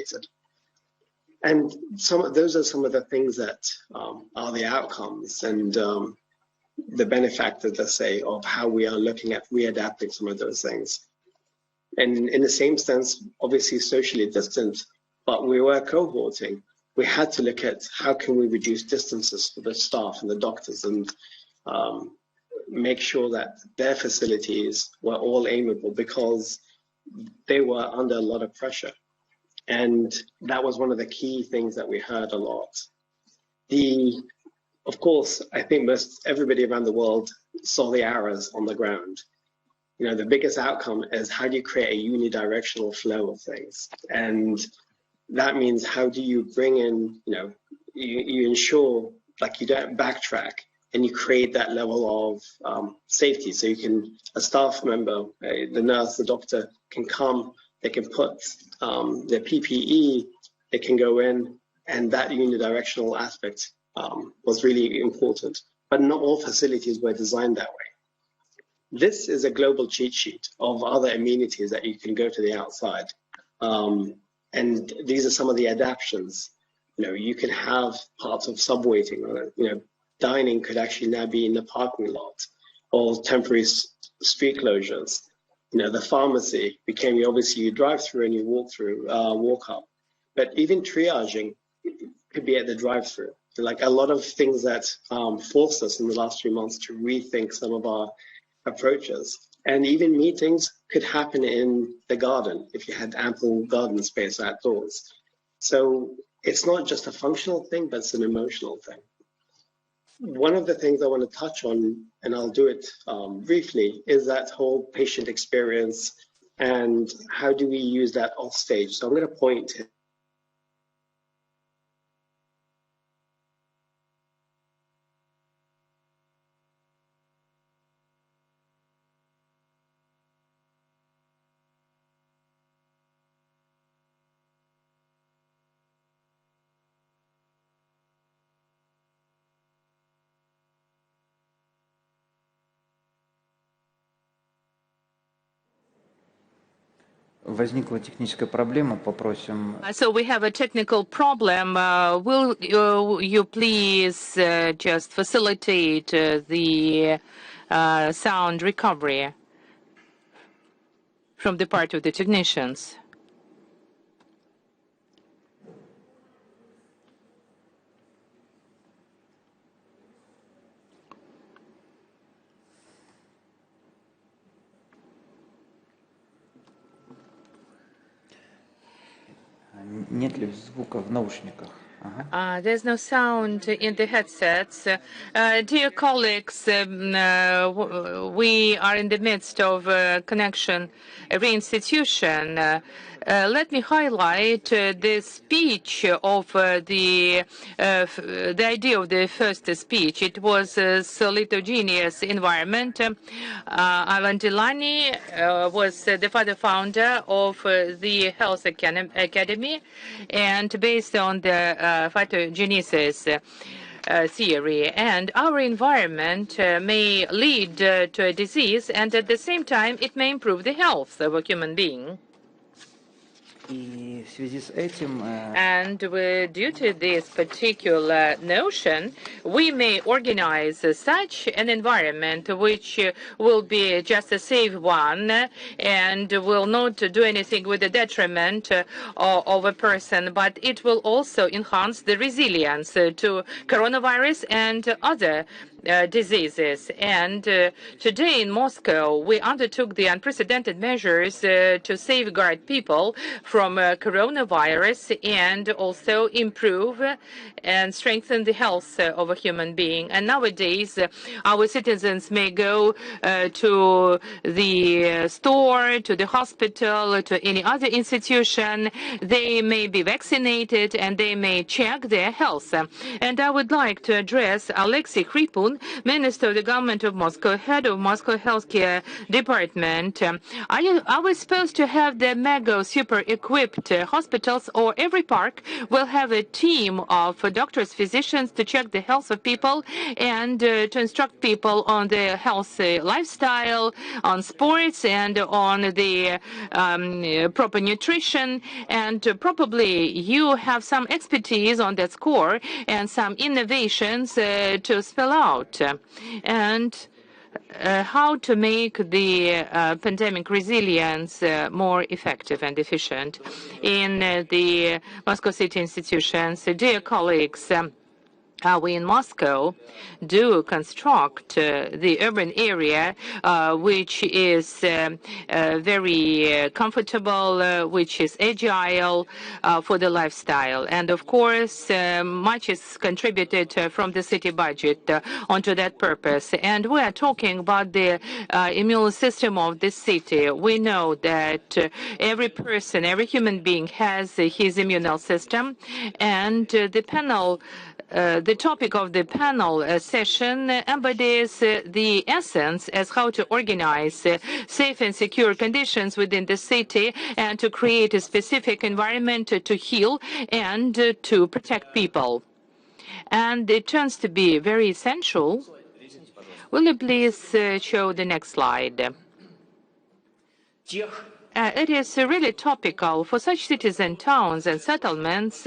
isolated. And those are some of the things that are the outcomes and the benefactors, let's say, of how we are looking at readapting some of those things. And in the same sense, obviously socially distant, but we were cohorting. We had to look at how can we reduce distances for the staff and the doctors and make sure that their facilities were all aimable because they were under a lot of pressure. And that was one of the key things that we heard a lot. Of course, I think everybody around the world saw the arrows on the ground. You know, the biggest outcome is how do you create a unidirectional flow of things? And that means how do you bring in, you know, you ensure like you don't backtrack and you create that level of safety. So you can, a staff member, the nurse, the doctor can come, they can put their PPE, they can go in, and that unidirectional aspect was really important. But not all facilities were designed that way. This is a global cheat sheet of other amenities that you can go to the outside. And these are some of the adaptions. You know, you can have parts of subwaiting, or, you know, dining could actually now be in the parking lot, or temporary street closures. You know, the pharmacy became, obviously you drive through and you walk up. But even triaging could be at the drive-through. Like a lot of things that forced us in the last few months to rethink some of our approaches. And even meetings could happen in the garden if you had ample garden space outdoors. So it's not just a functional thing, but it's an emotional thing. One of the things I want to touch on, and I'll do it briefly, is that whole patient experience and how do we use that off stage. So I'm going to point to Возникла техническая проблема, попросим. So we have a technical problem. Will you please just facilitate the sound recovery from the part of the technicians? Нет ли звука в наушниках? There's no sound in the headsets. Dear colleagues, we are in the midst of connection reinstitution. Let me highlight the speech of the idea of the first speech. It was a solidarity environment. Alan Delany was the founder of the Health Academy, and based on the phytogenesis theory, and our environment may lead to a disease, and at the same time it may improve the health of a human being. И в связи с этим, and due to this particular notion, we may organize such an environment which will be just a safe one and will not do anything with the detriment of a person, but it will also enhance the resilience to coronavirus and other diseases. And today in Moscow, we undertook the unprecedented measures to safeguard people from coronavirus and also improve and strengthen the health of a human being. And nowadays, our citizens may go to the store, to the hospital, to any other institution. They may be vaccinated and they may check their health. And I would like to address Alexei Kripun, afternoon, Minister of the Government of Moscow, head of Moscow Healthcare Department. Are we supposed to have the mega super-equipped hospitals, or every park will have a team of doctors, physicians to check the health of people and to instruct people on the healthy lifestyle, on sports, and on the proper nutrition? And probably you have some expertise on that score and some innovations to spell out. And how to make the pandemic resilience more effective and efficient in the Moscow City institutions. Dear colleagues, we in Moscow do construct the urban area, which is very comfortable, which is agile for the lifestyle. And of course, much is contributed from the city budget onto that purpose. And we are talking about the immune system of the city. We know that every person, every human being has his immune system, and the panel the topic of the panel session embodies the essence as how to organize safe and secure conditions within the city and to create a specific environment to heal and to protect people. And it turns to be very essential. Will you please show the next slide? It is really topical for such cities and towns and settlements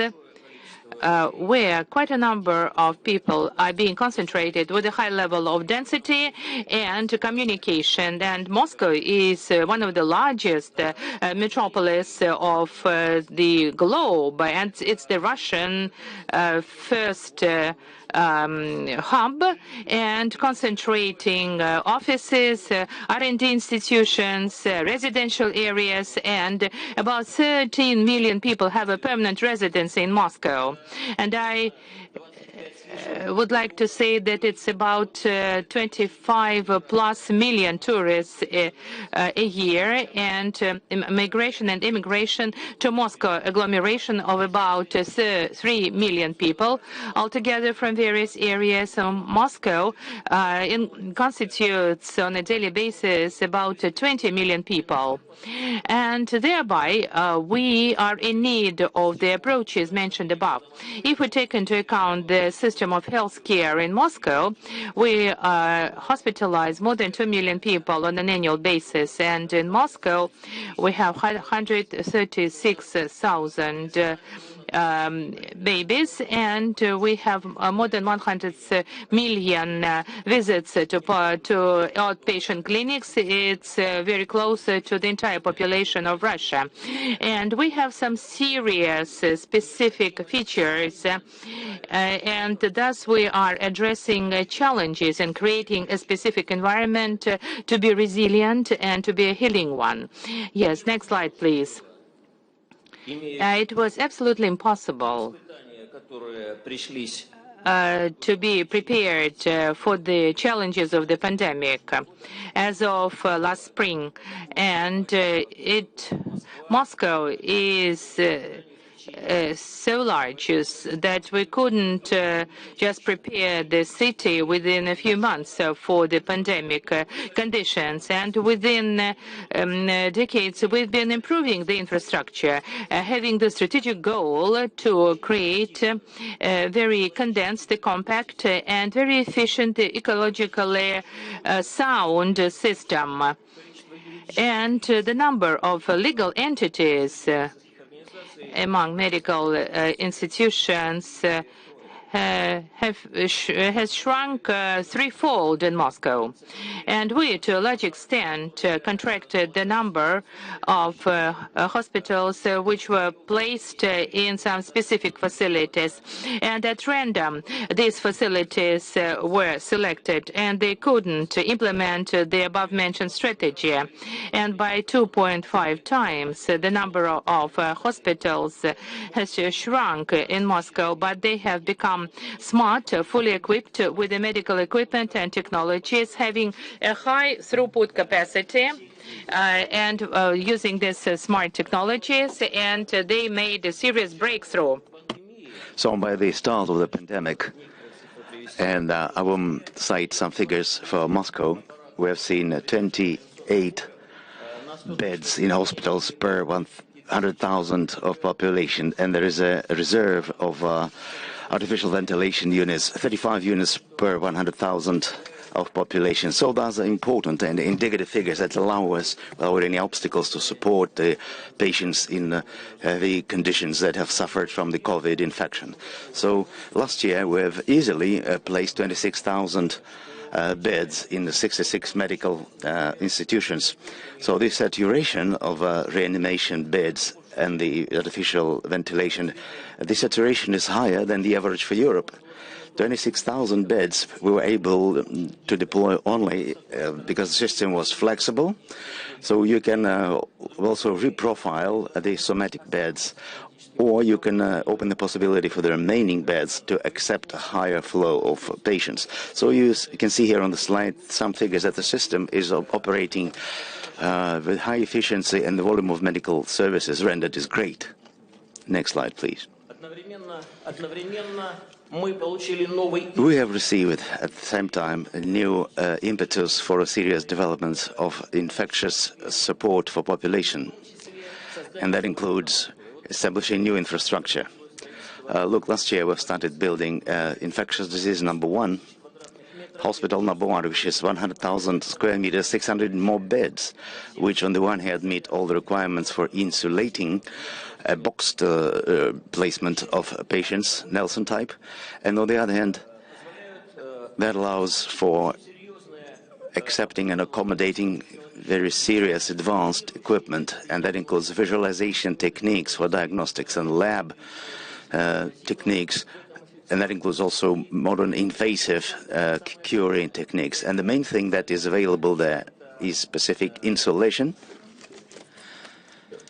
where quite a number of people are being concentrated with a high level of density and communication. And Moscow is one of the largest metropolis of the globe, and it's the Russian first hub, and concentrating offices, R&D institutions, residential areas, and about 13 million people have a permanent residence in Moscow. And I would like to say that it's about 25 plus million tourists a year, and migration and immigration to Moscow agglomeration of about 3 million people altogether from various areas. Moscow constitutes on a daily basis about 20 million people. And thereby, we are in need of the approaches mentioned above. If we take into account the system of health care in Moscow, we hospitalize more than 2 million people on an annual basis. And in Moscow, we have 136,000 babies, and we have more than 100 million visits to outpatient clinics. It's very close to the entire population of Russia. And we have some serious specific features, and thus we are addressing challenges and creating a specific environment to be resilient and to be a healing one. Yes, next slide, please. It was absolutely impossible to be prepared for the challenges of the pandemic as of last spring. And Moscow is so large that we couldn't just prepare the city within a few months for the pandemic conditions. And within decades, we've been improving the infrastructure, having the strategic goal to create a very condensed, compact, and very efficient, ecologically sound system. And the number of legal entities among medical institutions has shrunk threefold in Moscow. And we, to a large extent, contracted the number of hospitals which were placed in some specific facilities. And at random, these facilities were selected, and they couldn't implement the above-mentioned strategy. And by 2.5 times, the number of hospitals has shrunk in Moscow, but they have become smart, fully equipped with the medical equipment and technologies, having a high throughput capacity and using these smart technologies, and they made a serious breakthrough. So by the start of the pandemic, And I will cite some figures for Moscow. We have seen 28 beds in hospitals per 100,000 of population, and there is a reserve of artificial ventilation units, 35 units per 100,000 of population. So those are important and indicative figures that allow us, without any obstacles, to support the patients in heavy conditions that have suffered from the COVID infection. So last year we have easily placed 26,000 beds in the 66 medical institutions. So this saturation of reanimation beds and the artificial ventilation, the saturation is higher than the average for Europe. 26,000 beds we were able to deploy only because the system was flexible. So you can also reprofile the somatic beds, or you can open the possibility for the remaining beds to accept a higher flow of patients. So you can see here on the slide some figures that the system is operating with high efficiency, and the volume of medical services rendered is great. Next slide, please. We have received at the same time a new impetus for a serious development of infectious support for population, and that includes establishing new infrastructure. Look, last year we started building infectious disease number 1, hospital number 1, which is 100,000 square meters, 600 more beds, which on the one hand meet all the requirements for insulating a boxed placement of patients, Nelson type, and on the other hand, that allows for accepting and accommodating very serious advanced equipment, and that includes visualization techniques for diagnostics and lab techniques, and that includes also modern invasive curing techniques. And the main thing that is available there is specific insulation,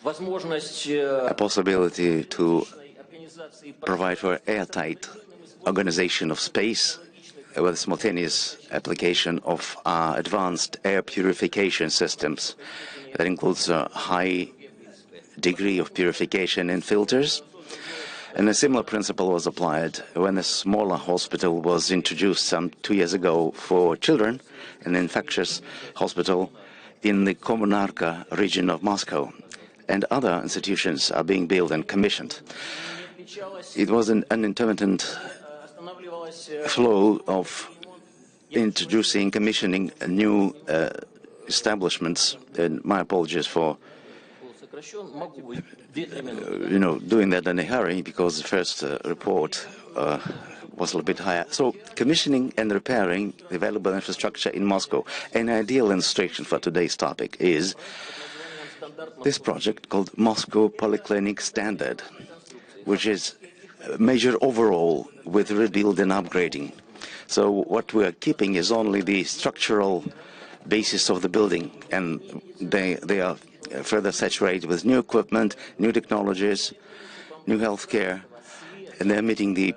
a possibility to provide for airtight organization of space with a simultaneous application of advanced air purification systems. That includes a high degree of purification in filters. And a similar principle was applied when a smaller hospital was introduced some 2 years ago for children, an infectious hospital in the Kommunarka region of Moscow. And other institutions are being built and commissioned. It was an unintermittent flow of introducing, commissioning new establishments, and my apologies for doing that in a hurry, because the first report was a little bit higher. So commissioning and repairing the available infrastructure in Moscow. An ideal illustration for today's topic is this project called Moscow Polyclinic Standard, which is a major overhaul with rebuild and upgrading. So what we are keeping is only the structural basis of the building, and they are further saturated with new equipment, new technologies, new healthcare, and they're meeting the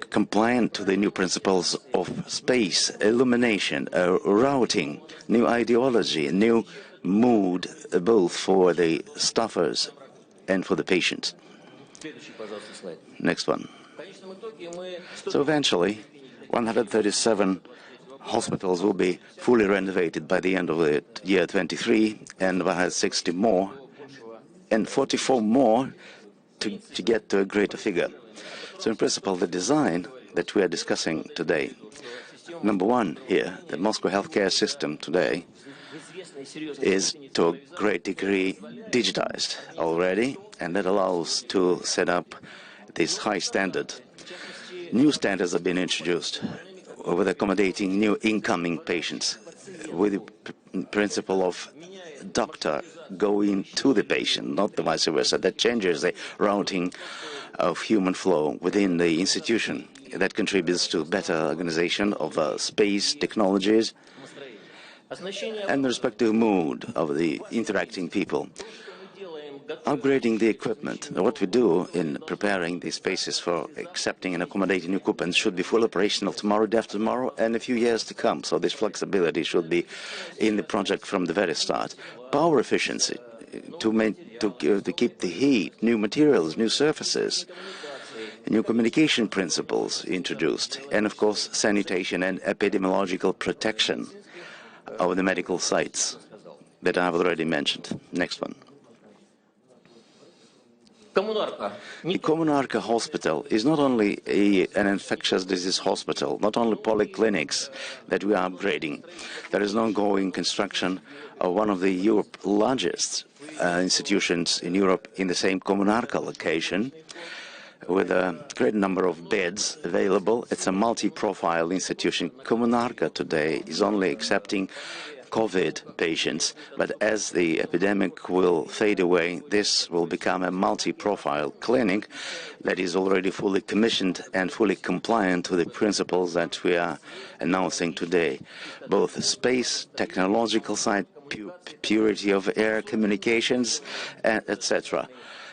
compliant to the new principles of space, illumination, routing, new ideology, new mood, both for the staffers and for the patients. Next one. So eventually, 137 hospitals will be fully renovated by the end of the year 23, and 160 more, and 44 more to get to a greater figure. So in principle, the design that we are discussing today, number one here, the Moscow healthcare system today is to a great degree digitized already, and that allows to set up this high standard. New standards have been introduced with accommodating new incoming patients, with the principle of doctor going to the patient, not the vice versa. That changes the routing of human flow within the institution. That contributes to better organization of space technologies and the respective mood of the interacting people. Upgrading the equipment. What we do in preparing these spaces for accepting and accommodating new equipment should be fully operational tomorrow, day after tomorrow, and a few years to come. So this flexibility should be in the project from the very start. Power efficiency, to keep the heat, new materials, new surfaces, new communication principles introduced, and of course sanitation and epidemiological protection of the medical sites that I've already mentioned. Next one. The Kommunarka Hospital is not only an infectious disease hospital, not only polyclinics that we are upgrading. There is an ongoing construction of one of the Europe's largest institutions in Europe in the same Kommunarka location, with a great number of beds available. It's a multi-profile institution. Kommunarka today is only accepting COVID patients, but as the epidemic will fade away, this will become a multi-profile clinic that is already fully commissioned and fully compliant to the principles that we are announcing today, both space, technological side, purity of air, communications, etc.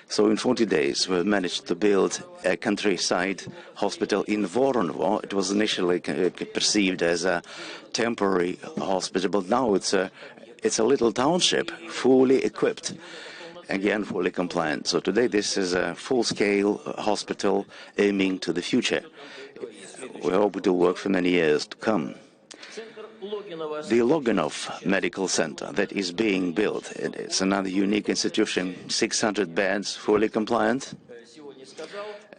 So in 40 days, we've managed to build a countryside hospital in Voronovo. It was initially perceived as a temporary hospital, but now it's a little township, fully equipped, again, fully compliant. So today, this is a full-scale hospital aiming to the future. We hope it will work for many years to come. The Loganov Medical Center that is being built, it's another unique institution, 600 beds, fully compliant.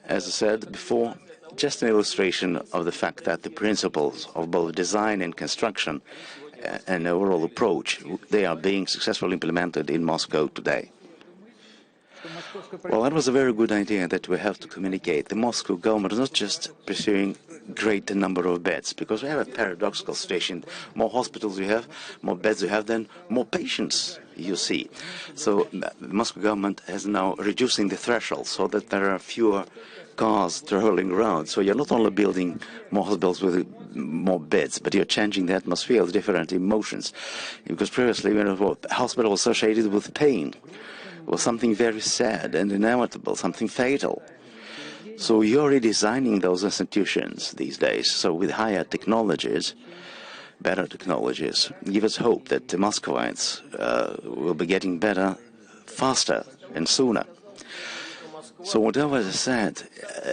As I said before, just an illustration of the fact that the principles of both design and construction and overall approach, they are being successfully implemented in Moscow today. Well, that was a very good idea that we have to communicate. The Moscow government is not just pursuing greater number of beds, because we have a paradoxical situation. More hospitals you have, more beds you have, then more patients you see. So the Moscow government is now reducing the threshold so that there are fewer cars traveling around. So you're not only building more hospitals with more beds, but you're changing the atmosphere with different emotions. Because previously, hospital was associated with pain, was something very sad and inevitable, something fatal. So you're redesigning those institutions these days. So with higher technologies, better technologies, give us hope that the Muscovites will be getting better faster and sooner. So whatever I said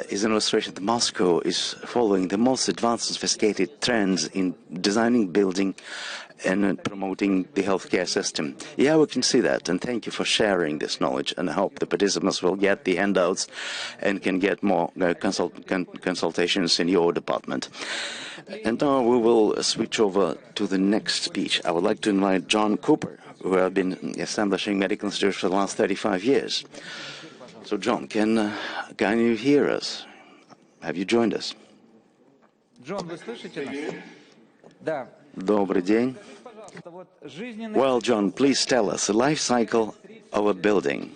is an illustration that Moscow is following the most advanced and sophisticated trends in designing, building, and promoting the healthcare system. Yeah, we can see that, and thank you for sharing this knowledge, and I hope the participants will get the handouts and can get more consultations in your department. And now we will switch over to the next speech. I would like to invite John Cooper, who has been establishing medical institutions for the last 35 years. So, John, can you hear us? Have you joined us? Джон, вы слышите нас? Да. Добрый день. Well, John, please tell us, the life cycle of a building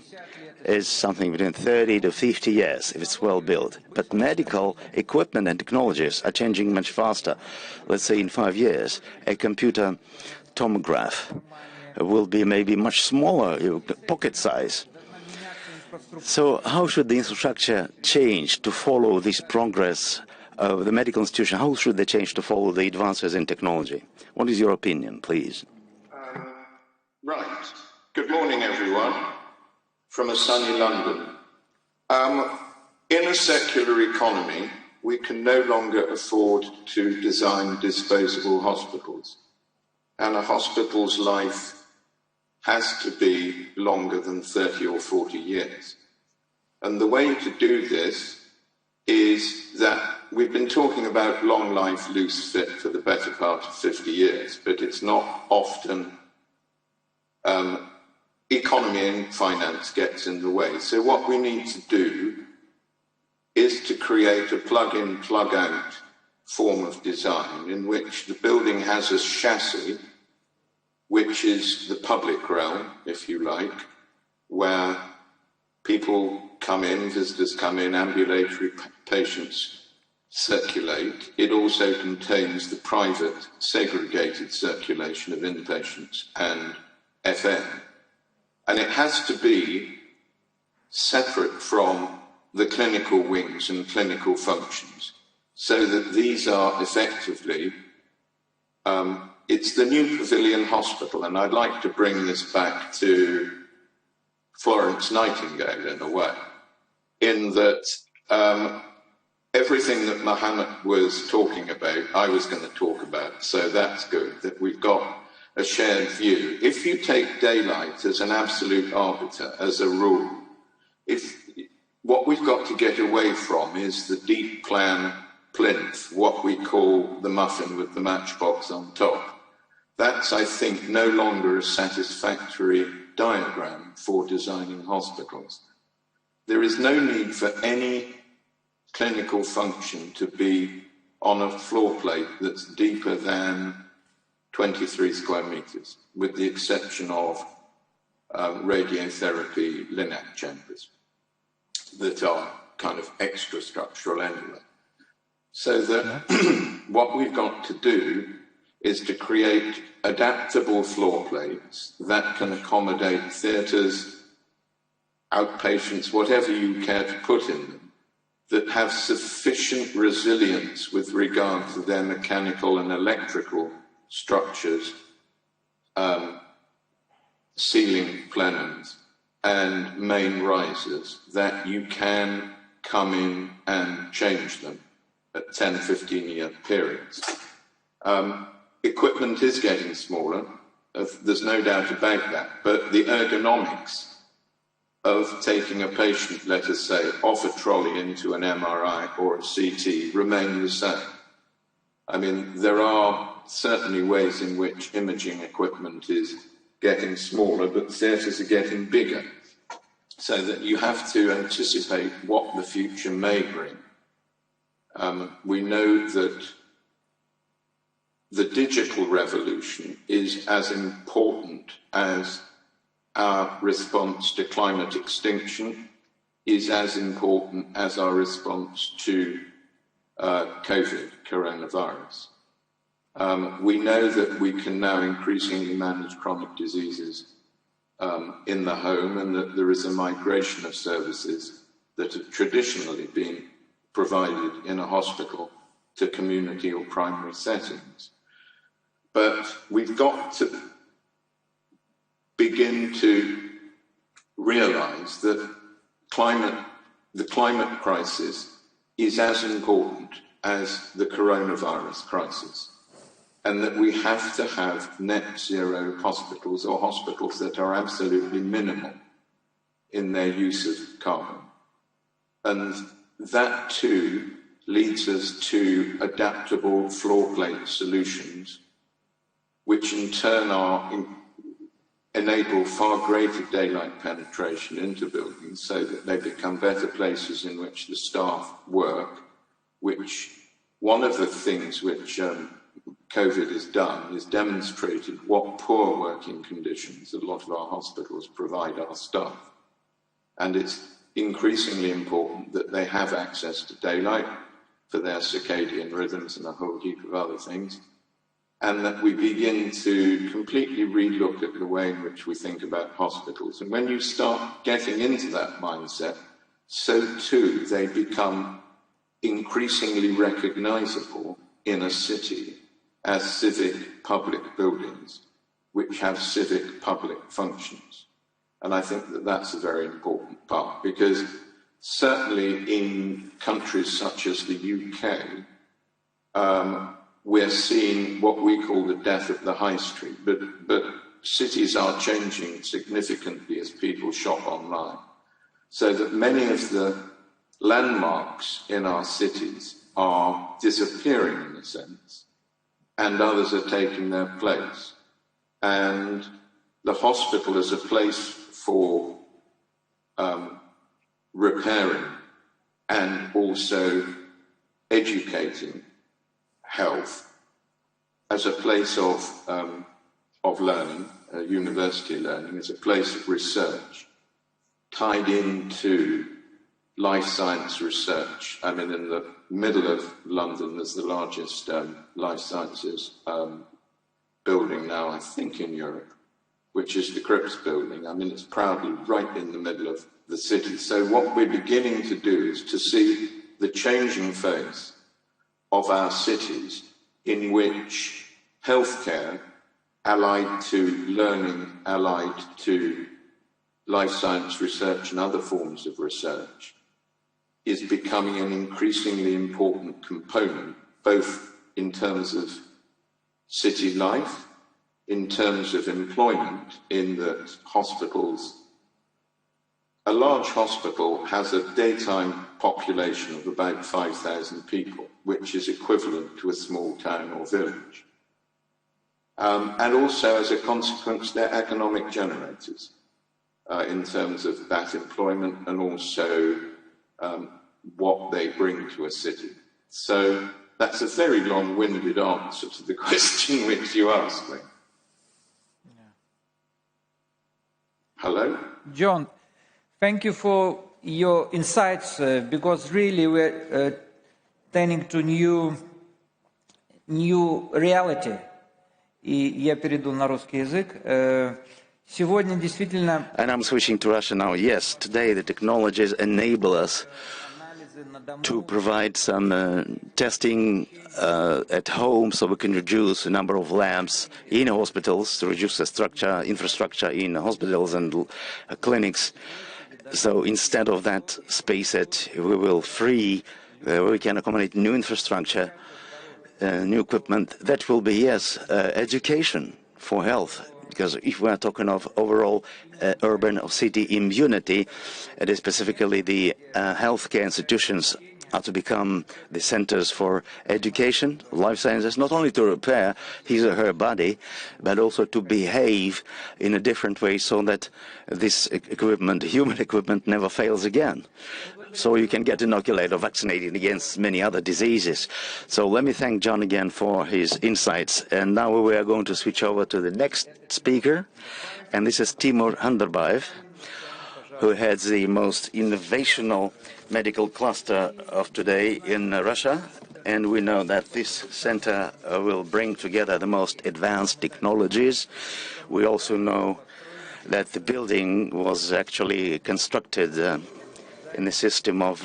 is something between 30 to 50 years if it's well built. But medical equipment and technologies are changing much faster. Let's say in 5 years, a computer tomograph will be maybe much smaller, pocket size. So how should the infrastructure change to follow this progress of the medical institution? How should they change to follow the advances in technology? What is your opinion, please? Right. Good morning, everyone, from a sunny London. In a secular economy, we can no longer afford to design disposable hospitals. And a hospital's life has to be longer than 30 or 40 years. And the way to do this is that we've been talking about long life, loose fit for the better part of 50 years, but it's not often economy and finance gets in the way. So what we need to do is to create a plug-in, plug-out form of design in which the building has a chassis, which is the public realm, if you like, where people come in, visitors come in, ambulatory patients circulate. It also contains the private segregated circulation of inpatients and FM. And it has to be separate from the clinical wings and clinical functions, so that these are effectively, it's the new Pavilion Hospital, and I'd like to bring this back to Florence Nightingale in a way, in that everything that Mohammed was talking about, I was going to talk about. So that's good that we've got a shared view. If you take daylight as an absolute arbiter, as a rule, what we've got to get away from is the deep plan plinth, what we call the muffin with the matchbox on top. That's, I think, no longer a satisfactory diagram for designing hospitals. There is no need for any clinical function to be on a floor plate that's deeper than 23 square meters, with the exception of radiotherapy LINAC chambers that are kind of extra structural anyway. So that what we've got to do is to create adaptable floor plates that can accommodate theatres, outpatients, whatever you care to put in them, that have sufficient resilience with regard to their mechanical and electrical structures, ceiling plenums and main risers, that you can come in and change them at 10, 15-year periods. Equipment is getting smaller, there's no doubt about that, but the ergonomics of taking a patient, let us say, off a trolley into an MRI or a CT remain the same. I mean, there are certainly ways in which imaging equipment is getting smaller, but theatres are getting bigger, so that you have to anticipate what the future may bring. We know that the digital revolution is as important as our response to climate extinction, is as important as our response to COVID, coronavirus. We know that we can now increasingly manage chronic diseases in the home, and that there is a migration of services that have traditionally been provided in a hospital to community or primary settings. But we've got to begin to realize that the climate crisis is as important as the coronavirus crisis, and that we have to have net zero hospitals, or hospitals that are absolutely minimal in their use of carbon. And that too leads us to adaptable floor plate solutions, which in turn enable far greater daylight penetration into buildings, so that they become better places in which the staff work, which one of the things which COVID has done is demonstrated what poor working conditions a lot of our hospitals provide our staff. And it's increasingly important that they have access to daylight for their circadian rhythms and a whole heap of other things, and that we begin to completely relook at the way in which we think about hospitals. And when you start getting into that mindset, so too they become increasingly recognizable in a city as civic public buildings, which have civic public functions. And I think that that's a very important part, because certainly in countries such as the UK, we're seeing what we call the death of the high street, but cities are changing significantly as people shop online, so that many of the landmarks in our cities are disappearing in a sense, and others are taking their place. And the hospital is a place for repairing and also educating health, as a place of learning, university learning, as a place of research, tied into life science research. I mean, in the middle of London, there's the largest life sciences building now, I think, in Europe, which is the Cripps building. I mean, it's proudly right in the middle of the city. So what we're beginning to do is to see the changing face of our cities, in which healthcare, allied to learning, allied to life science research and other forms of research, is becoming an increasingly important component, both in terms of city life, in terms of employment, in that hospitals, a large hospital has a daytime population of about 5,000 people, which is equivalent to a small town or village. And also, as a consequence, they're economic generators in terms of that employment and also what they bring to a city. So that's a very long-winded answer to the question which you asked me. Hello? John, thank you for your insights, because really we're turning to new reality. И я перейду на русский язык. Сегодня действительно... And I'm switching to Russian now. Yes, today the technologies enable us to provide some testing at home, so we can reduce the number of labs in hospitals, to reduce the infrastructure in hospitals and clinics. So instead of that space that we will free, we can accommodate new infrastructure, new equipment. That will be, yes, education for health. Because if we are talking of overall urban or city immunity, it is specifically the healthcare institutions are to become the centers for education, life sciences, not only to repair his or her body, but also to behave in a different way so that this equipment, human equipment, never fails again. So you can get inoculated or vaccinated against many other diseases. So let me thank John again for his insights. And now we are going to switch over to the next speaker. And this is Timur Handarbayev, who heads the most innovational medical cluster of today in Russia. And we know that this center will bring together the most advanced technologies. We also know that the building was actually constructed in a system of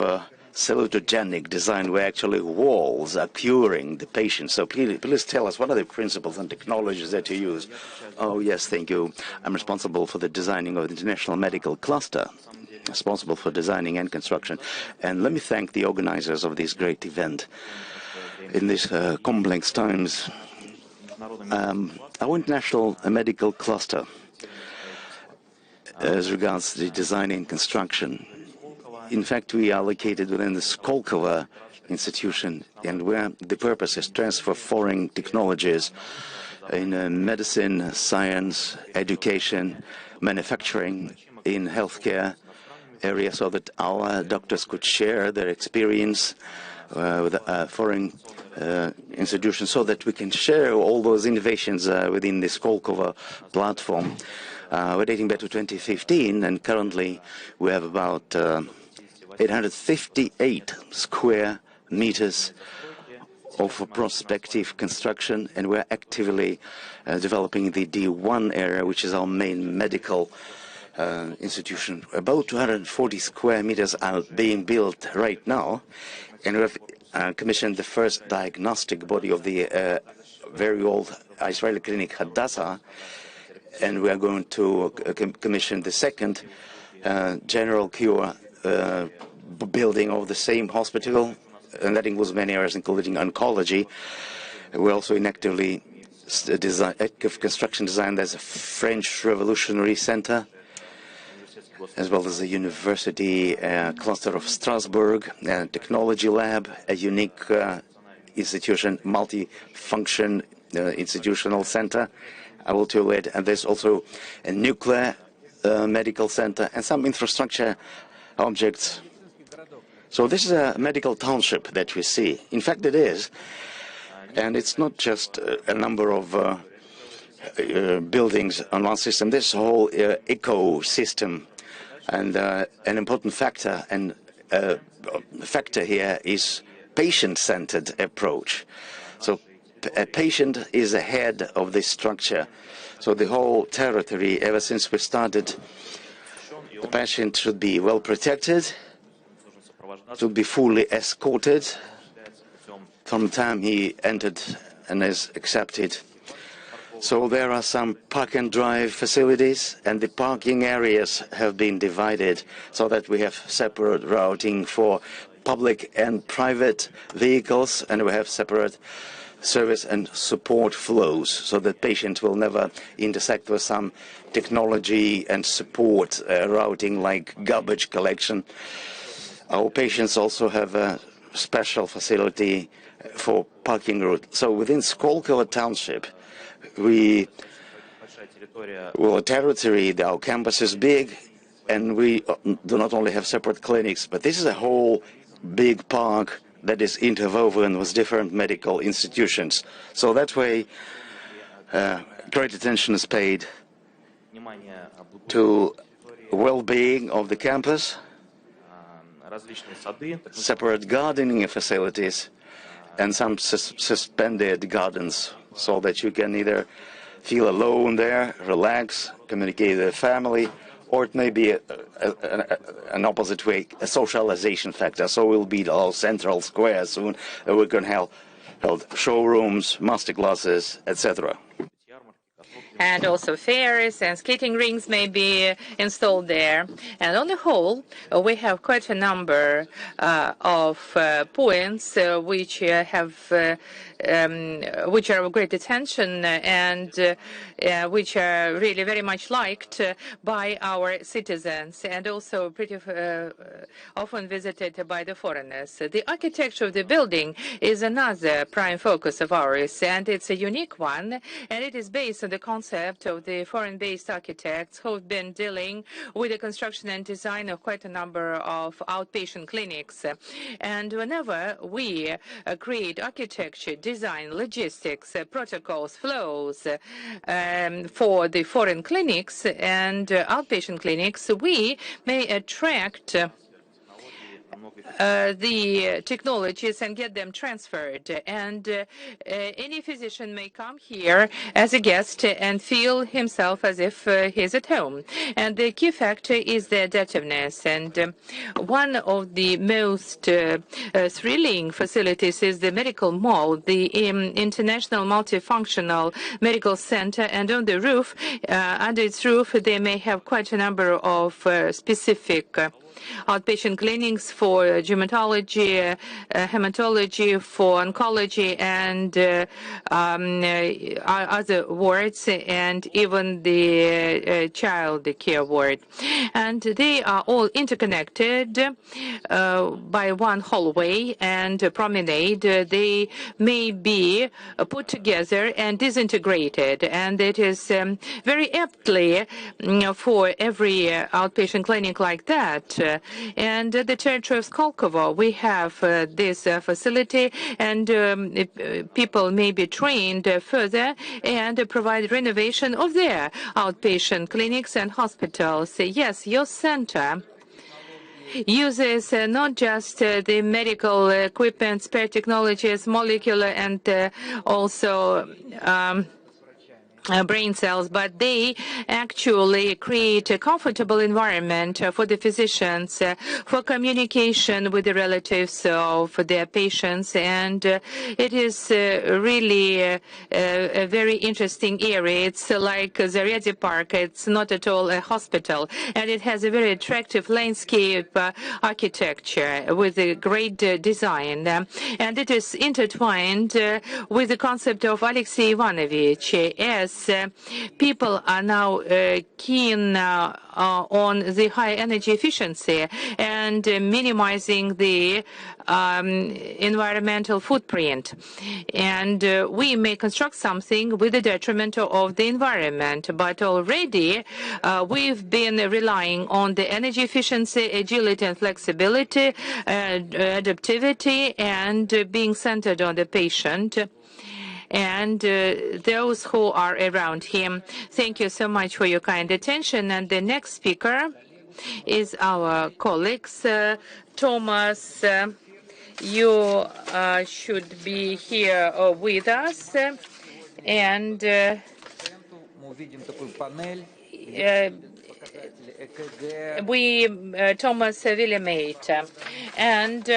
salutogenic design, where actually walls are curing the patient. So please tell us, what are the principles and technologies that you use? Oh, yes, thank you. I'm responsible for the designing of the International Medical Cluster, responsible for designing and construction. And let me thank the organizers of this great event in these complex times. Our International Medical Cluster, as regards the design and construction, in fact, we are located within the Skolkovo institution, and where the purpose is transfer foreign technologies in medicine, science, education, manufacturing, in healthcare area, so that our doctors could share their experience with foreign institutions, so that we can share all those innovations within the Skolkovo platform. We're dating back to 2015, and currently we have about 858 square meters of prospective construction, and we're actively developing the D1 area, which is our main medical institution. About 240 square meters are being built right now, and we have commissioned the first diagnostic body of the very old Israeli clinic Hadassah, and we are going to commission the second general cure building of the same hospital, and that includes many areas, including oncology. We're also in active construction design. There's a French Revolutionary Center, as well as a university cluster of Strasbourg, a technology lab, a unique institution, multi-function institutional center, I will tell you later. And there's also a nuclear medical center and some infrastructure objects. So this is a medical township that we see. In fact, it is. And it's not just a number of buildings on one system. This whole ecosystem, and an important factor here is patient-centered approach. So a patient is the head of this structure. So the whole territory, ever since we started, the patient should be well protected, should be fully escorted from the time he entered and is accepted. So there are some park and drive facilities, and the parking areas have been divided so that we have separate routing for public and private vehicles, and we have separate service and support flows so that patients will never intersect with some technology and support routing like garbage collection. Our patients also have a special facility for parking route. So within Skolkovo township, our territory, our campus is big, and we do not only have separate clinics, but this is a whole big park that is interwoven with different medical institutions. So that way, great attention is paid to well-being of the campus, separate gardening facilities, and some suspended gardens, so that you can either feel alone there, relax, communicate with the family, or it may be an opposite way, a socialization factor. So we'll be our central square soon. We can hold showrooms, masterclasses, etc. And also fairs and skating rings may be installed there. And on the whole, we have quite a number of points which are of great attention and which are really very much liked by our citizens and also pretty often visited by the foreigners. The architecture of the building is another prime focus of ours, and it's a unique one, and it is based on the concept of the foreign-based architects who've been dealing with the construction and design of quite a number of outpatient clinics. And whenever we create architecture, design, logistics, protocols, flows for the foreign clinics and outpatient clinics, we may attract the technologies and get them transferred. And any physician may come here as a guest and feel himself as if he's at home. And the key factor is the adaptiveness. And one of the most thrilling facilities is the medical mall, the International Multifunctional Medical Center. And on the roof, under its roof, they may have quite a number of specific outpatient clinics for dermatology, hematology, for oncology, and other wards, and even the child care ward. And they are all interconnected by one hallway and promenade. They may be put together and disintegrated, and it is very aptly for every outpatient clinic like that. And the territory of Skolkovo, we have this facility, and people may be trained further and provide renovation of their outpatient clinics and hospitals. Yes, your center uses not just the medical equipment, spare technologies, molecular, and also brain cells, but they actually create a comfortable environment for the physicians, for communication with the relatives of their patients, and it is really a very interesting area. It's like Zaryadye Park. It's not at all a hospital, and it has a very attractive landscape architecture with a great design, and it is intertwined with the concept of Alexei Ivanovich, as people are now keen on the high energy efficiency and minimizing the environmental footprint. And we may construct something with the detriment of the environment, but already we've been relying on the energy efficiency, agility and flexibility, adaptivity, and being centered on the patient and those who are around him. Thank you so much for your kind attention. And the next speaker is our colleagues. Thomas, you should be here with us. And Thomas Willemate, and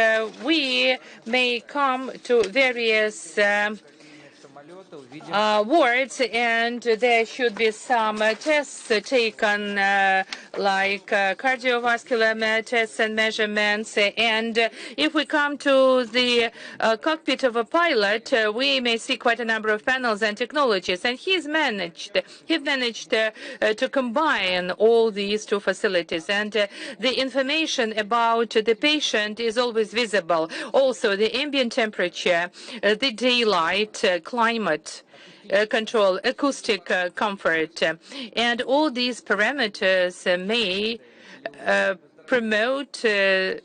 we may come to various wards, and there should be some tests taken like cardiovascular tests and measurements. And if we come to the cockpit of a pilot, we may see quite a number of panels and technologies. And he managed to combine all these two facilities. And the information about the patient is always visible. Also, the ambient temperature, the daylight, climate control, acoustic comfort, and all these parameters may promote the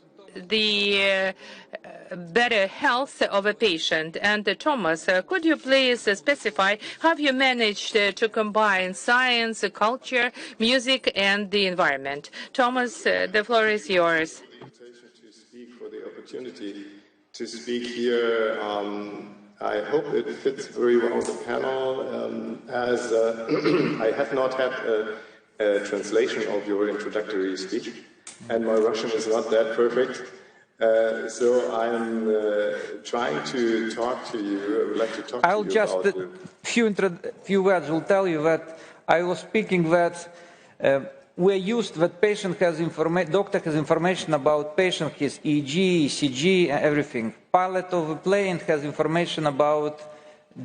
better health of a patient. And Thomas, could you please specify how you managed to combine science, culture, music, and the environment? Thomas, the floor is yours. To speak, for the opportunity to speak here. I hope it fits very well the panel, as I have not had a translation of your introductory speech, and my Russian is not that perfect. So I'm trying to talk to you. I would like to talk I'll to you just about few words will tell you that I was speaking that we're used that patient has doctor has information about patient, his EEG, ECG, everything. Pilot of the plane has information about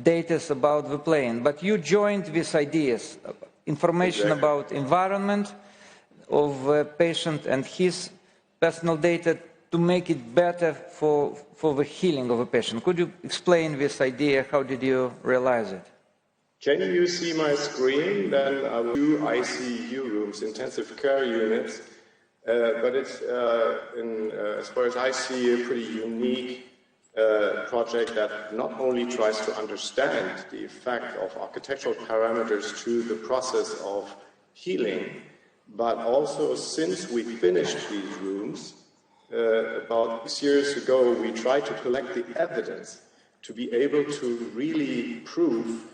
data about the plane. But you joined these ideas, information about environment of the patient and his personal data to make it better for the healing of a patient. Could you explain this idea? How did you realize it? Can you see my screen? Then I will do ICU rooms, intensive care units, but it's, as far as I see, a pretty unique project that not only tries to understand the effect of architectural parameters to the process of healing, but also since we finished these rooms, about 6 years ago, we tried to collect the evidence to be able to really prove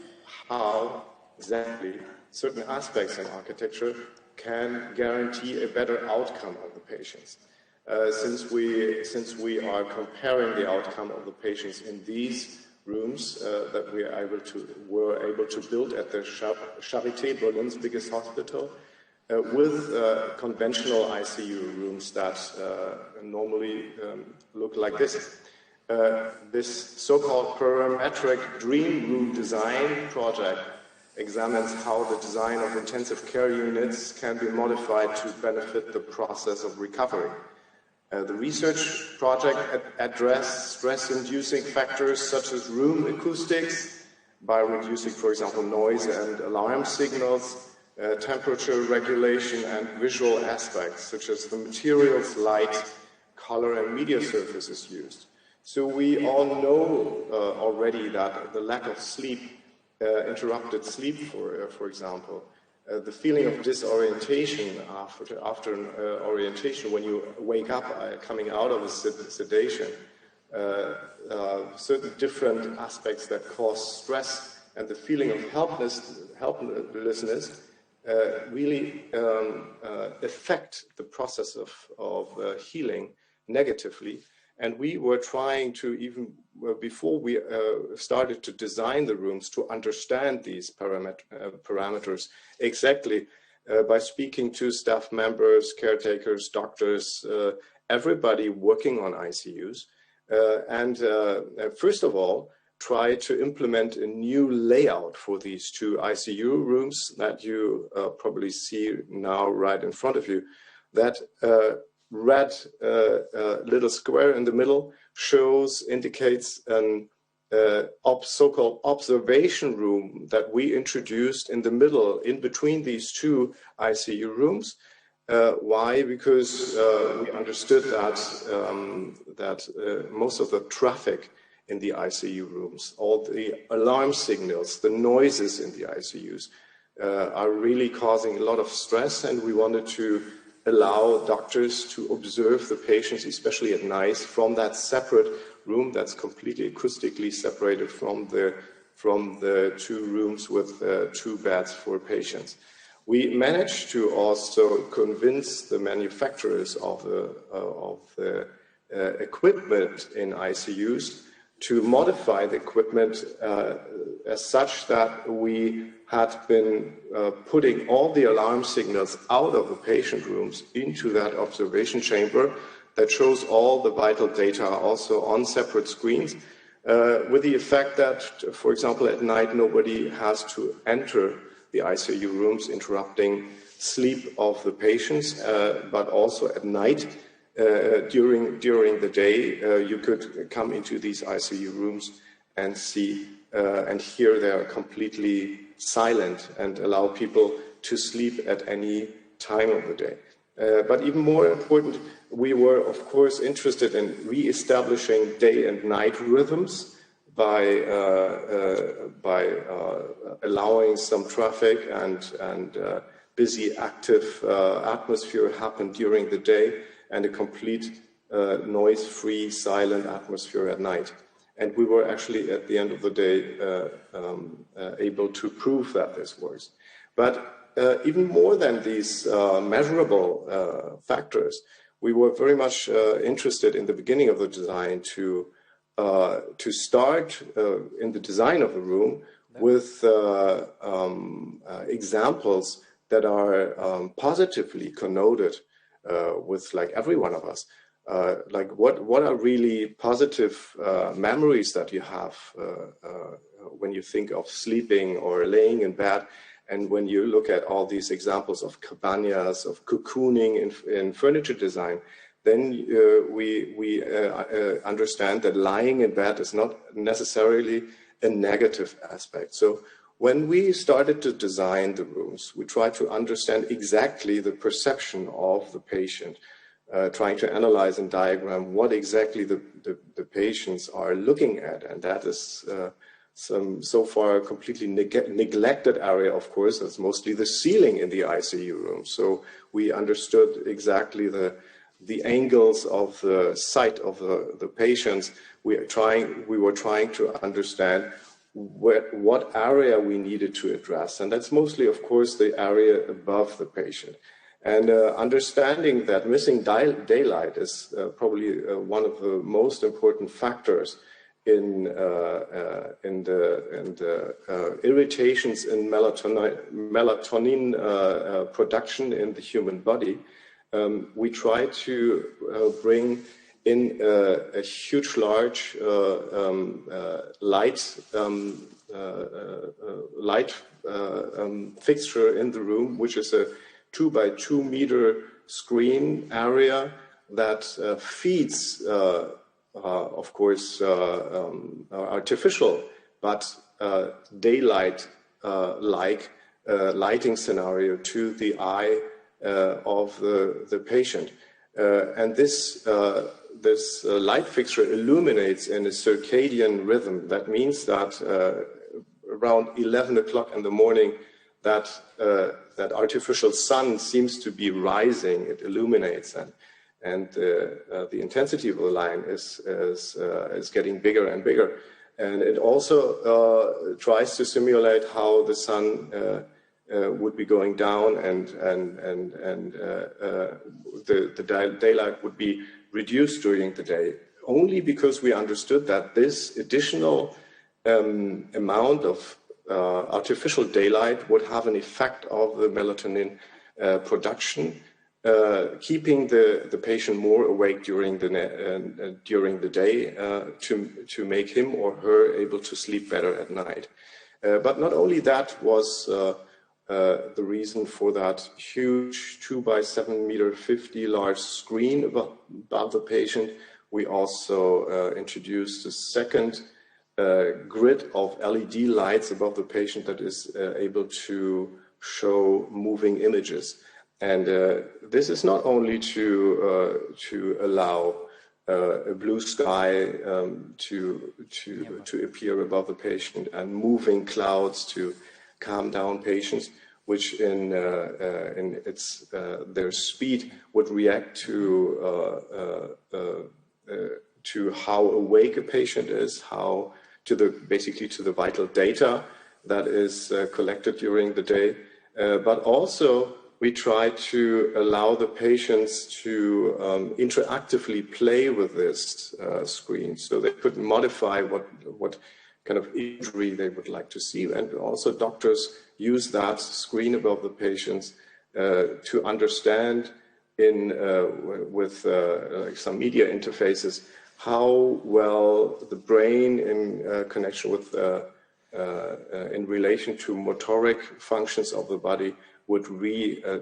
how exactly certain aspects in architecture can guarantee a better outcome of the patients. Since we are comparing the outcome of the patients in these rooms that we were able to build at the Charité, Berlin's biggest hospital, with conventional ICU rooms that normally look like this. This so-called parametric dream room design project examines how the design of intensive care units can be modified to benefit the process of recovery. The research project addressed stress-inducing factors such as room acoustics by reducing, for example, noise and alarm signals, temperature regulation, and visual aspects such as the materials, light, color, and media surfaces used. So we all know already that the lack of sleep, interrupted sleep, for example, the feeling of disorientation after an orientation when you wake up coming out of a sedation, certain different aspects that cause stress and the feeling of helplessness really affect the process of healing negatively. And we were trying to, even before we started to design the rooms, to understand these parameters exactly by speaking to staff members, caretakers, doctors, everybody working on ICUs. And first of all, try to implement a new layout for these two ICU rooms that you probably see now right in front of you. That red little square in the middle indicates an so-called observation room that we introduced in the middle, in between these two ICU rooms. Why? Because we understood that most of the traffic in the ICU rooms, all the alarm signals, the noises in the ICUs are really causing a lot of stress, and we wanted to allow doctors to observe the patients, especially at night, from that separate room that's completely acoustically separated from the two rooms with two beds for patients. We managed to also convince the manufacturers of the equipment in ICUs to modify the equipment as such that we had been putting all the alarm signals out of the patient rooms into that observation chamber that shows all the vital data also on separate screens, with the effect that, for example, at night nobody has to enter the ICU rooms, interrupting sleep of the patients, but also at night, during the day, you could come into these ICU rooms and see and hear they are completely silent and allow people to sleep at any time of the day. But even more important, we were, of course, interested in re-establishing day and night rhythms by allowing some traffic and busy, active atmosphere happen during the day and a complete noise-free, silent atmosphere at night. And we were actually, at the end of the day, able to prove that this works. But even more than these measurable factors, we were very much interested in the beginning of the design to start in the design of the room with examples that are positively connoted with like every one of us. Like what are really positive memories that you have when you think of sleeping or laying in bed, and when you look at all these examples of cabanas, of cocooning in furniture design, then we understand that lying in bed is not necessarily a negative aspect. So when we started to design the rooms, we tried to understand exactly the perception of the patient, trying to analyze and diagram what exactly the patients are looking at. And that is some so far completely neglected area, of course. That's mostly the ceiling in the ICU room. So we understood exactly the angles of the sight of the patients. We were trying to understand what area we needed to address. And that's mostly, of course, the area above the patient. And understanding that missing daylight is probably one of the most important factors in the irritations in melatonin production in the human body. We try to bring in a huge, large light fixture in the room, which is a 2 by 2 meter screen area that feeds, of course, artificial, but daylight-like lighting scenario to the eye of the patient. And this light fixture illuminates in a circadian rhythm. That means that around 11 o'clock in the morning, that artificial sun seems to be rising. It illuminates, and the intensity of the line is getting bigger and bigger. And it also tries to simulate how the sun would be going down, and the daylight would be reduced during the day, only because we understood that this additional amount of artificial daylight would have an effect of the melatonin production, keeping the patient more awake during the day to make him or her able to sleep better at night. But not only that was the reason for that huge 2 by 7 meter 50 large screen above the patient. We also introduced a second grid of LED lights above the patient that is able to show moving images. And this is not only to allow a blue sky to appear above the patient and moving clouds to calm down patients, which in their speed would react to how awake a patient is, basically to the vital data that is collected during the day, but also we try to allow the patients to interactively play with this screen, so they could modify what kind of imagery they would like to see. And also doctors use that screen above the patients to understand with like some media interfaces how well the brain in connection with in relation to motoric functions of the body would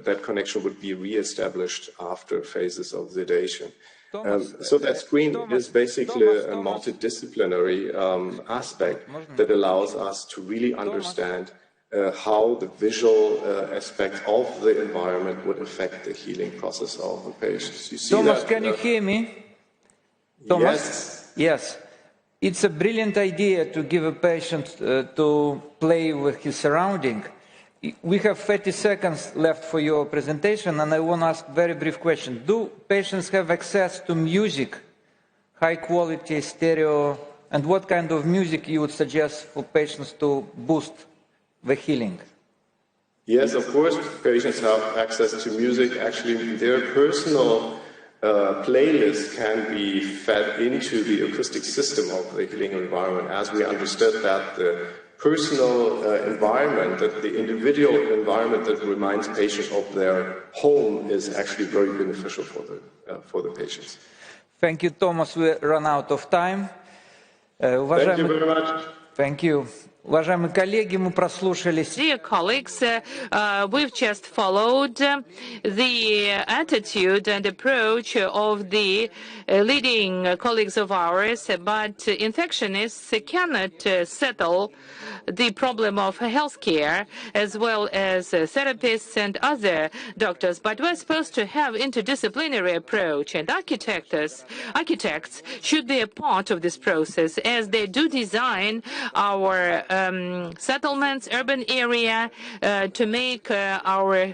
that connection would be re-established after phases of sedation. So that screen is basically a multidisciplinary aspect that allows us to really understand how the visual aspects of the environment would affect the healing process of the patients. You see Thomas, that, can you hear me? Thomas? Yes. Yes. It's a brilliant idea to give a patient to play with his surrounding. We have 30 seconds left for your presentation, and I want to ask a very brief question. Do patients have access to music, high quality, stereo, and what kind of music you would suggest for patients to boost the healing? Yes, of course, patients have access to music. Actually, their personal playlist can be fed into the acoustic system of the healing environment, as we understood that the personal environment, that the individual environment that reminds patients of their home is actually very beneficial for the patients. Thank you, Thomas. We run out of time. Thank you very much. Thank you. Уважаемые коллеги, мы прослушали... Dear colleagues, we've just followed the attitude and approach of the leading colleagues of ours, but infectionists cannot settle the problem of healthcare, as well as therapists and other doctors. But we're supposed to have interdisciplinary approach, and architects should be a part of this process, as they do design our settlements, urban area, to make our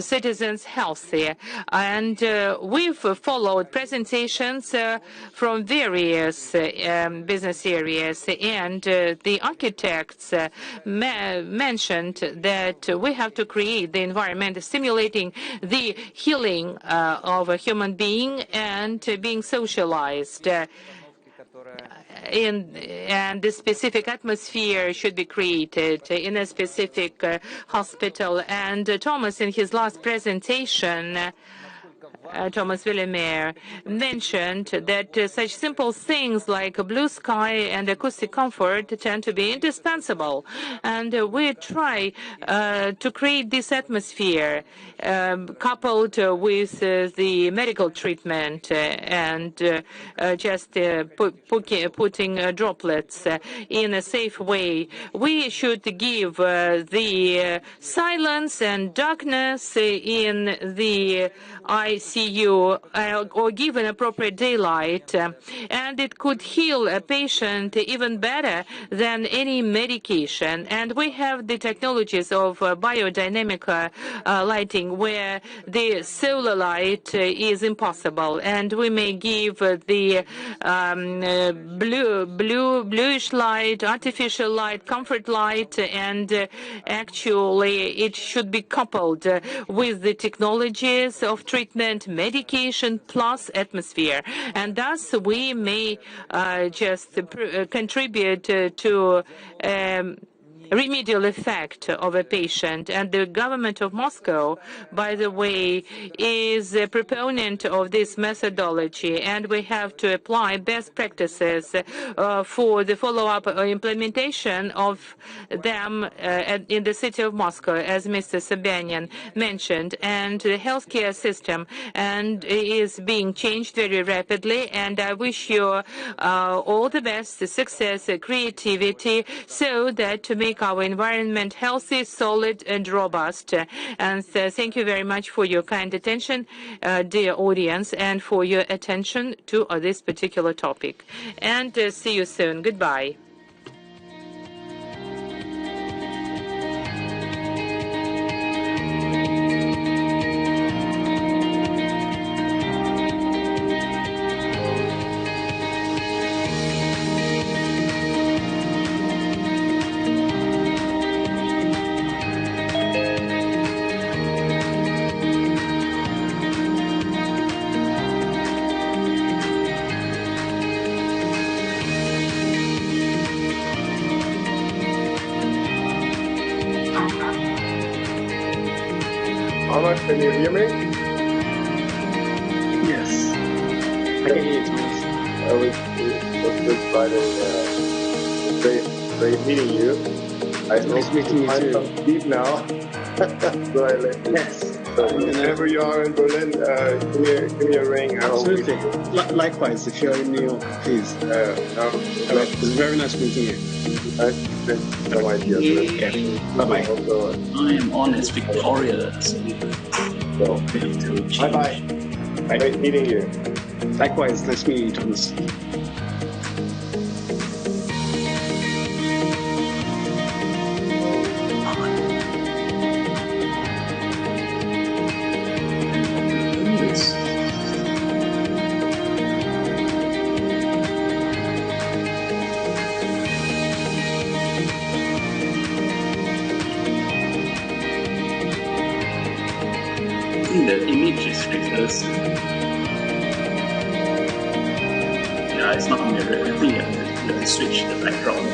citizens healthy. And we've followed presentations from various business areas, and the architects mentioned that we have to create the environment stimulating the healing of a human being and being socialized. And the specific atmosphere should be created in a specific hospital. And Thomas, in his last presentation, Thomas Willemeyer, mentioned that such simple things like a blue sky and acoustic comfort tend to be indispensable. And we try to create this atmosphere coupled with the medical treatment and just putting droplets in a safe way. We should give the silence and darkness in the ICU or give an appropriate daylight, and it could heal a patient even better than any medication. And we have the technologies of biodynamic lighting, where the solar light is impossible, and we may give the bluish light, artificial light, comfort light, and actually it should be coupled with the technologies of treatment, medication plus atmosphere, and thus we may just contribute to remedial effect of a patient. And the government of Moscow, by the way, is a proponent of this methodology, and we have to apply best practices for the follow-up implementation of them in the city of Moscow, as Mr. Sobyanin mentioned. And the healthcare system is being changed very rapidly, and I wish you all the best, success, creativity, so that to make our environment healthy, solid, and robust. And thank you very much for your kind attention, dear audience, and for your attention to this particular topic. And see you soon. Goodbye. Thomas, can you hear me? Yes. I can hear you, Thomas. It was good Friday. Great meeting you. I Nice hope meeting you you find too. some sleep now. So I let you. Yes. So whenever you are in Berlin, give me a ring. Absolutely. Likewise, if you're in New York, please. No, All right. It was very nice meeting you. nice to spend some ideas with. Okay. Bye-bye. Also, I am honest, Victoria. So bye-bye. Great meeting you. Likewise, nice meeting you, Thomas. The images refers. Yeah, it's not mirror. I think you have to switch the background.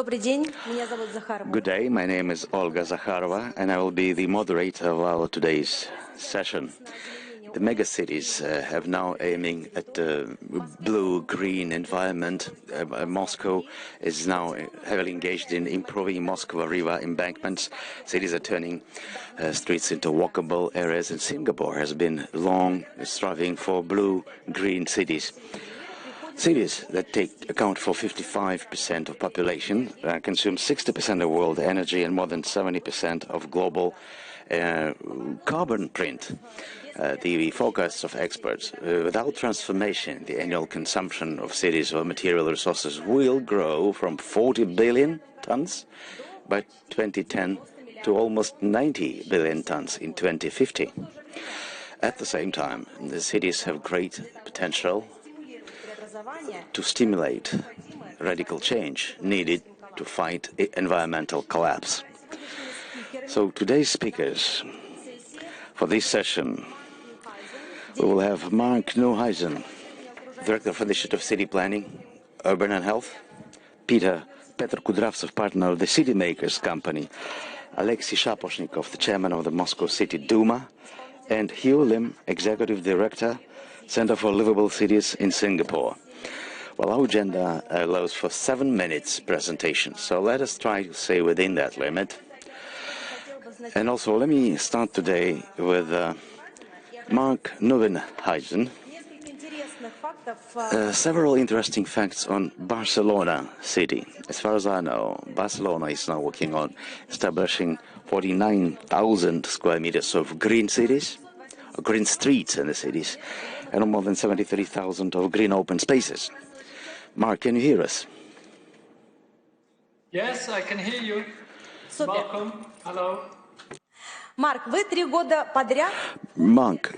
Good day, my name is Olga Zakharova, and I will be the moderator of our today's session. The megacities have now aiming at a blue-green environment. Moscow is now heavily engaged in improving Moscow River embankments. Cities are turning streets into walkable areas, and Singapore has been long striving for blue-green cities. Cities that account for 55% of population consume 60% of world energy and more than 70% of global carbon print. The forecasts of experts, without transformation, the annual consumption of cities or material resources will grow from 40 billion tons by 2010 to almost 90 billion tons in 2050. At the same time, the cities have great potential to stimulate radical change needed to fight environmental collapse. So today's speakers for this session, we will have Mark Neuheisen, Director of Initiative City Planning, Urban and Health, Petr Kudravtsov, partner of the City Makers Company, Alexei Shaposhnikov, the Chairman of the Moscow City Duma, and Hugh Lim, Executive Director, Center for Livable Cities in Singapore. Well, our agenda allows for 7 minutes presentation, so let us try to stay within that limit. And also, let me start today with Mark Neuheisen. Several interesting facts on Barcelona city. As far as I know, Barcelona is now working on establishing 49,000 square meters of green cities, green streets in the cities, and more than 73,000 of green open spaces. Mark, can you hear us? Yes, I can hear you. Welcome. Hello. Mark,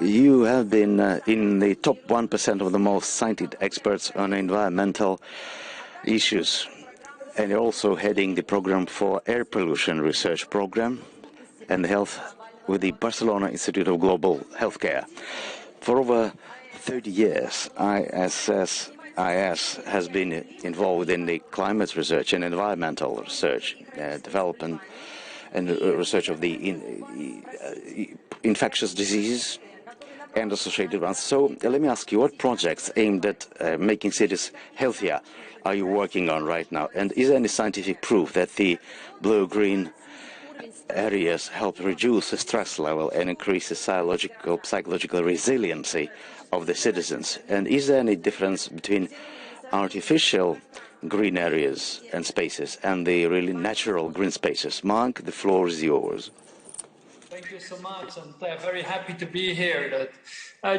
you have been in the top 1% of the most cited experts on environmental issues, and you're also heading the program for air pollution research program and health with the Barcelona Institute of Global Healthcare. For over 30 years, IS has been involved in the climate research and environmental research, development and research of the infectious diseases and associated ones. So let me ask you, what projects aimed at making cities healthier are you working on right now? And is there any scientific proof that the blue-green areas help reduce the stress level and increase the psychological resiliency of the citizens? And is there any difference between artificial green areas and spaces and the really natural green spaces? Mark, the floor is yours. Thank you so much. I'm very happy to be here.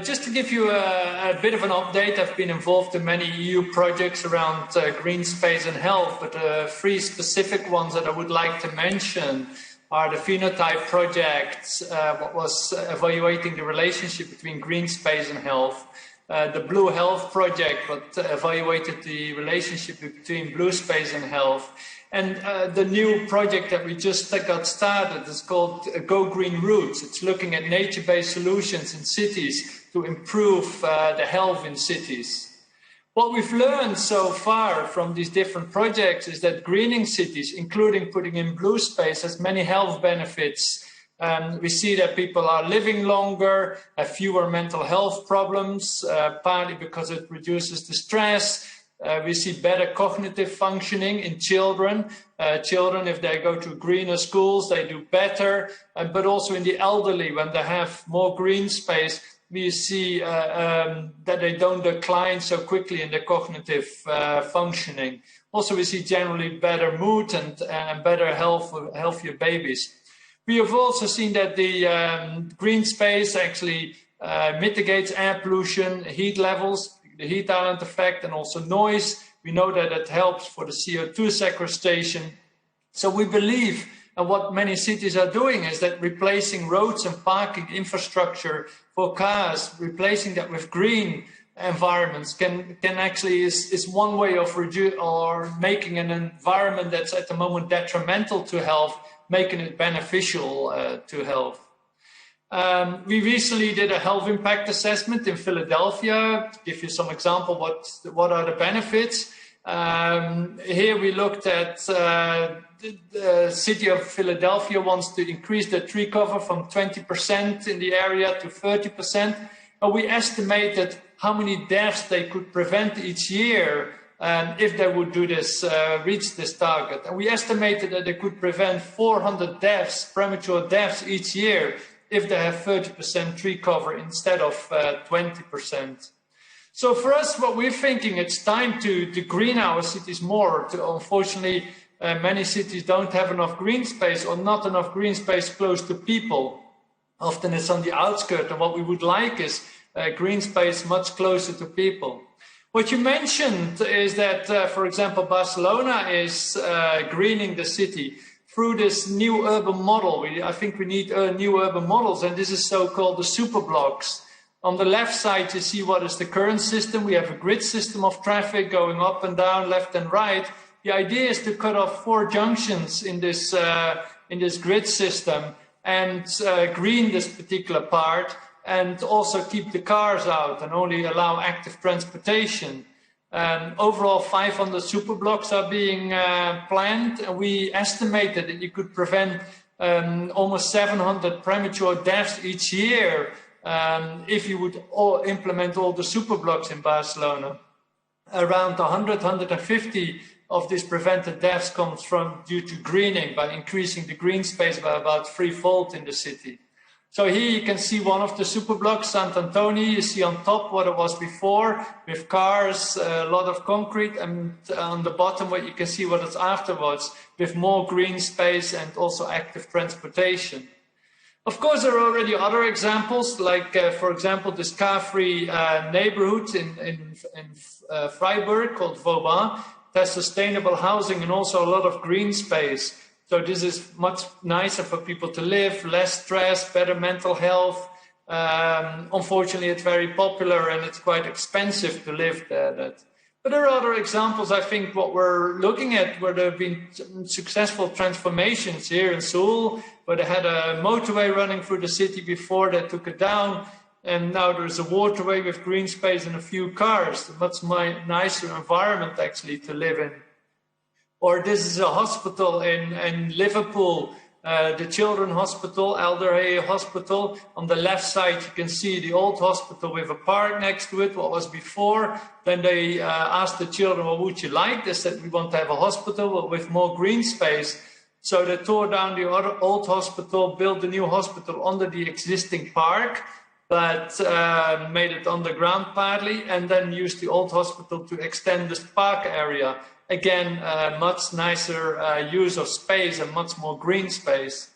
Just to give you a bit of an update, I've been involved in many EU projects around green space and health, but 3 specific ones that I would like to mention are the Phenotype projects, what was evaluating the relationship between green space and health, the Blue Health project, what evaluated the relationship between blue space and health, and the new project that we just got started is called Go Green Routes. It's looking at nature-based solutions in cities to improve the health in cities. What we've learned so far from these different projects is that greening cities, including putting in blue space, has many health benefits. We see that people are living longer, have fewer mental health problems, partly because it reduces the stress. We see better cognitive functioning in children. Children, if they go to greener schools, they do better. But also in the elderly, when they have more green space, we see that they don't decline so quickly in their cognitive functioning. Also, we see generally better mood and better health, healthier babies. We have also seen that the green space actually mitigates air pollution, heat levels, the heat island effect, and also noise. We know that it helps for the CO2 sequestration. So we believe, and what many cities are doing, is that replacing roads and parking infrastructure for cars, replacing that with green environments can actually is one way of making an environment that's at the moment detrimental to health, making it beneficial to health. We recently did a health impact assessment in Philadelphia. To give you some example, what are the benefits? Here we looked at the city of Philadelphia wants to increase the tree cover from 20% in the area to 30%. And we estimated how many deaths they could prevent each year if they would do this, reach this target. And we estimated that they could prevent 400 deaths, premature deaths each year, if they have 30% tree cover instead of 20%. So for us, what we're thinking, it's time to green our cities more. Unfortunately, many cities don't have enough green space or not enough green space close to people. Often it's on the outskirts, and what we would like is green space much closer to people. What you mentioned is that, for example, Barcelona is greening the city through this new urban model. I think we need new urban models, and this is so-called the super blocks. On the left side, you see what is the current system. We have a grid system of traffic going up and down, left and right. The idea is to cut off 4 junctions in this grid system and green this particular part, and also keep the cars out and only allow active transportation. Overall, 500 super blocks are being planned, and we estimated that you could prevent almost 700 premature deaths each year if you would implement all the super blocks in Barcelona. Around 150 of these prevented deaths comes due to greening, by increasing the green space by about 3-fold in the city. So here you can see one of the super blocks, Sant Antoni. You see on top what it was before, with cars, a lot of concrete, and on the bottom what you can see what it's afterwards, with more green space and also active transportation. Of course, there are already other examples, like, for example, this car-free neighborhood in Freiburg called Vauban. It has sustainable housing and also a lot of green space. So this is much nicer for people to live, less stress, better mental health. Unfortunately, it's very popular and it's quite expensive to live there. But there are other examples, I think, what we're looking at, where there have been successful transformations here in Seoul, where they had a motorway running through the city before, they took it down, and now there's a waterway with green space and a few cars. A much nicer environment, actually, to live in. Or this is a hospital in Liverpool, the Children's Hospital, Elderly Hospital. On the left side, you can see the old hospital with a park next to it, what was before. Then they asked the children, what would you like? They said, we want to have a hospital with more green space. So they tore down the old hospital, built a new hospital under the existing park, but made it underground partly, and then used the old hospital to extend this park area. Again, much nicer use of space and much more green space.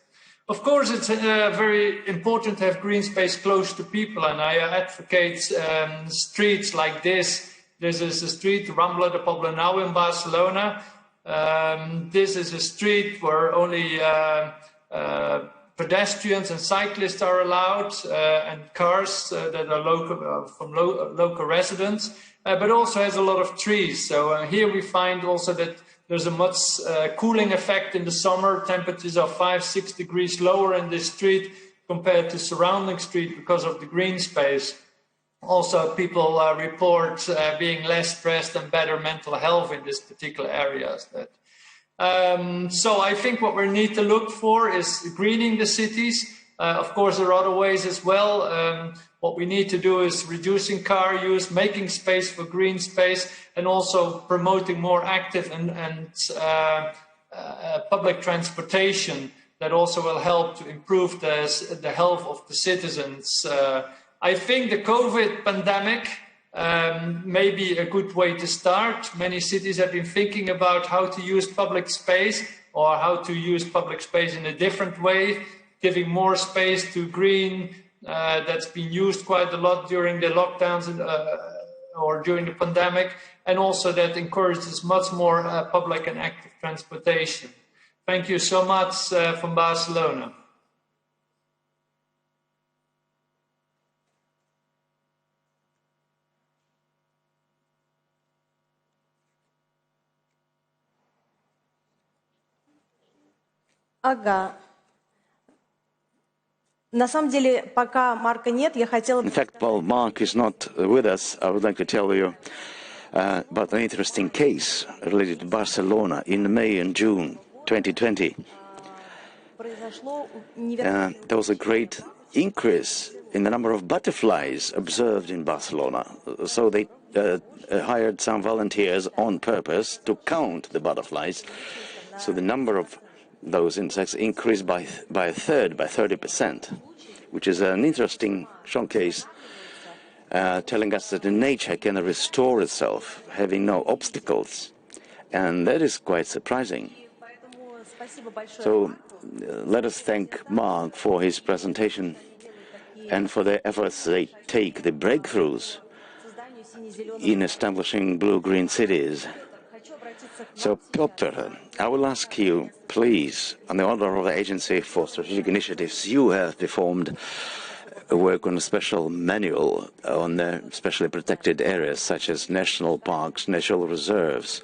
Of course, it's very important to have green space close to people, and I advocate streets like this. This is a street, Rambla de Poblenou in Barcelona. This is a street where only pedestrians and cyclists are allowed, and cars that are local, from local residents. But also has a lot of trees. So here we find also that there's a much cooling effect in the summer. Temperatures are 5-6 degrees lower in this street compared to surrounding street because of the green space. Also, people report being less stressed and better mental health in this particular areas. So I think what we need to look for is greening the cities. Of course, there are other ways as well. What we need to do is reducing car use, making space for green space, and also promoting more active and public transportation that also will help to improve the health of the citizens. I think the COVID pandemic may be a good way to start. Many cities have been thinking about how to use public space, or how to use public space in a different way, giving more space to green. That's been used quite a lot during the lockdowns or during the pandemic, and also that encourages much more public and active transportation. Thank you so much from Barcelona. Ага. На самом деле, пока Марка нет, я хотела... In fact, while Mark is not with us, I would like to tell you about an interesting case related to Barcelona in May and June 2020. There was a great increase in the number of butterflies observed in Barcelona. So they hired some volunteers on purpose to count the butterflies. So the number of those insects increased by a third, by 30%, which is an interesting showcase telling us that nature can restore itself, having no obstacles. And that is quite surprising. So let us thank Mark for his presentation and for the efforts they take, the breakthroughs in establishing blue-green cities. So, Piotr, I will ask you, please, on the order of the Agency for Strategic Initiatives, you have performed work on a special manual on specially protected areas such as national parks, natural reserves,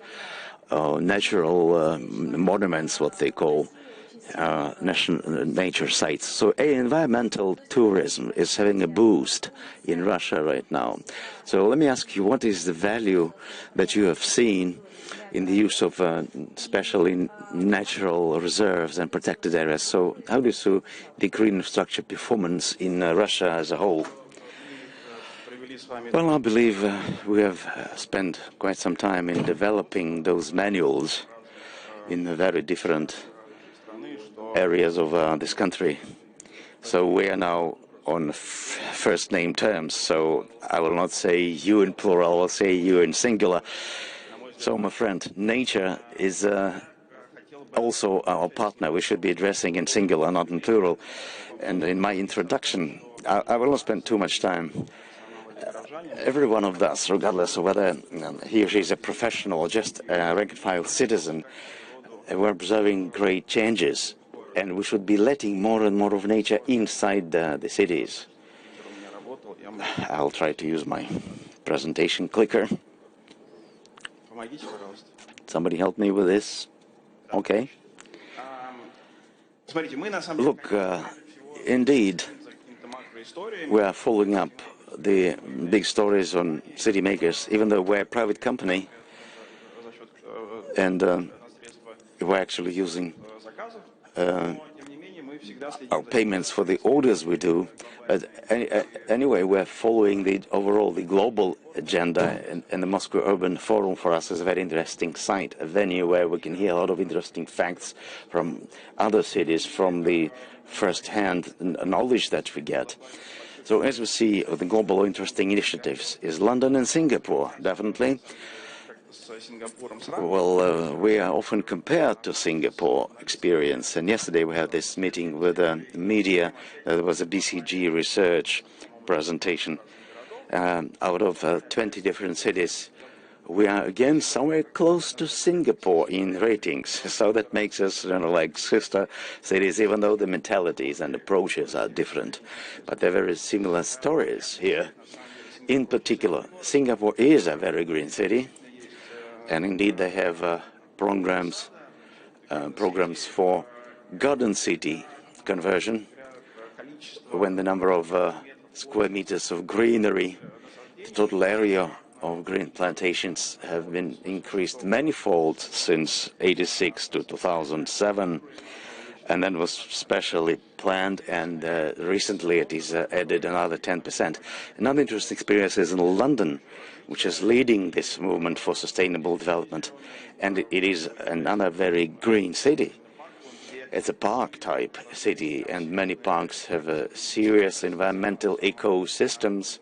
natural monuments, what they call national nature sites. So environmental tourism is having a boost in Russia right now. So let me ask you, what is the value that you have seen in the use of especially natural reserves and protected areas? So how do you see the green infrastructure performance in Russia as a whole? Well, I believe we have spent quite some time in developing those manuals in the very different areas of this country. So we are now on first name terms, so I will not say you in plural, I will say you in singular. So my friend, nature is also our partner. We should be addressing in singular, not in plural. And in my introduction, I will not spend too much time. Every one of us, regardless of whether he or she is a professional or just a rank-and-file citizen, we're observing great changes. And we should be letting more and more of nature inside the cities. I'll try to use my presentation clicker. Somebody help me with this. Okay. Look, indeed, we are following up the big stories on city makers, even though we're a private company, and we're actually using our payments for the orders we do. But anyway, we're following the global agenda, and the Moscow Urban Forum for us is a very interesting site, a venue where we can hear a lot of interesting facts from other cities, from the first-hand knowledge that we get. So as we see, the global interesting initiatives is London and Singapore, definitely. Well, we are often compared to Singapore experience, and yesterday we had this meeting with the media. There was a BCG research presentation. Out of 20 different cities, we are again somewhere close to Singapore in ratings. So that makes us, like sister cities, even though the mentalities and approaches are different. But they're very similar stories here. In particular, Singapore is a very green city. And indeed, they have programs for garden city conversion, when the number of square meters of greenery, the total area of green plantations have been increased manifold since '86 to 2007, and then was specially planned, and recently it is added another 10%. Another interesting experience is in London, which is leading this movement for sustainable development, and it is another very green city. It's a park-type city, and many parks have serious environmental ecosystems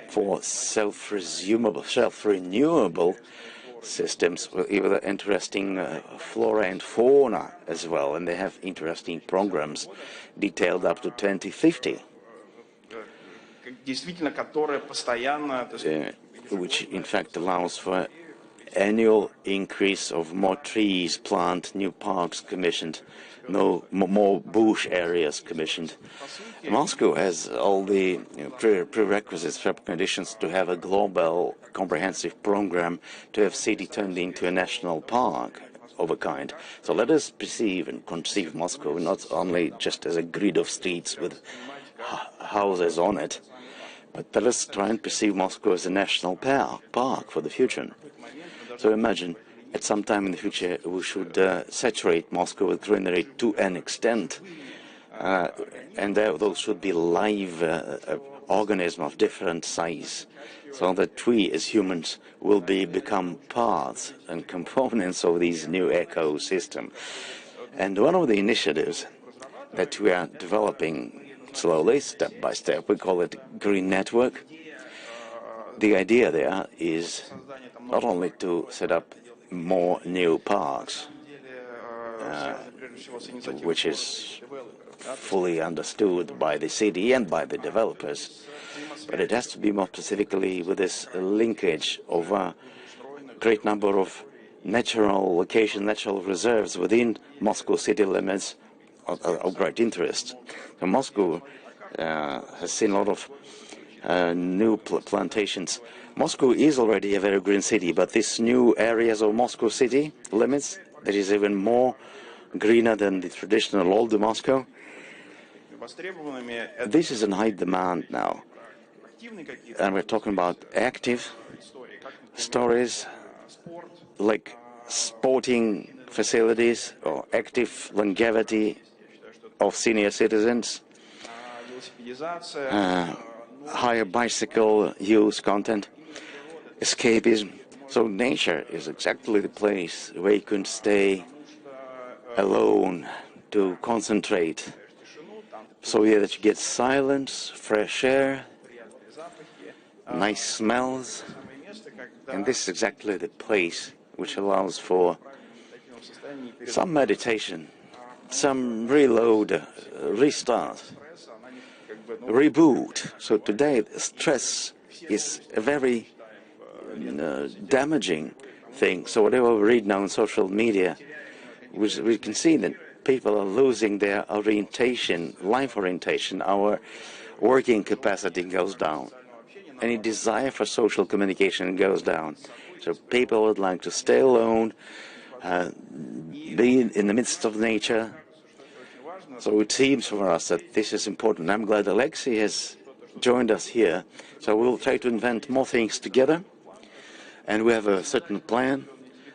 for self-renewable systems with even interesting flora and fauna as well, and they have interesting programs detailed up to 2050. Which in fact allows for annual increase of more trees planted, new parks commissioned, more bush areas commissioned. Moscow has all the prerequisites, conditions to have a global comprehensive program to have city turned into a national park of a kind. So let us perceive and conceive Moscow not only just as a grid of streets with houses on it, But let us try and perceive Moscow as a national park for the future. So imagine, at some time in the future, we should saturate Moscow with greenery to an extent, and those should be live organisms of different size, so that we as humans will become parts and components of these new ecosystem. And one of the initiatives that we are developing slowly, step by step, we call it Green Network. The idea there is not only to set up more new parks, which is fully understood by the city and by the developers, but it has to be more specifically with this linkage of a great number of natural locations, natural reserves within Moscow city limits of great interest. So Moscow has seen a lot of new plantations. Moscow is already a very green city, but these new areas of Moscow city limits, that is even more greener than the traditional old Moscow. This is in high demand now. And we're talking about active stories like sporting facilities or active longevity of senior citizens, higher bicycle use content, escapism. So nature is exactly the place where you can stay alone to concentrate, so that you get silence, fresh air, nice smells, and this is exactly the place which allows for some meditation, some reload, restart, reboot. So today stress is a very damaging thing. So whatever we read now on social media, we can see that people are losing their orientation, life orientation. Our working capacity goes down. Any desire for social communication goes down. So people would like to stay alone, be in the midst of nature. So it seems for us that this is important. I'm glad Alexei has joined us here. So we'll try to invent more things together. And we have a certain plan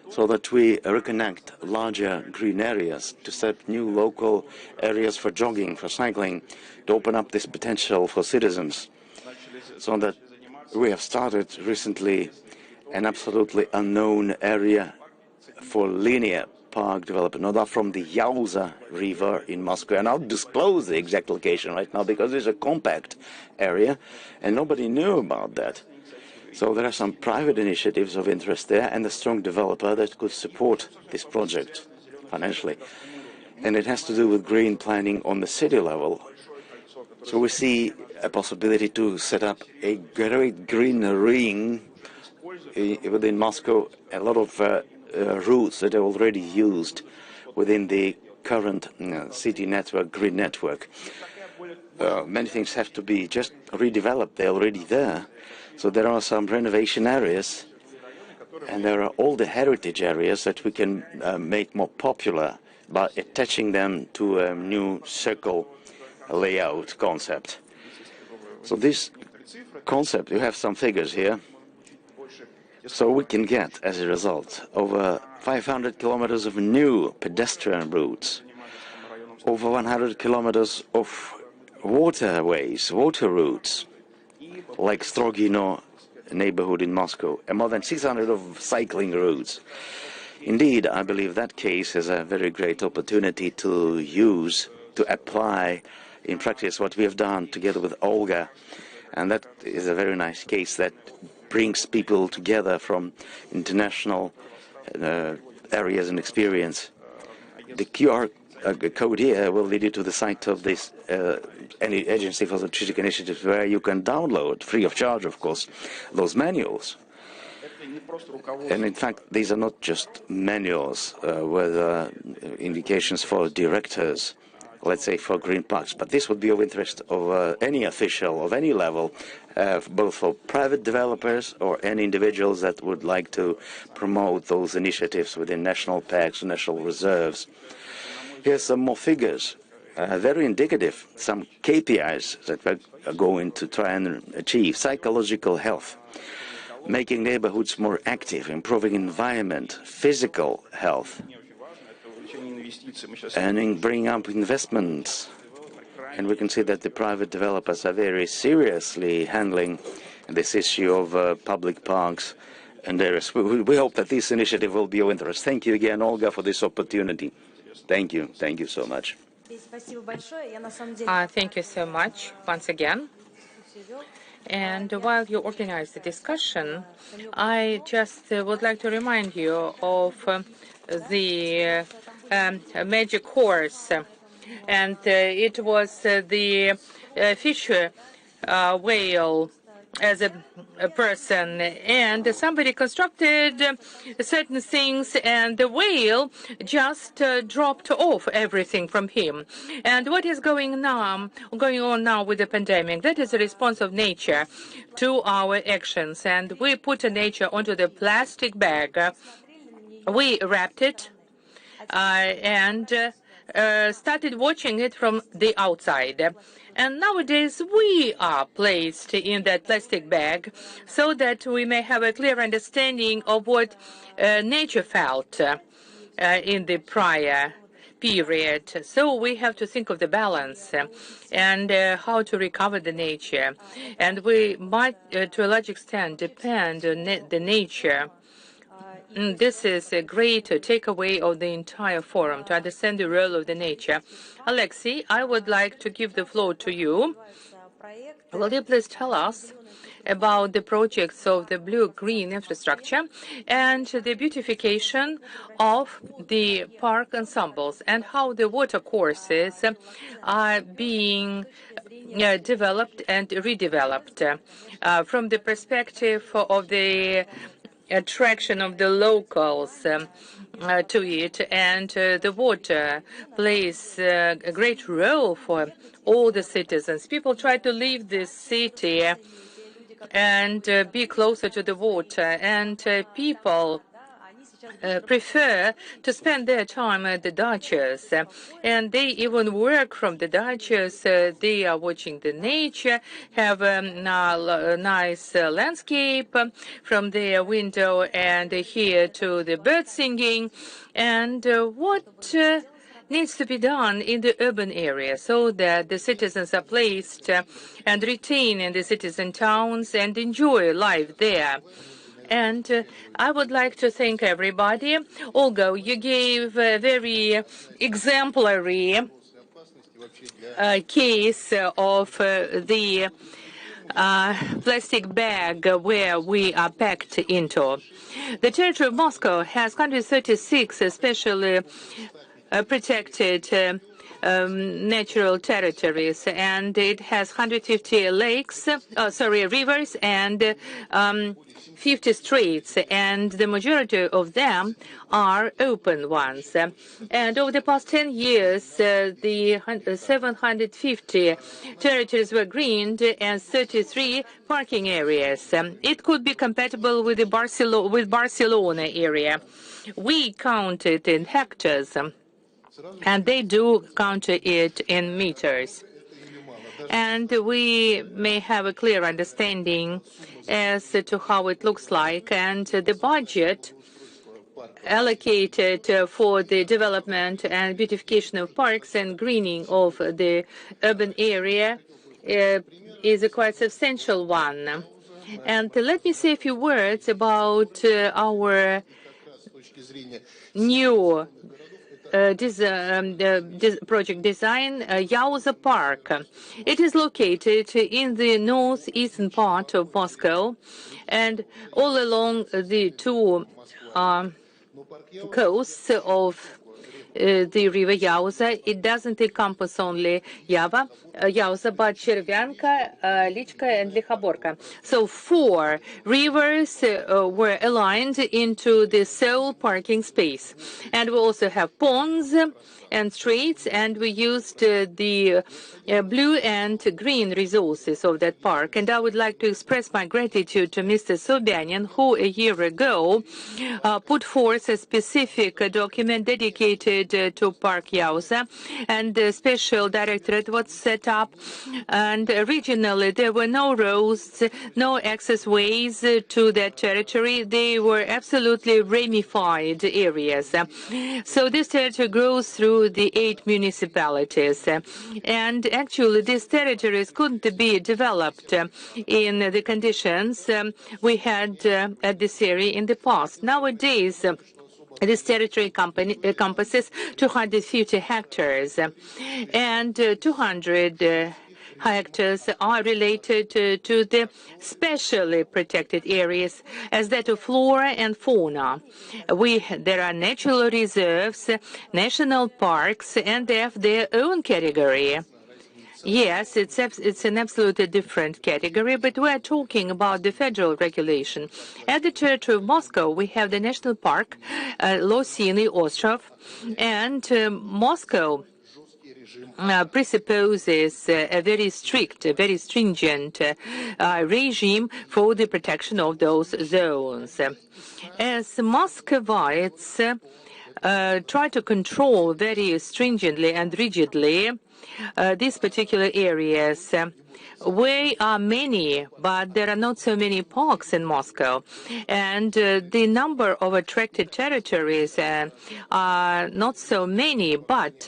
so that we reconnect larger green areas to set up new local areas for jogging, for cycling, to open up this potential for citizens. So that we have started recently an absolutely unknown area for linear park development, not from the Yauza River in Moscow. And I'll disclose the exact location right now because it's a compact area and nobody knew about that. So there are some private initiatives of interest there and a strong developer that could support this project financially. And it has to do with green planning on the city level. So we see a possibility to set up a great green ring within Moscow, a lot of routes that are already used within the current city network, green network. Many things have to be just redeveloped. They're already there. So there are some renovation areas, and there are all the heritage areas that we can make more popular by attaching them to a new circle layout concept. So this concept, you have some figures here. So we can get, as a result, over 500 kilometers of new pedestrian routes, over 100 kilometers of waterways, water routes, like Strogino neighborhood in Moscow, and more than 600 of cycling routes. Indeed, I believe that case is a very great opportunity to use, to apply in practice what we have done together with Olga, and that is a very nice case that brings people together from international areas and experience. The QR code here will lead you to the site of this Agency for Strategic Initiatives, where you can download, free of charge of course, those manuals. And in fact, these are not just manuals with indications for directors, let's say for green parks, but this would be of interest of any official of any level, both for private developers or any individuals that would like to promote those initiatives within national parks and national reserves. Here's some more figures. very indicative, some KPIs that we're going to try and achieve. Psychological health, making neighborhoods more active, improving environment, physical health, and bringing up investments. And we can see that the private developers are very seriously handling this issue of public parks and areas. We hope that this initiative will be of interest. Thank you again, Olga, for this opportunity. Thank you. Thank you so much. Thank you so much once again. And while you organize the discussion, I just would like to remind you of the magic horse. And it was the fisher whale as a person, and somebody constructed certain things, and the whale just dropped off everything from him. And what is going on now with the pandemic? That is a response of nature to our actions, and we put nature onto the plastic bag. We wrapped it and started watching it from the outside. And nowadays we are placed in that plastic bag so that we may have a clear understanding of what nature felt in the prior period. So we have to think of the balance and how to recover the nature. And we might, to a large extent, depend on the nature. This is a great takeaway of the entire forum, to understand the role of the nature. Alexei, I would like to give the floor to you. Will you please tell us about the projects of the blue-green infrastructure and the beautification of the park ensembles, and how the water courses are being developed and redeveloped from the perspective of the attraction of the locals to it, and the water plays a great role for all the citizens. People try to leave the city and be closer to the water, and people prefer to spend their time at the dachas, and they even work from the dachas. They are watching the nature, have a nice landscape from their window, and hear to the bird singing. And what needs to be done in the urban area so that the citizens are placed and retained in the citizen towns and enjoy life there? And I would like to thank everybody. Olga, you gave a very exemplary case of the plastic bag where we are packed into. The territory of Moscow has 136 especially protected natural territories, and it has 150 rivers, and 50 streets, and the majority of them are open ones. And over the past 10 years, the 750 territories were greened and 33 parking areas. It could be compatible with the Barcelona area. We count it in hectares, and they do count it in meters. And we may have a clear understanding as to how it looks like, and the budget allocated for the development and beautification of parks and greening of the urban area is a quite substantial one. And let me say a few words about our new project design, Yauza Park. It is located in the northeastern part of Moscow, and all along the two coasts of the river Yauza. It doesn't encompass only Yauza, but Chervyanka, Lichka, and Likhaborka. So 4 rivers were aligned into the sole parking space. And we also have ponds and streets, and we used the blue and green resources of that park. And I would like to express my gratitude to Mr. Sobyanin, who a year ago put forth a specific document dedicated related to Park Yauza, and the special directorate was set up. And regionally, there were no roads, no access ways to that territory. They were absolutely ramified areas. So this territory grows through the 8 municipalities. And actually, these territories couldn't be developed in the conditions we had at this area in the past. Nowadays, this territory encompasses 250 hectares, and 200 hectares are related to the specially protected areas as that of flora and fauna. There are natural reserves, national parks, and they have their own category. Yes, it's an absolutely different category, but we're talking about the federal regulation. At the territory of Moscow, we have the national park, Losiny Ostrov, and Moscow presupposes a very strict, a very stringent regime for the protection of those zones. As Muscovites try to control very stringently and rigidly these particular areas. We are many, but there are not so many parks in Moscow. And the number of attracted territories are not so many. But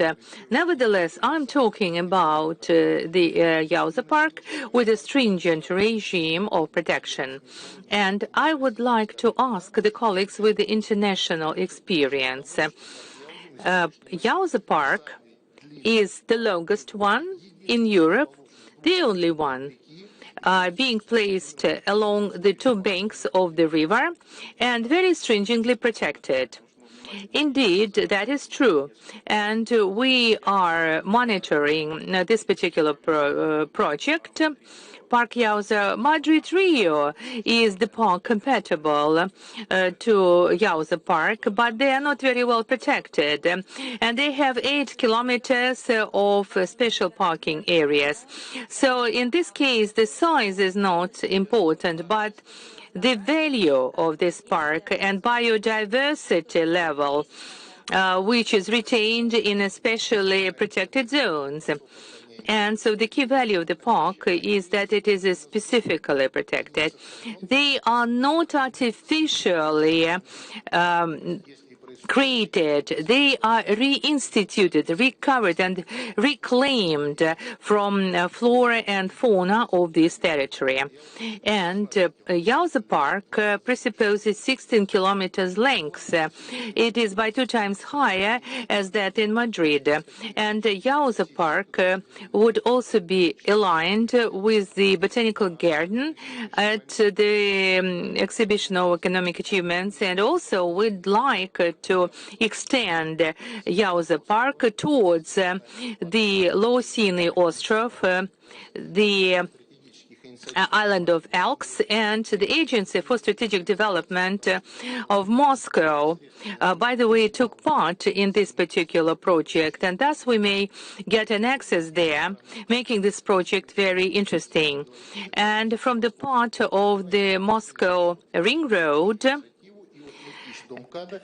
nevertheless, I'm talking about the Yauza Park with a stringent regime of protection. And I would like to ask the colleagues with the international experience. Yauza Park is the longest one in Europe, the only one being placed along the 2 banks of the river and very stringently protected. Indeed, that is true, and we are monitoring this particular project. Park Yauza Madrid-Rio is the park compatible to Yauza Park, but they are not very well protected. And they have 8 kilometers of special parking areas. So in this case, the size is not important, but the value of this park and biodiversity level, which is retained in especially protected zones. And so the key value of the park is that it is specifically protected. They are not artificially created. They are reinstituted, recovered, and reclaimed from flora and fauna of this territory. And Yauza Park presupposes 16 kilometers length. It is by 2 times higher as that in Madrid. And Yauza Park would also be aligned with the Botanical Garden at the Exhibition of Economic Achievements, and also we'd like to extend Yauza Park towards the Losiny Ostrov, the island of Elks, and the Agency for Strategic Development of Moscow, by the way, took part in this particular project, and thus we may get an access there, making this project very interesting. And from the part of the Moscow Ring Road,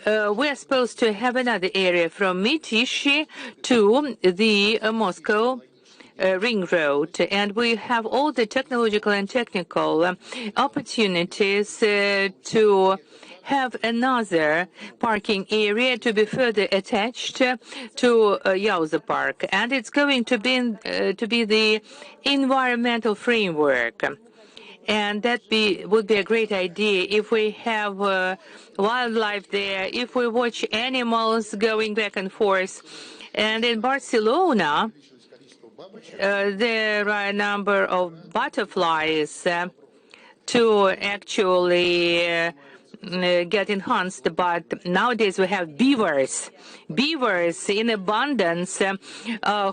we're supposed to have another area from Mytish to the Moscow Ring Road, and we have all the technological and technical opportunities to have another parking area to be further attached to Yauza Park, and it's going to be the environmental framework. And that would be a great idea if we have wildlife there, if we watch animals going back and forth. And in Barcelona, there are a number of butterflies to actually get enhanced, but nowadays we have beavers in abundance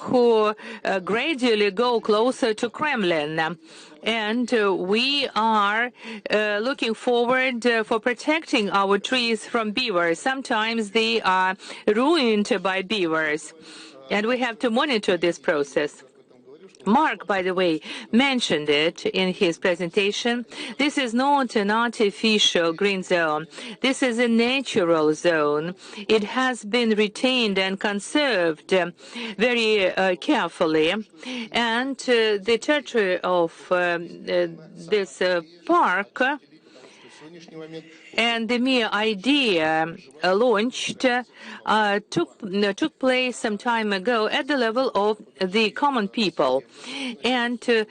who gradually go closer to Kremlin. And we are looking forward for protecting our trees from beavers. Sometimes they are ruined by beavers, and we have to monitor this process. Mark, by the way, mentioned it in his presentation. This is not an artificial green zone. This is a natural zone. It has been retained and conserved very carefully. And the territory of this park and the mere idea launched took place some time ago at the level of the common people. And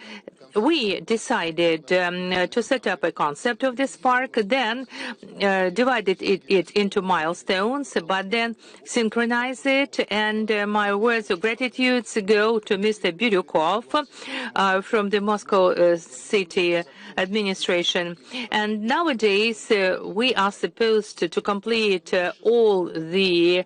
we decided to set up a concept of this park, then divided it into milestones, but then synchronize it. And my words of gratitude go to Mr. Biryukov from the Moscow city administration. And nowadays, we are supposed to complete all the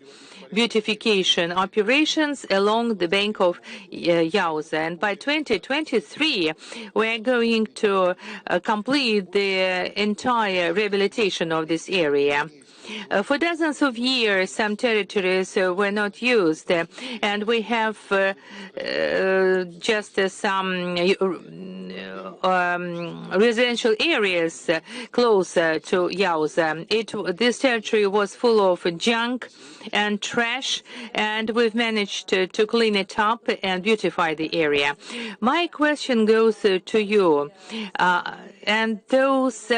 beautification operations along the bank of Yauza. And by 2023, we're going to complete the entire rehabilitation of this area. For dozens of years, some territories were not used, and we have just some residential areas closer to Yauza. This territory was full of junk and trash, and we've managed to clean it up and beautify the area. My question goes to you, and those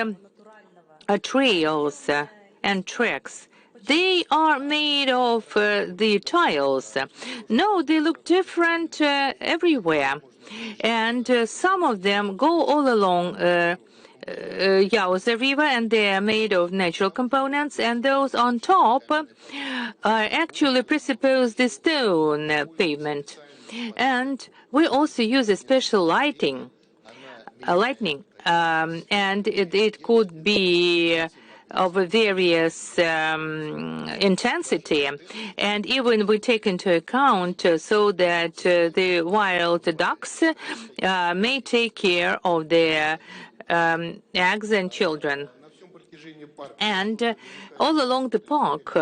trails and tracks, they are made of the tiles. No, they look different everywhere. And some of them go all along Yauza River, and they are made of natural components, and those on top actually presuppose the stone pavement. And we also use a special lightning, and it could be of various intensity, and even we take into account so that the wild ducks may take care of their eggs and children. And all along the park,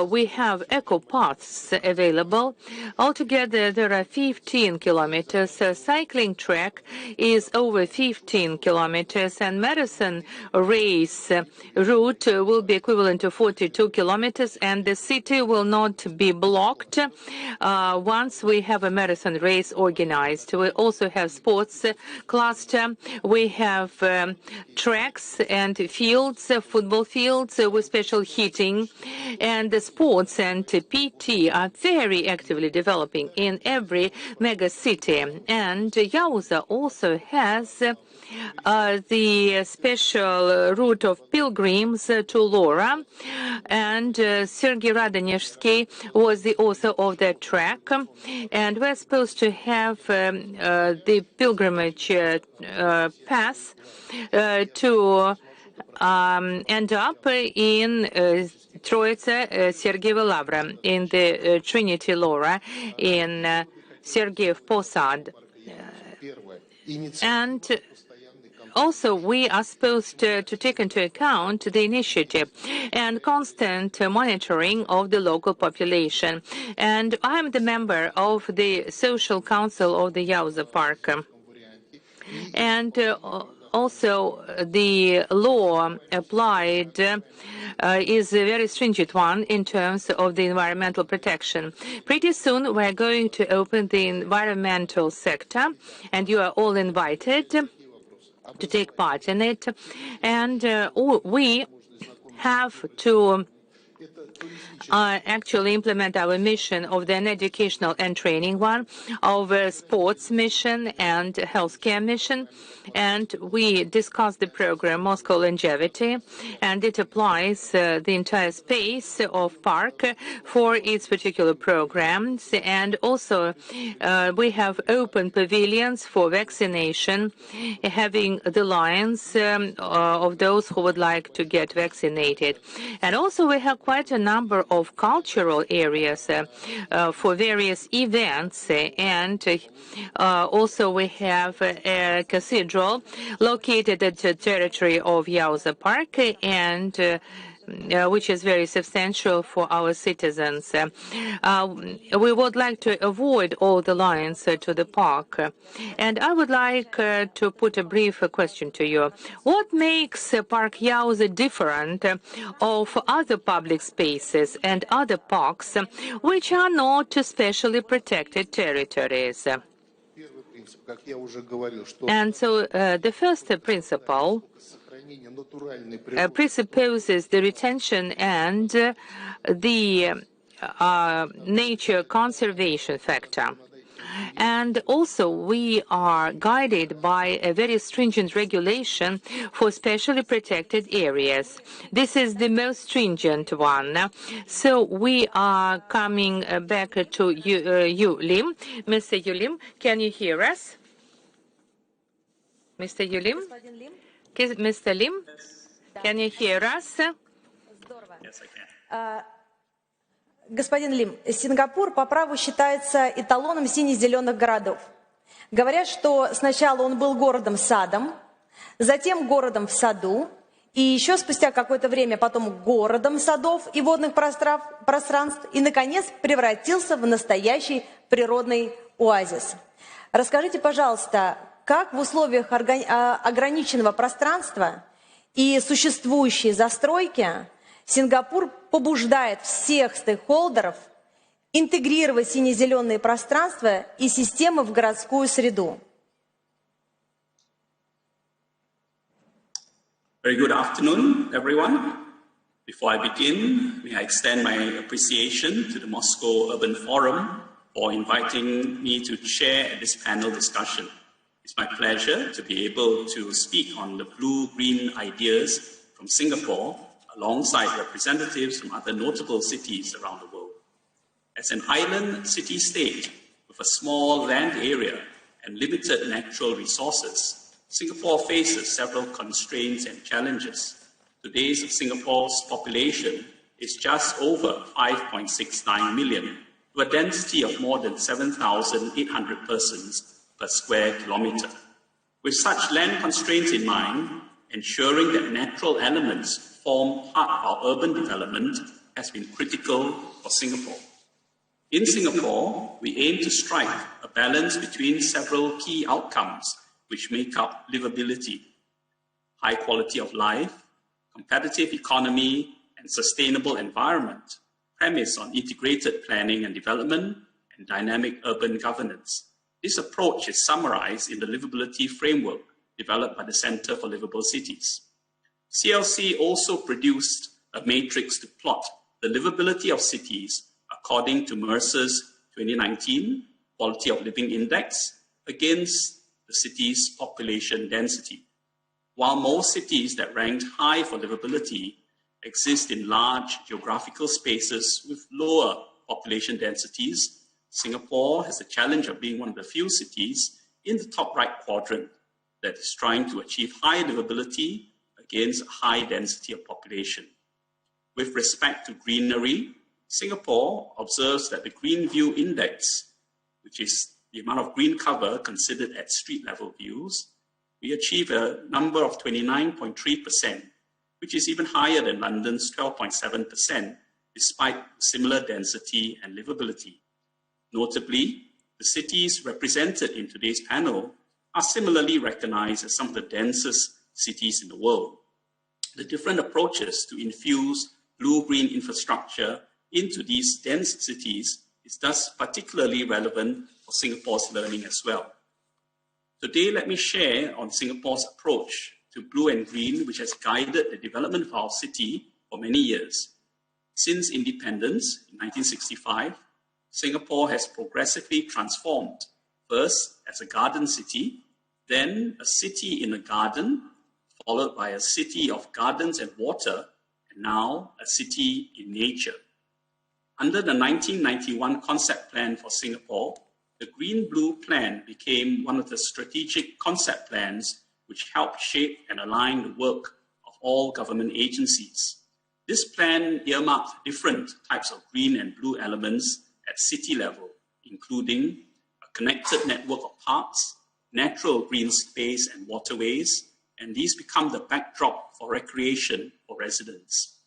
we have eco paths available. Altogether, there are 15 kilometers. A cycling track is over 15 kilometers, and marathon race route will be equivalent to 42 kilometers, and the city will not be blocked once we have a marathon race organized. We also have sports cluster. We have tracks and fields, football fields with special heating, and the sports and PT are very actively developing in every mega city. And Yauza also has the special route of pilgrims to Laura, and Sergei Radonezhsky was the author of that track, and we're supposed to have the pilgrimage path to end up in Troitsa Sergeyeva Lavra, in the Trinity Laura, in Sergeyev Posad. And also, we are supposed to take into account the initiative and constant monitoring of the local population. And I'm the member of the Social Council of the Yauza Park. And also, the law applied is a very stringent one in terms of the environmental protection. Pretty soon, we're going to open the environmental sector, and you are all invited to take part in it. And we have to actually implement our mission of an educational and training one, of a sports mission and healthcare mission. And we discussed the program Moscow Longevity, and it applies the entire space of park for its particular programs. And also we have open pavilions for vaccination, having the lines of those who would like to get vaccinated. And also we have quite a number of cultural areas for various events, and also we have a cathedral located at the territory of Yauza Park, and which is very substantial for our citizens. We would like to avoid all the lines to the park. And I would like to put a brief question to you. What makes Park Yaozi different of other public spaces and other parks which are not specially protected territories? And so the first principle presupposes the retention and the nature conservation factor. And also we are guided by a very stringent regulation for specially protected areas. This is the most stringent one. So we are coming back to you, Lim. Mr. Yulim, can you hear us? Mr. Yulim? Mr. Lim, can you hear us? Yes, I can. Господин Лим, Сингапур по праву считается эталоном сине-зеленых городов. Говорят, что сначала он был городом-садом, затем городом в саду, и еще спустя какое-то время потом городом садов и водных пространств, и, наконец, превратился в настоящий природный оазис. Расскажите, пожалуйста, как в условиях ограниченного пространства и существующей застройки Сингапур побуждает всех стейкхолдеров интегрировать сине-зеленые пространства и системы в городскую среду? Very good afternoon, everyone. Before I begin, may I extend my appreciation to the Moscow Urban Forum for inviting me to chair this panel discussion. It's my pleasure to be able to speak on the blue-green ideas from Singapore alongside representatives from other notable cities around the world. As an island city-state with a small land area and limited natural resources, Singapore faces several constraints and challenges. Today's Singapore's population is just over 5.69 million, with a density of more than 7,800 persons per square kilometre. With such land constraints in mind, ensuring that natural elements form part of our urban development has been critical for Singapore. In Singapore, we aim to strike a balance between several key outcomes which make up livability: high quality of life, competitive economy, and sustainable environment, premised on integrated planning and development and dynamic urban governance. This approach is summarized in the livability framework developed by the Center for Livable Cities. CLC also produced a matrix to plot the livability of cities according to Mercer's 2019 Quality of Living Index against the city's population density. While most cities that ranked high for livability exist in large geographical spaces with lower population densities, Singapore has the challenge of being one of the few cities in the top right quadrant that is trying to achieve high livability against a high density of population. With respect to greenery, Singapore observes that the Green View Index, which is the amount of green cover considered at street level views, we achieve a number of 29.3%, which is even higher than London's 12.7%, despite similar density and livability. Notably, the cities represented in today's panel are similarly recognized as some of the densest cities in the world. The different approaches to infuse blue-green infrastructure into these dense cities is thus particularly relevant for Singapore's learning as well. Today, let me share on Singapore's approach to blue and green, which has guided the development of our city for many years. Since independence in 1965, Singapore has progressively transformed, first as a garden city, then a city in a garden, followed by a city of gardens and water, and now a city in nature. Under the 1991 concept plan for Singapore, the Green-Blue Plan became one of the strategic concept plans which helped shape and align the work of all government agencies. This plan earmarked different types of green and blue elements at city level, including a connected network of parks, natural green space and waterways, and these become the backdrop for recreation for residents.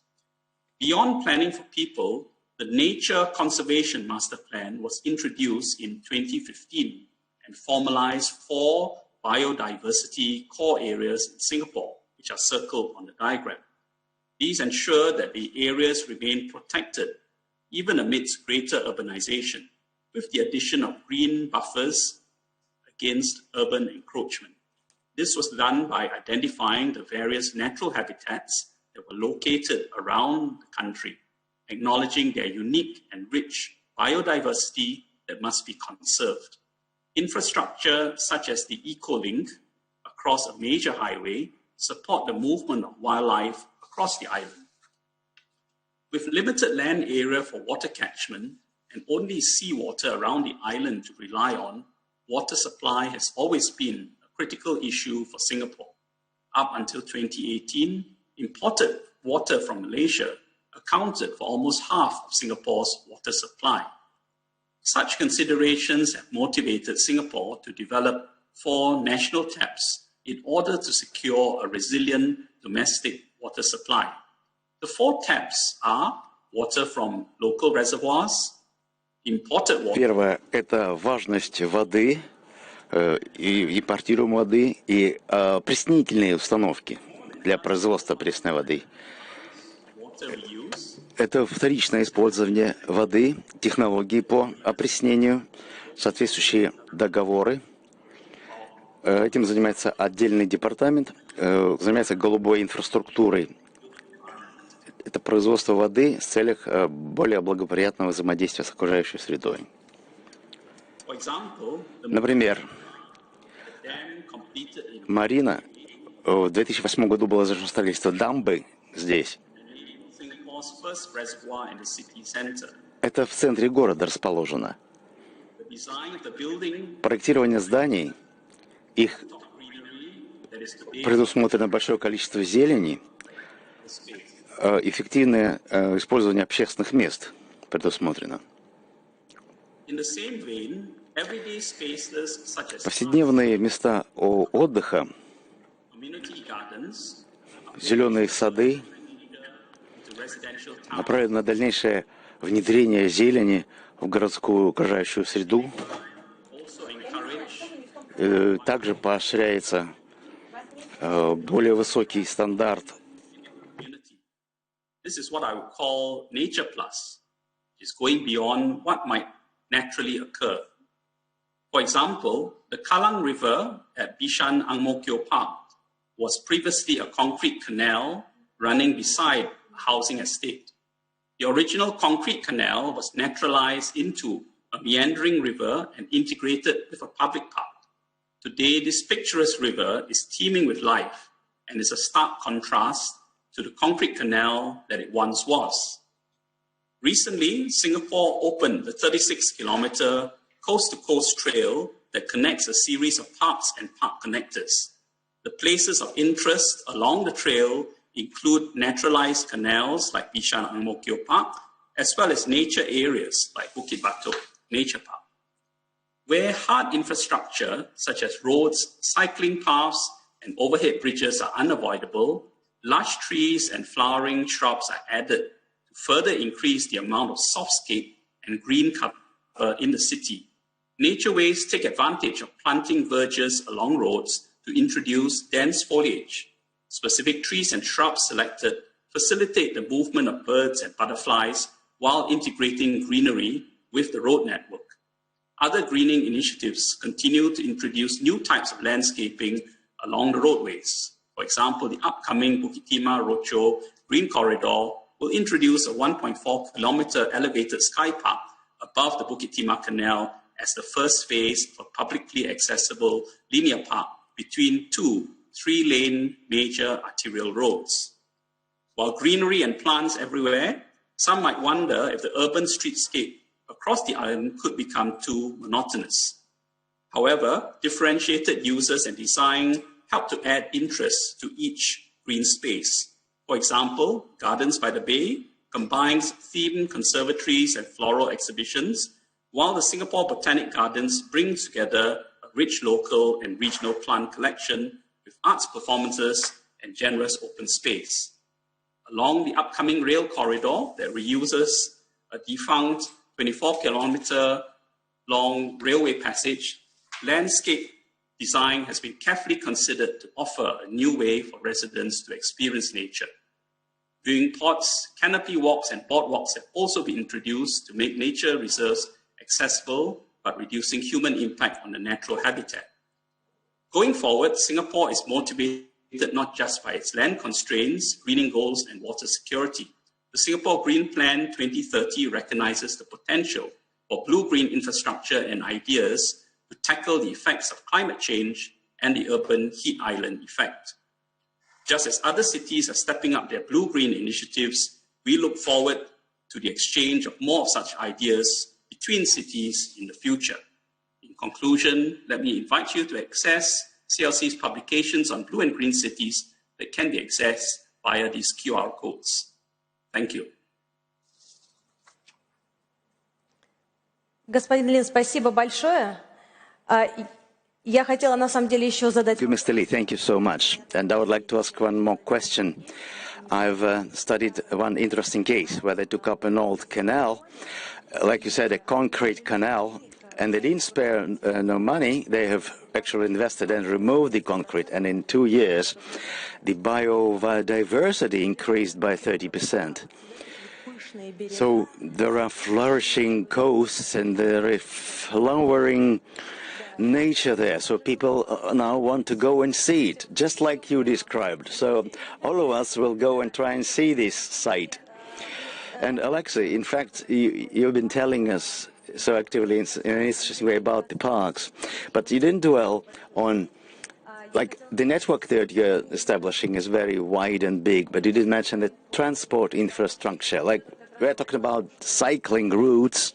Beyond planning for people, the Nature Conservation Master Plan was introduced in 2015 and formalized 4 biodiversity core areas in Singapore, which are circled on the diagram. These ensure that the areas remain protected even amidst greater urbanization, with the addition of green buffers against urban encroachment. This was done by identifying the various natural habitats that were located around the country, acknowledging their unique and rich biodiversity that must be conserved. Infrastructure such as the Eco-Link across a major highway support the movement of wildlife across the island. With limited land area for water catchment and only seawater around the island to rely on, water supply has always been a critical issue for Singapore. Up until 2018, imported water from Malaysia accounted for almost half of Singapore's water supply. Such considerations have motivated Singapore to develop 4 national taps in order to secure a resilient domestic water supply. The 4 taps are water from local reservoirs, imported water. Первое – это важность воды, импортируемой воды и опреснительные установки для производства пресной воды. Это вторичное использование воды, технологии по опреснению, соответствующие договоры. Этим занимается отдельный департамент, занимается голубой инфраструктурой. Это производство воды в целях более благоприятного взаимодействия с окружающей средой. Например, Марина, в 2008 году было завершено строительство дамбы здесь. Это в центре города расположено. Проектирование зданий, их предусмотрено большое количество зелени, эффективное использование общественных мест предусмотрено. Повседневные места отдыха, зеленые сады направлены на дальнейшее внедрение зелени в городскую окружающую среду. Также поощряется более высокий стандарт. This is what I would call nature plus. It's going beyond what might naturally occur. For example, the Kallang River at Bishan Ang Mo Kio Park was previously a concrete canal running beside a housing estate. The original concrete canal was naturalized into a meandering river and integrated with a public park. Today, this picturesque river is teeming with life and is a stark contrast to the concrete canal that it once was. Recently, Singapore opened the 36-kilometer coast-to-coast trail that connects a series of parks and park connectors. The places of interest along the trail include naturalized canals like Bishan Ang Mo Kio Park, as well as nature areas like Bukit Batok Nature Park. Where hard infrastructure, such as roads, cycling paths, and overhead bridges are unavoidable, lush trees and flowering shrubs are added to further increase the amount of softscape and green cover in the city. Natureways take advantage of planting verges along roads to introduce dense foliage. Specific trees and shrubs selected facilitate the movement of birds and butterflies while integrating greenery with the road network. Other greening initiatives continue to introduce new types of landscaping along the roadways. For example, the upcoming Bukit Timah Rochor Green Corridor will introduce a 1.4-kilometer elevated sky park above the Bukit Timah Canal as the first phase of a publicly accessible linear park between 2 3-lane major arterial roads. While greenery and plants everywhere, some might wonder if the urban streetscape across the island could become too monotonous. However, differentiated uses and design help to add interest to each green space. For example, Gardens by the Bay combines themed conservatories and floral exhibitions, while the Singapore Botanic Gardens brings together a rich local and regional plant collection with arts performances and generous open space. along the upcoming rail corridor that reuses a defunct 24-kilometer long railway passage, landscape design has been carefully considered to offer a new way for residents to experience nature. Viewing pods, canopy walks, and boardwalks have also been introduced to make nature reserves accessible, but reducing human impact on the natural habitat. Going forward, Singapore is motivated not just by its land constraints, greening goals, and water security. The Singapore Green Plan 2030 recognizes the potential for blue-green infrastructure and ideas to tackle the effects of climate change and the urban heat island effect. Just as other cities are stepping up their blue-green initiatives, we look forward to the exchange of more of such ideas between cities in the future. In conclusion, let me invite you to access CLC's publications on blue and green cities that can be accessed via these QR codes. Thank you. Господин Лин, спасибо большое. Я хотела на самом деле еще задать... Mr. Lee, thank you so much. And I would like to ask one more question. I've studied one interesting case where they took up an old canal, like you said, a concrete canal, and they didn't spare no money. They have actually invested and removed the concrete, and in 2 years, the biodiversity increased by 30%. So there are flourishing coasts and there is flowering nature there. So people now want to go and see it, just like you described. So all of us will go and try and see this site. And Alexei, in fact, you've been telling us so actively in an interesting way about the parks, but you didn't dwell on, like, the network that you're establishing is very wide and big, but you didn't mention the transport infrastructure. Like, we're talking about cycling routes,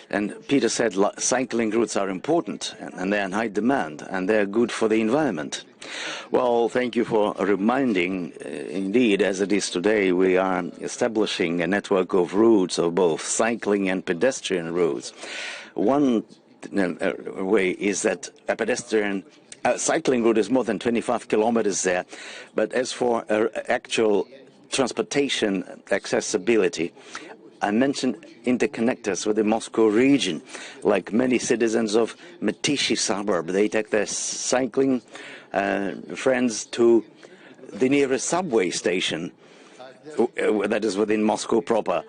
and Peter said cycling routes are important, and they're in high demand, and they're good for the environment. Well, thank you for reminding. Indeed, as it is today, we are establishing a network of routes of both cycling and pedestrian routes. One way is that a pedestrian cycling route is more than 25 kilometers there, but as for actual transportation accessibility, I mentioned interconnectors with the Moscow region. Like many citizens of Matishi suburb, they take their cycling friends to the nearest subway station that is within Moscow proper.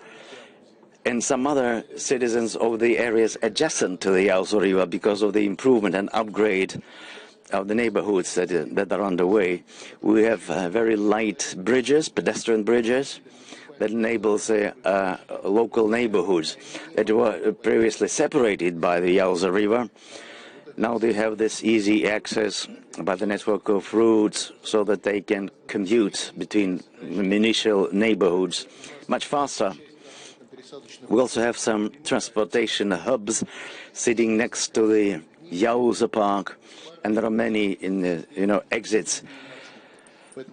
And some other citizens of the areas adjacent to the Yaosu River, because of the improvement and upgrade of the neighborhoods that are underway, we have very light bridges, pedestrian bridges, that enables local neighborhoods that were previously separated by the Yaosu River. Now they have this easy access by the network of routes so that they can commute between initial neighborhoods much faster. We also have some transportation hubs sitting next to the Yaosu Park, and there are many in the, exits,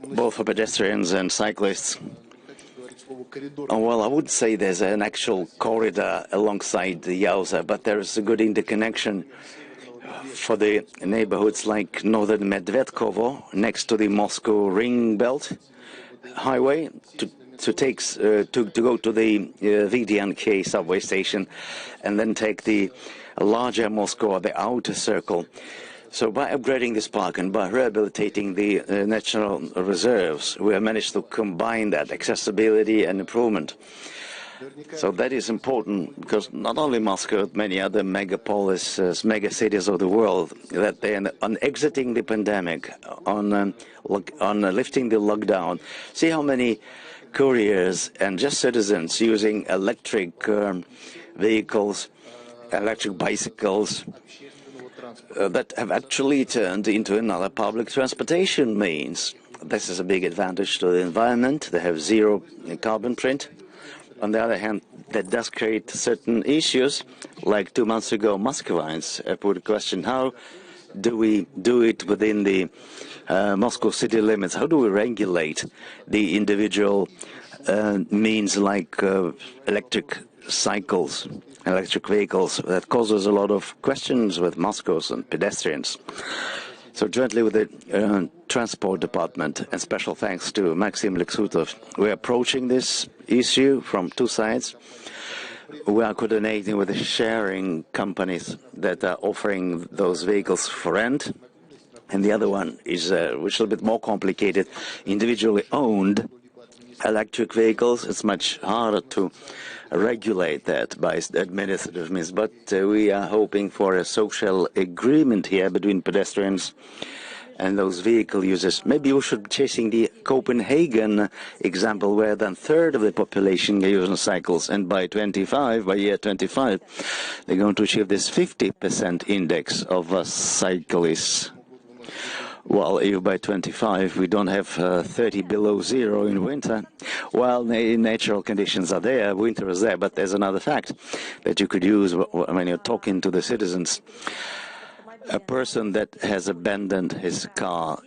both for pedestrians and cyclists. Well, I would say there's an actual corridor alongside the Yaosu, but there is a good interconnection for the neighborhoods like northern Medvedkovo, next to the Moscow ring belt highway, to go to the VDNK subway station, and then take the larger Moscow, or the outer circle. So by upgrading this park and by rehabilitating the natural reserves, we have managed to combine that accessibility and improvement. So that is important, because not only Moscow, but many other megapolises, mega cities of the world, that they are on exiting the pandemic, on lifting the lockdown. See how many couriers and just citizens using electric vehicles, electric bicycles, that have actually turned into another public transportation means. This is a big advantage to the environment. They have zero carbon print. On the other hand, that does create certain issues. Like 2 months ago, Muscovites put a question: how do we do it within the Moscow city limits? How do we regulate the individual means like electric cycles, electric vehicles? That causes a lot of questions with Moscows and pedestrians. So jointly with the Transport Department, and special thanks to Maxim Leksutov, we're approaching this issue from two sides. We are coordinating with the sharing companies that are offering those vehicles for rent. And the other one is, which is a little bit more complicated, individually owned electric vehicles. It's much harder to regulate that by administrative means, but we are hoping for a social agreement here between pedestrians and those vehicle users. Maybe we should be chasing the Copenhagen example, where then third of the population are using cycles, and by year 25, they're going to achieve this 50% index of cyclists. Well, if by 25 we don't have 30 below zero in winter, well, natural conditions are there, winter is there, but there's another fact that you could use when you're talking to the citizens. A person that has abandoned his car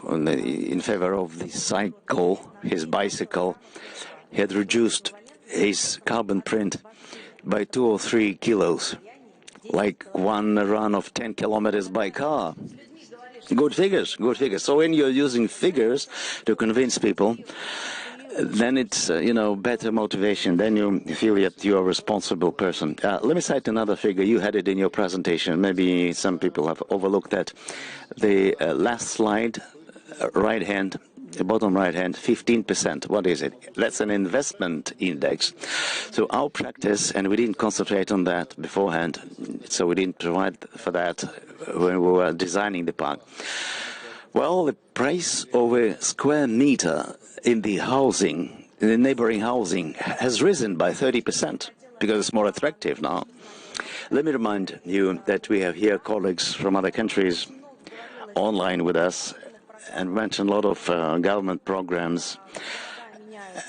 in favor of the cycle, his bicycle, had reduced his carbon print by 2 or 3 kilos, like one run of 10 kilometers by car. Good figures, good figures. So when you're using figures to convince people, then it's, better motivation. Then you feel that you're a responsible person. Let me cite another figure. You had it in your presentation. Maybe some people have overlooked that. The last slide, bottom right hand, 15%. What is it? That's an investment index. So our practice, and we didn't concentrate on that beforehand, so we didn't provide for that when we were designing the park. Well, the price of a square meter in the housing, in the neighboring housing, has risen by 30% because it's more attractive now. Let me remind you that we have here colleagues from other countries online with us, and mention a lot of government programs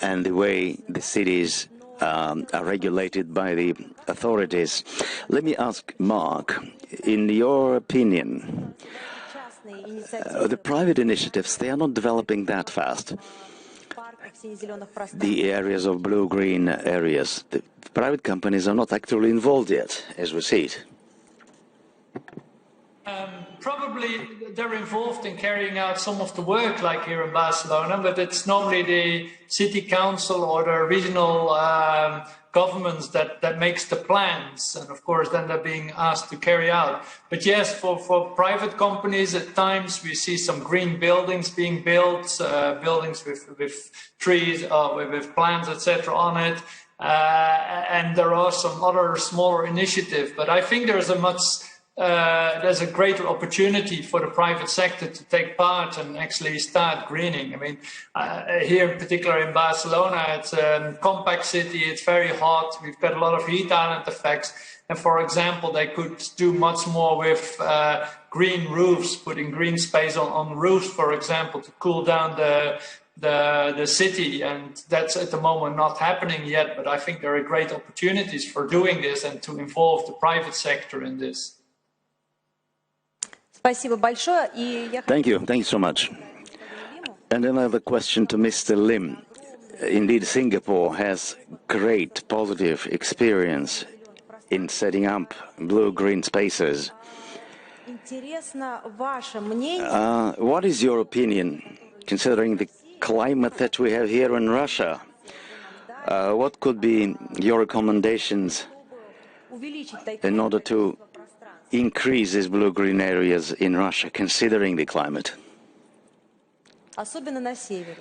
and the way the cities are regulated by the authorities. Let me ask Mark, in your opinion, the private initiatives, they are not developing that fast. The areas of blue-green areas, the private companies are not actually involved yet, as we see it. Probably they're involved in carrying out some of the work, like here in Barcelona, but it's normally the city council or the regional governments that makes the plans, and of course then they're being asked to carry out. But yes, for private companies, at times we see some green buildings being built, buildings with trees, with plants, etc. on it, and there are some other smaller initiatives. But I think there's a greater opportunity for the private sector to take part and actually start greening. I mean, here in particular in Barcelona, it's a compact city, it's very hot, we've got a lot of heat island effects. And for example, they could do much more with green roofs, putting green space on roofs, for example, to cool down the city. And that's at the moment not happening yet, but I think there are great opportunities for doing this and to involve the private sector in this. Thank you so much. And another question to Mr. Lim. Indeed, Singapore has great positive experience in setting up blue-green spaces. What is your opinion, considering the climate that we have here in Russia? What could be your recommendations in order to increase these blue-green areas in Russia, considering the climate?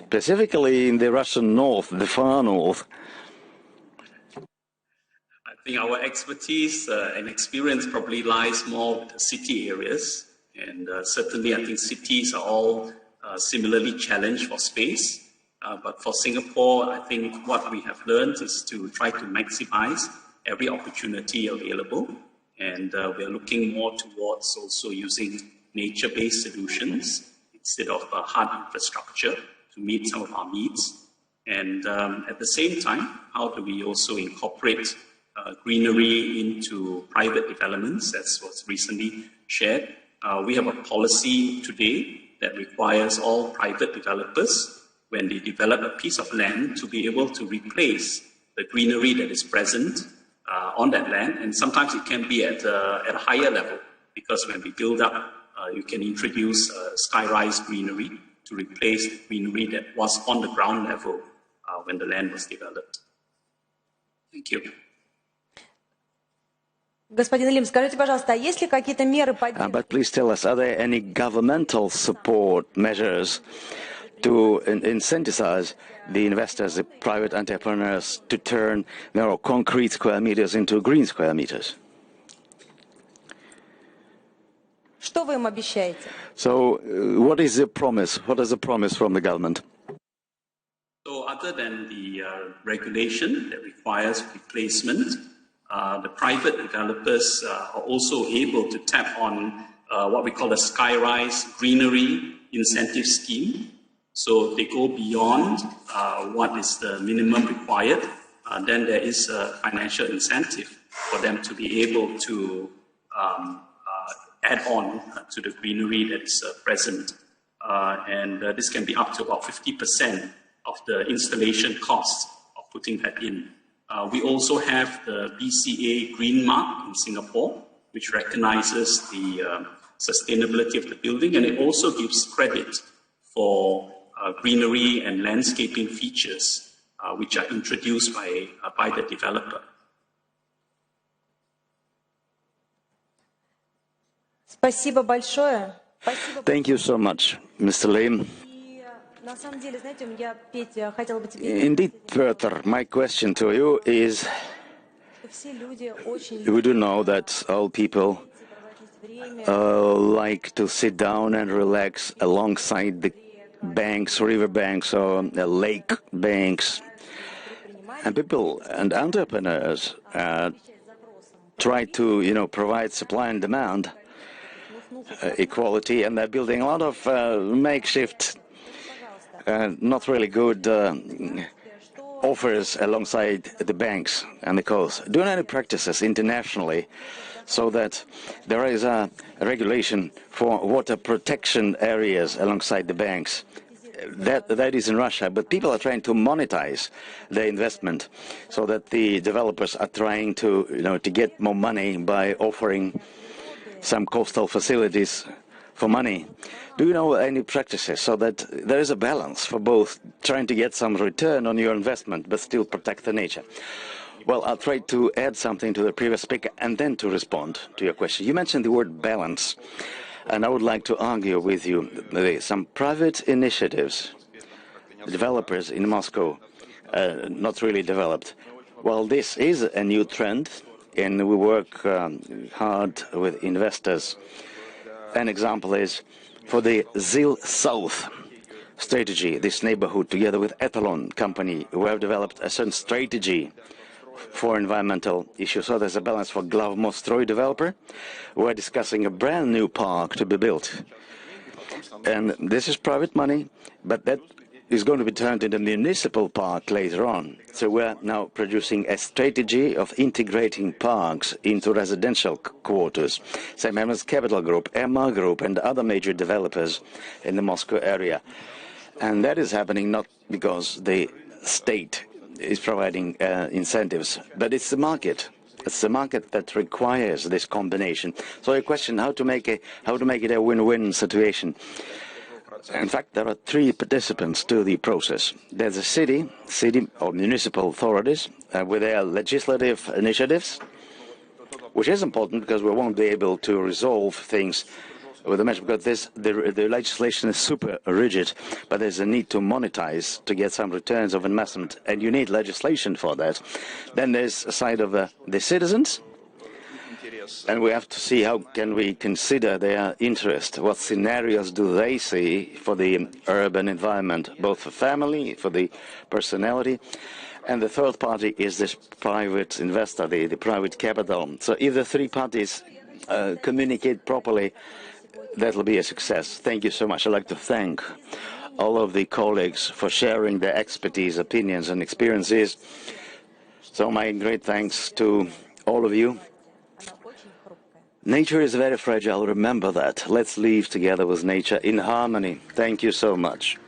Specifically in the Russian north, the far north. I think our expertise and experience probably lies more with the city areas. And certainly I think cities are all similarly challenged for space. But for Singapore, I think what we have learned is to try to maximize every opportunity available. And we are looking more towards also using nature-based solutions instead of hard infrastructure to meet some of our needs. And at the same time, how do we also incorporate greenery into private developments, as was recently shared? We have a policy today that requires all private developers, when they develop a piece of land, to be able to replace the greenery that is present on that land. And sometimes it can be at a higher level, because when we build up you can introduce sky-rise greenery to replace the greenery that was on the ground level when the land was developed. Thank you. Господин Лим, скажите, пожалуйста, а есть ли какие-то меры поддержки? But please tell us, are there any governmental support measures to incentivize the investors, the private entrepreneurs, to turn concrete square meters into green square meters? Что вы им обещаете? So, what is the promise? What is the promise from the government? So, other than the regulation that requires replacement, the private developers are also able to tap on what we call the sky-rise greenery incentive scheme. So they go beyond what is the minimum required. Then there is a financial incentive for them to be able to add on to the greenery that is present. And this can be up to about 50% of the installation cost of putting that in. We also have the BCA Green Mark in Singapore, which recognizes the sustainability of the building, and it also gives credit for greenery and landscaping features which are introduced by the developer. Спасибо большое. Thank you so much, Mr. Lim. Indeed, Peter, my question to you is, we do know that all people like to sit down and relax alongside the banks, river banks, or lake banks, and people and entrepreneurs try to, provide supply and demand equality, and they're building a lot of makeshift, not really good offers alongside the banks and the coast. Do you know any practices internationally so that there is a regulation for water protection areas alongside the banks? That is in Russia, but people are trying to monetize their investment so that the developers are trying to, to get more money by offering some coastal facilities for money. Do you know any practices so that there is a balance for both trying to get some return on your investment but still protect the nature? Well, I'll try to add something to the previous speaker and then to respond to your question. You mentioned the word balance, and I would like to argue with you some private initiatives, developers in Moscow, not really developed. Well, this is a new trend, and we work hard with investors. An example is for the ZIL South strategy, this neighborhood, together with Ethanol company, we have developed a certain strategy for environmental issues. So there's a balance for Glavmostroy developer. We're discussing a brand new park to be built. And this is private money, but that is going to be turned into a municipal park later on. So we're now producing a strategy of integrating parks into residential quarters. Same as Capital Group, MR Group, and other major developers in the Moscow area. And that is happening not because the state is providing incentives, but it's the market. It's the market that requires this combination. So a question: how to make it a win-win situation? In fact, there are three participants to the process. There's a city or municipal authorities with their legislative initiatives, which is important because we won't be able to resolve things with the measure, because the legislation is super rigid, but there's a need to monetize to get some returns of investment, and you need legislation for that. Then there's a side of the citizens, and we have to see how can we consider their interest. What scenarios do they see for the urban environment, both for family, for the personality, and the third party is this private investor, the private capital. So if the three parties communicate properly, that will be a success. Thank you so much. I'd like to thank all of the colleagues for sharing their expertise, opinions, and experiences. So my great thanks to all of you. Nature is very fragile, remember that. Let's live together with nature in harmony. Thank you so much.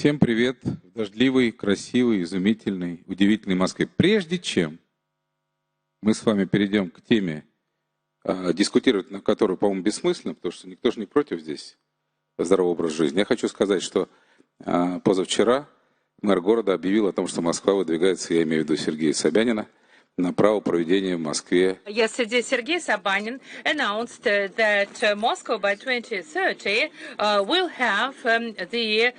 Всем привет в дождливой, красивой, изумительной, удивительной Москве. Прежде чем мы с вами перейдем к теме, дискутировать на которую, по-моему, бессмысленно, потому что никто же не против здесь здорового образа жизни. Я хочу сказать, что позавчера мэр города объявил о том, что Москва выдвигается, я имею в виду Сергея Собянина, на право проведения в Москве. Yesterday, Sergei Sabanin announced that Moscow by 2030 will have the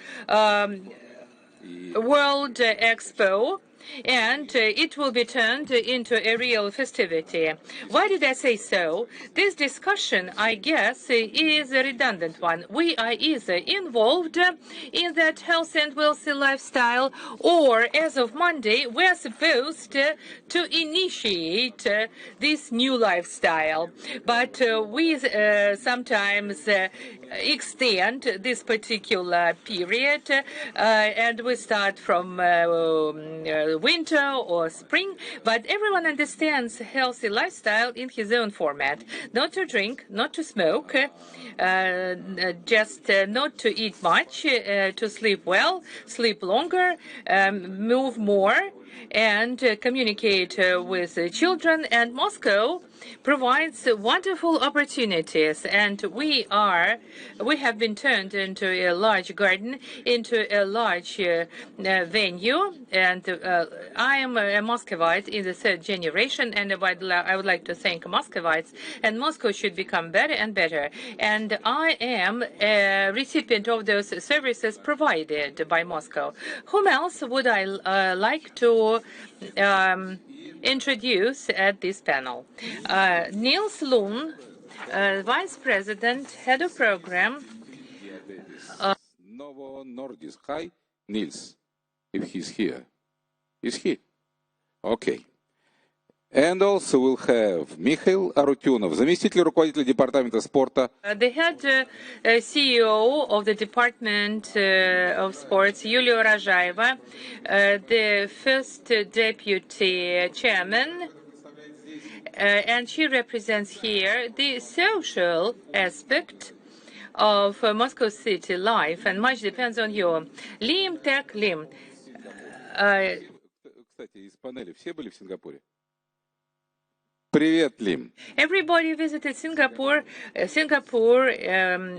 World Expo, and it will be turned into a real festivity. Why did I say so? This discussion, I guess, is a redundant one. We are either involved in that healthy and wealthy lifestyle, or as of Monday, we're supposed to initiate this new lifestyle. But we sometimes extend this particular period, and we start from winter or spring, but everyone understands healthy lifestyle in his own format. Not to drink, not to smoke, just not to eat much, to sleep well, sleep longer, move more, and communicate with children. And Moscow provides wonderful opportunities, and we have been turned into a large garden, into a large venue, and I am a Muscovite in the third generation, and I would like to thank Muscovites, and Moscow should become better and better, and I am a recipient of those services provided by Moscow. Whom else would I like to introduce at this panel? Niels Lund, Vice President, Head of Program. Novo Nordisk. Hi, Niels, if he's here. Is he? Okay. And also we'll have Mikhail Arutyunov, заместитель руководителя департамента спорта. The head CEO of the Department of Sports, Yulia Rajaeva, the first deputy chairman, and she represents here the social aspect of Moscow city life, and much depends on you. Lim Tek Lim. Кстати, из панели все были в Сингапуре? Привет, Лим. Everybody visited Singapore,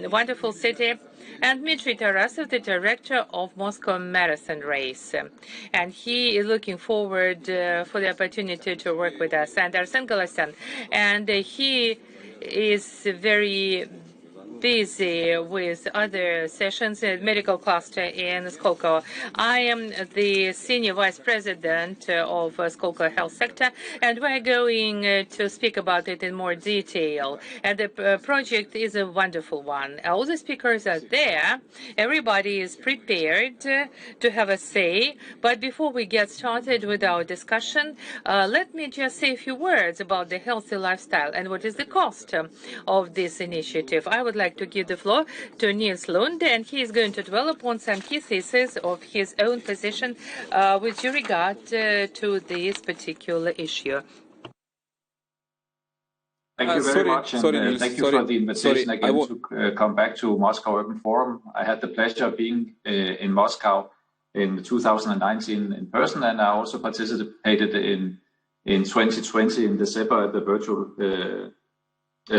wonderful city, and Dmitry Tarasov, the director of Moscow Marathon Race. And he is looking forward for the opportunity to work with us. And Arsen Galasyan, and he is very busy with other sessions in medical cluster in Skolkovo. I am the senior vice president of Skolkovo health sector, and we're going to speak about it in more detail. And the project is a wonderful one. All the speakers are there. Everybody is prepared to have a say. But before we get started with our discussion, let me just say a few words about the healthy lifestyle and what is the cost of this initiative. I would like to give the floor to Niels Lund, and he is going to develop on some key theses of his own position with regard to this particular issue. Thank you very much, and thank you for the invitation again to come back to Moscow Urban Forum. I had the pleasure of being in Moscow in 2019 in person, and I also participated in 2020 in December at the virtual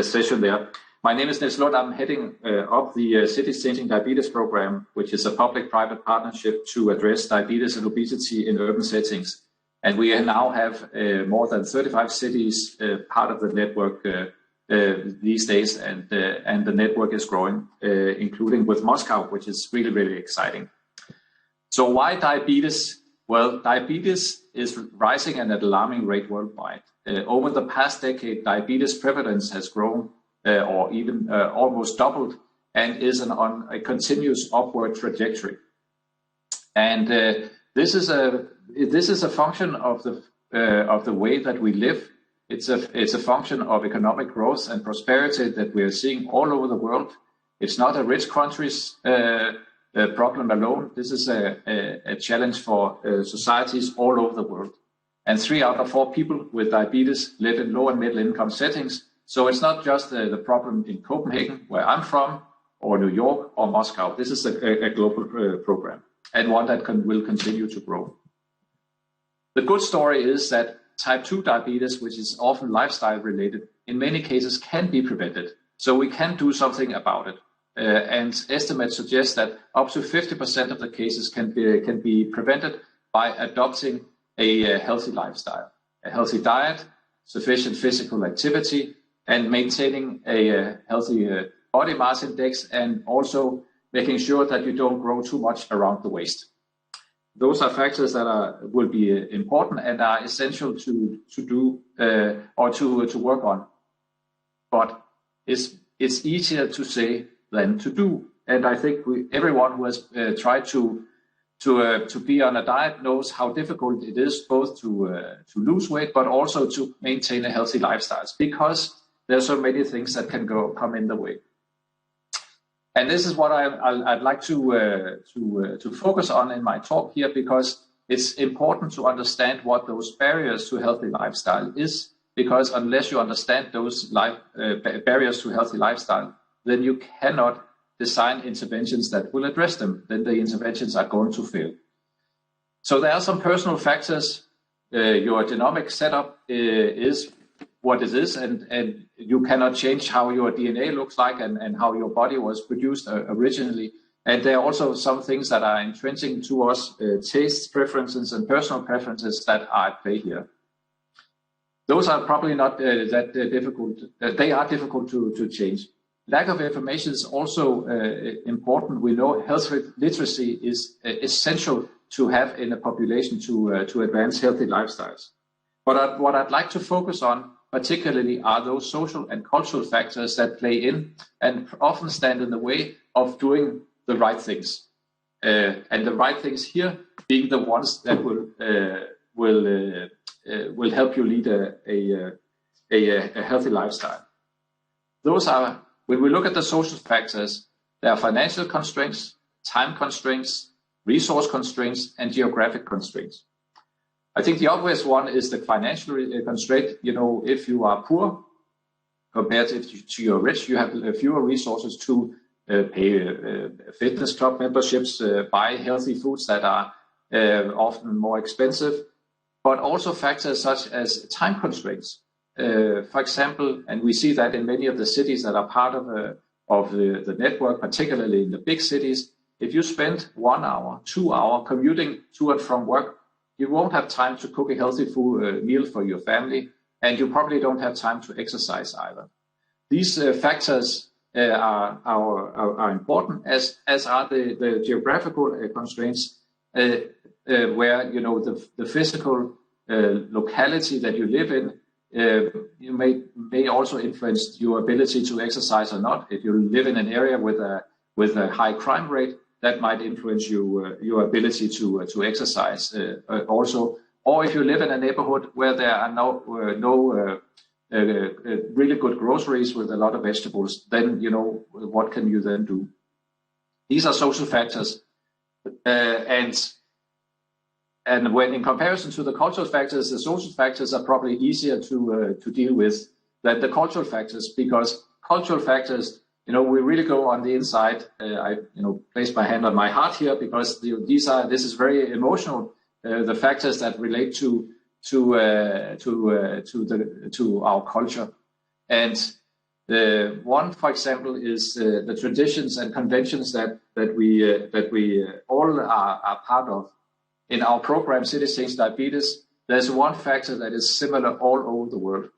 session there. My name is Niels Lund. I'm heading up the Cities Changing Diabetes program, which is a public-private partnership to address diabetes and obesity in urban settings. And we now have more than 35 cities part of the network these days, and the network is growing, including with Moscow, which is really, really exciting. So why diabetes? Well, diabetes is rising at an alarming rate worldwide. Over the past decade, diabetes prevalence has grown or even almost doubled, and is on a continuous upward trajectory. And this is a function of the way that we live. It's a function of economic growth and prosperity that we are seeing all over the world. It's not a rich country's problem alone. This is a challenge for societies all over the world. And 3 out of 4 people with diabetes live in low and middle income settings. So it's not just the problem in Copenhagen, where I'm from, or New York, or Moscow. This is a global program. and one that will continue to grow. The good story is that type 2 diabetes, which is often lifestyle related, in many cases can be prevented. So we can do something about it. And estimates suggest that up to 50% of the cases can be prevented by adopting a healthy lifestyle, a healthy diet, sufficient physical activity, and maintaining a healthy body mass index, and also making sure that you don't grow too much around the waist. Those are factors that will be important and are essential to do or to work on. But it's easier to say than to do. And I think everyone who has tried to be on a diet knows how difficult it is both to lose weight, but also to maintain a healthy lifestyle, because there are so many things that can come in the way. And this is what I'd like to focus on in my talk here, because it's important to understand what those barriers to healthy lifestyle is, because unless you understand those barriers to healthy lifestyle, then you cannot design interventions that will address them. Then the interventions are going to fail. So there are some personal factors. Your genomic setup is what it is, and you cannot change how your DNA looks like and how your body was produced originally. And there are also some things that are intrinsic to us, tastes, preferences, and personal preferences that are at play here. Those are probably not that difficult. They are difficult to change. Lack of information is also important. We know health literacy is essential to have in a population to advance healthy lifestyles. But what I'd like to focus on particularly are those social and cultural factors that play in and often stand in the way of doing the right things. And the right things here being the ones that will help you lead a healthy lifestyle. Those are, when we look at the social factors, there are financial constraints, time constraints, resource constraints, and geographic constraints. I think the obvious one is the financial constraint. You know, if you are poor compared to you're rich, you have fewer resources to pay fitness club memberships, buy healthy foods that are often more expensive, but also factors such as time constraints. For example, and we see that in many of the cities that are part of the network, particularly in the big cities, if you spend 1 hour, 2 hours commuting to and from work, you won't have time to cook a healthy meal for your family, and you probably don't have time to exercise either. These factors are important, as are the geographical constraints, where you know the physical locality that you live in. You may also influence your ability to exercise or not. If you live in an area with a high crime rate, that might influence your ability to exercise also. Or if you live in a neighborhood where there are no really good groceries with a lot of vegetables, then you know what can you then do? These are social factors, and when in comparison to the cultural factors, the social factors are probably easier to deal with than the cultural factors, because cultural factors, you know, we really go on the inside. I place my hand on my heart here, because this is very emotional. The factors that relate to our culture, and one, for example, is the traditions and conventions that we all are part of. In our program, City Change Diabetes, there's one factor that is similar all over the world,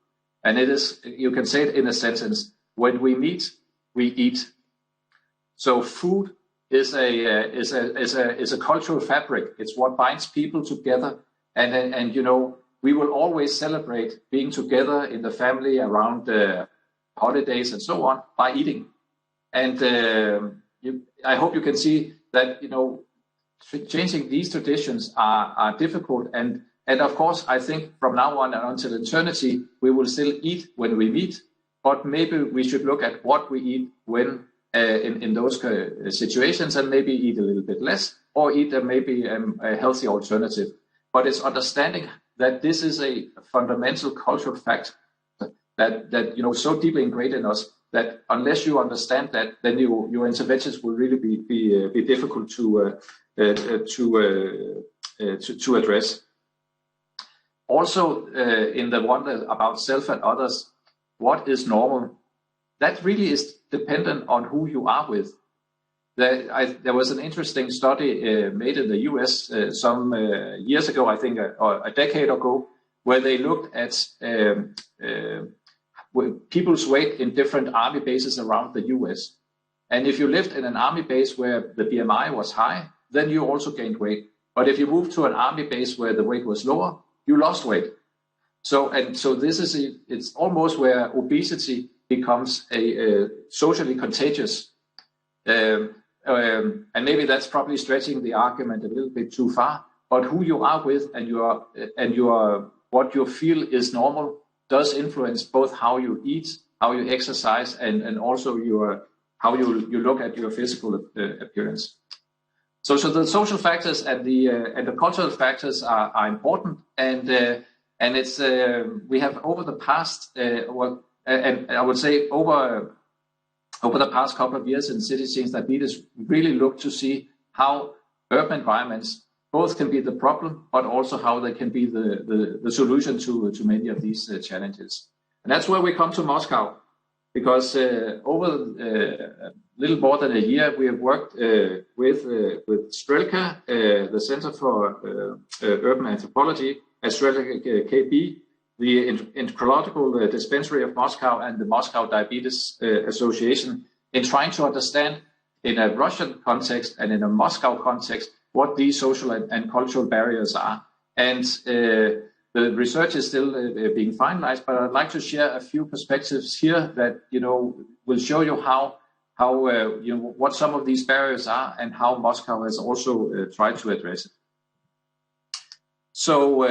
and it is, you can say it in a sentence: when we meet, we eat. So food is a cultural fabric. It's what binds people together, and you know, we will always celebrate being together in the family around holidays and so on by eating. And I hope you can see that, you know, changing these traditions are difficult, and of course I think from now on and until eternity we will still eat when we meet, but maybe we should look at what we eat when in those situations, and maybe eat a little bit less, or eat maybe a healthy alternative. But it's understanding that this is a fundamental cultural fact that you know, so deeply ingrained in us, that unless you understand that, then your interventions will really be difficult to address. Also, in the one about self and others, what is normal? That really is dependent on who you are with. There was an interesting study made in the US some years ago, I think, or a decade ago, where they looked at people's weight in different army bases around the US. And if you lived in an army base where the BMI was high, then you also gained weight. But if you moved to an army base where the weight was lower, you lost weight. So this is it's almost where obesity becomes a socially contagious. And maybe that's probably stretching the argument a little bit too far. But who you are with and what you feel is normal does influence both how you eat, how you exercise, and also how you look at your physical appearance. So the social factors and the cultural factors are important, and it's we have over the past and I would say over the past couple of years in City Change Diabetes really looked to see how urban environments both can be the problem, but also how they can be the solution to many of these challenges. And that's where we come to Moscow, because over a little more than a year, we have worked with Strelka, the Center for Urban Anthropology, at Strelka KB, the Endocrinological Dispensary of Moscow, and the Moscow Diabetes Association, in trying to understand in a Russian context and in a Moscow context what these social and cultural barriers are. And the research is still being finalized, but I'd like to share a few perspectives here that will show you how what some of these barriers are and how Moscow has also tried to address it. So,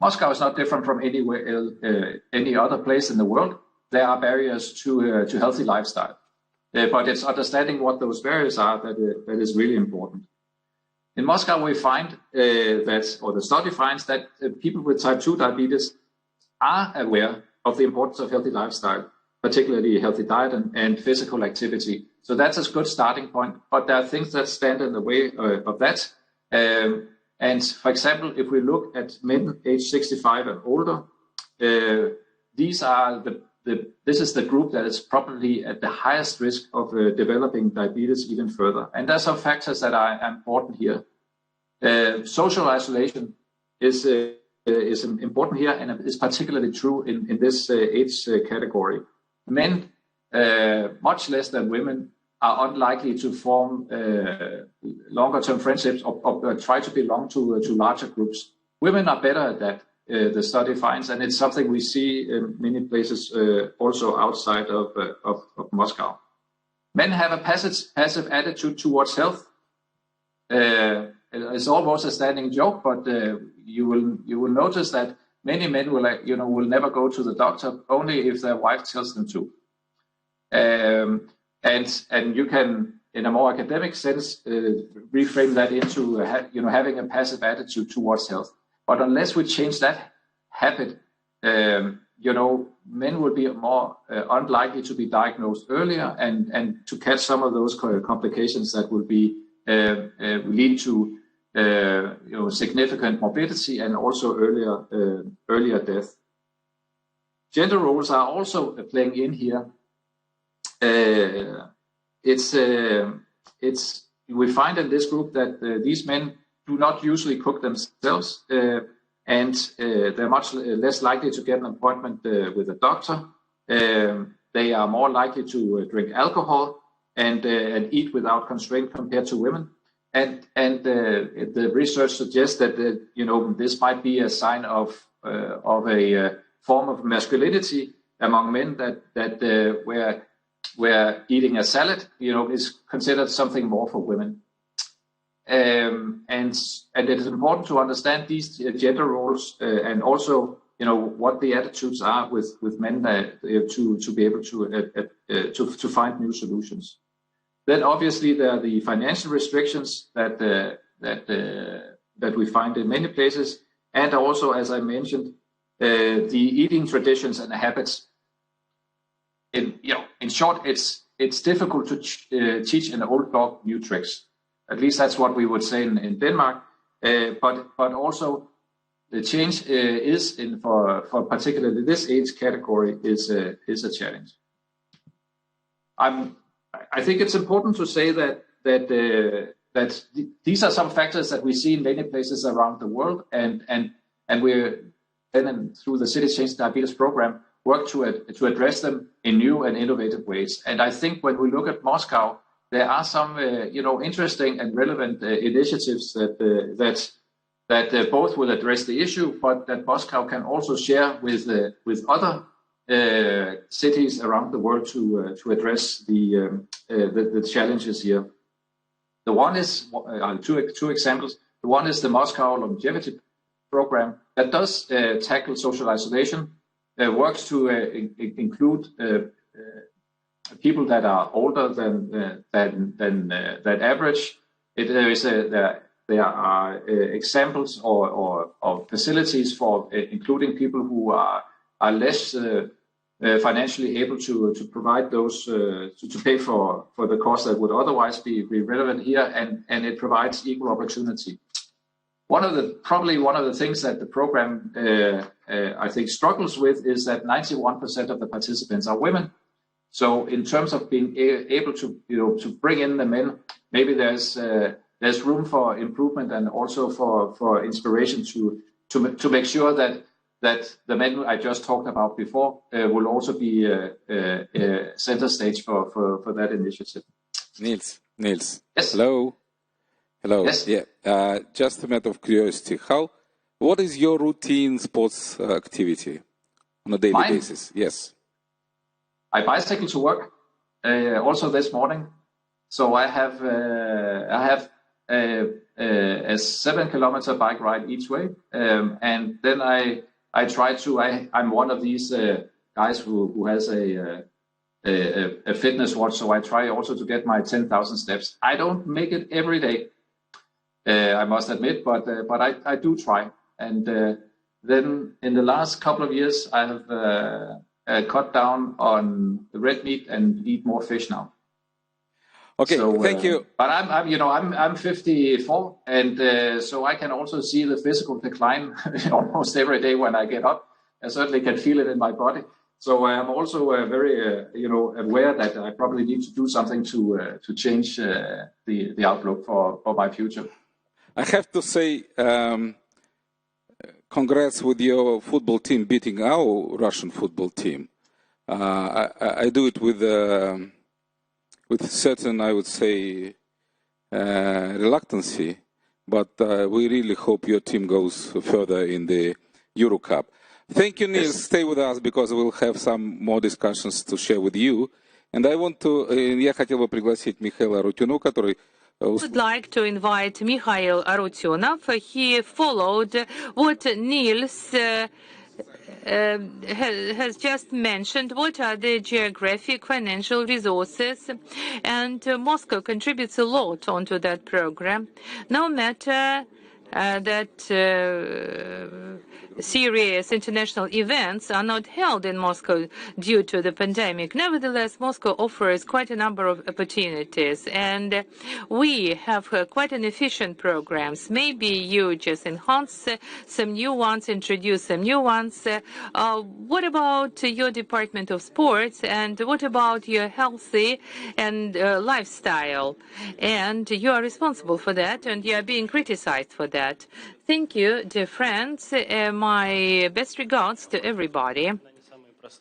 Moscow is not different from any other place in the world. There are barriers to healthy lifestyle, but it's understanding what those barriers are that is really important. In Moscow, we find the study finds that people with type 2 diabetes are aware of the importance of healthy lifestyle, particularly healthy diet and physical activity. So that's a good starting point, but there are things that stand in the way of that. And for example, if we look at men age 65 and older, this is the group that is probably at the highest risk of developing diabetes even further. And there are some factors that are important here. Social isolation is important here, and is particularly true in this age category. Men, much less than women, are unlikely to form longer-term friendships or try to belong to larger groups. Women are better at that, the study finds, and it's something we see in many places also outside of Moscow. Men have a passive attitude towards health. It's almost a standing joke, but you will notice that many men will never go to the doctor only if their wife tells them to. And you can, in a more academic sense, reframe that into having a passive attitude towards health. But unless we change that habit, men will be more unlikely to be diagnosed earlier and to catch some of those complications that will be lead to significant morbidity and also earlier death. Gender roles are also playing in here. We find in this group that these men do not usually cook themselves, and they're much less likely to get an appointment with a doctor. They are more likely to drink alcohol and eat without constraint compared to women. And the research suggests that this might be a sign of a form of masculinity among men that where eating a salad is considered something more for women. And it is important to understand these gender roles and also what the attitudes are with men to be able to find new solutions. Then obviously there are the financial restrictions that we find in many places, and also, as I mentioned, the eating traditions and habits. In short, it's difficult to teach an old dog new tricks. At least that's what we would say in Denmark. But also the change is for particularly this age category is a challenge. I think it's important to say that these are some factors that we see in many places around the world, and we're then through the City Change Diabetes program work to address them in new and innovative ways. And I think when we look at Moscow, there are some interesting and relevant initiatives that both will address the issue, but that Moscow can also share with other cities around the world to address the challenges here. The one is two examples. The one is the Moscow Longevity Program that does tackle social isolation, works to include people that are older than average. There are examples or facilities for including people who are less financially able to provide those to pay for the cost that would otherwise be relevant here, and it provides equal opportunity. Probably one of the things that the program I think struggles with is that 91% of the participants are women. So in terms of being able to bring in the men, maybe there's room for improvement and also for inspiration to make sure that the men I just talked about before will also be center stage for that initiative. Niels. Yes. Hello. Yes. Yeah. Just a matter of curiosity. What is your routine sports activity on a daily basis? Yes. I bicycle to work. Also this morning. So I have a 7-kilometer bike ride each way, and then I try to. I'm one of these guys who has a fitness watch, so I try also to get my 10,000 steps. I don't make it every day, I must admit, but I do try. And then in the last couple of years, I have cut down on the red meat and eat more fish now. Okay, so, thank you. But I'm 54, and so I can also see the physical decline almost every day when I get up. I certainly can feel it in my body. So I'm also very aware that I probably need to do something to change the outlook for my future. I have to say, congrats with your football team beating our Russian football team. I do it with certain, I would say, reluctancy, but we really hope your team goes further in the Euro Cup. Thank you, Niels. Stay with us because we'll have some more discussions to share with you. And I want to, я хотел бы пригласить Михаила Арутюну, который... I would like to invite Mikhail Arutyunov. He followed what Niels has just mentioned. What are the geographic financial resources? And Moscow contributes a lot onto that program. No matter that serious international events are not held in Moscow due to the pandemic. Nevertheless, Moscow offers quite a number of opportunities, and we have quite an efficient programs. Maybe you just enhance some new ones, introduce some new ones. What about your Department of Sports, and what about your healthy and lifestyle? And you are responsible for that, and you are being criticized for that. Thank you, dear friends. My best regards to everybody.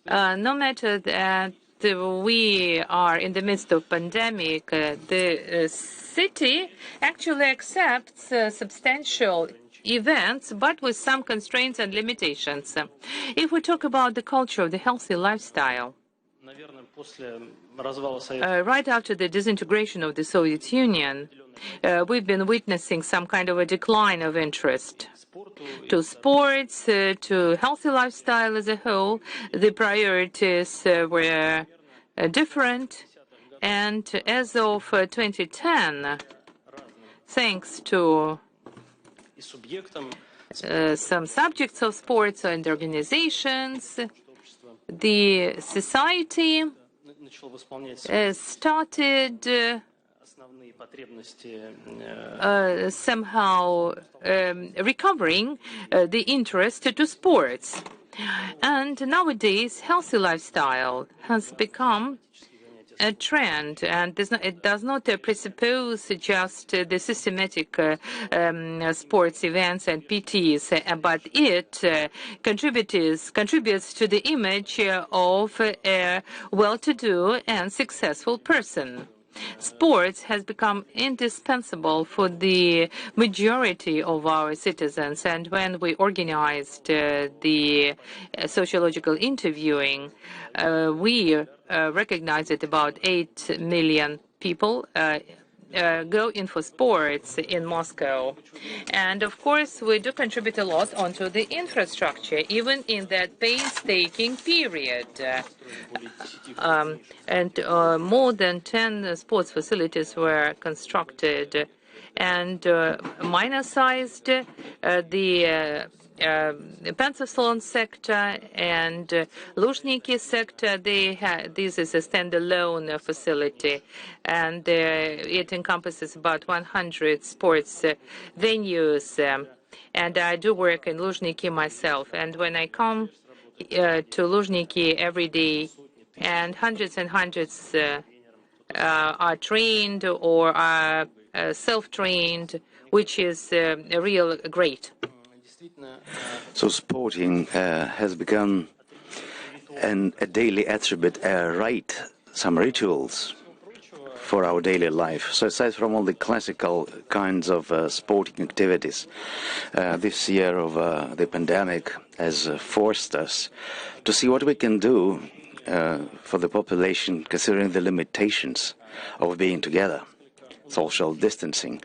No matter that we are in the midst of pandemic, the city actually accepts substantial events, but with some constraints and limitations. If we talk about the culture of the healthy lifestyle, right after the disintegration of the Soviet Union, we've been witnessing some kind of a decline of interest to sports, to healthy lifestyle as a whole. The priorities were different, and as of 2010, thanks to some subjects of sports and organizations. The society started somehow recovering the interest to sports. And nowadays, healthy lifestyle has become a trend, and it does not presuppose just the systematic sports events and PTs, but it contributes to the image of a well-to-do and successful person. Sports has become indispensable for the majority of our citizens, and when we organized the sociological interviewing, we recognized that about 8 million people go in for sports in Moscow. And of course, we do contribute a lot onto the infrastructure, even in that painstaking period. More than 10 sports facilities were constructed, and minor-sized the Pensacola sector and Luzhniki sector. This is a standalone facility, and it encompasses about 100 sports venues. And I do work in Luzhniki myself, and when I come to Luzhniki every day, and hundreds are trained or are self-trained, which is real great. So sporting has become a daily attribute, a rite, some rituals for our daily life. So aside from all the classical kinds of sporting activities, this year of the pandemic has forced us to see what we can do for the population, considering the limitations of being together, social distancing.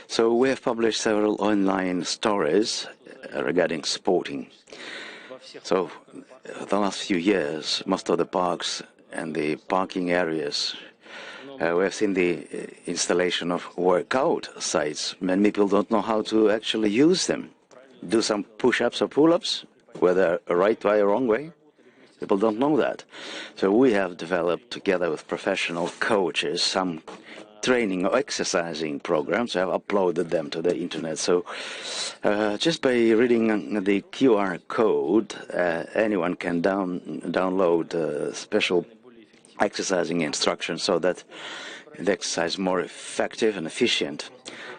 So we have published several online stories regarding sporting. So the last few years, most of the parks and the parking areas, we have seen the installation of workout sites. Many people don't know how to actually use them. Do some push-ups or pull-ups, whether a right way or wrong way. People don't know that. So we have developed, together with professional coaches, some training or exercising programs. I have uploaded them to the internet. So just by reading the QR code, anyone can download special exercising instructions so that the exercise is more effective and efficient.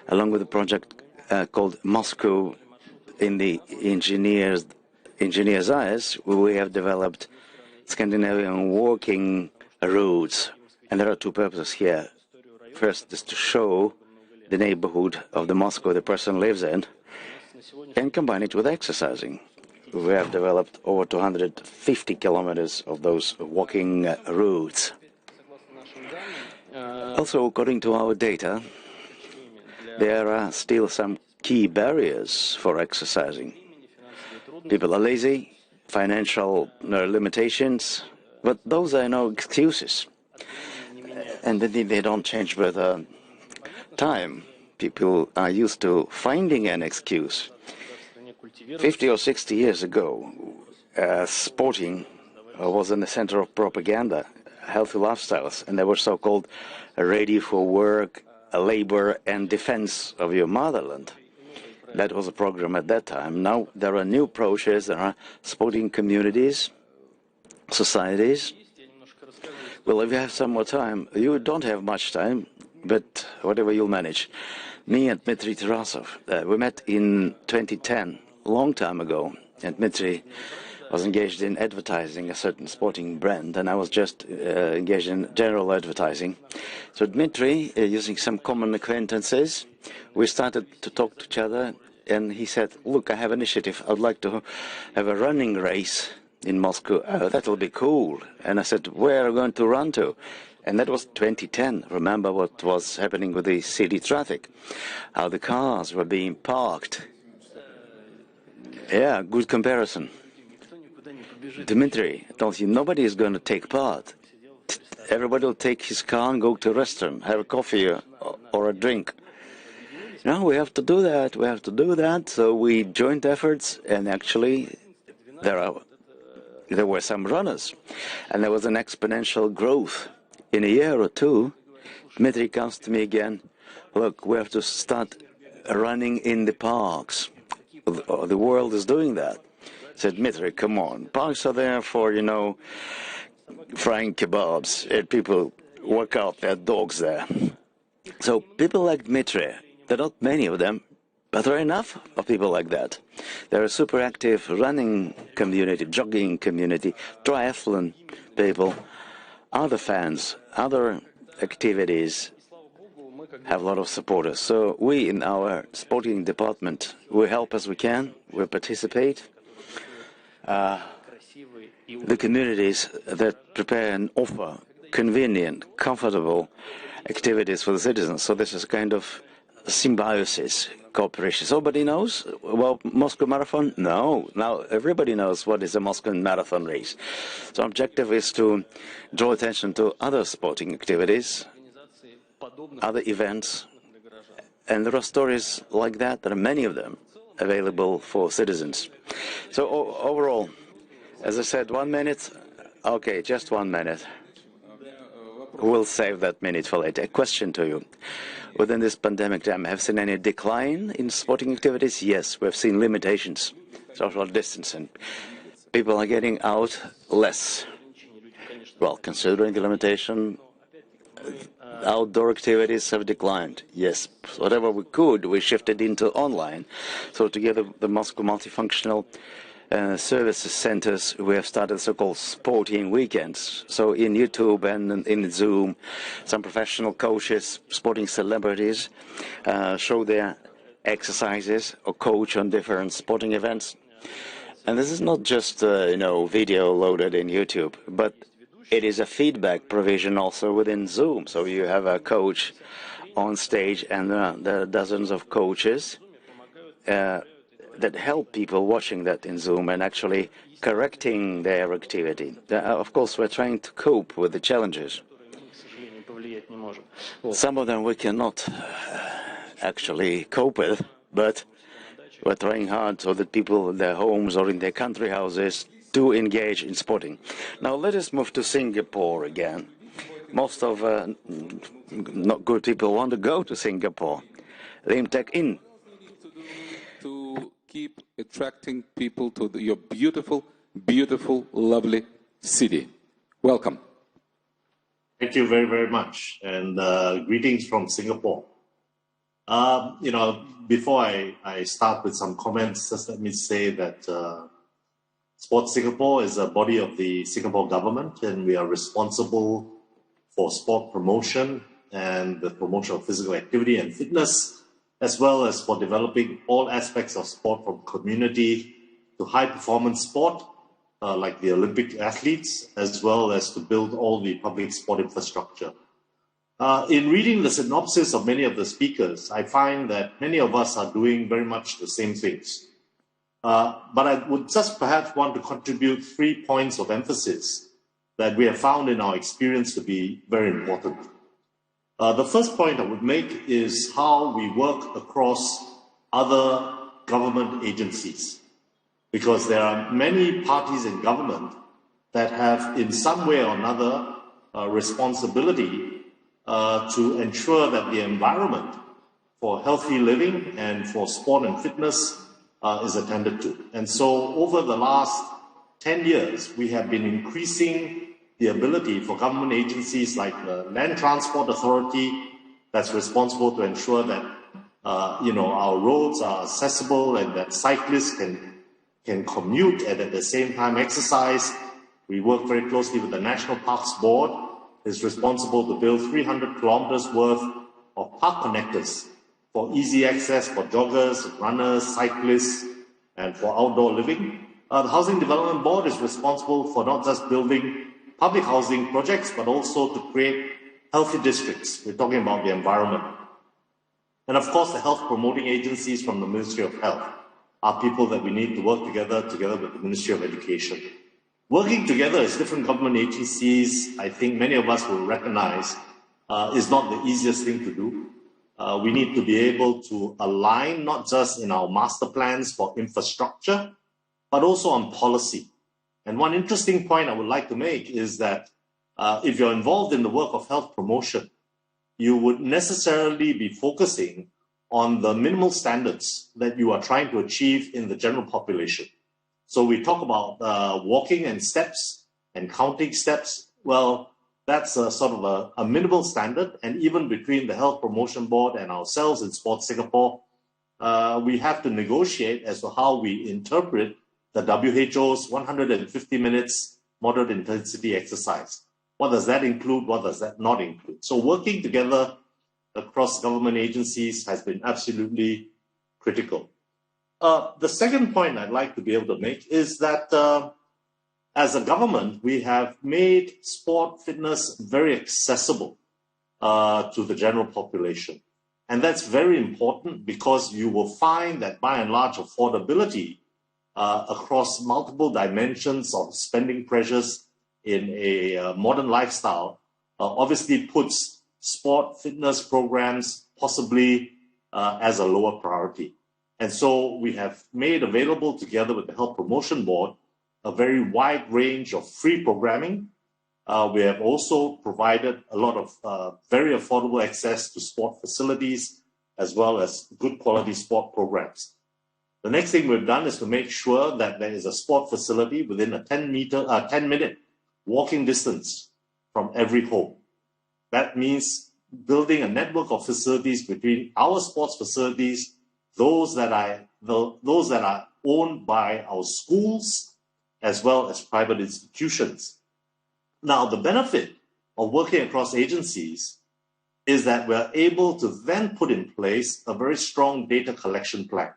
Along with a project called Moscow in the engineer's eyes, we have developed Scandinavian walking routes, and there are two purposes here. First is to show the neighborhood of the Moscow the person lives in and combine it with exercising. We have developed over 250 kilometers of those walking routes. Also, according to our data, there are still some key barriers for exercising. People are lazy, financial limitations, but those are no excuses. And they don't change with time. People are used to finding an excuse. 50 or 60 years ago, sporting was in the center of propaganda, healthy lifestyles, and they were so-called ready for work, labor, and defense of your motherland. That was a program at that time. Now there are new approaches, there are sporting communities, societies. Well, if you have some more time, you don't have much time, but whatever you'll manage. Me and Dmitry Tarasov, we met in 2010, a long time ago, and Dmitry was engaged in advertising a certain sporting brand, and I was just engaged in general advertising. So Dmitry, using some common acquaintances, we started to talk to each other, and he said, look, I have an initiative. I'd like to have a running race in Moscow. Oh, that'll be cool. And I said, where are we going to run to? And that was 2010. Remember what was happening with the city traffic, how the cars were being parked. Yeah, good comparison. Dmitry tells you nobody is going to take part. Everybody will take his car and go to a restaurant, have a coffee or a drink. No, we have to do that. We have to do that. So we joined efforts, and actually, there were some runners, and there was an exponential growth. In a year or two, Dmitry comes to me again. Look, we have to start running in the parks. The world is doing that. I said, Dmitry, come on. Parks are there for, frying kebabs, and people work out their dogs there. So people like Dmitry, there are not many of them, but there are enough of people like that. There are a super active running community, jogging community, triathlon people, other fans, other activities have a lot of supporters. So we in our sporting department, we help as we can, we participate. The communities that prepare and offer convenient, comfortable activities for the citizens. So this is kind of symbiosis, cooperation. Somebody knows about Moscow Marathon? No. Now everybody knows what is a Moscow Marathon race. So our objective is to draw attention to other sporting activities, other events, and there are stories like that. There are many of them available for citizens. So overall, as I said, 1 minute. Okay, just 1 minute. We'll save that minute for later. A question to you. Within this pandemic time, have you seen any decline in sporting activities? Yes, we've seen limitations, social distancing. People are getting out less. Well, considering the limitation, outdoor activities have declined. Yes, whatever we could, we shifted into online. So together, the Moscow multifunctional services centers, we have started so-called sporting weekends. So in YouTube and in Zoom, some professional coaches, sporting celebrities show their exercises or coach on different sporting events. And this is not just video loaded in YouTube, but it is a feedback provision also within Zoom. So you have a coach on stage, and there are dozens of coaches that help people watching that in Zoom and actually correcting their activity. Of course, we're trying to cope with the challenges. Some of them we cannot actually cope with, but we're trying hard so that people in their homes or in their country houses do engage in sporting. Now let us move to Singapore again. Most of not good people want to go to Singapore. Limtech in. To keep attracting people to your beautiful, beautiful, lovely city. Welcome. Thank you very, very much. And greetings from Singapore. Before I start with some comments, just let me say that Sport Singapore is a body of the Singapore government, and we are responsible for sport promotion and the promotion of physical activity and fitness, as well as for developing all aspects of sport from community to high-performance sport, like the Olympic athletes, as well as to build all the public sport infrastructure. In reading the synopsis of many of the speakers, I find that many of us are doing very much the same things. But I would just perhaps want to contribute 3 points of emphasis that we have found in our experience to be very important. The first point I would make is how we work across other government agencies, because there are many parties in government that have in some way or another responsibility to ensure that the environment for healthy living and for sport and fitness is attended to. And so over the last 10 years, we have been increasing the ability for government agencies like the Land Transport Authority, that's responsible to ensure that our roads are accessible and that cyclists can commute and at the same time exercise. We work very closely with the National Parks Board, is responsible to build 300 kilometers worth of park connectors for easy access for joggers, runners, cyclists, and for outdoor living. The Housing Development Board is responsible for not just building public housing projects, but also to create healthy districts. We're talking about the environment. And of course, the health promoting agencies from the Ministry of Health are people that we need to work together with the Ministry of Education. Working together as different government agencies, I think many of us will recognize, is not the easiest thing to do. We need to be able to align not just in our master plans for infrastructure, but also on policy. And one interesting point I would like to make is that if you're involved in the work of health promotion, you would necessarily be focusing on the minimal standards that you are trying to achieve in the general population. So we talk about walking and steps and counting steps. Well, that's a sort of a minimal standard. And even between the Health Promotion Board and ourselves in Sport Singapore, we have to negotiate as to how we interpret the WHO's 150 minutes moderate intensity exercise. What does that include? What does that not include? So working together across government agencies has been absolutely critical. The second point I'd like to be able to make is that as a government, we have made sport fitness very accessible to the general population. And that's very important because you will find that by and large affordability across multiple dimensions of spending pressures in a modern lifestyle obviously puts sport fitness programs possibly as a lower priority. And so we have made available together with the Health Promotion Board a very wide range of free programming. We have also provided a lot of very affordable access to sport facilities as well as good quality sport programs. The next thing we've done is to make sure that there is a sport facility within a 10-minute walking distance from every home. That means building a network of facilities between our sports facilities, those that are owned by our schools, as well as private institutions. Now, the benefit of working across agencies is that we're able to then put in place a very strong data collection plan.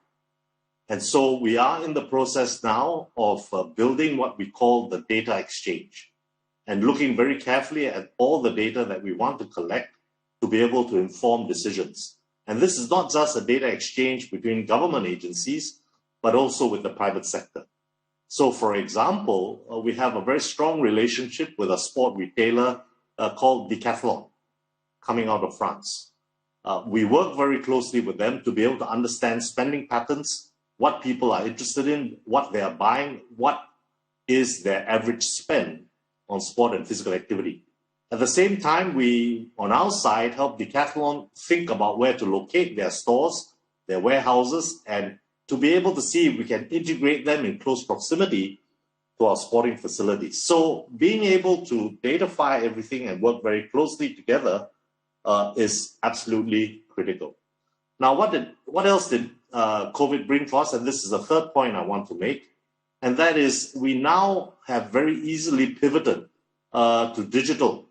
And so we are in the process now of building what we call the data exchange and looking very carefully at all the data that we want to collect to be able to inform decisions. And this is not just a data exchange between government agencies, but also with the private sector. So, for example, we have a very strong relationship with a sport retailer called Decathlon, coming out of France. We work very closely with them to be able to understand spending patterns, what people are interested in, what they are buying, what is their average spend on sport and physical activity. At the same time, we, on our side, help Decathlon think about where to locate their stores, their warehouses, and to be able to see if we can integrate them in close proximity to our sporting facilities. So being able to datafy everything and work very closely together is absolutely critical. Now, what else did COVID bring for us? And this is the third point I want to make. And that is we now have very easily pivoted to digital.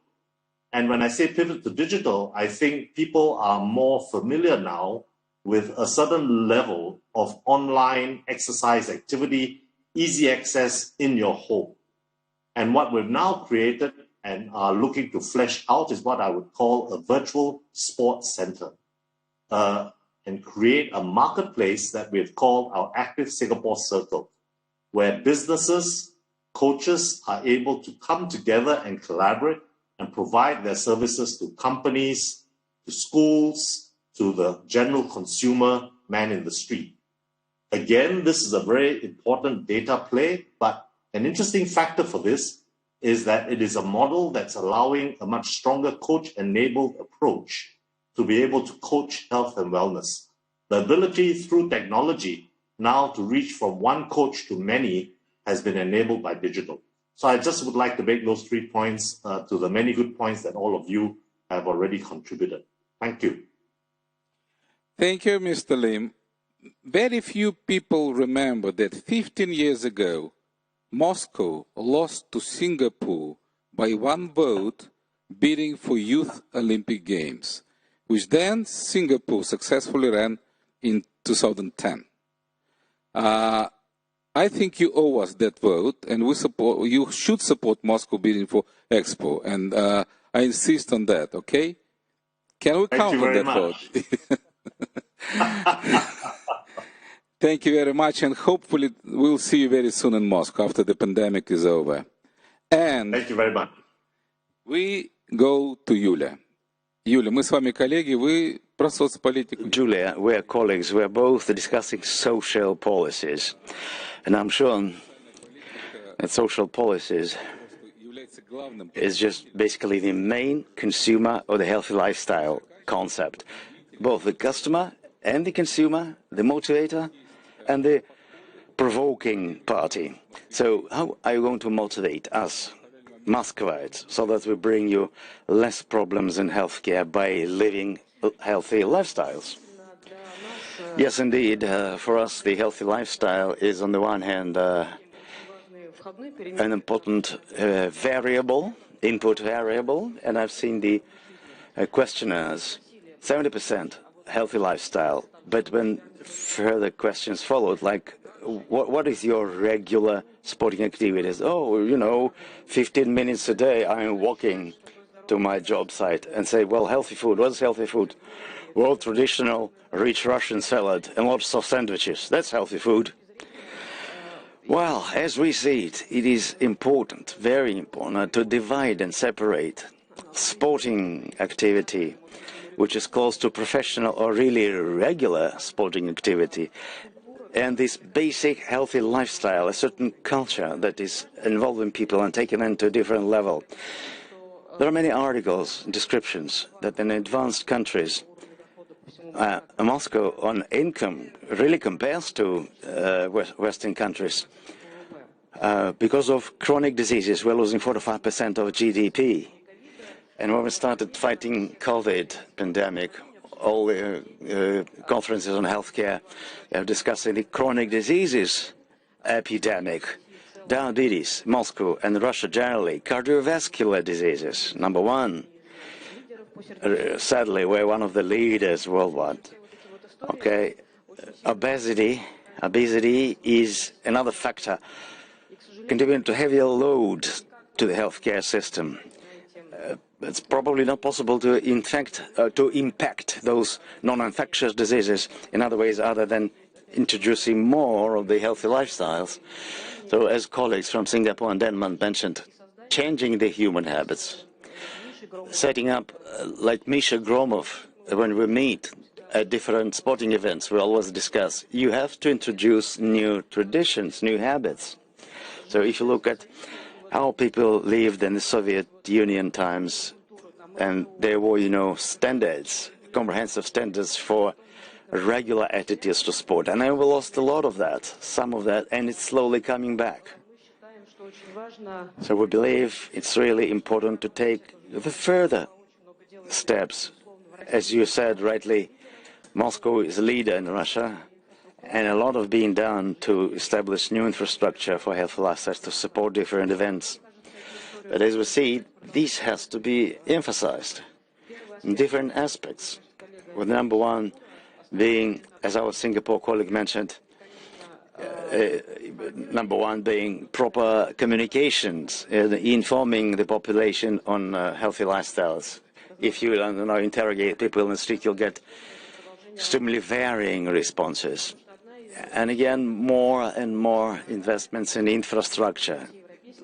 And when I say pivot to digital, I think people are more familiar now with a certain level of online exercise activity, easy access in your home. And what we've now created and are looking to flesh out is what I would call a virtual sports center and create a marketplace that we've called our Active Singapore Circle, where businesses, coaches are able to come together and collaborate and provide their services to companies, to schools, to the general consumer man in the street. Again, this is a very important data play, but an interesting factor for this is that it is a model that's allowing a much stronger coach-enabled approach to be able to coach health and wellness. The ability through technology now to reach from one coach to many has been enabled by digital. So I just would like to make those 3 points to the many good points that all of you have already contributed. Thank you. Thank you, Mr. Lim. Very few people remember that 15 years ago, Moscow lost to Singapore by 1 vote bidding for Youth Olympic Games, which then Singapore successfully ran in 2010. I think you owe us that vote, and you should support Moscow bidding for Expo, and I insist on that, okay? Can we count on that vote? Thank you very much, and hopefully we'll see you very soon in Moscow after the pandemic is over. And thank you very much. We go to Yulia. Юля, мы с вами коллеги, вы про соцполитику. Julia, we're colleagues. We're both discussing social policies. And I'm sure that social policies is just basically the main consumer of the healthy lifestyle concept. Both the customer and the consumer, the motivator and the provoking party. So how are you going to motivate us, Muscovites, so that we bring you less problems in healthcare by living healthy lifestyles? Yes, indeed. For us, the healthy lifestyle is, on the one hand, an important variable, input variable, and I've seen the questionnaires, 70% healthy lifestyle, but when further questions followed, like, what is your regular sporting activities? Oh, 15 minutes a day I'm walking to my job site, and say, well, healthy food, what's healthy food? Well, traditional rich Russian salad and lots of sandwiches, that's healthy food. Well, as we see it, it is important, very important, to divide and separate sporting activity, which is close to professional or really regular sporting activity, and this basic healthy lifestyle, a certain culture that is involving people and taking them to a different level. There are many articles, descriptions, that in advanced countries, Moscow on income really compares to Western countries. Because of chronic diseases, we're losing 45% of GDP. And when we started fighting COVID pandemic, all the conferences on healthcare have discussing the chronic diseases epidemic, diabetes, Moscow and Russia generally, cardiovascular diseases, number one. Sadly, we're one of the leaders worldwide. Okay, obesity is another factor contributing to heavier load to the healthcare system. It's probably not possible to impact those non-infectious diseases in other ways other than introducing more of the healthy lifestyles. So as colleagues from Singapore and Denmark mentioned, changing the human habits, setting up, like Misha Gromov, when we meet at different sporting events, we always discuss, you have to introduce new traditions, new habits. So if you look at how people lived in the Soviet Union times, and there were, standards, comprehensive standards for regular attitudes to sport. And then we lost a lot of that, some of that, and it's slowly coming back. So we believe it's really important to take the further steps. As you said rightly, Moscow is a leader in Russia, and a lot of being done to establish new infrastructure for healthy lifestyles to support different events. But as we see, this has to be emphasized in different aspects, with number one being, as our Singapore colleague mentioned, number one being proper communications, informing the population on healthy lifestyles. If you interrogate people in the street, you'll get extremely varying responses. And again, more and more investments in infrastructure.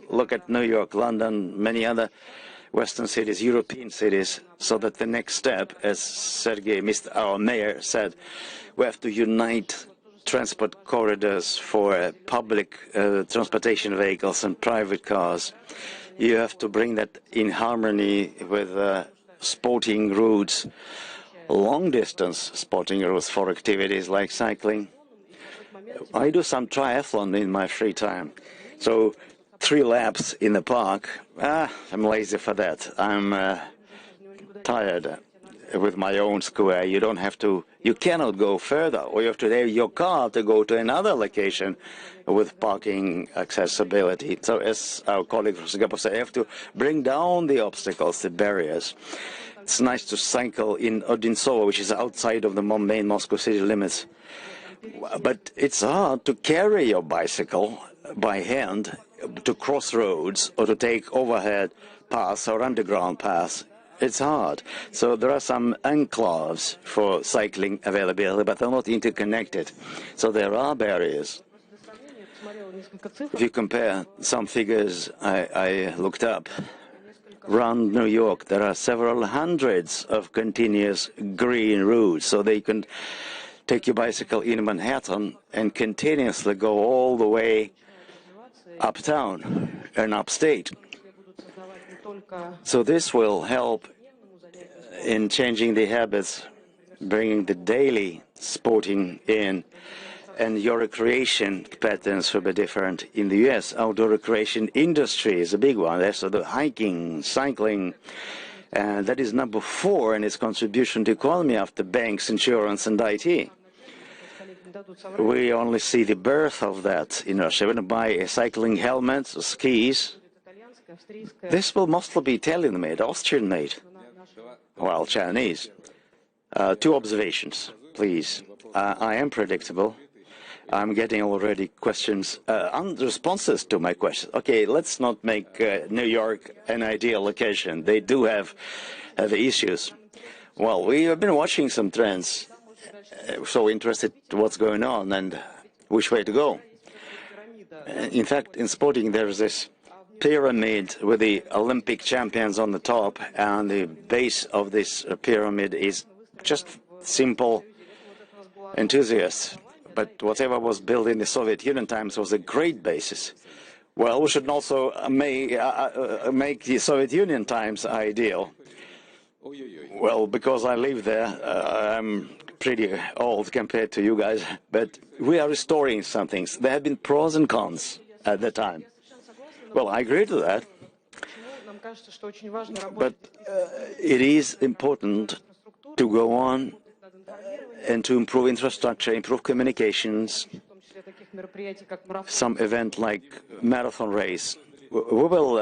Look at New York, London, many other Western cities, European cities, so that the next step, as Sergei, our mayor, said, we have to unite transport corridors for public transportation vehicles and private cars. You have to bring that in harmony with sporting routes, long-distance sporting routes for activities like cycling. I do some triathlon in my free time, so 3 laps in the park, I'm lazy for that. I'm tired with my own square. You cannot go further, or you have to have your car to go to another location with parking accessibility. So as our colleague from Singapore said, you have to bring down the obstacles, the barriers. It's nice to cycle in Odintsova, which is outside of the main Moscow city limits. But it's hard to carry your bicycle by hand to cross roads or to take overhead paths or underground paths. It's hard. So there are some enclaves for cycling availability, but they're not interconnected. So there are barriers. If you compare some figures I looked up, around New York, there are several hundreds of continuous green routes, so they can take your bicycle in Manhattan and continuously go all the way uptown and upstate. So this will help in changing the habits, bringing the daily sporting in, and your recreation patterns will be different. In the US, outdoor recreation industry is a big one. There's the hiking, cycling, and that is number 4 in its contribution to economy after banks, insurance, and IT. We only see the birth of that in Russia. When you buy a cycling helmet, skis, this will mostly be Italian-made, Austrian-made, well, Chinese. 2 observations, please. I am predictable. I'm getting already questions, responses to my questions. Okay, let's not make New York an ideal location. They do have the issues. Well, we have been watching some trends, so interested in what's going on and which way to go. In fact, in sporting, there's this pyramid with the Olympic champions on the top, and the base of this pyramid is just simple enthusiasts. But whatever was built in the Soviet Union times was a great basis. Well, we should also make the Soviet Union times ideal. Well, because I live there, I'm pretty old compared to you guys, but we are restoring some things. There have been pros and cons at the time. Well, I agree to that. But it is important to go on and to improve infrastructure, improve communications, some event like marathon race. We will,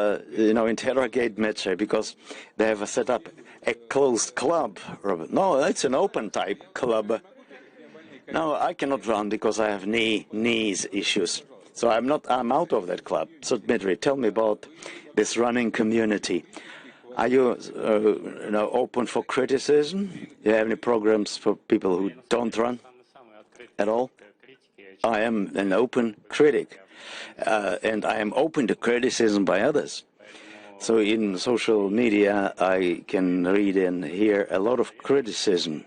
interrogate Metro because they have set up a closed club. No, it's an open type club. No, I cannot run because I have knees issues. So I'm out of that club. So Dmitry, tell me about this running community. Are you, open for criticism? Do you have any programs for people who don't run at all? I am an open critic, and I am open to criticism by others. So in social media, I can read and hear a lot of criticism,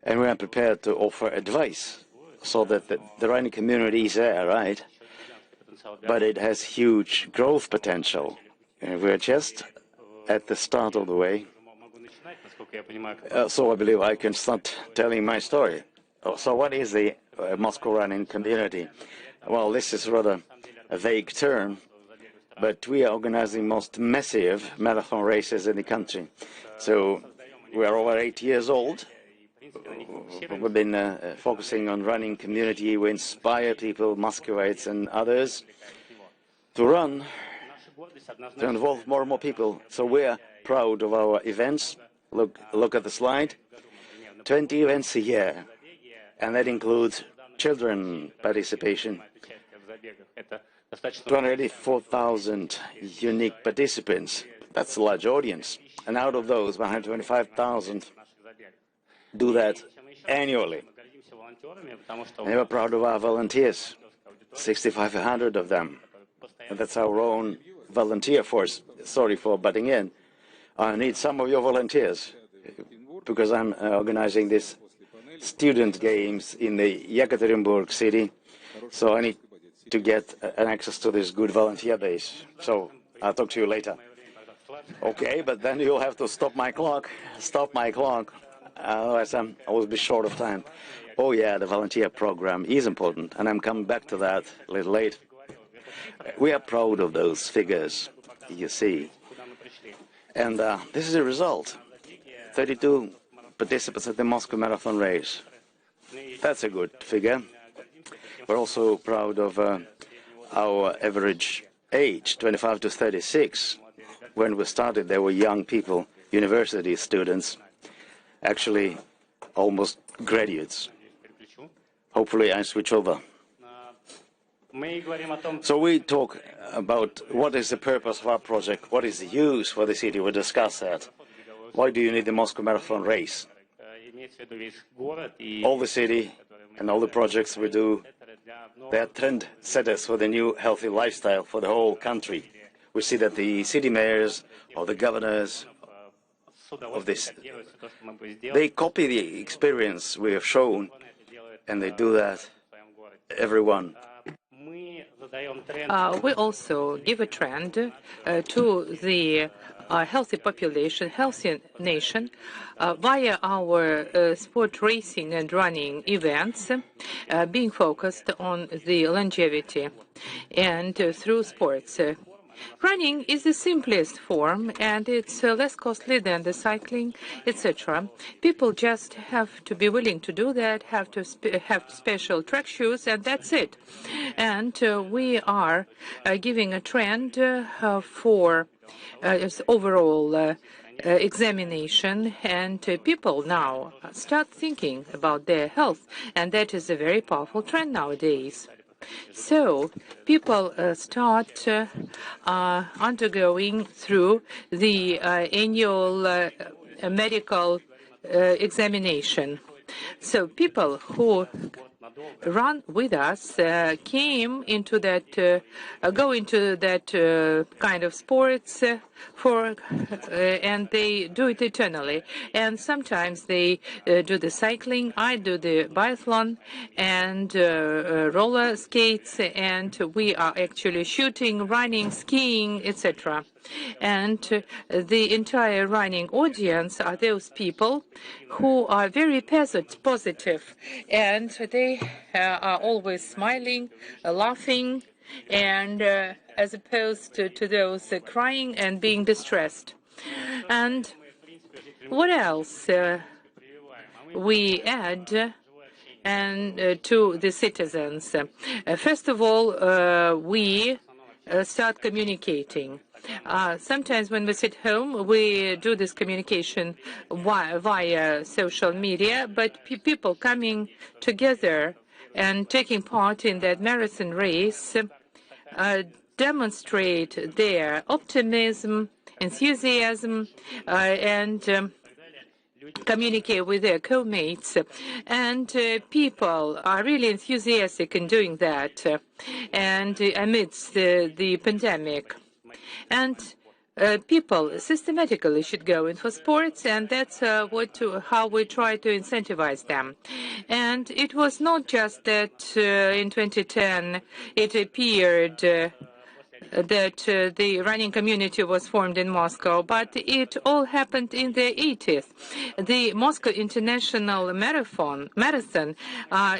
and we are prepared to offer advice so that the running community is there, right? But it has huge growth potential, and we're just at the start of the way. So I believe I can start telling my story. So what is the Moscow running community? Well, this is rather a vague term, but we are organizing most massive marathon races in the country. So we are over 8 years old. We've been focusing on running community. We inspire people, Muscovites and others, to run, to involve more and more people. So we are proud of our events. Look at the slide. 20 events a year, and that includes children participation. 284,000 unique participants. That's a large audience. And out of those, 125,000 do that annually. And we're proud of our volunteers, 6,500 of them. And that's our own volunteer force. Sorry for butting in. I need some of your volunteers because I'm organizing these student games in the Yekaterinburg city. So I need to get an access to this good volunteer base. So I'll talk to you later. Okay, but then you'll have to stop my clock. Stop my clock. Otherwise, I will be short of time. Oh yeah, the volunteer program is important, and I'm coming back to that a little late. We are proud of those figures, you see. And this is a result. 32 participants at the Moscow Marathon race. That's a good figure. We're also proud of our average age, 25 to 36. When we started, there were young people, university students, actually almost graduates. Hopefully I switch over. So we talk about what is the purpose of our project, what is the use for the city, we discuss that. Why do you need the Moscow Marathon race? All the city and all the projects we do, they are trend setters for the new healthy lifestyle for the whole country. we see that the city mayors or the governors of this, they copy the experience we have shown, and they do that, everyone. We also give a trend to the healthy population, healthy nation, via our sport racing and running events, being focused on the longevity and through sports. Running is the simplest form, and it's less costly than the cycling, etc. People just have to be willing to do that, have to have special track shoes, and that's it. And we are giving a trend for overall examination, and people now start thinking about their health, and that is a very powerful trend nowadays. So people start undergoing through the annual medical examination. So people who run with us came into that, go into that kind of sports and they do it eternally. And sometimes they do the cycling. I do the biathlon and roller skates, and we are actually shooting, running, skiing, etc. And the entire running audience are those people who are very positive, and they are always smiling, laughing, and as opposed to those crying and being distressed. And what else we add and to the citizens? First of all, we start communicating. Sometimes when we sit home, we do this communication via social media, but people coming together and taking part in that marathon race demonstrate their optimism, enthusiasm, and communicate with their co-mates. And people are really enthusiastic in doing that, and amidst the pandemic. And people systematically should go in for sports, and that's how we try to incentivize them. And it was not just that in 2010 it appeared that the running community was formed in Moscow, but it all happened in the 80s. The Moscow International Marathon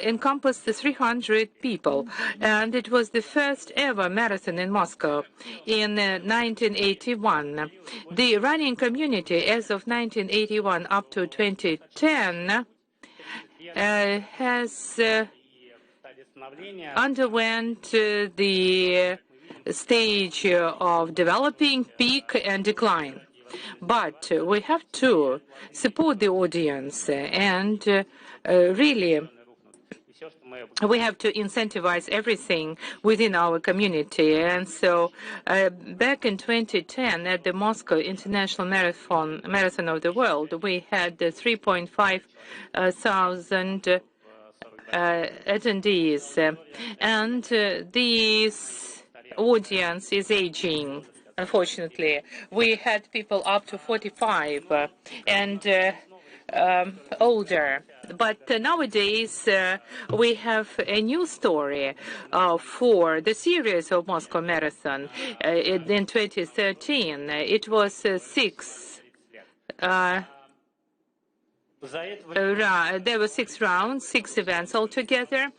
encompassed 300 people, and it was the first ever marathon in Moscow in 1981. The running community, as of 1981 up to 2010, has underwent the stage of developing, peak, and decline. But we have to support the audience, and really we have to incentivize everything within our community. And so back in 2010 at the Moscow International Marathon of the World, we had 3,500 attendees, and these audience is aging, unfortunately. We had people up to 45 and older. But nowadays we have a new story for the series of Moscow Marathon. In 2013, it was 6. There were 6 rounds, 6 events altogether,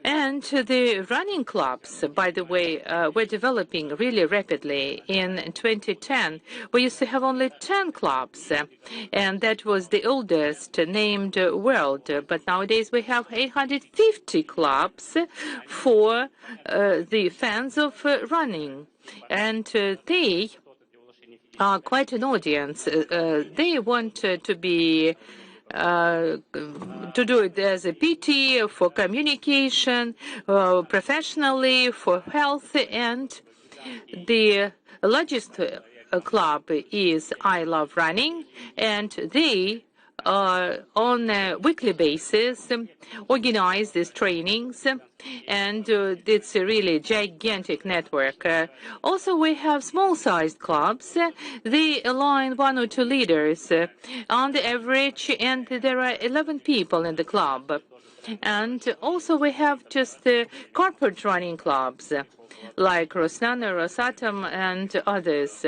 and the running clubs, by the way, were developing really rapidly. In 2010, we used to have only 10 clubs, and that was the oldest named world. But nowadays we have 850 clubs for the fans of running, and they are quite an audience. They want to be to do it as a PT, for communication, professionally, for health, and the largest club is I Love Running, and they on a weekly basis organize these trainings, and it's a really gigantic network. Also, we have small-sized clubs. They align 1 or 2 leaders on the average, and there are 11 people in the club. And also we have just corporate running clubs like Rosnano, Rosatom, and others,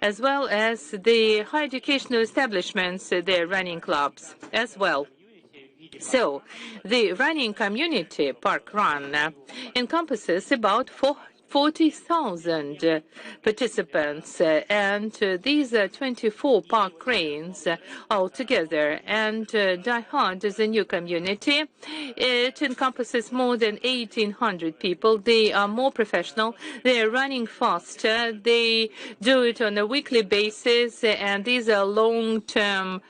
as well as the higher educational establishments, they're running clubs as well. So the running community, Park Run, encompasses about 40,000 participants, and these are 24 park cranes altogether. And Die Hard is a new community. It encompasses more than 1,800 people. They are more professional. They are running faster. They do it on a weekly basis, and these are long-term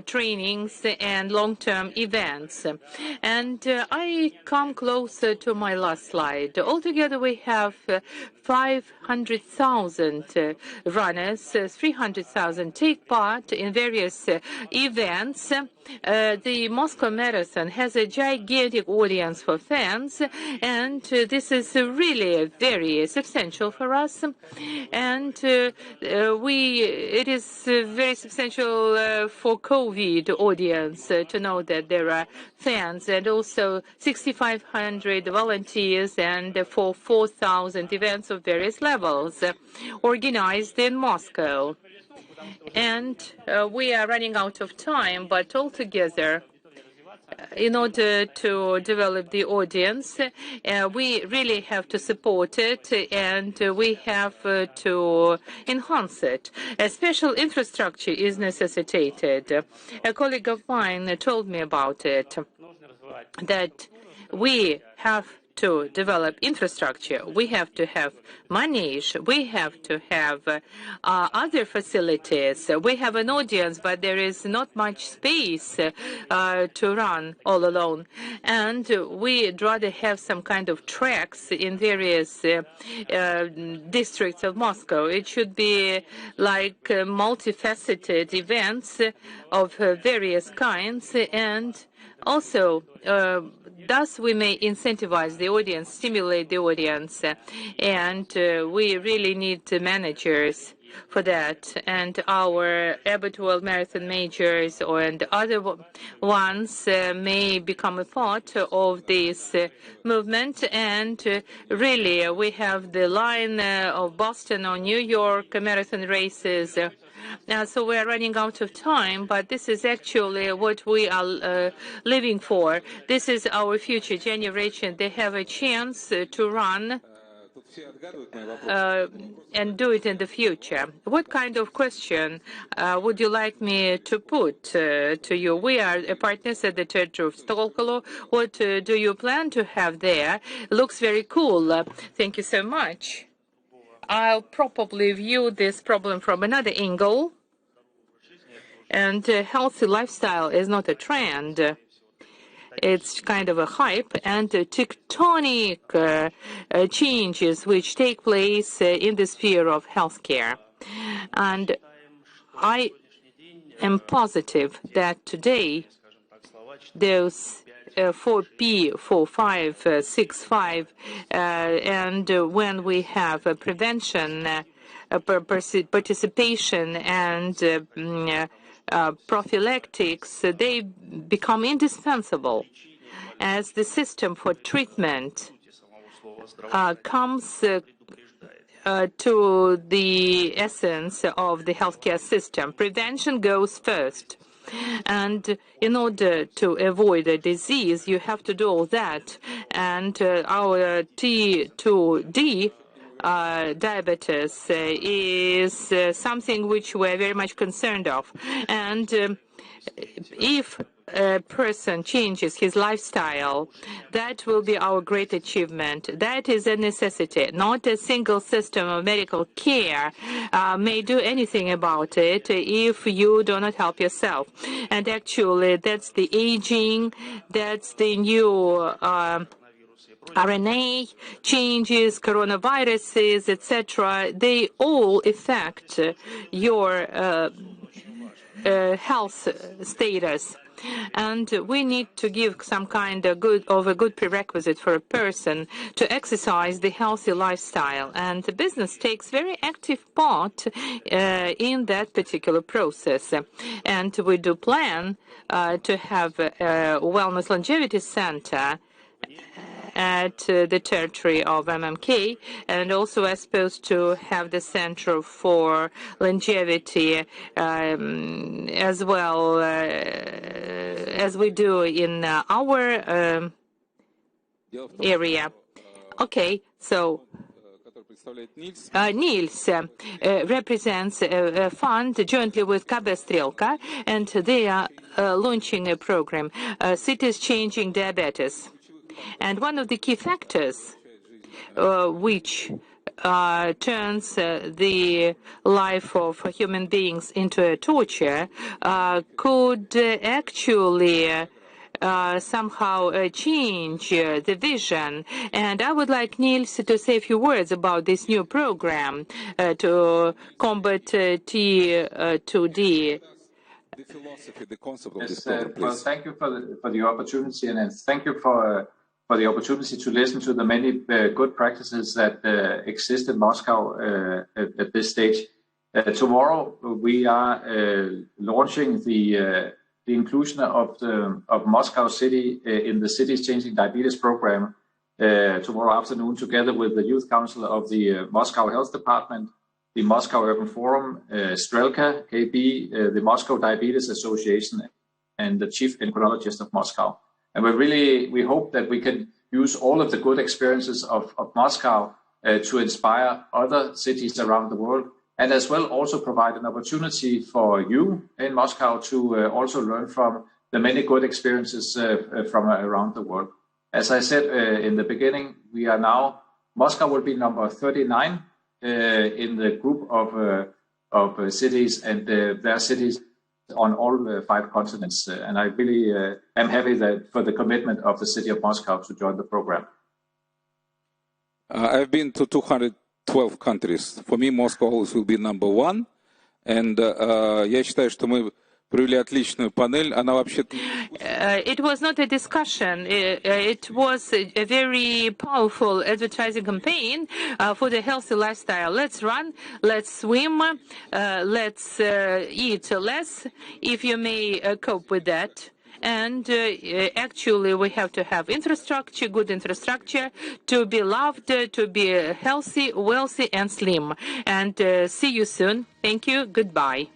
trainings and long-term events. And I come closer to my last slide. Altogether, we have 500,000 runners, 300,000 take part in various events. The Moscow Marathon has a gigantic audience for fans, and this is really very substantial for us. And it is very substantial for COVID audience to know that there are fans, and also 6,500 volunteers, and for 4,000 events of various levels organized in Moscow. And we are running out of time, but altogether, in order to develop the audience, we really have to support it, and we have to enhance it. A special infrastructure is necessitated. A colleague of mine told me about it, that we have to develop infrastructure. We have to have manage. We have to have other facilities. We have an audience, but there is not much space to run all alone. And we'd rather have some kind of tracks in various districts of Moscow. It should be like multifaceted events of various kinds, and also thus we may incentivize the audience, stimulate the audience, and we really need managers for that. And our Abbott Marathon majors and other ones may become a part of this movement. And really, we have the line of Boston or New York marathon races. So we are running out of time, but this is actually what we are living for. This is our future generation. They have a chance to run and do it in the future. What kind of question would you like me to put to you? We are partners at the Church of Stolkolo. What do you plan to have there? Looks very cool. Thank you so much. I'll probably view this problem from another angle. And healthy lifestyle is not a trend. It's kind of a hype, and tectonic changes which take place in the sphere of healthcare. And I am positive that today those 4P, 4, 5, 6, 5, and when we have prevention, participation, and prophylactics, they become indispensable as the system for treatment comes to the essence of the healthcare system. Prevention goes first. And in order to avoid a disease, you have to do all that. And our T2D diabetes is something which we're very much concerned of. And if a person changes his lifestyle, that will be our great achievement. That is a necessity. Not a single system of medical care may do anything about it if you do not help yourself. And actually, that's the aging, that's the new RNA changes, coronaviruses, etc. They all affect your health status. And we need to give some kind of a good prerequisite for a person to exercise the healthy lifestyle. And the business takes very active part in that particular process. And we do plan to have a wellness longevity center at the territory of MMK, and also are supposed to have the Center for Longevity as well as we do in our area. Okay, so Niels represents a fund jointly with KB Strelka, and they are launching a program, Cities Changing Diabetes. And one of the key factors which turns the life of human beings into a torture could actually somehow change the vision. And I would like Niels to say a few words about this new program to combat T2D. The philosophy, the concept of yes, this program, please. Well, thank you for the opportunity, and thank you for the opportunity to listen to the many good practices that exist in Moscow at this stage. Tomorrow we are launching the inclusion of Moscow City in the Cities Changing Diabetes program tomorrow afternoon, together with the Youth Council of the Moscow Health Department, the Moscow Urban Forum, Strelka, KB, the Moscow Diabetes Association, and the Chief Endocrinologist of Moscow. And we hope that we can use all of the good experiences of Moscow to inspire other cities around the world, and as well also provide an opportunity for you in Moscow to also learn from the many good experiences from around the world. As I said in the beginning, Moscow will be number 39 in the group of cities, and there are cities on all 5 continents. And I really am happy for the commitment of the city of Moscow to join the program. I've been to 212 countries. For me, Moscow always will be number 1. And я считаю, что мы провели отличную панель. Она вообще... It was not a discussion. It was a very powerful advertising campaign for the healthy lifestyle. Let's run, let's swim, let's eat less, if you may cope with that. And actually, we have to have infrastructure, good infrastructure, to be loved, to be healthy, wealthy, and slim. And see you soon. Thank you. Goodbye.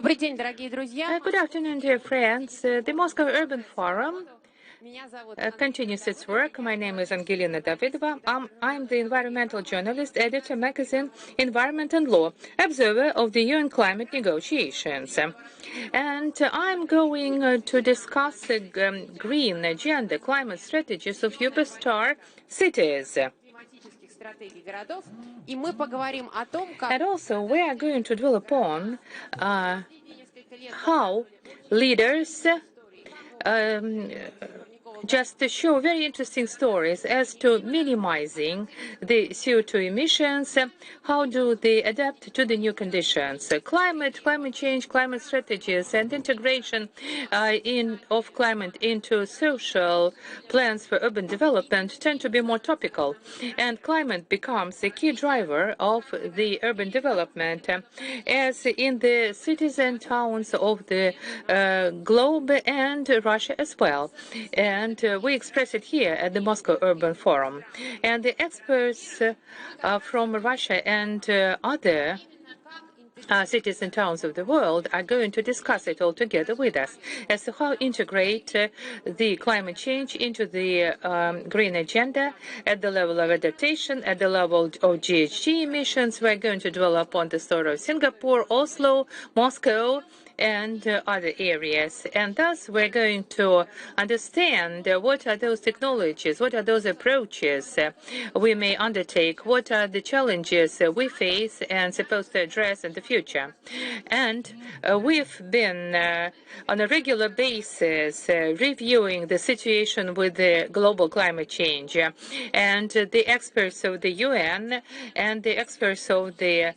Good afternoon, dear friends. The Moscow Urban Forum continues its work. My name is Angelina Davidova. I'm the environmental journalist, editor, magazine Environment and Law, observer of the UN climate negotiations. And I'm going to discuss the green agenda, climate strategies of superstar cities. And also, we are going to dwell upon how leaders just to show very interesting stories as to minimizing the CO2 emissions, how do they adapt to the new conditions, climate change, climate strategies, and integration of climate into social plans for urban development tend to be more topical, and climate becomes a key driver of the urban development, as in the cities and towns of the globe and Russia as well. And we express it here at the Moscow Urban Forum. And the experts from Russia and other cities and towns of the world are going to discuss it all together with us as to how integrate the climate change into the green agenda at the level of adaptation, at the level of GHG emissions. We're going to dwell upon the story of Singapore, Oslo, Moscow, and other areas. And thus we're going to understand what are those technologies, what are those approaches we may undertake, what are the challenges we face and supposed to address in the future. And we've been on a regular basis reviewing the situation with the global climate change, and the experts of the UN and the experts of the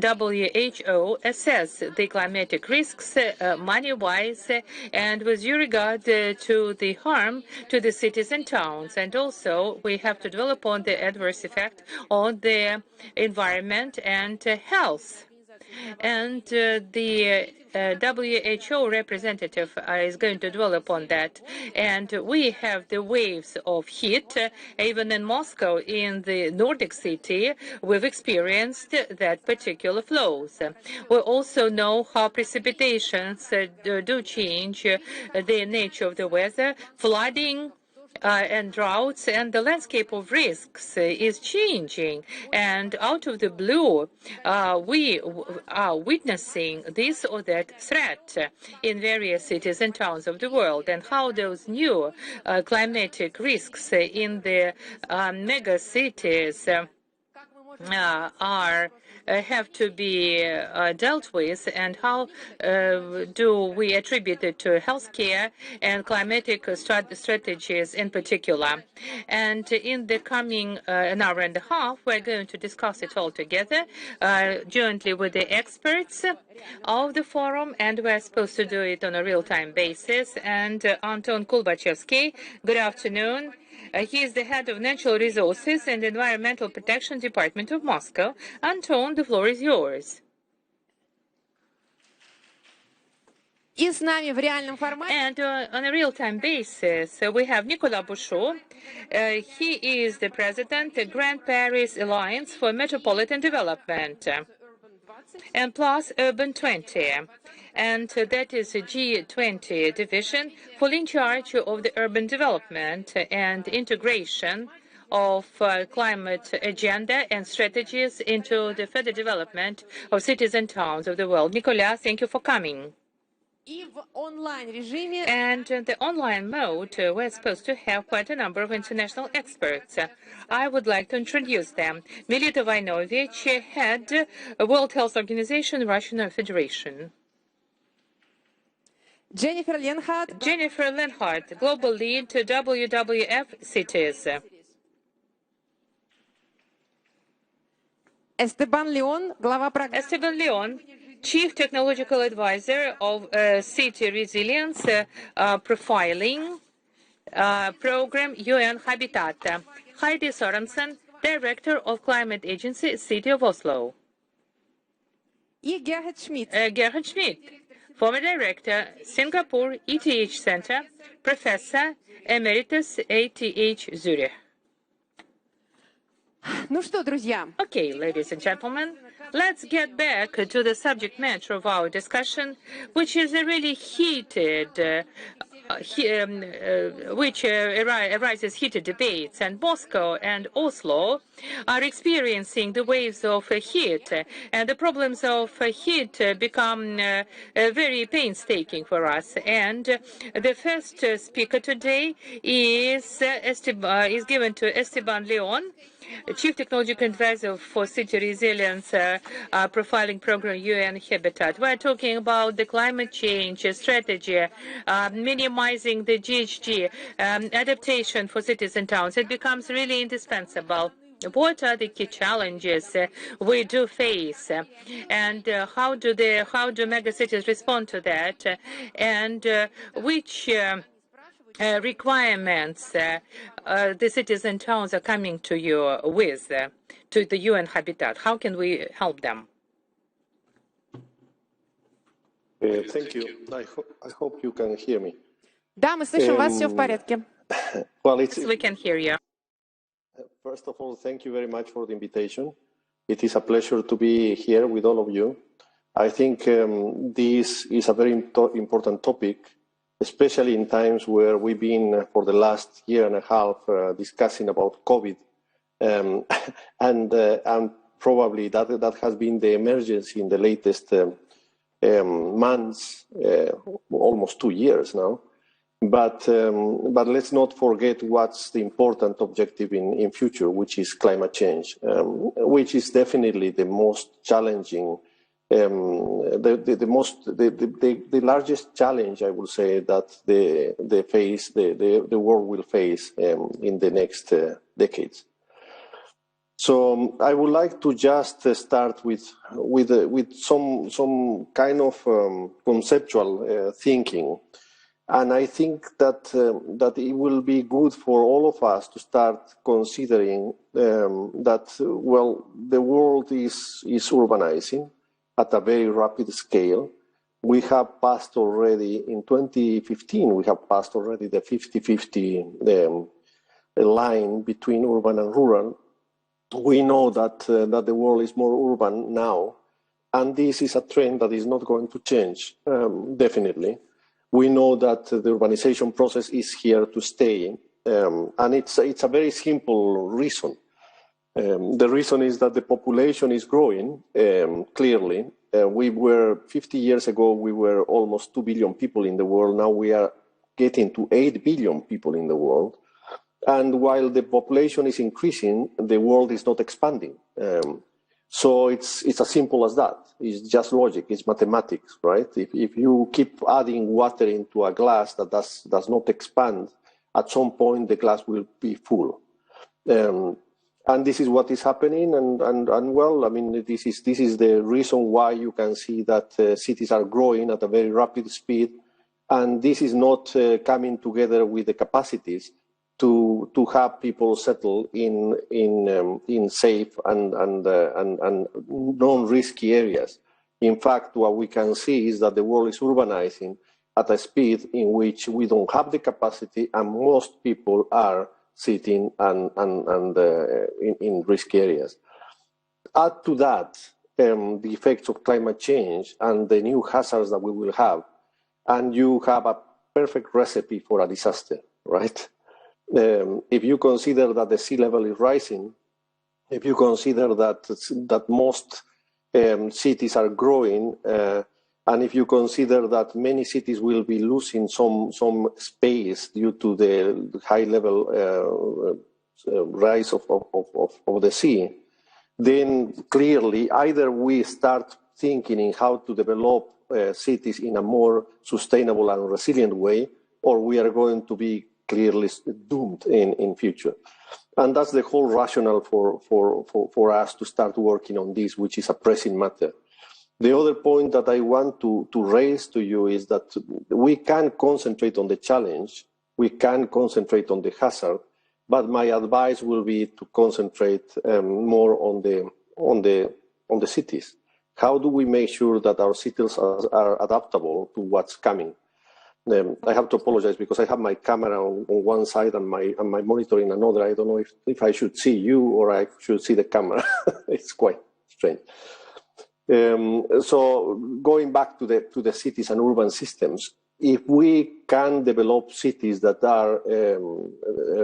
WHO assess the climatic risks money-wise and with due regard to the harm to the cities and towns. And also we have to dwell upon the adverse effect on the environment and health. And the WHO representative is going to dwell upon that. And we have the waves of heat. Even in Moscow, in the Nordic city, we've experienced that particular flows. We also know how precipitations do change the nature of the weather, flooding, and droughts, and the landscape of risks is changing. And out of the blue, we are witnessing this or that threat in various cities and towns of the world, and how those new climatic risks in the mega cities have to be dealt with, and how do we attribute it to healthcare and climatic strategies in particular. And in the coming an hour and a half, we're going to discuss it all together jointly with the experts of the forum, and we're supposed to do it on a real-time basis. And Anton Kulbachevsky, good afternoon. He is the head of Natural Resources and Environmental Protection Department of Moscow. Anton, the floor is yours. And on a real-time basis, we have Nicolas Bouchot. He is the president of Grand Paris Alliance for Metropolitan Development, and plus Urban 20. And that is a G20 division fully in charge of the urban development and integration of climate agenda and strategies into the further development of cities and towns of the world. Nicolas, thank you for coming. And in the online mode, we're supposed to have quite a number of international experts. I would like to introduce them. Milita Vainovich, head of World Health Organization, Russian Federation. Jennifer Lenhardt, global lead to WWF cities. Esteban Leon, Chief Technological Advisor of City Resilience Profiling Program, UN Habitat. Heidi Sorensen, Director of Climate Agency, City of Oslo. Gerhard Schmidt, former Director, Singapore ETH Center, Professor Emeritus ETH Zurich. ну что, друзья? Okay, ladies and gentlemen, let's get back to the subject matter of our discussion, which is a really heated which arises heated debates, and Moscow and Oslo are experiencing the waves of heat, and the problems of heat become very painstaking for us. And the first speaker today is given to Esteban Leon, Chief Technological Advisor for City Resilience Profiling Program UN Habitat. We're talking about the climate change strategy, minimizing the GHG, adaptation for cities and towns. It becomes really indispensable. What are the key challenges we do face, and how do megacities respond to that, and which requirements the cities and towns are coming to you with, to the UN Habitat? How can we help them? Thank you. I hope you can hear me. Да, мы слышим вас, все в порядке. Well, yes, we can hear you. First of all, thank you very much for the invitation. It is a pleasure to be here with all of you. I think this is a very important topic, especially in times where we've been for the last year and a half discussing about COVID, and probably that has been the emergency in the latest months, almost 2 years now. But let's not forget what's the important objective in future, which is climate change, which is definitely the most challenging, the largest challenge, I will say, that the world will face in the next decades. So I would like to just start with some kind of conceptual thinking. And I think that it will be good for all of us to start considering that, well, the world is urbanizing at a very rapid scale. We have passed already, in 2015, we have passed already the 50-50 line between urban and rural. We know that the world is more urban now, and this is a trend that is not going to change, definitely. We know that the urbanization process is here to stay, and it's a very simple reason. The reason is that the population is growing, clearly. 50 years ago, we were almost 2 billion people in the world. Now we are getting to 8 billion people in the world. And while the population is increasing, the world is not expanding. So it's as simple as that. It's just logic. It's mathematics, right? If you keep adding water into a glass that does not expand, at some point the glass will be full. And this is what is happening. And well, I mean, this is the reason why you can see that cities are growing at a very rapid speed, and this is not coming together with the capacities to have people settle in safe and non-risky areas. In fact, what we can see is that the world is urbanizing at a speed in which we don't have the capacity, and most people are sitting in risky areas. Add to that the effects of climate change and the new hazards that we will have, and you have a perfect recipe for a disaster, right? If you consider that the sea level is rising, if you consider that most cities are growing, and if you consider that many cities will be losing some space due to the high level rise of the sea, then clearly either we start thinking in how to develop cities in a more sustainable and resilient way, or we are going to be clearly doomed in future. And that's the whole rationale for us to start working on this, which is a pressing matter. The other point that I want to raise to you is that we can concentrate on the challenge, we can concentrate on the hazard, but my advice will be to concentrate more on the cities. How do we make sure that our cities are adaptable to what's coming? I have to apologize because I have my camera on one side and my monitor in another. I don't know if I should see you or I should see the camera. It's quite strange. So going back to the cities and urban systems, if we can develop cities that are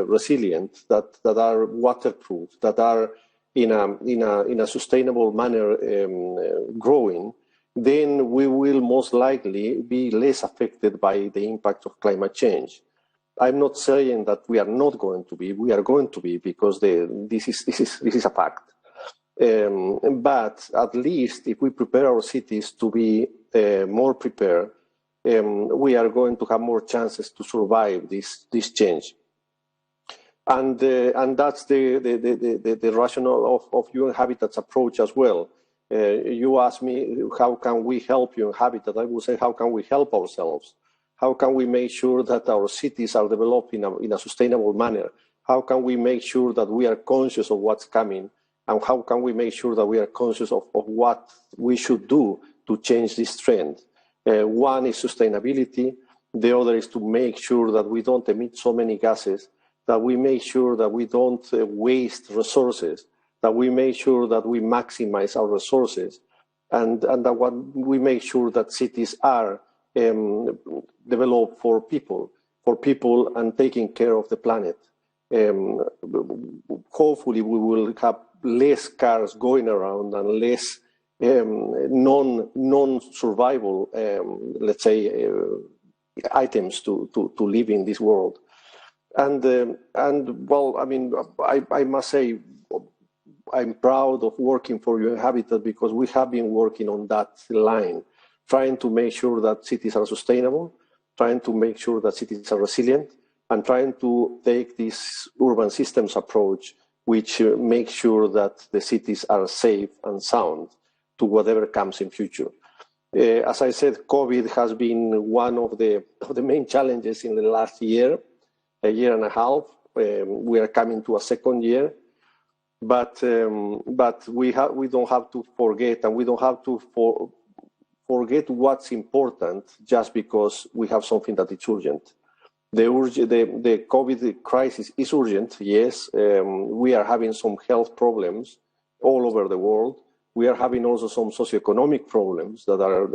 resilient, that are waterproof, that are in a sustainable manner growing, then we will most likely be less affected by the impact of climate change. I'm not saying that we are not going to be. We are going to be because this is a fact. But at least if we prepare our cities to be more prepared, we are going to have more chances to survive this change. And that's the rationale of UN Habitat's approach as well. You asked me, how can we help UN Habitat? I would say, how can we help ourselves? How can we make sure that our cities are developed in a sustainable manner? How can we make sure that we are conscious of what's coming? And how can we make sure that we are conscious of what we should do to change this trend? One is sustainability. The other is to make sure that we don't emit so many gases, that we make sure that we don't waste resources, that we make sure that we maximize our resources, and that we make sure that cities are developed for people and taking care of the planet. Hopefully we will have less cars going around and less non-survival, let's say, items to live in this world. And well, I mean, I must say, I'm proud of working for UN Habitat because we have been working on that line, trying to make sure that cities are sustainable, trying to make sure that cities are resilient, and trying to take this urban systems approach, which makes sure that the cities are safe and sound to whatever comes in future. As I said, COVID has been one of the main challenges in the last year, a year and a half. We are coming to a second year, but we don't have to forget, and we don't have to forget what's important just because we have something that is urgent. The COVID crisis is urgent, yes. We are having some health problems all over the world. We are having also some socioeconomic problems that are,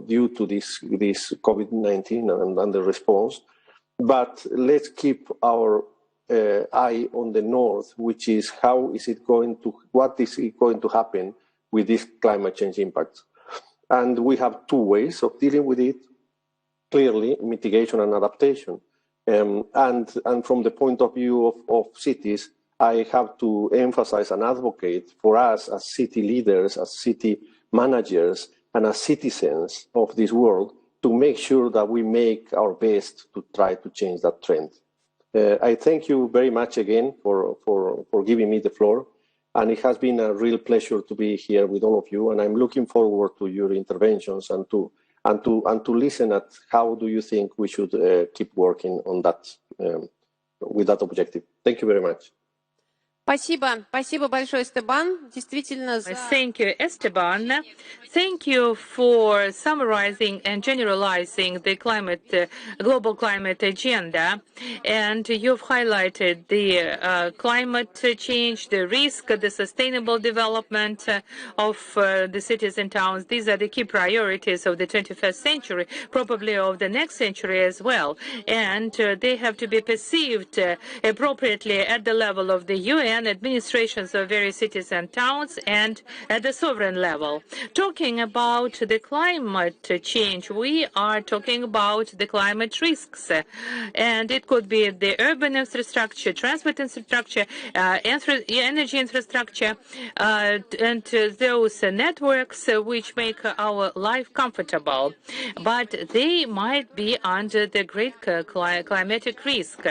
due to this COVID-19 and the response. But let's keep our eye on the north, which is what is it going to happen with this climate change impact? And we have two ways of dealing with it: clearly, mitigation and adaptation. And from the point of view of cities, I have to emphasize and advocate for us as city leaders, as city managers, and as citizens of this world to make sure that we make our best to try to change that trend. I thank you very much again for giving me the floor, and it has been a real pleasure to be here with all of you, and I'm looking forward to your interventions and to listen at how do you think we should keep working on that with that objective. Thank you very much. Спасибо большое, Esteban. Действительно, Thank you, Esteban. Thank you for summarizing and generalizing the global climate agenda. And you've highlighted the climate change, the risk, the sustainable development of the cities and towns. These are the key priorities of the 21st century, probably of the next century as well. And they have to be perceived appropriately at the level of the UN, administrations of various cities and towns, and at the sovereign level. Talking about the climate change, we are talking about the climate risks. And it could be the urban infrastructure, transport infrastructure, energy infrastructure, and those networks which make our life comfortable. But they might be under the great climatic risk,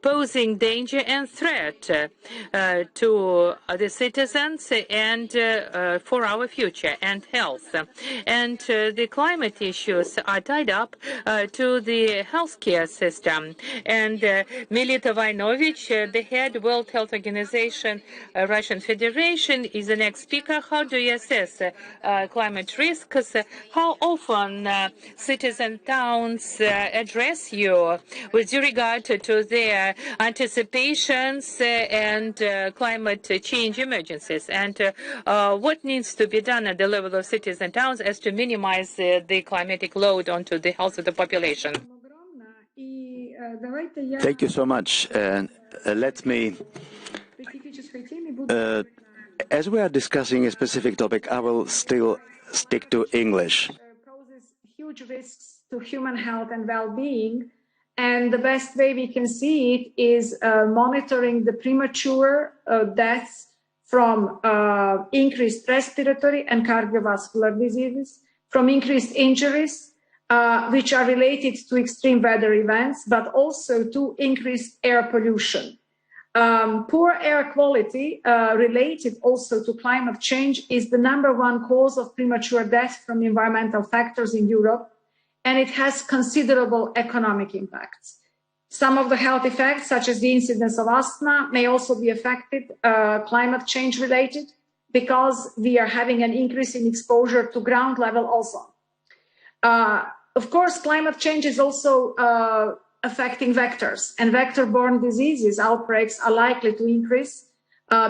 posing danger and threat. to the citizens and for our future and health. And the climate issues are tied up to the healthcare system. And Milita Vainovich, the head World Health Organization, Russian Federation, is the next speaker. How do you assess climate risks? How often citizen towns address you with regard to their anticipations and climate change emergencies? And what needs to be done at the level of cities and towns as to minimize the climatic load onto the health of the population? Thank you so much. Let me, as we are discussing a specific topic, I will still stick to English. Poses huge risks to human health and well-being, and the best way we can see it is monitoring the premature deaths from increased respiratory and cardiovascular diseases, from increased injuries, which are related to extreme weather events, but also to increased air pollution. Poor air quality related also to climate change is the #1 cause of premature death from environmental factors in Europe, and it has considerable economic impacts. Some of the health effects, such as the incidence of asthma, may also be affected, climate change related, because we are having an increase in exposure to ground level ozone. Of course, climate change is also affecting vectors, and vector-borne diseases outbreaks are likely to increase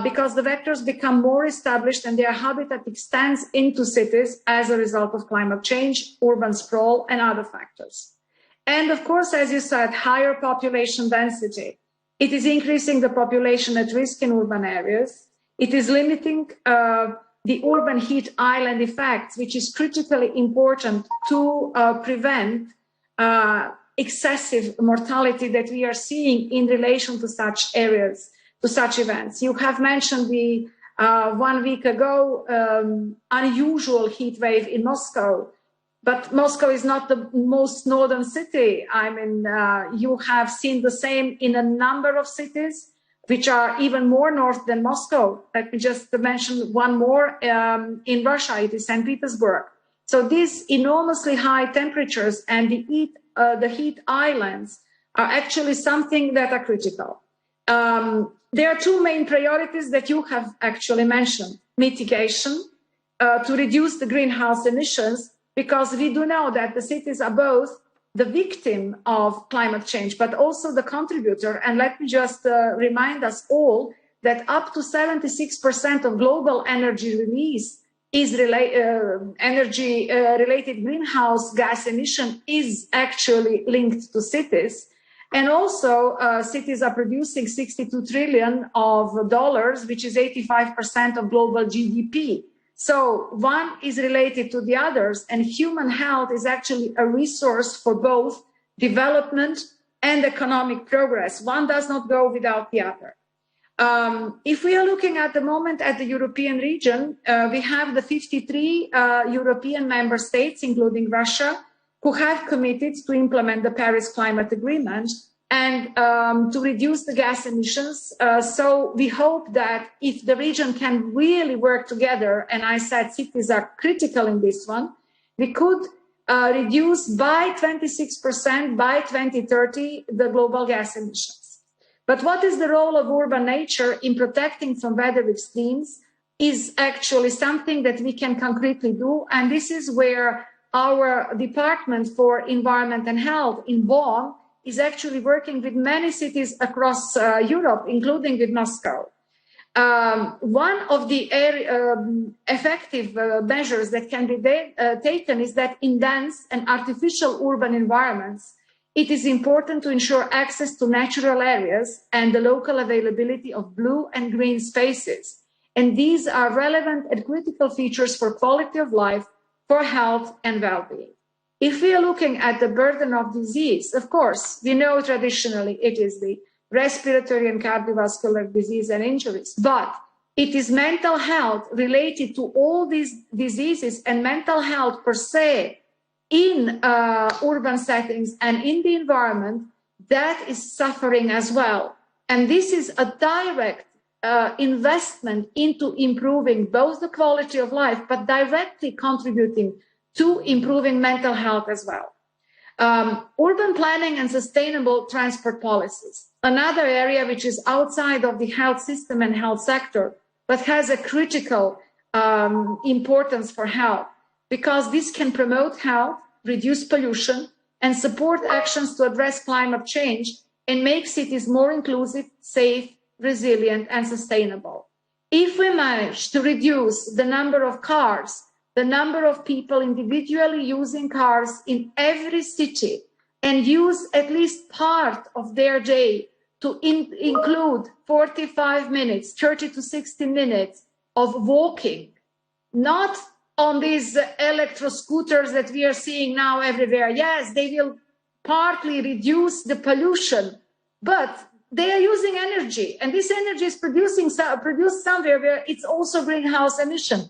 because the vectors become more established and their habitat extends into cities as a result of climate change, urban sprawl, and other factors. And of course, as you said, higher population density. It is increasing the population at risk in urban areas. It is limiting the urban heat island effects, which is critically important to prevent excessive mortality that we are seeing in relation to such areas, to such events. You have mentioned the 1 week ago unusual heat wave in Moscow, but Moscow is not the most northern city. I mean, you have seen the same in a number of cities which are even more north than Moscow. Let me just mention one more in Russia, it is St. Petersburg. So these enormously high temperatures and the heat islands are actually something that are critical. There are two main priorities that you have actually mentioned: mitigation, to reduce the greenhouse emissions, because we do know that the cities are both the victim of climate change, but also the contributor. And let me just remind us all that up to 76% of global energy release is energy-related greenhouse gas emission is actually linked to cities. And also cities are producing $62 trillion, which is 85% of global GDP. So one is related to the others, and human health is actually a resource for both development and economic progress. One does not go without the other. If we are looking at the moment at the European region, we have the 53 European member states, including Russia, who have committed to implement the Paris Climate Agreement and to reduce the gas emissions. So we hope that if the region can really work together, and I said cities are critical in this one, we could reduce by 26% by 2030 the global gas emissions. But what is the role of urban nature in protecting from weather extremes is actually something that we can concretely do. And this is where our Department for Environment and Health in Bonn is actually working with many cities across Europe, including with Moscow. One of the effective measures that can be taken is that in dense and artificial urban environments, it is important to ensure access to natural areas and the local availability of blue and green spaces. And these are relevant and critical features for quality of life, for health and well-being. If we are looking at the burden of disease, of course, we know traditionally it is the respiratory and cardiovascular disease and injuries, but it is mental health related to all these diseases and mental health per se in urban settings and in the environment that is suffering as well. And this is a direct investment into improving both the quality of life, but directly contributing to improving mental health as well. Urban planning and sustainable transport policies, another area which is outside of the health system and health sector, but has a critical importance for health, because this can promote health, reduce pollution, and support actions to address climate change and make cities more inclusive, safe, resilient, and sustainable. If we manage to reduce the number of cars, the number of people individually using cars in every city, and use at least part of their day to include 45 minutes, 30 to 60 minutes of walking, not on these electro scooters that we are seeing now everywhere. Yes, they will partly reduce the pollution, but they are using energy, and this energy is produced somewhere where it's also greenhouse emission.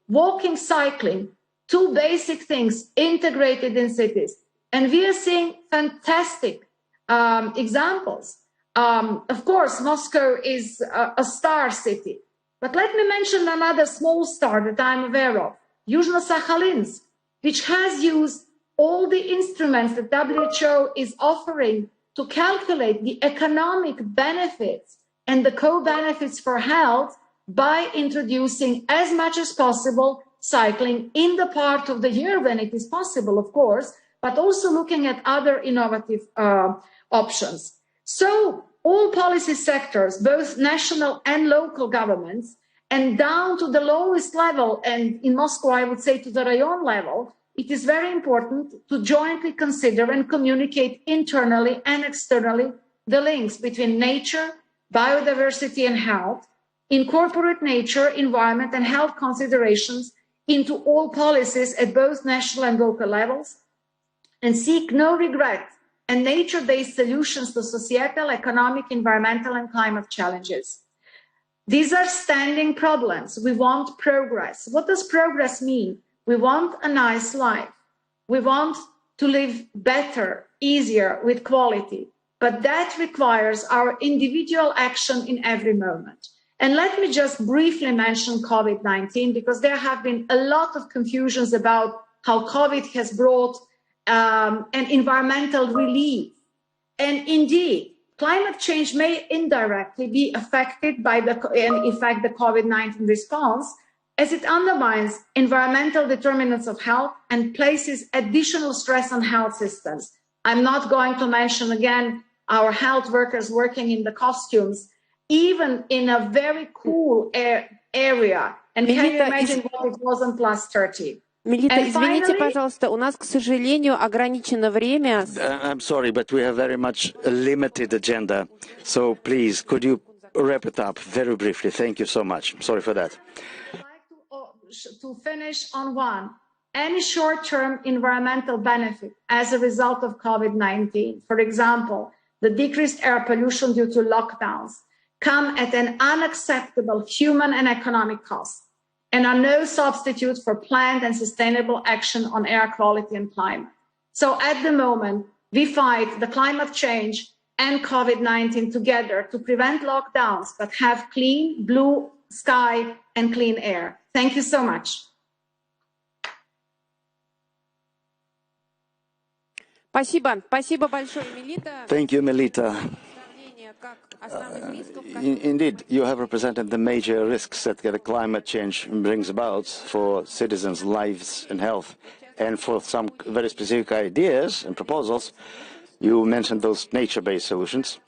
Walking, cycling, two basic things integrated in cities. And we are seeing fantastic examples. Of course, Moscow is a star city, but let me mention another small star that I'm aware of, Yuzhno-Sakhalinsk, which has used all the instruments that WHO is offering to calculate the economic benefits and the co-benefits for health by introducing as much as possible cycling in the part of the year when it is possible, of course, but also looking at other innovative options. So all policy sectors, both national and local governments, and down to the lowest level, and in Moscow, I would say to the rayon level, it is very important to jointly consider and communicate internally and externally the links between nature, biodiversity, and health, incorporate nature, environment, and health considerations into all policies at both national and local levels, and seek no regret and nature-based solutions to societal, economic, environmental, and climate challenges. These are standing problems. We want progress. What does progress mean? We want a nice life. We want to live better, easier, with quality. But that requires our individual action in every moment. And let me just briefly mention COVID-19, because there have been a lot of confusions about how COVID has brought an environmental relief. And indeed, climate change may indirectly be affected by the COVID-19 response, as it undermines environmental determinants of health and places additional stress on health systems. I'm not going to mention again our health workers working in the costumes, even in a very cool area. And can you imagine what it was on +30? Мелита, извините, пожалуйста, у нас, к сожалению, ограничено время. I'm sorry, but we have very much a limited agenda. So please, could you wrap it up very briefly? Thank you so much. Sorry for that. I'd like to finish on one. Any short-term environmental benefit as a result of COVID-19, for example, the decreased air pollution due to lockdowns, come at an unacceptable human and economic cost, and are no substitute for planned and sustainable action on air quality and climate. So at the moment, we fight the climate change and COVID-19 together to prevent lockdowns, but have clean blue sky and clean air. Thank you so much. Спасибо большое, Мелита. Thank you, Melita. Indeed, you have represented the major risks that the climate change brings about for citizens' lives and health. And for some very specific ideas and proposals, you mentioned those nature-based solutions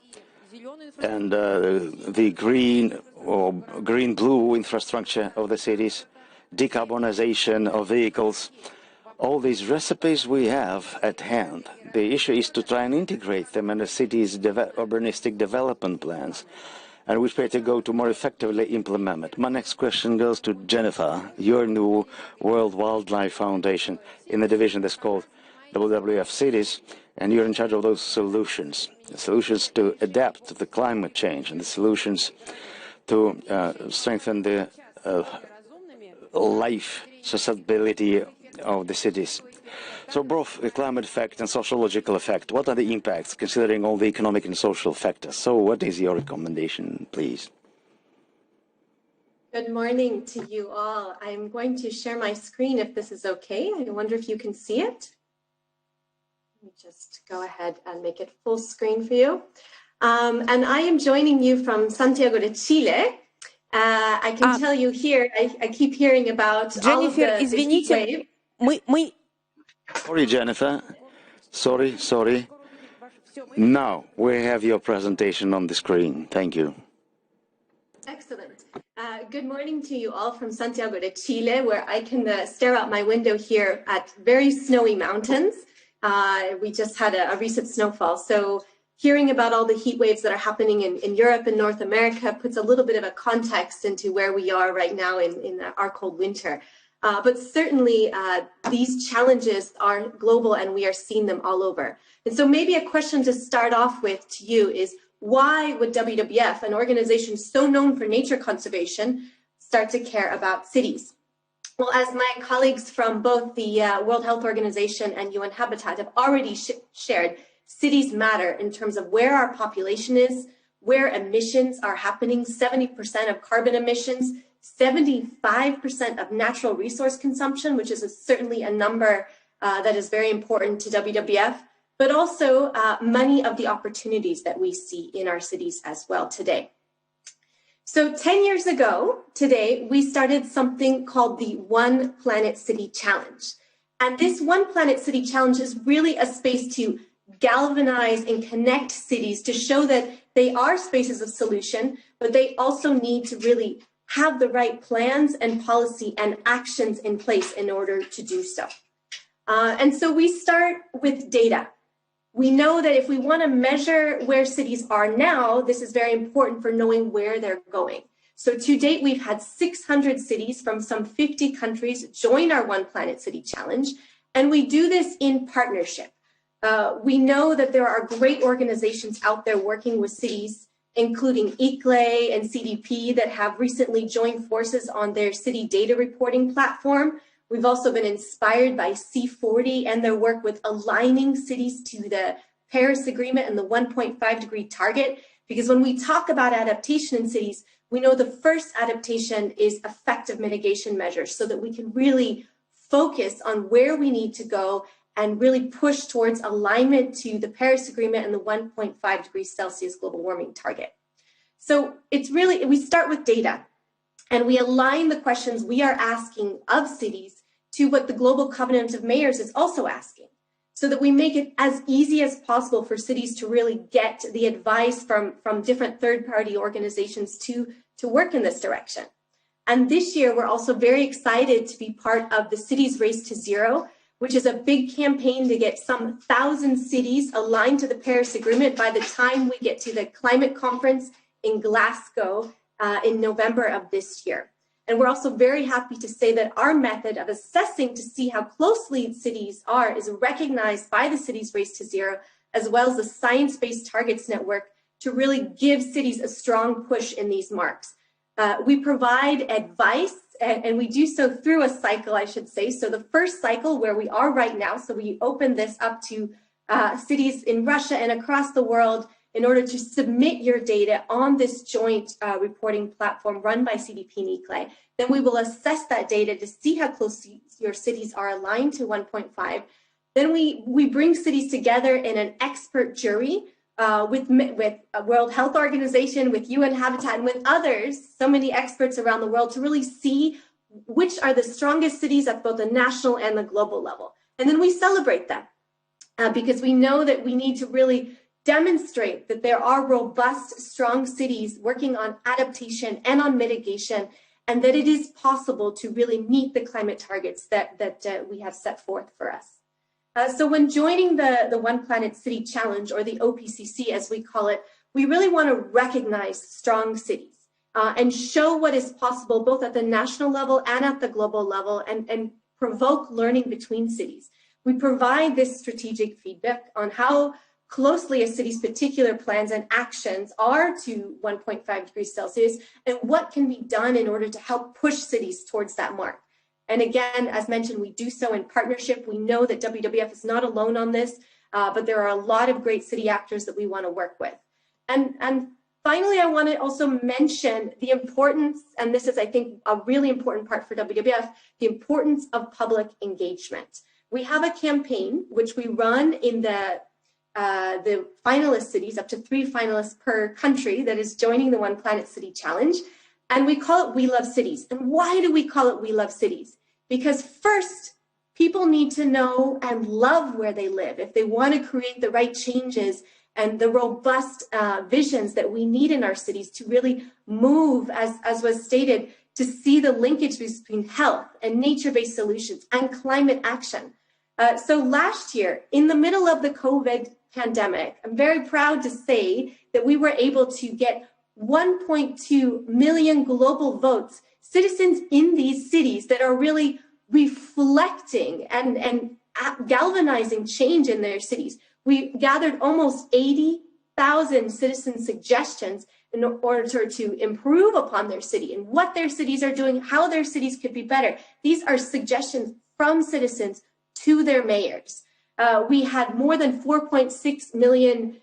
and the green or green-blue infrastructure of the cities, decarbonization of vehicles. All these recipes we have at hand. The issue is to try and integrate them in the city's urbanistic development plans, and which way to go to more effectively implement it. My next question goes to Jennifer, your new World Wildlife Foundation in the division that's called WWF Cities, and you're in charge of those solutions. The solutions to adapt to the climate change and the solutions to strengthen the life sustainability of the cities. So both the climate effect and sociological effect, what are the impacts considering all the economic and social factors? So what is your recommendation, please? Good morning to you all. I'm going to share my screen if this is okay. I wonder if you can see it. Let me just go ahead and make it full screen for you. And I am joining you from Santiago de Chile. I can tell you here, I keep hearing about all of the heat wave. Sorry, Jennifer. Sorry. Now we have your presentation on the screen. Thank you. Excellent. Good morning to you all from Santiago de Chile, where I can stare out my window here at very snowy mountains. We just had a recent snowfall. So hearing about all the heat waves that are happening in Europe and North America puts a little bit of a context into where we are right now in our cold winter. But certainly these challenges are global and we are seeing them all over. And so maybe a question to start off with to you is, why would WWF, an organization so known for nature conservation, start to care about cities? Well, as my colleagues from both the World Health Organization and UN Habitat have already shared, cities matter in terms of where our population is, where emissions are happening, 70% of carbon emissions, 75% of natural resource consumption, which is certainly a number that is very important to WWF, but also many of the opportunities that we see in our cities as well today. So 10 years ago today, we started something called the One Planet City Challenge. And this One Planet City Challenge is really a space to galvanize and connect cities to show that they are spaces of solution, but they also need to really have the right plans and policy and actions in place in order to do so. And so we start with data. We know that if we want to measure where cities are now, this is very important for knowing where they're going. So to date, we've had 600 cities from some 50 countries join our One Planet City Challenge, and we do this in partnership. We know that there are great organizations out there working with cities, including ICLE and CDP, that have recently joined forces on their city data reporting platform. We've also been inspired by C40 and their work with aligning cities to the Paris Agreement and the 1.5 degree target. Because when we talk about adaptation in cities, we know the first adaptation is effective mitigation measures so that we can really focus on where we need to go and really push towards alignment to the Paris Agreement and the 1.5 degrees Celsius global warming target. So it's really, we start with data. And we align the questions we are asking of cities to what the Global Covenant of Mayors is also asking, so that we make it as easy as possible for cities to really get the advice from different third-party organizations to work in this direction. And this year, we're also very excited to be part of the Cities Race to Zero, which is a big campaign to get some 1,000 cities aligned to the Paris Agreement by the time we get to the climate conference in Glasgow in November of this year. And we're also very happy to say that our method of assessing to see how closely cities are is recognized by the Cities Race to Zero, as well as the Science Based Targets Network, to really give cities a strong push in these marks. We provide advice, and we do so through a cycle, I should say. So the first cycle, where we are right now, so we open this up to cities in Russia and across the world in order to submit your data on this joint reporting platform run by CDP and ICLE. Then we will assess that data to see how close your cities are aligned to 1.5. Then we bring cities together in an expert jury with a World Health Organization, with UN Habitat, and with others, so many experts around the world, to really see which are the strongest cities at both the national and the global level. And then we celebrate them because we know that we need to really demonstrate that there are robust, strong cities working on adaptation and on mitigation, and that it is possible to really meet the climate targets that we have set forth for us. So when joining the One Planet City Challenge, or the OPCC as we call it, we really want to recognize strong cities and show what is possible both at the national level and at the global level, and provoke learning between cities. We provide this strategic feedback on how closely a city's particular plans and actions are to 1.5 degrees Celsius, and what can be done in order to help push cities towards that mark. And again, as mentioned, we do so in partnership. We know that WWF is not alone on this, but there are a lot of great city actors that we want to work with. And Finally, I want to also mention the importance, and this is, I think, a really important part for WWF, the importance of public engagement. We have a campaign which we run in the finalist cities, up to 3 finalists per country that is joining the One Planet City Challenge. And we call it We Love Cities. And why do we call it We Love Cities? Because first, people need to know and love where they live if they want to create the right changes and the robust visions that we need in our cities to really move, as was stated, to see the linkage between health and nature-based solutions and climate action. So last year, in the middle of the COVID pandemic, I'm very proud to say that we were able to get 1.2 million global votes, citizens in these cities that are really reflecting and galvanizing change in their cities. We gathered almost 80,000 citizen suggestions in order to improve upon their city and what their cities are doing, how their cities could be better. These are suggestions from citizens to their mayors. We had more than 4.6 million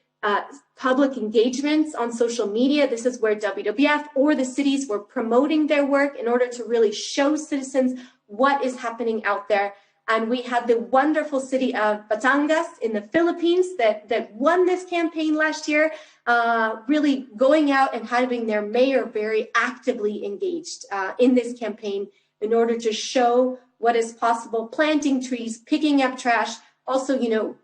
public engagements on social media. This is where WWF or the cities were promoting their work in order to really show citizens what is happening out there. And we had the wonderful city of Batangas in the Philippines that won this campaign last year, really going out and having their mayor very actively engaged in this campaign in order to show what is possible, planting trees, picking up trash, also,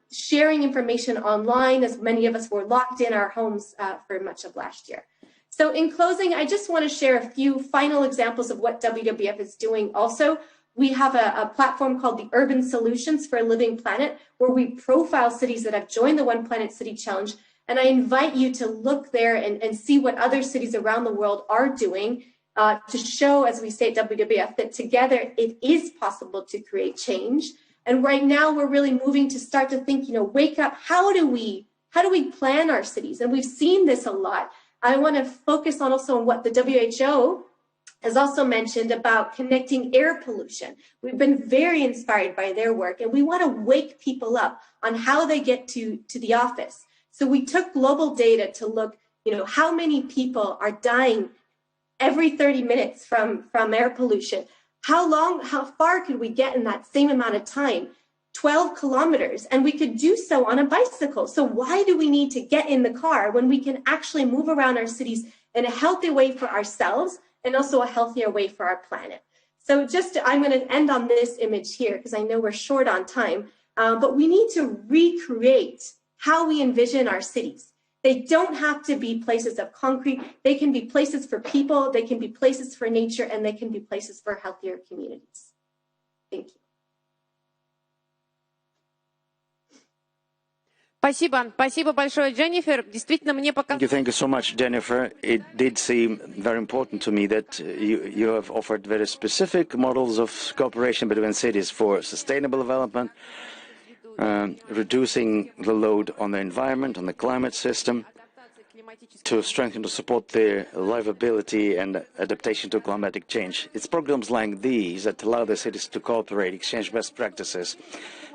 sharing information online, as many of us were locked in our homes for much of last year. So in closing, I just want to share a few final examples of what WWF is doing also. We have a platform called the Urban Solutions for a Living Planet, where we profile cities that have joined the One Planet City Challenge. And I invite you to look there and see what other cities around the world are doing to show, as we say at WWF, that together it is possible to create change. And right now we're really moving to start to think, wake up, how do we plan our cities? And we've seen this a lot. I want to focus on also on what the WHO has also mentioned about connecting air pollution. We've been very inspired by their work, and we want to wake people up on how they get to the office. So we took global data to look, how many people are dying every 30 minutes from air pollution. How far could we get in that same amount of time? 12 kilometers, and we could do so on a bicycle. So why do we need to get in the car when we can actually move around our cities in a healthy way for ourselves and also a healthier way for our planet? So I'm going to end on this image here because I know we're short on time, but we need to recreate how we envision our cities. They don't have to be places of concrete. They can be places for people, they can be places for nature, and they can be places for healthier communities. Thank you. Спасибо. Спасибо большое, Jennifer. Действительно, мне показалось... Thank you so much, Jennifer. It did seem very important to me that you have offered very specific models of cooperation between cities for sustainable development, reducing the load on the environment, on the climate system, to strengthen, to support their livability and adaptation to climatic change. It's programs like these that allow the cities to cooperate, exchange best practices,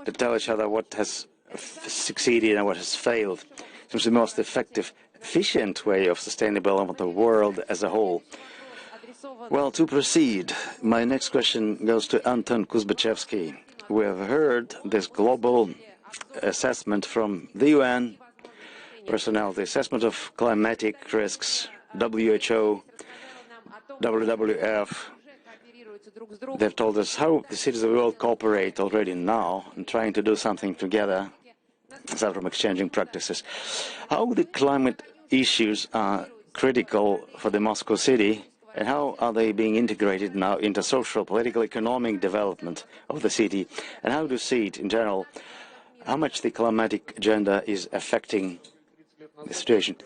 to tell each other what has succeeded and what has failed. It seems the most effective, efficient way of sustainable development of the world as a whole. Well, to proceed, my next question goes to Anton Kuzbachevsky. We have heard this global assessment from the UN personnel, the assessment of climatic risks, WHO, WWF. They've told us how the cities of the world cooperate already now and trying to do something together, aside from exchanging practices. How the climate issues are critical for the Moscow city, and how are they being integrated now into social, political, economic development of the city? And how do you see it in general, how much the climatic agenda is affecting the situation?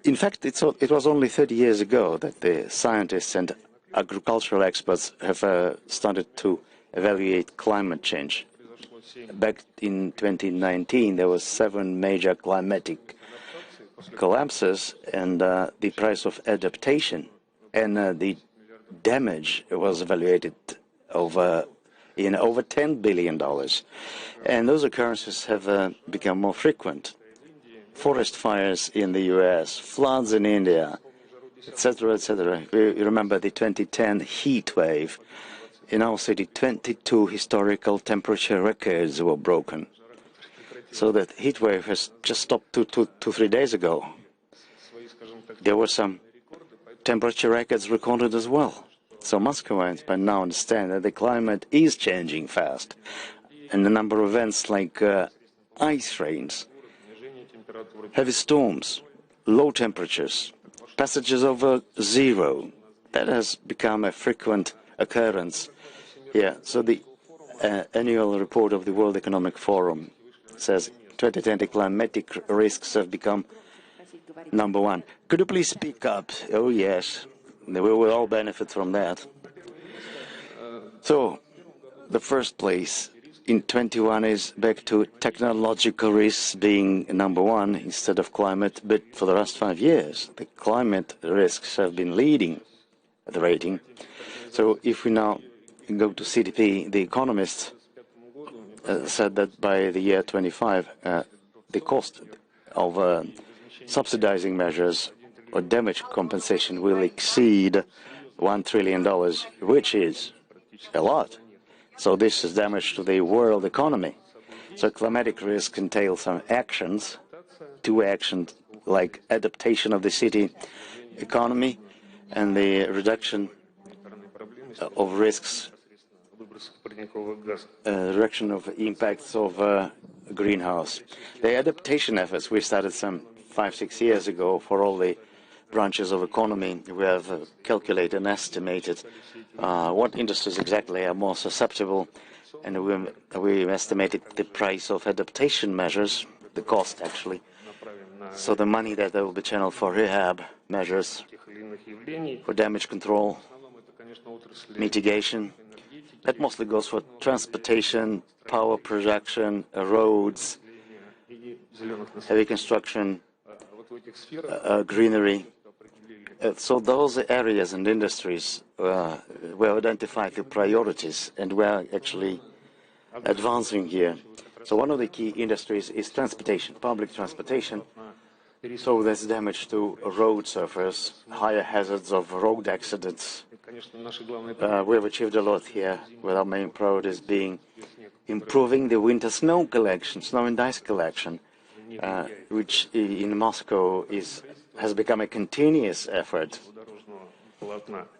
In fact, it was only 30 years ago that the scientists and agricultural experts have started to evaluate climate change. Back in 2019, there were 7 major climatic collapses, and the price of adaptation and the damage was evaluated in over $10 billion. And those occurrences have become more frequent. forest fires in the US, floods in India, etc., etc. We remember the 2010 heat wave. In our city, 22 historical temperature records were broken. So that heat wave has just stopped 3 days ago. There were some temperature records recorded as well. So Moscovites by now understand that the climate is changing fast. And a number of events like ice rains, heavy storms, low temperatures, passages over zero, that has become a frequent occurrence. Yeah, so the annual report of the World Economic Forum says 2020 climatic risks have become #1. Could you please speak up? Oh, yes. We will all benefit from that. So, the first place in 21 is back to technological risks being #1 instead of climate, but for the last 5 years, the climate risks have been leading the rating. So, if we now go to CDP, the economists said that by the year 25, the cost of subsidizing measures or damage compensation will exceed $1 trillion, which is a lot. So this is damage to the world economy. So climatic risk entails some actions, 2 actions like adaptation of the city economy and the reduction of risks, reduction of impacts of greenhouse. The adaptation efforts we started some 5-6 years ago for all the branches of economy. We have calculated and estimated what industries exactly are more susceptible, and we estimated the price of adaptation measures, the cost actually. So the money that will be channeled for rehab measures, for damage control, mitigation, that mostly goes for transportation, power production, roads, heavy construction, greenery. So those areas and industries were identified the priorities, and we are actually advancing here. So one of the key industries is transportation, public transportation. So there's damage to road surface, higher hazards of road accidents. We have achieved a lot here, with our main priorities being improving the winter snow collection, snow and ice collection, which in Moscow has become a continuous effort,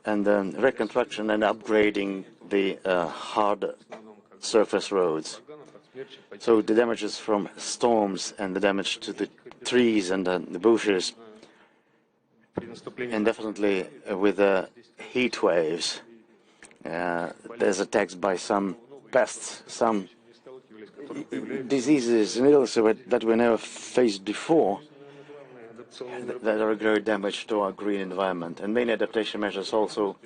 and then reconstruction and upgrading the hard surface roads. So the damages from storms and the damage to the trees and the bushes, and definitely with the heat waves, there's attacks by some pests, some diseases and illnesses that we never faced before, that are a great damage to our green environment. And many adaptation measures also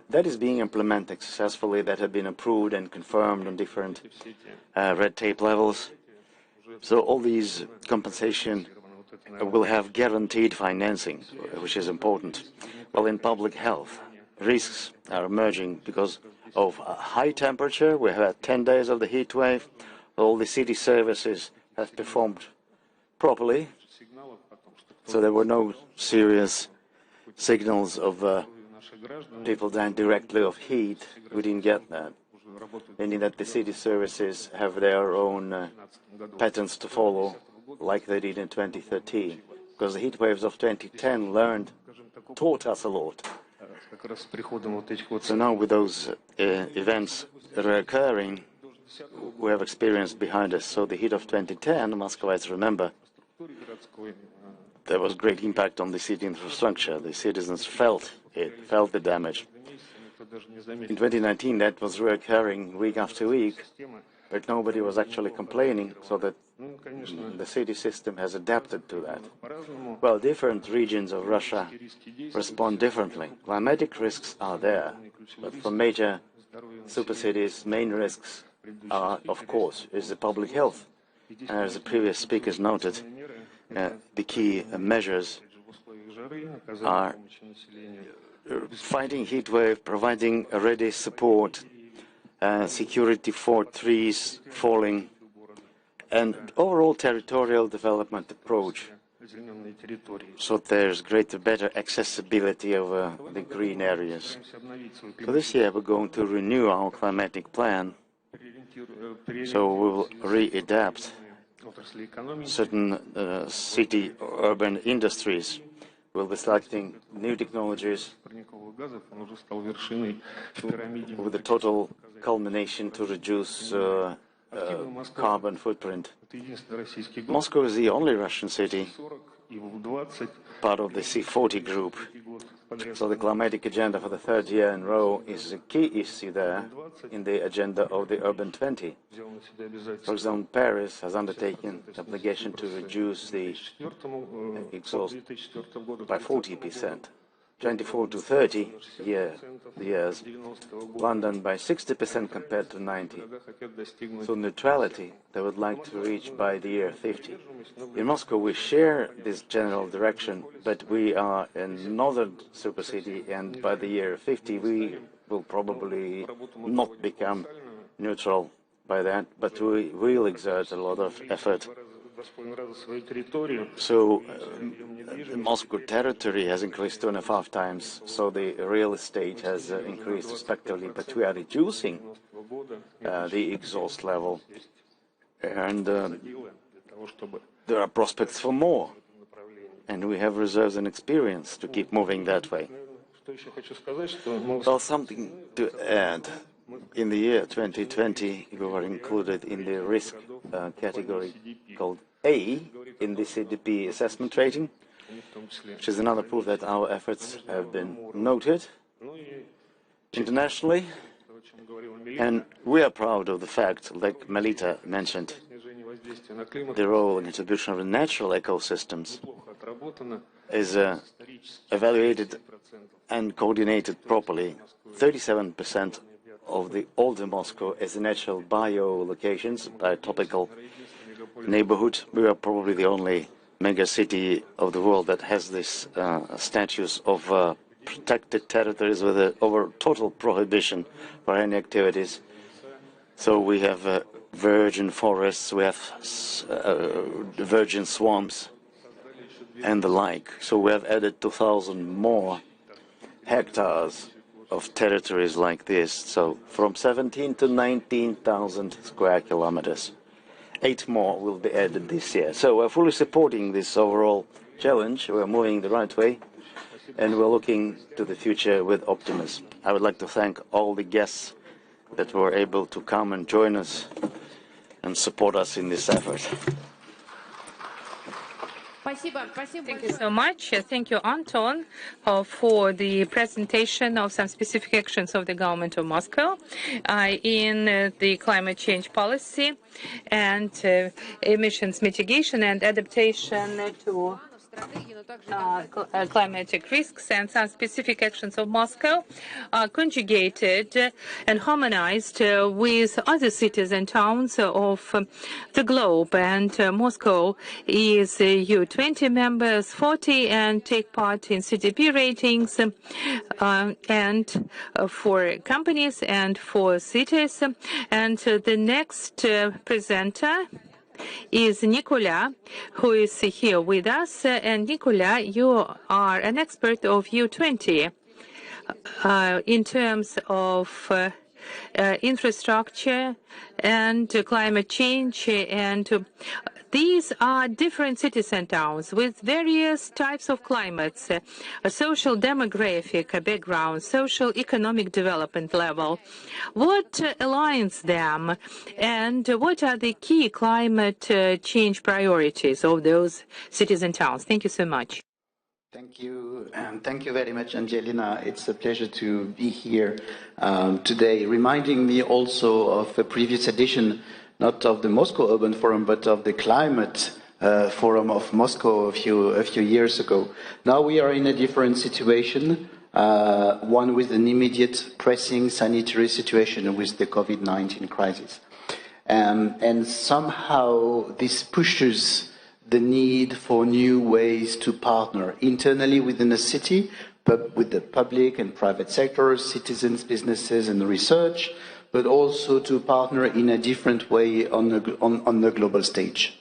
that is being implemented successfully, that have been approved and confirmed on different red tape levels. So all these compensation will have guaranteed financing, which is important. Well, in public health, risks are emerging because of a high temperature. We have had 10 days of the heat wave. All the city services have performed properly, so there were no serious signals of people dying directly of heat. We didn't get that, meaning that the city services have their own patterns to follow, like they did in 2013, because the heat waves of 2010 taught us a lot. So now with those events recurring, we have experience behind us. So the heat of 2010, Muscovites remember, there was great impact on the city infrastructure. The citizens felt the damage. In 2019, that was recurring week after week, but nobody was actually complaining, so that the city system has adapted to that. Well, different regions of Russia respond differently. Climatic risks are there, but for major super cities, main risks are, of course, is the public health. And as the previous speakers noted, the key measures are fighting heat wave, providing ready support, security for trees falling, and overall territorial development approach. So there's better accessibility over the green areas. So this year we're going to renew our climatic plan. So we will readapt certain city urban industries. We'll be selecting new technologies with the total culmination to reduce carbon footprint. Moscow is the only Russian city part of the C40 group. So the climatic agenda for the third year in a row is a key issue there in the agenda of the Urban 20. For example, Paris has undertaken the obligation to reduce the exhaust by 40%. 24 to 30 years, London by 60% compared to 90. So neutrality they would like to reach by the year 50. In Moscow we share this general direction, but we are a northern supercity, and by the year 50 we will probably not become neutral by that, but we will exert a lot of effort. So the Moscow territory has increased 2.5 times, so the real estate has increased respectively, but we are reducing the exhaust level, and there are prospects for more, and we have reserves and experience to keep moving that way. Well, something to add. In the year 2020, we were included in the risk category called A in the CDP assessment rating, which is another proof that our efforts have been noted internationally. And we are proud of the fact, like Melita mentioned, the role and contribution of the natural ecosystems is evaluated and coordinated properly. 37% of the older Moscow is natural bio-locations, biotopical neighborhood. We are probably the only mega city of the world that has this status of protected territories with an over total prohibition for any activities. So we have virgin forests, we have virgin swamps and the like. So we have added 2,000 more hectares of territories like this, so from 17 to 19,000 square kilometers. 8 more will be added this year. So we're fully supporting this overall challenge. We're moving the right way, and we're looking to the future with optimism. I would like to thank all the guests that were able to come and join us and support us in this effort. Thank you so much. Thank you, Anton, for the presentation of some specific actions of the government of Moscow in the climate change policy and emissions mitigation and adaptation to climatic risks, and some specific actions of Moscow are conjugated and harmonized with other cities and towns of the globe. And Moscow is U20 members, 40, and take part in CDP ratings and for companies and for cities. And the next presenter is Nicola, who is here with us. And Nicola, you are an expert of U20 in terms of infrastructure and climate change, and these are different cities and towns with various types of climates, a social demographic background, social economic development level. What aligns them, and what are the key climate change priorities of those cities and towns? Thank you so much. Thank you, and thank you very much, Angelina. It's a pleasure to be here today, reminding me also of a previous edition, not of the Moscow Urban Forum, but of the Climate Forum of Moscow a few years ago. Now we are in a different situation, one with an immediate pressing sanitary situation with the COVID-19 crisis. And somehow this pushes the need for new ways to partner internally within a city, with the public and private sectors, citizens, businesses, and research, but also to partner in a different way on the global stage.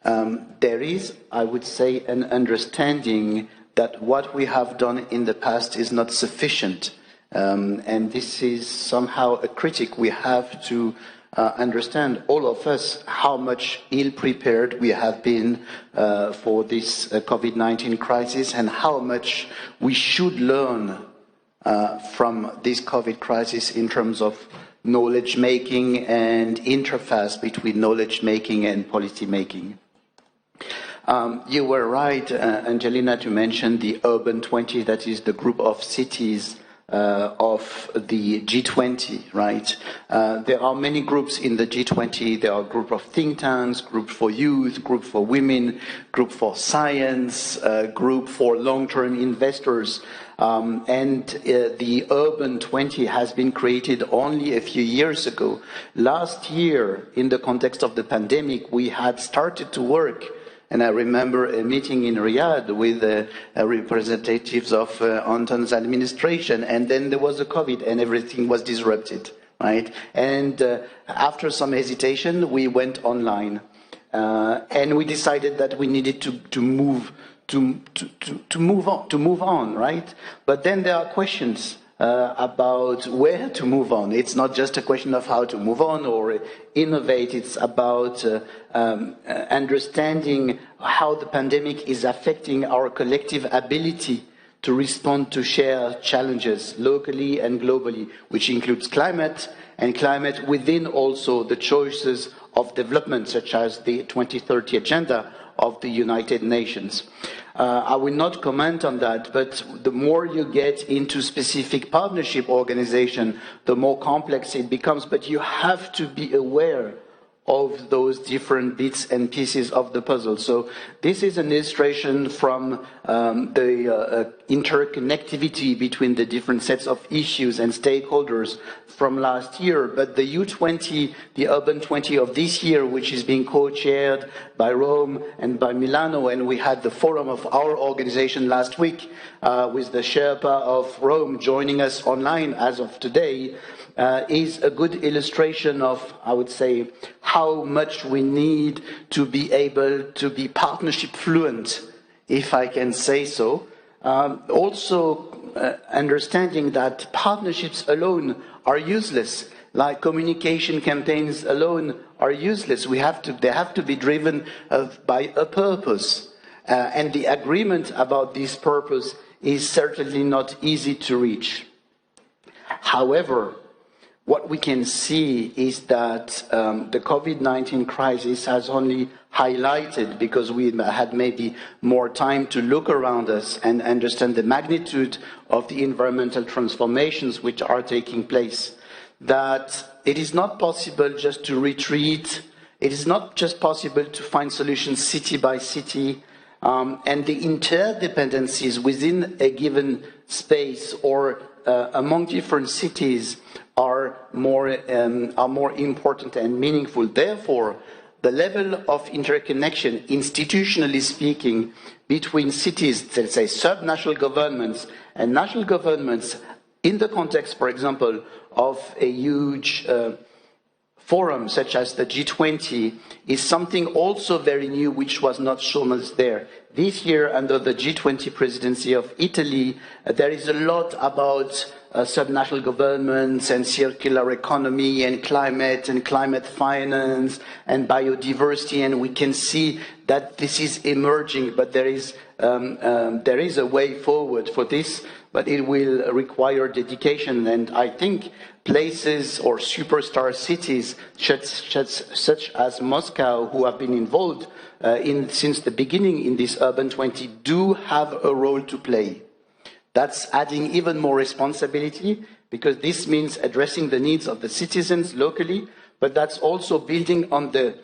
There is, I would say, an understanding that what we have done in the past is not sufficient. And this is somehow a critique. We have to understand, all of us, how much ill-prepared we have been for this COVID-19 crisis, and how much we should learn from this COVID crisis in terms of knowledge making and interface between knowledge making and policy making. You were right, Angelina, to mention the Urban 20, that is the group of cities of the G20, right? There are many groups in the G20. There are a group of think tanks, group for youth, group for women, group for science, group for long-term investors. The Urban 20 has been created only a few years ago. Last year, in the context of the pandemic, we had started to work. And I remember a meeting in Riyadh with representatives of Anton's administration, and then there was a COVID and everything was disrupted, right? And after some hesitation, we went online, and we decided that we needed to move on, right? But then there are questions about where to move on. It's not just a question of how to move on or innovate. It's about understanding how the pandemic is affecting our collective ability to respond to shared challenges locally and globally, which includes climate, and climate within also the choices of development, such as the 2030 Agenda of the United Nations. I will not comment on that, but the more you get into specific partnership organization, the more complex it becomes. But you have to be aware of those different bits and pieces of the puzzle. So this is an illustration from the interconnectivity between the different sets of issues and stakeholders from last year. But the U20, the Urban 20 of this year, which is being co-chaired by Rome and by Milano, and we had the forum of our organization last week with the Sherpa of Rome joining us online as of today, is a good illustration of, I would say, how much we need to be able to be partnership fluent, if I can say so. Also understanding that partnerships alone are useless, like communication campaigns alone are useless. They have to be driven by a purpose. And the agreement about this purpose is certainly not easy to reach. However, what we can see is that the COVID-19 crisis has only highlighted, because we had maybe more time to look around us and understand the magnitude of the environmental transformations which are taking place, that it is not possible just to retreat. It is not just possible to find solutions city by city, and the interdependencies within a given space or among different cities are more important and meaningful. Therefore, the level of interconnection, institutionally speaking, between cities, let's say subnational governments and national governments, in the context, for example, of a huge forum such as the G20, is something also very new, which was not shown us there. This year, under the G20 presidency of Italy, there is a lot about subnational governments and circular economy and climate finance and biodiversity, and we can see that this is emerging, but there is a way forward for this, but it will require dedication. And I think places or superstar cities such as Moscow, who have been involved since the beginning in this Urban 20, do have a role to play. That's adding even more responsibility, because this means addressing the needs of the citizens locally, but that's also building on the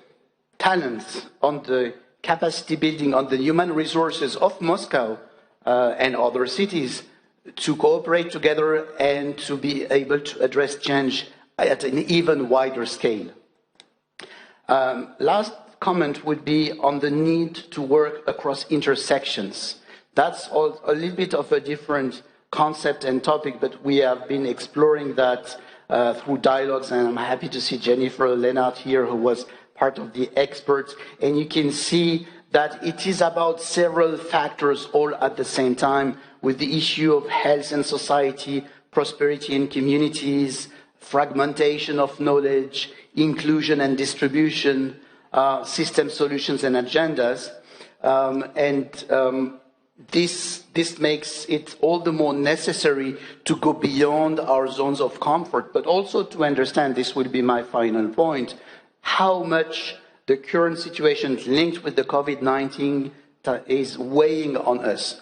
talents, on the capacity building, on the human resources of Moscow and other cities to cooperate together and to be able to address change at an even wider scale. Last comment would be on the need to work across intersections. That's a little bit of a different concept and topic, but we have been exploring that through dialogues, and I'm happy to see Jennifer Lennart here, who was part of the experts, and you can see that it is about several factors all at the same time, with the issue of health and society, prosperity in communities, fragmentation of knowledge, inclusion and distribution, system solutions and agendas. This makes it all the more necessary to go beyond our zones of comfort, but also to understand, this will be my final point, how much the current situation linked with the COVID-19 is weighing on us,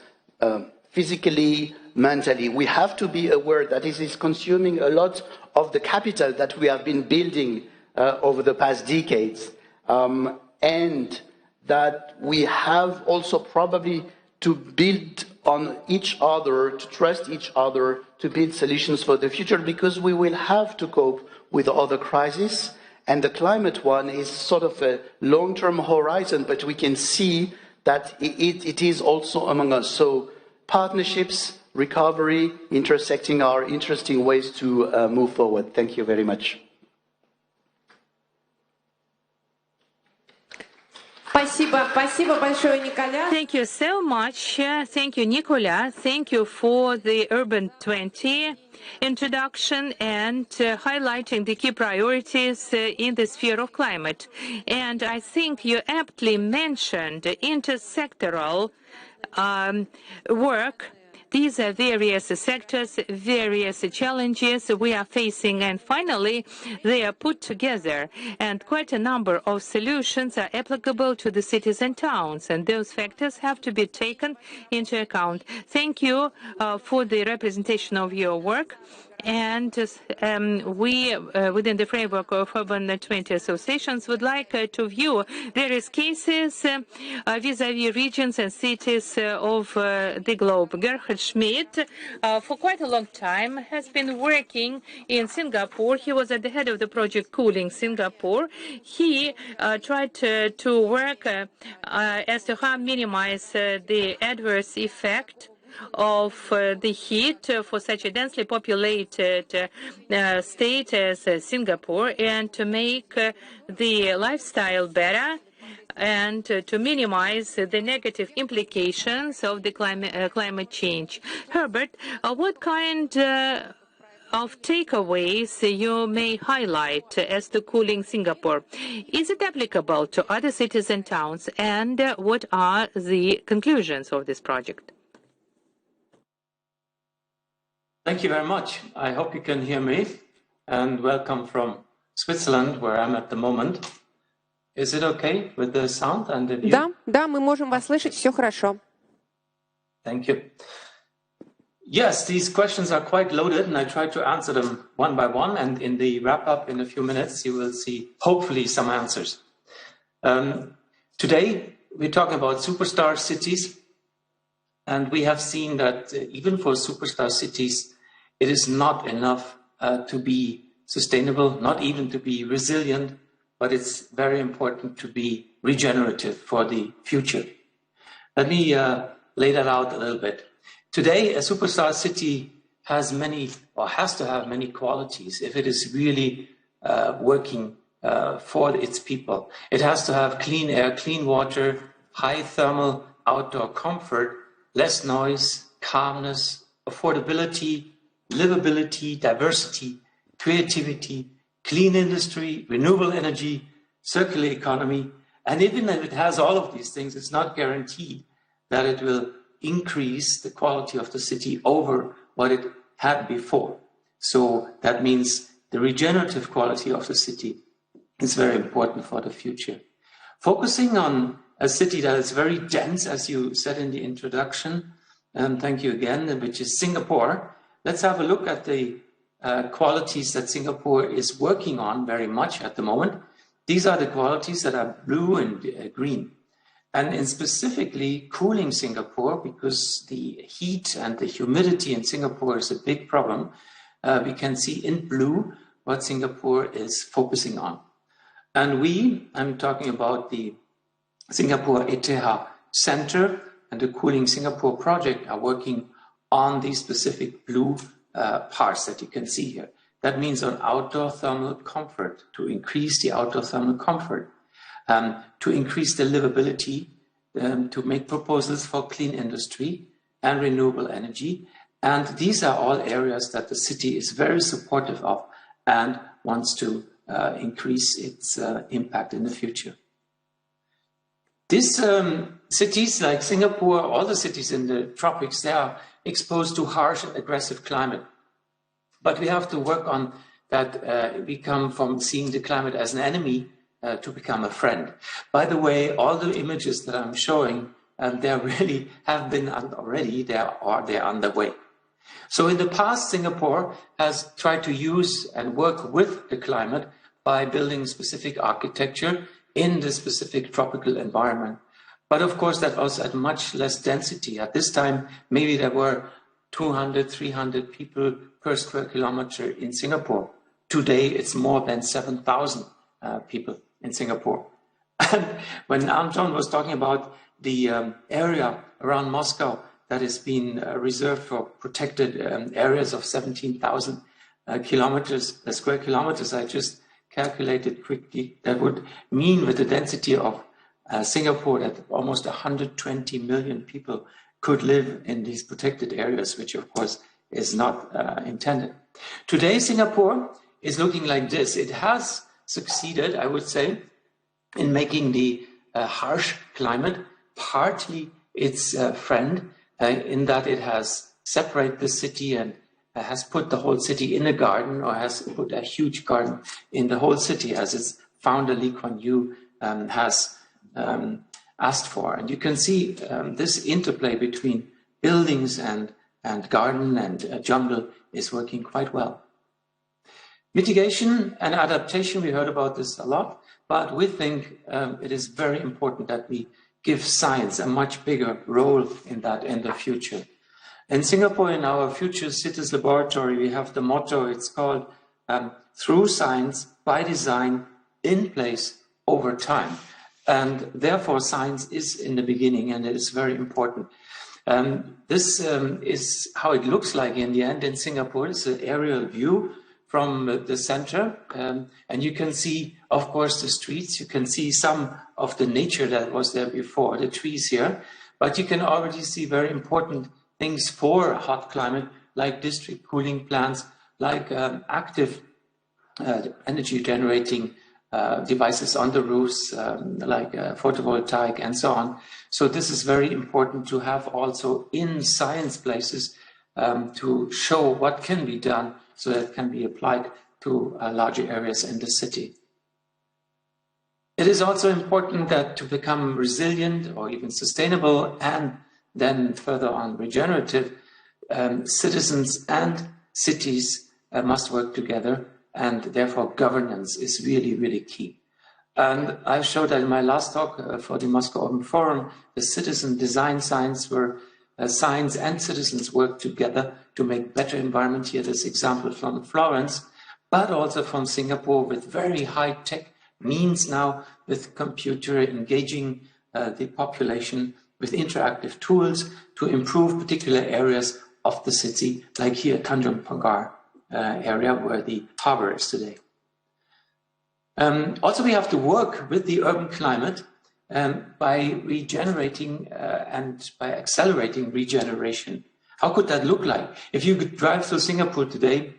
physically, mentally. We have to be aware that it is consuming a lot of the capital that we have been building over the past decades, and that we have also probably to build on each other, to trust each other, to build solutions for the future, because we will have to cope with other crises. And the climate one is sort of a long-term horizon, but we can see that it is also among us. So partnerships, recovery, intersecting are interesting ways to move forward. Thank you very much. Thank you so much. Thank you, Nicola. Thank you for the Urban 20 introduction and highlighting the key priorities in the sphere of climate. And I think you aptly mentioned intersectoral work. These are various sectors, various challenges we are facing, and finally, they are put together. And quite a number of solutions are applicable to the cities and towns, and those factors have to be taken into account. Thank you for the representation of your work. And we, within the framework of Urban 20 associations, would like to view various cases vis-à-vis regions and cities of the globe. Gerhard Schmidt, for quite a long time, has been working in Singapore. He was at the head of the project Cooling Singapore. He tried to work as to how minimize the adverse effect of the heat for such a densely populated state as Singapore, and to make the lifestyle better and to minimize the negative implications of the climate change. Herbert, what kind of takeaways you may highlight as to Cooling Singapore? Is it applicable to other cities and towns, and what are the conclusions of this project? Thank you very much. I hope you can hear me, and welcome from Switzerland, where I'm at the moment. Is it okay with the sound and the view? Да, мы можем вас слышать, все хорошо. Thank you. Yes, these questions are quite loaded, and I try to answer them one by one, and in the wrap-up in a few minutes, you will see, hopefully, some answers. Today, we're talking about superstar cities, and we have seen that even for superstar cities, it is not enough to be sustainable, not even to be resilient, but it's very important to be regenerative for the future. Let me lay that out a little bit. Today, a superstar city has many, or has to have many qualities if it is really working for its people. It has to have clean air, clean water, high thermal outdoor comfort, less noise, calmness, affordability, livability, diversity, creativity, clean industry, renewable energy, circular economy. And even if it has all of these things, it's not guaranteed that it will increase the quality of the city over what it had before. So that means the regenerative quality of the city is very important for the future. Focusing on a city that is very dense, as you said in the introduction, and thank you again, which is Singapore. Let's have a look at the qualities that Singapore is working on very much at the moment. These are the qualities that are blue and green. And in specifically cooling Singapore, because the heat and the humidity in Singapore is a big problem, we can see in blue what Singapore is focusing on. And I'm talking about the Singapore ETH Center and the Cooling Singapore project are working on these specific blue parts that you can see here. That means on outdoor thermal comfort, to increase the outdoor thermal comfort, to increase the livability, to make proposals for clean industry and renewable energy. And these are all areas that the city is very supportive of and wants to increase its impact in the future. These cities like Singapore, all the cities in the tropics, they are exposed to harsh and aggressive climate. But we have to work on that. We come from seeing the climate as an enemy to become a friend. By the way, all the images that I'm showing, they really have been already there, or they're underway. So in the past, Singapore has tried to use and work with the climate by building specific architecture in the specific tropical environment. But of course, that was at much less density. At this time, maybe there were 200, 300 people per square kilometer in Singapore. Today, it's more than 7,000 people in Singapore. And when Anton was talking about the area around Moscow that has been reserved for protected areas of 17,000 square kilometers, I just calculated quickly. That would mean, with the density of Singapore, that almost 120 million people could live in these protected areas, which of course is not intended. Today, Singapore is looking like this. It has succeeded, I would say, in making the harsh climate partly its friend, in that it has separated the city and has put the whole city in a garden, or has put a huge garden in the whole city, as its founder Lee Kuan Yew has asked for. And you can see this interplay between buildings and garden and jungle is working quite well. Mitigation and adaptation, we heard about this a lot, but we think it is very important that we give science a much bigger role in that in the future. In Singapore, in our Future Cities Laboratory, we have the motto, it's called through science, by design, in place, over time. And therefore, science is in the beginning, and it is very important. This is how it looks like in the end in Singapore. It's an aerial view from the center, and you can see, of course, the streets. You can see some of the nature that was there before, the trees here, but you can already see very important things for hot climate, like district cooling plants, like active energy generating devices on the roofs, like photovoltaic and so on. So this is very important to have also in science places to show what can be done so that it can be applied to larger areas in the city. It is also important that to become resilient or even sustainable and then further on regenerative, citizens and cities must work together, and therefore governance is really, really key. And I showed that in my last talk for the Moscow Open Forum, the citizen design science, where science and citizens work together to make better environment. Here, this example from Florence, but also from Singapore, with very high-tech means now, with computer engaging the population with interactive tools to improve particular areas of the city, like here, Tanjung Pagar area where the harbor is today. Also, we have to work with the urban climate by regenerating and by accelerating regeneration. How could that look like? If you could drive through Singapore today,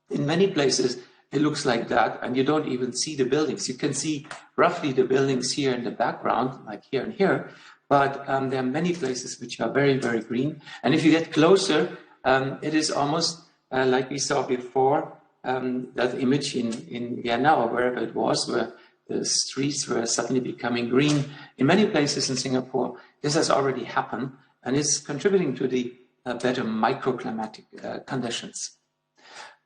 in many places, it looks like that, and you don't even see the buildings. You can see roughly the buildings here in the background, like here and here, but there are many places which are very, very green. And if you get closer, it is almost like we saw before, that image in Vienna or wherever it was, where the streets were suddenly becoming green. In many places in Singapore, this has already happened, and is contributing to the better microclimatic conditions.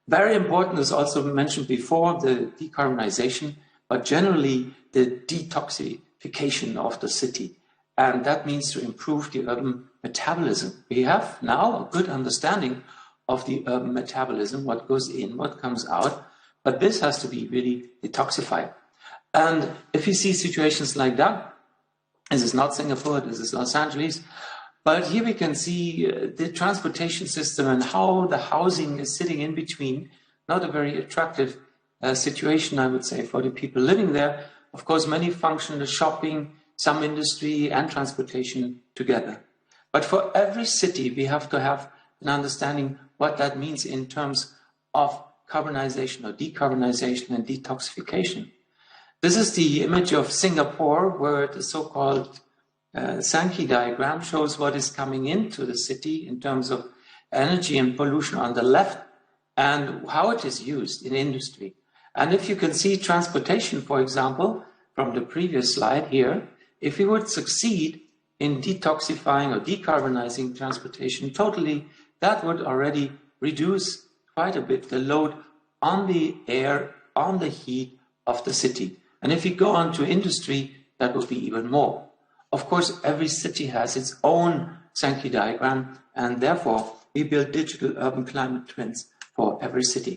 Very important, as also mentioned before, the decarbonization, but generally the detoxification of the city. And that means to improve the urban metabolism. We have now a good understanding of the urban metabolism, what goes in, what comes out, but this has to be really detoxified. And if you see situations like that, this is not Singapore, this is Los Angeles, but here we can see the transportation system and how the housing is sitting in between not a very attractive situation, I would say, for the people living there. Of course, many function as shopping, some industry and transportation together. But for every city, we have to have an understanding what that means in terms of carbonization or decarbonization and detoxification. This is the image of Singapore, where the so-called Sankey diagram shows what is coming into the city in terms of energy and pollution on the left and how it is used in industry. And if you can see transportation, for example, from the previous slide here, if we would succeed in detoxifying or decarbonizing transportation totally, that would already reduce quite a bit the load on the air, on the heat of the city. And if you go on to industry, that would be even more. Of course, every city has its own Sankey diagram, and therefore we build digital urban climate twins for every city.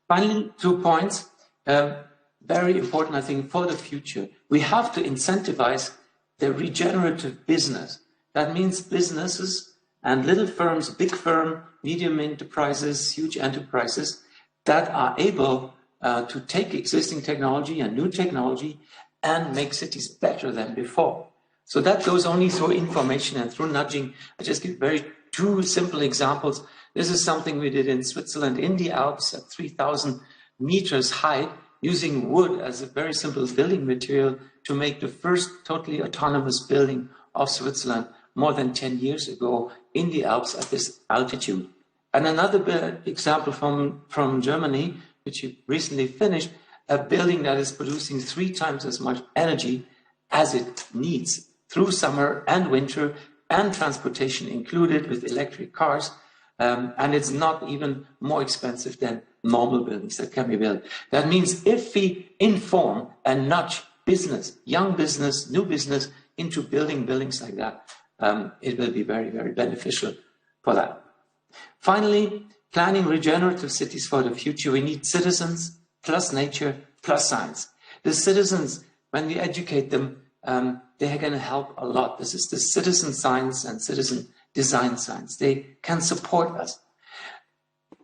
Finally, 2 points, very important, I think, for the future. We have to incentivize the regenerative business. That means businesses and little firms, big firm, medium enterprises, huge enterprises that are able to take existing technology and new technology and make cities better than before. So that goes only through information and through nudging. I just give two simple examples. This is something we did in Switzerland, in the Alps at 3,000 meters height, using wood as a very simple building material to make the first totally autonomous building of Switzerland more than 10 years ago in the Alps at this altitude. And another example from Germany, which you recently finished, a building that is producing 3 times as much energy as it needs through summer and winter and transportation included with electric cars. And it's not even more expensive than normal buildings that can be built. That means if we inform and nudge business, young business, new business into building buildings like that, it will be very, very beneficial for that. Finally, planning regenerative cities for the future, we need citizens plus nature plus science. The citizens, when we educate them, they're going to help a lot. This is the citizen science and citizen design science. They can support us.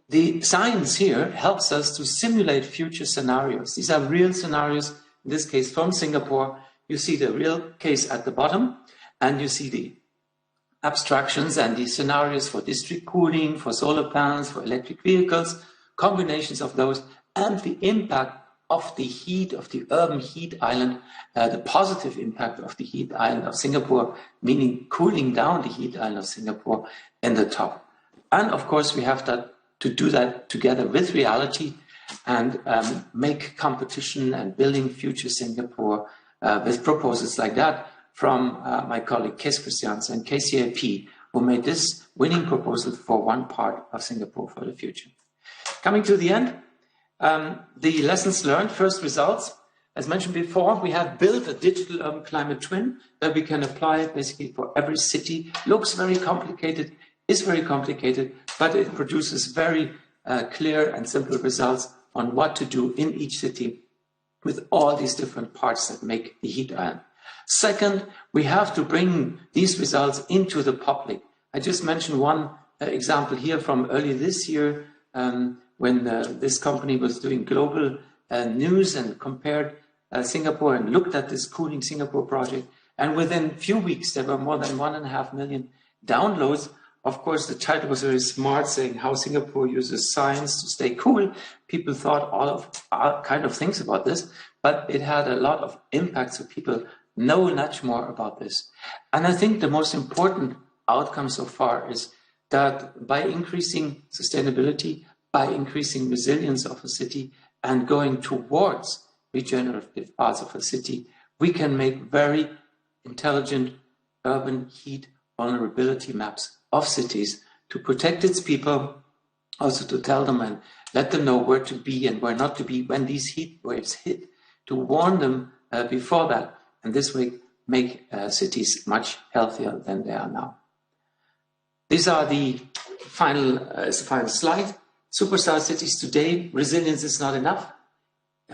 The science here helps us to simulate future scenarios. These are real scenarios, in this case from Singapore. You see the real case at the bottom, and you see the abstractions and the scenarios for district cooling, for solar panels, for electric vehicles, combinations of those, and the impact of the heat of the urban heat island, the positive impact of the heat island of Singapore, meaning cooling down the heat island of Singapore in the top. And of course, we have to do that together with reality and make competition and building future Singapore with proposals like that from my colleague Kees Christiansen and KCAP, who made this winning proposal for one part of Singapore for the future. Coming to the end, the lessons learned, first results. As mentioned before, we have built a digital urban climate twin that we can apply basically for every city. Looks very complicated, is very complicated, but it produces very clear and simple results on what to do in each city with all these different parts that make the heat island. Second, we have to bring these results into the public. I just mentioned one example here from earlier this year, when this company was doing global news and compared Singapore and looked at this Cooling Singapore project. And within a few weeks, there were more than 1.5 million downloads. Of course, the title was very smart, saying how Singapore uses science to stay cool. People thought all kind of things about this, but it had a lot of impact, so people know much more about this. And I think the most important outcome so far is that by increasing sustainability, by increasing resilience of a city and going towards regenerative parts of a city, we can make very intelligent urban heat vulnerability maps of cities to protect its people, also to tell them and let them know where to be and where not to be when these heat waves hit, to warn them before that, and this way make cities much healthier than they are now. These are the final slide. Superstar cities today, resilience is not enough.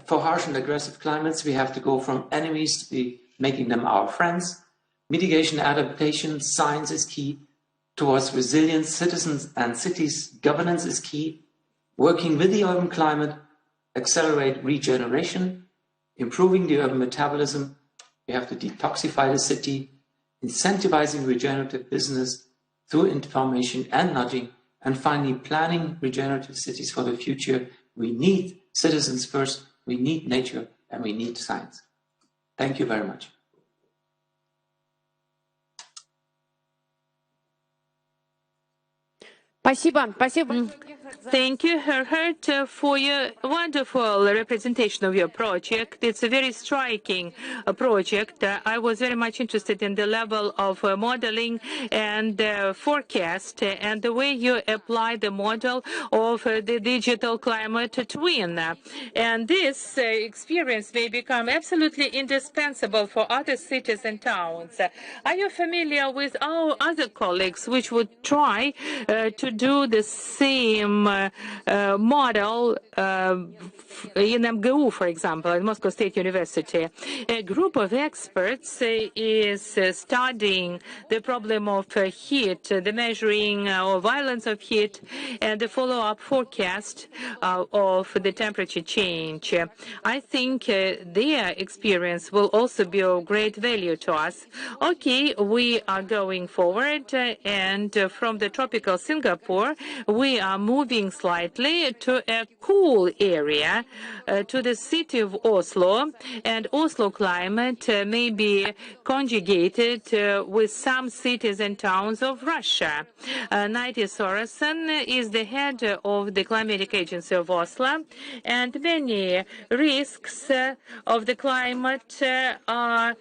For harsh and aggressive climates, we have to go from enemies to be making them our friends. Mitigation, adaptation, science is key. Towards resilience, citizens and cities, governance is key. working with the urban climate, accelerate regeneration, improving the urban metabolism. We have to detoxify the city, incentivizing regenerative business through information and nudging, and finally planning regenerative cities for the future. We need citizens first, we need nature, and we need science. Thank you very much. Спасибо. Спасибо. Thank you, Herhert, for your wonderful representation of your project. It's a very striking project. I was very much interested in the level of modeling and forecast and the way you apply the model of the digital climate twin. And this experience may become absolutely indispensable for other cities and towns. Are you familiar with our other colleagues which would try to do the same model in MGU, for example, at Moscow State University? A group of experts is studying the problem of heat, the measuring or violence of heat, and the follow-up forecast of the temperature change. I think their experience will also be of great value to us. Okay, we are going forward, and from the tropical Singapore, we are moving slightly to a cool area, to the city of Oslo, and Oslo climate may be conjugated with some cities and towns of Russia. Nadia Sorensen is the head of the climatic agency of Oslo, and many risks of the climate are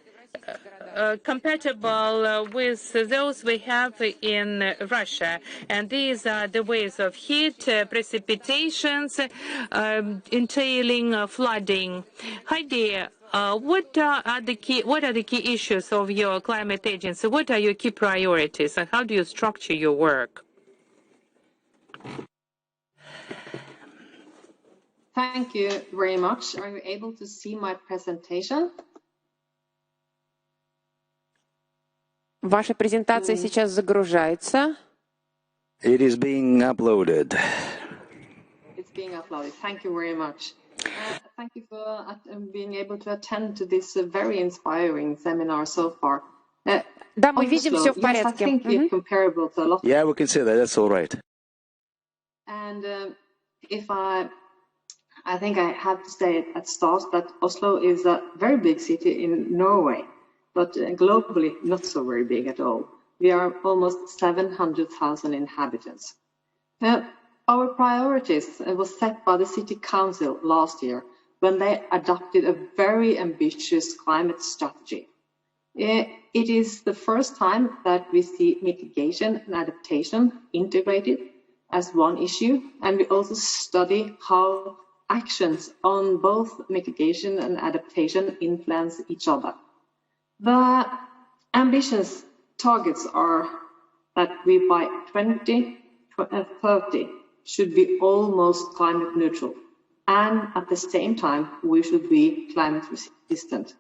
compatible with those we have in Russia. And these are the waves of heat, precipitations, entailing flooding. Heidi, what are the key issues of your climate agency? What are your key priorities, and how do you structure your work? Thank you very much. Are you able to see my presentation? Ваша презентация сейчас загружается. It is being uploaded. It's being uploaded. Thank you very much. Thank you for being able to attend to this very inspiring seminar so far. Да, мы видим все в порядке. Yes, I think it's comparable to a lot. Yeah, we can see that. That's all right. And if I think I have to say at start that Oslo is a very big city in Norway, but globally not so very big at all. We are almost 700,000 inhabitants. Our priorities was set by the City Council last year when they adopted a very ambitious climate strategy. It is the first time that we see mitigation and adaptation integrated as one issue, and we also study how actions on both mitigation and adaptation influence each other. The ambitious targets are that we by 2030 should be almost climate neutral, and at the same time we should be climate resistant.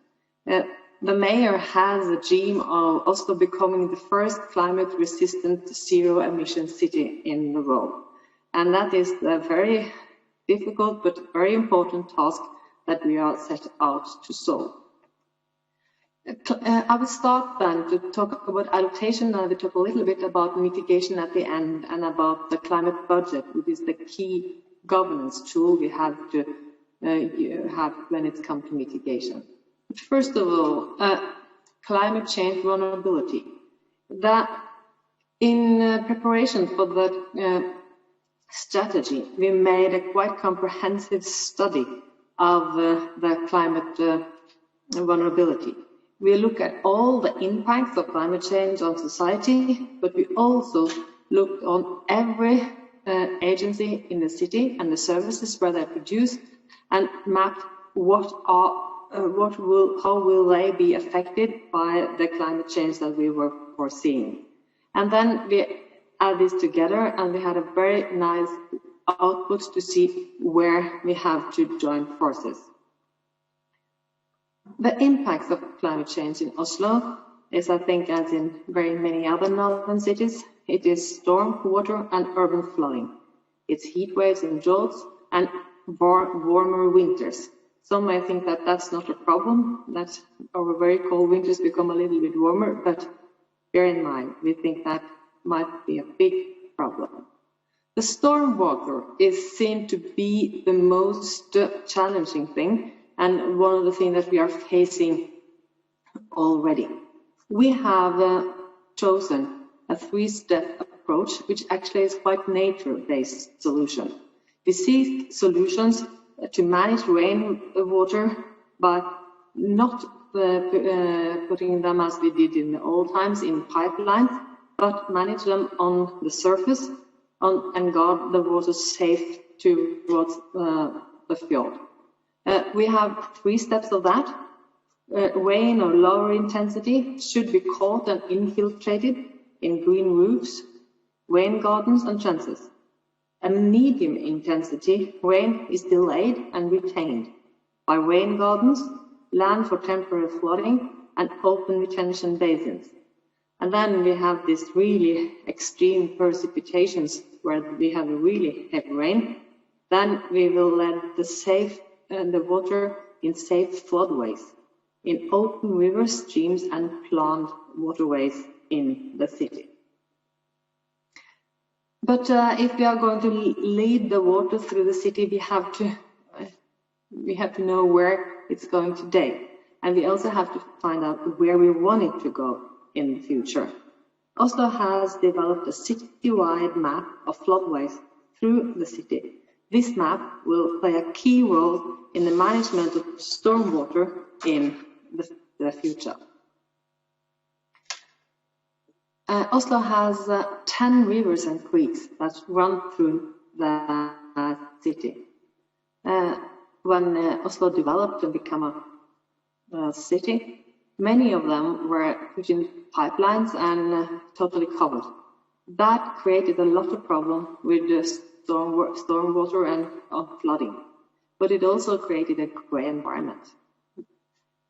The mayor has a dream of Oslo becoming the first climate resistant zero emission city in the world, and that is a very difficult but very important task that we are set out to solve. I will start then to talk about adaptation, and I will talk a little bit about mitigation at the end and about the climate budget, which is the key governance tool we have to have when it comes to mitigation. But first of all, climate change vulnerability. That in preparation for the strategy, we made a quite comprehensive study of the climate vulnerability. We look at all the impacts of climate change on society, but we also looked on every agency in the city and the services where they're produced, and mapped how will they be affected by the climate change that we were foreseeing. And then we add this together, and we had a very nice output to see where we have to join forces. The impacts of climate change in Oslo is, I think, as in very many other northern cities, it is storm, water, and urban flooding. It's heat waves and droughts and warmer winters. Some may think that that's not a problem, that our very cold winters become a little bit warmer, but bear in mind, we think that might be a big problem. The storm water is seen to be the most challenging thing, and one of the things that we are facing already. We have chosen a three-step approach, which actually is quite nature-based solution. We seek solutions to manage rainwater, but not putting them as we did in the old times in pipelines, but manage them on the surface and guard the water safe towards the fjord. We have three steps of that. Rain or lower intensity should be caught and infiltrated in green roofs, rain gardens and trenches. A medium intensity rain is delayed and retained by rain gardens, land for temporary flooding and open retention basins. And then we have these really extreme precipitations where we have a really heavy rain. Then we will let the water in safe floodways, in open rivers, streams and planned waterways in the city. But if we are going to lead the water through the city, we have to know where it's going today, and we also have to find out where we want it to go in the future. Oslo has developed a city-wide map of floodways through the city. This map will play a key role in the management of stormwater in the future. Oslo has 10 rivers and creeks that run through the city. When Oslo developed and became a city, many of them were put in pipelines and totally covered. That created a lot of problem with the stormwater and flooding, but it also created a grey environment.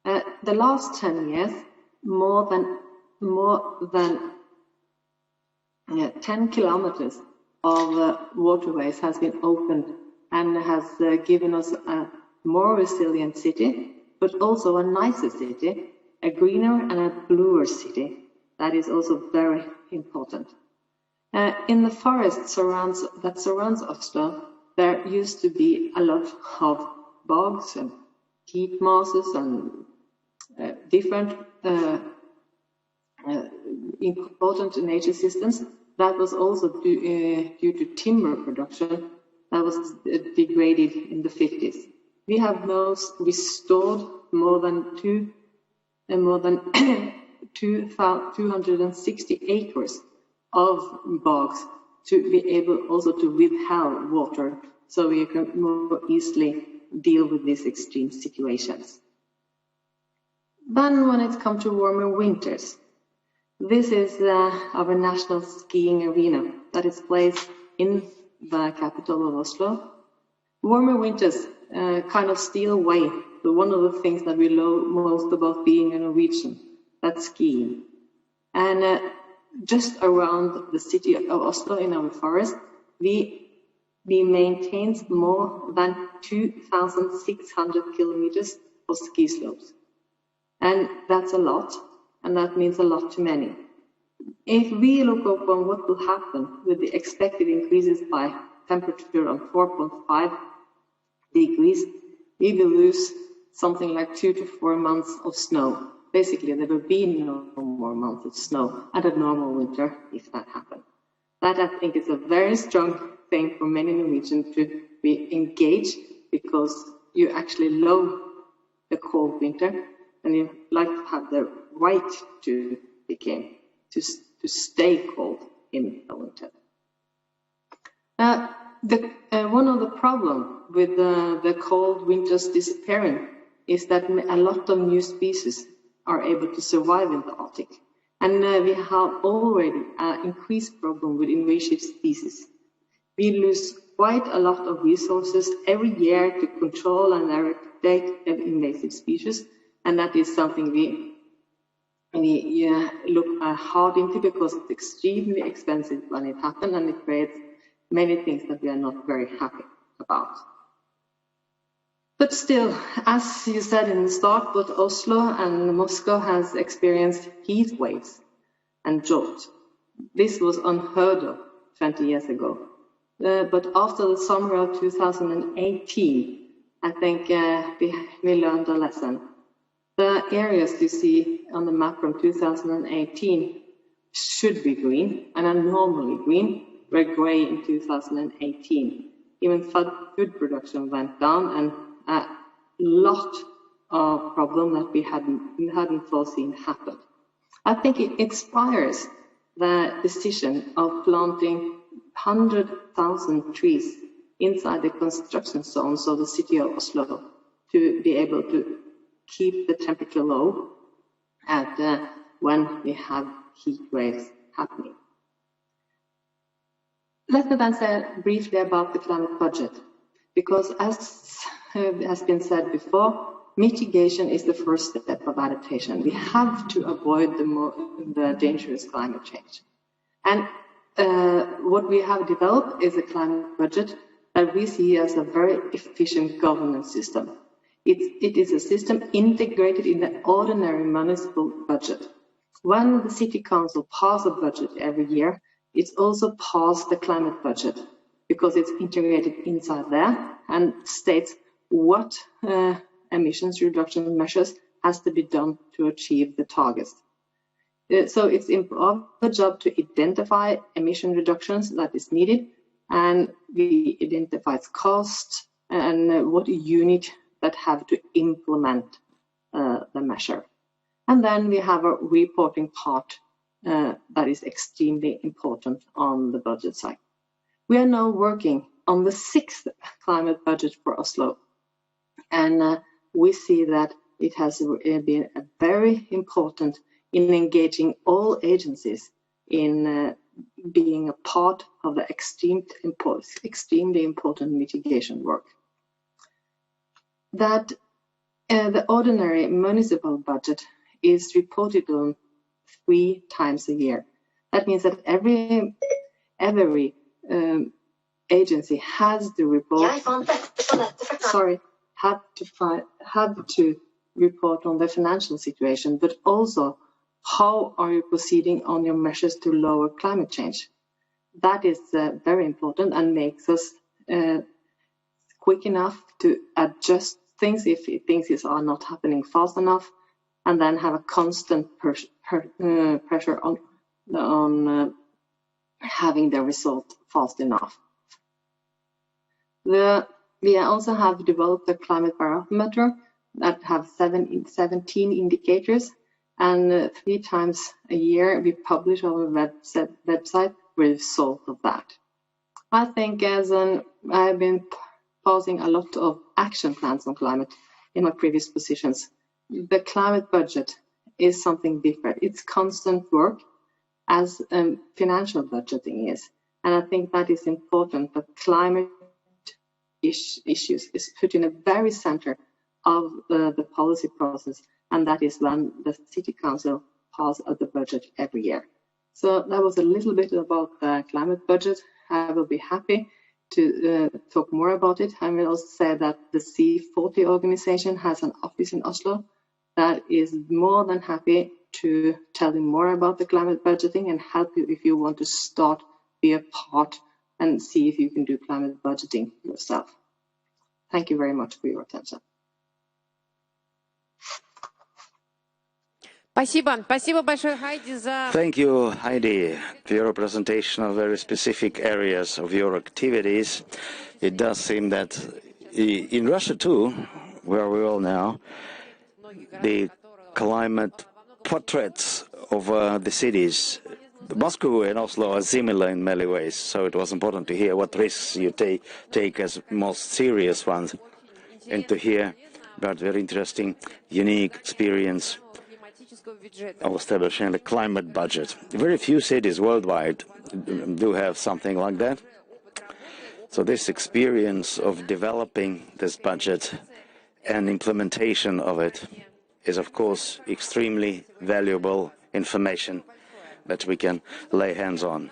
The last 10 years, more than 10 kilometers of waterways has been opened and has given us a more resilient city, but also a nicer city, a greener and a bluer city. That is also very important. In the forest that surrounds Oslo, there used to be a lot of bogs and peat mosses and different important nature systems. That was also due to timber production that was degraded in the 50s. We have now restored more than 260 acres of bogs to be able also to withhold water, so we can more easily deal with these extreme situations. Then when it comes to warmer winters, this is our national skiing arena that is placed in the capital of Oslo. Warmer winters kind of steal away one of the things that we love most about being a Norwegian, that's skiing. And just around the city of Oslo in our forest, we maintain more than 2,600 kilometers of ski slopes. And that's a lot. And that means a lot to many. If we look upon what will happen with the expected increases by temperature of 4.5 degrees, we will lose something like 2 to 4 months of snow. Basically, there will be no more months of snow at a normal winter if that happens. That, I think, is a very strong thing for many Norwegians to be engaged, because you actually love the cold winter and you like to have the right to stay cold in the winter. One of the problems with the cold winters disappearing is that a lot of new species are able to survive in the Arctic. And we have already an increased problem with invasive species. We lose quite a lot of resources every year to control and eradicate invasive species, and that is something we look hard into, because it's extremely expensive when it happens, and it creates many things that we are not very happy about. But still, as you said in the start, both Oslo and Moscow has experienced heat waves and drought. This was unheard of 20 years ago. But after the summer of 2018, I think we learned a lesson. The areas you see on the map from 2018 should be green and are normally green, were grey in 2018. Even food production went down, and a lot of problems that we hadn't foreseen happened. I think it inspires the decision of planting 100,000 trees inside the construction zones of the city of Oslo to be able to keep the temperature low at when we have heat waves happening. Let me then say briefly about the climate budget, because as has been said before, mitigation is the first step of adaptation. We have to avoid the dangerous climate change. And what we have developed is a climate budget that we see as a very efficient governance system. It is a system integrated in the ordinary municipal budget. When the city council passes a budget every year, it's also passed the climate budget because it's integrated inside there and states what emissions reduction measures has to be done to achieve the targets. So it's our job to identify emission reductions that is needed, and we identify its cost and what unit that have to implement the measure. And then we have a reporting part that is extremely important on the budget side. We are now working on the 6th climate budget for Oslo, and we see that it has been very important in engaging all agencies in being a part of the extremely important mitigation work. That the ordinary municipal budget is reported on 3 times a year. That means that every agency has to report. Have to report on the financial situation, but also how are you proceeding on your measures to lower climate change. That is very important and makes us quick enough to adjust things if things are not happening fast enough, and then have a constant pressure on having the result fast enough. We also have developed a climate barometer that have 17 indicators, and 3 times a year we publish on our website the result of that. I think I've been posing a lot of action plans on climate in my previous positions. The climate budget is something different. It's constant work, as financial budgeting is. And I think that is important, that climate issues is put in a very center of the policy process, and that is when the City Council passes the budget every year. So that was a little bit about the climate budget. I will be happy to talk more about it. I will also say that the C40 organization has an office in Oslo that is more than happy to tell you more about the climate budgeting and help you if you want to start, be a part, and see if you can do climate budgeting yourself. Thank you very much for your attention. Thank you, Heidi, for your presentation of very specific areas of your activities. It does seem that in Russia too, where we are now, the climate portraits of the cities, Moscow and Oslo, are similar in many ways. So it was important to hear what risks you take as most serious ones, and to hear about very interesting, unique experience of establishing the climate budget. Very few cities worldwide do have something like that. So this experience of developing this budget and implementation of it is, of course, extremely valuable information that we can lay hands on.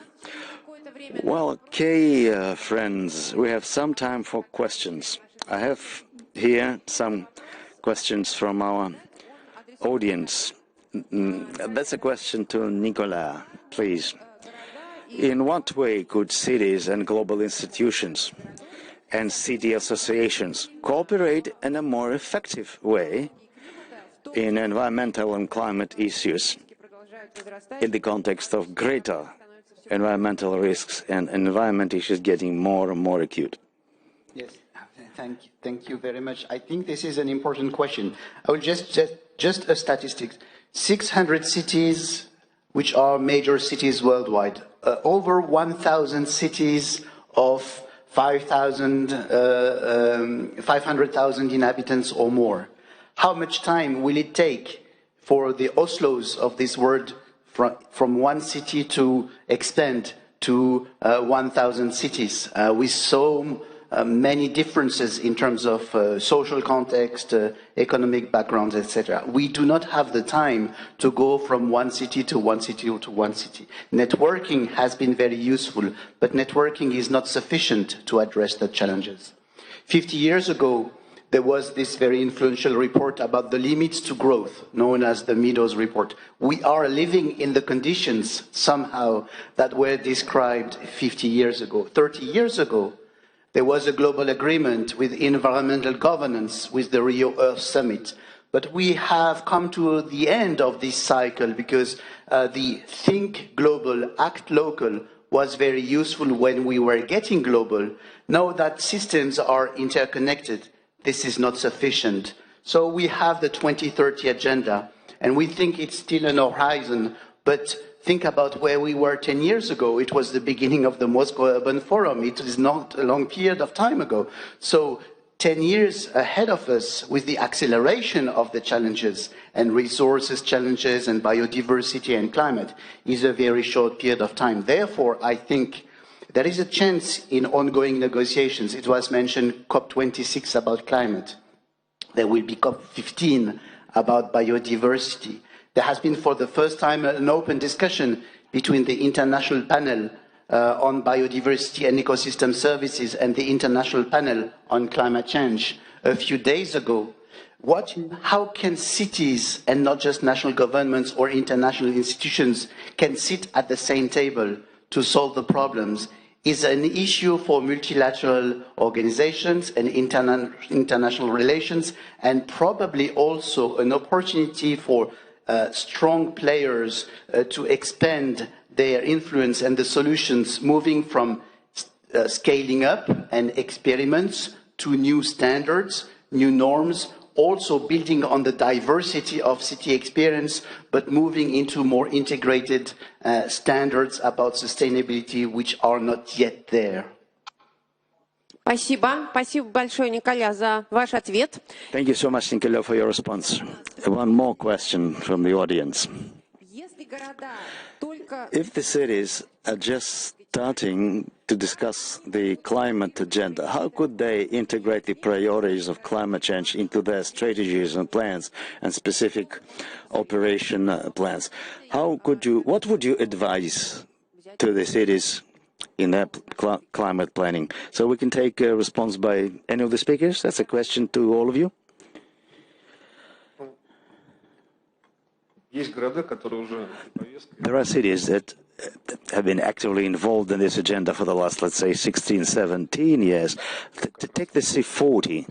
Well, okay, friends, we have some time for questions. I have here some questions from our audience. That's a question to Nicolas, please. In what way could cities and global institutions and city associations cooperate in a more effective way in environmental and climate issues in the context of greater environmental risks and environment issues getting more and more acute? Yes, thank you very much. I think this is an important question. I will just a statistic. 600 cities, which are major cities worldwide, over 1,000 cities of 500,000 inhabitants or more. How much time will it take for the Oslos of this world from one city to expand to 1,000 cities with so many differences in terms of social context, economic backgrounds, etc. We do not have the time to go from one city to one city to one city. Networking has been very useful, but networking is not sufficient to address the challenges. 50 years ago, there was this very influential report about the limits to growth, known as the Meadows Report. We are living in the conditions, somehow, that were described 50 years ago. 30 years ago, there was a global agreement with environmental governance with the Rio Earth Summit. But we have come to the end of this cycle because the think global, act local was very useful when we were getting global. Now that systems are interconnected, this is not sufficient. So we have the 2030 agenda, and we think it's still an horizon, but think about where we were 10 years ago. It was the beginning of the Moscow Urban Forum. It is not a long period of time ago. So 10 years ahead of us with the acceleration of the challenges and resources challenges and biodiversity and climate is a very short period of time. Therefore, I think there is a chance in ongoing negotiations. It was mentioned COP26 about climate. There will be COP15 about biodiversity. There has been for the first time an open discussion between the International Panel on Biodiversity and Ecosystem Services and the International Panel on Climate Change a few days ago. How can cities and not just national governments or international institutions can sit at the same table to solve the problems is an issue for multilateral organizations and international relations, and probably also an opportunity for strong players to expand their influence and the solutions, moving from scaling up and experiments to new standards, new norms, also building on the diversity of city experience, but moving into more integrated standards about sustainability, which are not yet there. Спасибо. Спасибо большое, Николя, за ваш ответ. Thank you so much, Nicola, for your response. One more question from the audience. If the cities are just starting to discuss the climate agenda, how could they integrate the priorities of climate change into their strategies and plans and specific operation plans? What would you advise to the cities in their climate planning? So we can take a response by any of the speakers. That's a question to all of you. There are cities that have been actively involved in this agenda for the last, let's say, 16, 17 years. To take the C40,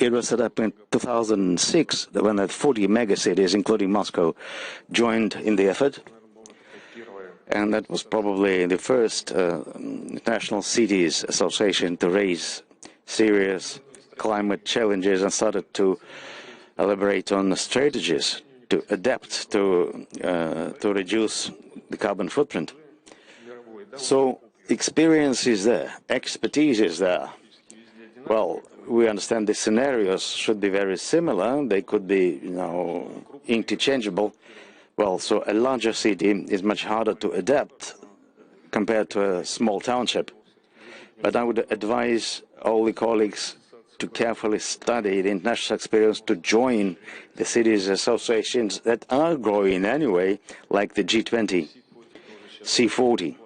it was set up in 2006 when the 40 megacities, including Moscow, joined in the effort. And that was probably the first national cities association to raise serious climate challenges and started to elaborate on strategies to adapt to reduce the carbon footprint. So experience is there, expertise is there. Well, we understand the scenarios should be very similar. They could be, interchangeable. Well, so a larger city is much harder to adapt compared to a small township. But I would advise all the colleagues to carefully study the international experience, to join the cities associations that are growing anyway, like the G20, C40.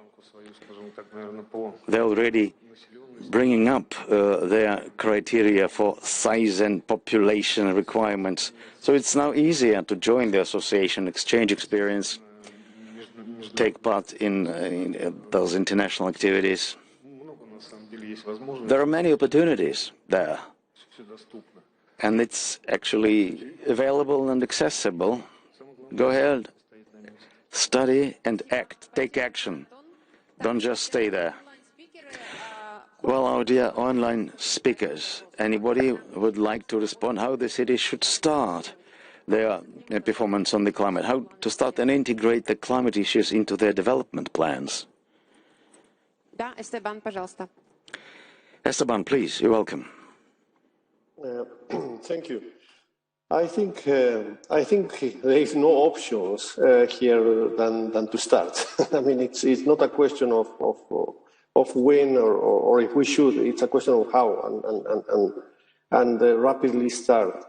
they're already bringing up their criteria for size and population requirements. So it's now easier to join the association, exchange experience, take part in those international activities. There are many opportunities there, and it's actually available and accessible. Go ahead, study and act, take action. Don't just stay there. Well, our dear online speakers, anybody would like to respond how the city should start their performance on the climate, how to start and integrate the climate issues into their development plans? Да, Esteban, пожалуйста. Esteban, please, you're welcome. Thank you. I think there is no options here than to start. I mean, it's not a question of when or if we should. It's a question of how and rapidly start.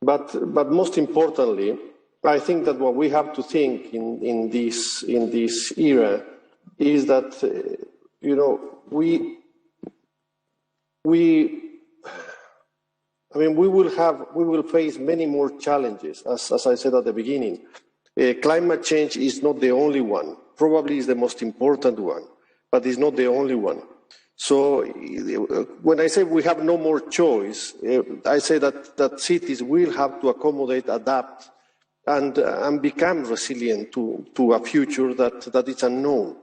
But most importantly, I think that what we have to think in this era is that we will face many more challenges, as I said at the beginning. Climate change is not the only one. Probably is the most important one, but it's not the only one. So when I say we have no more choice, I say that cities will have to accommodate, adapt, and become resilient to a future that is unknown.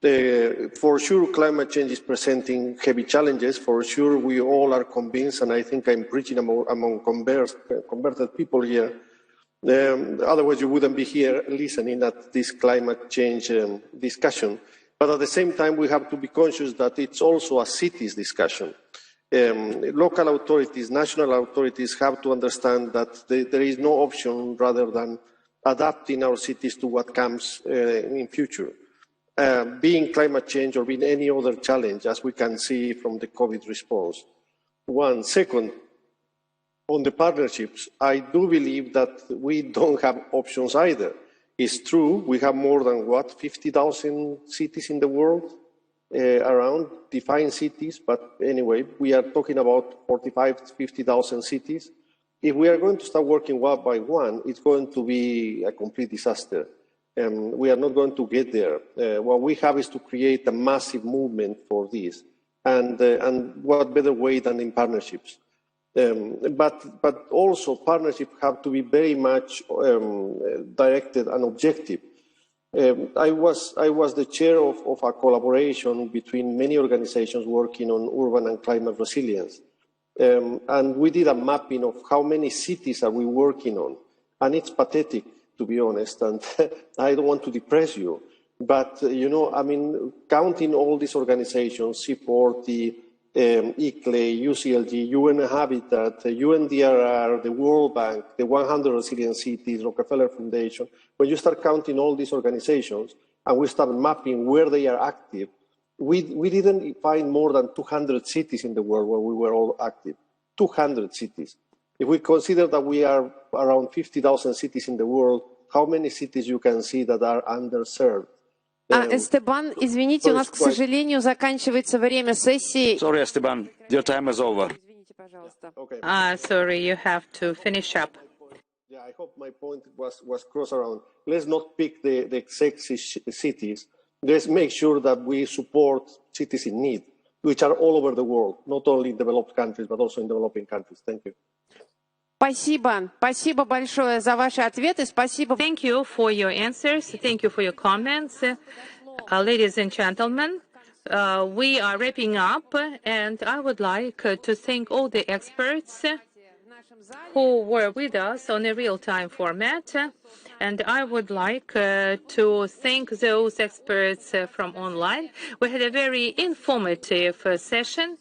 For sure, climate change is presenting heavy challenges. For sure, we all are convinced, and I think I'm preaching among converted people here. Otherwise, you wouldn't be here listening at this climate change discussion. But at the same time, we have to be conscious that it's also a cities discussion. Local authorities, national authorities have to understand that there is no option rather than adapting our cities to what comes in future. Being climate change or being any other challenge, as we can see from the COVID response. One. Second, on the partnerships, I do believe that we don't have options either. It's true, we have more than, 50,000 cities in the world, around defined cities, but anyway, we are talking about 45,000 to 50,000 cities. If we are going to start working one by one, it's going to be a complete disaster. We are not going to get there. What we have is to create a massive movement for this. And what better way than in partnerships? But also partnerships have to be very much directed and objective. I was the chair of a collaboration between many organizations working on urban and climate resilience. And we did a mapping of how many cities are we working on. And it's pathetic, to be honest, and I don't want to depress you. But, counting all these organizations, support the ICLE, UCLG, UN Habitat, UNDRR, the World Bank, the 100 Resilient Cities, Rockefeller Foundation, when you start counting all these organizations and we start mapping where they are active, we didn't find more than 200 cities in the world where we were all active. 200 cities. If we consider that we are around 50,000 cities in the world, how many cities you can see that are underserved? Эстебан, извините, у нас, к сожалению, заканчивается время сессии. Sorry, Esteban, your time is over. Извините, пожалуйста. Sorry, you have to finish up. Yeah, I hope my point was crossed around. Let's not pick the sexy cities. Let's make sure that we support cities in need, which are all over the world, not only in developed countries, but also in developing countries. Thank you. Спасибо. Спасибо большое за ваши ответы. Спасибо. Thank you for your answers. Thank you for your comments. Ladies and gentlemen, we are wrapping up, and I would like to thank all the experts who were with us on a real-time format. And I would like to thank those experts from online. We had a very informative session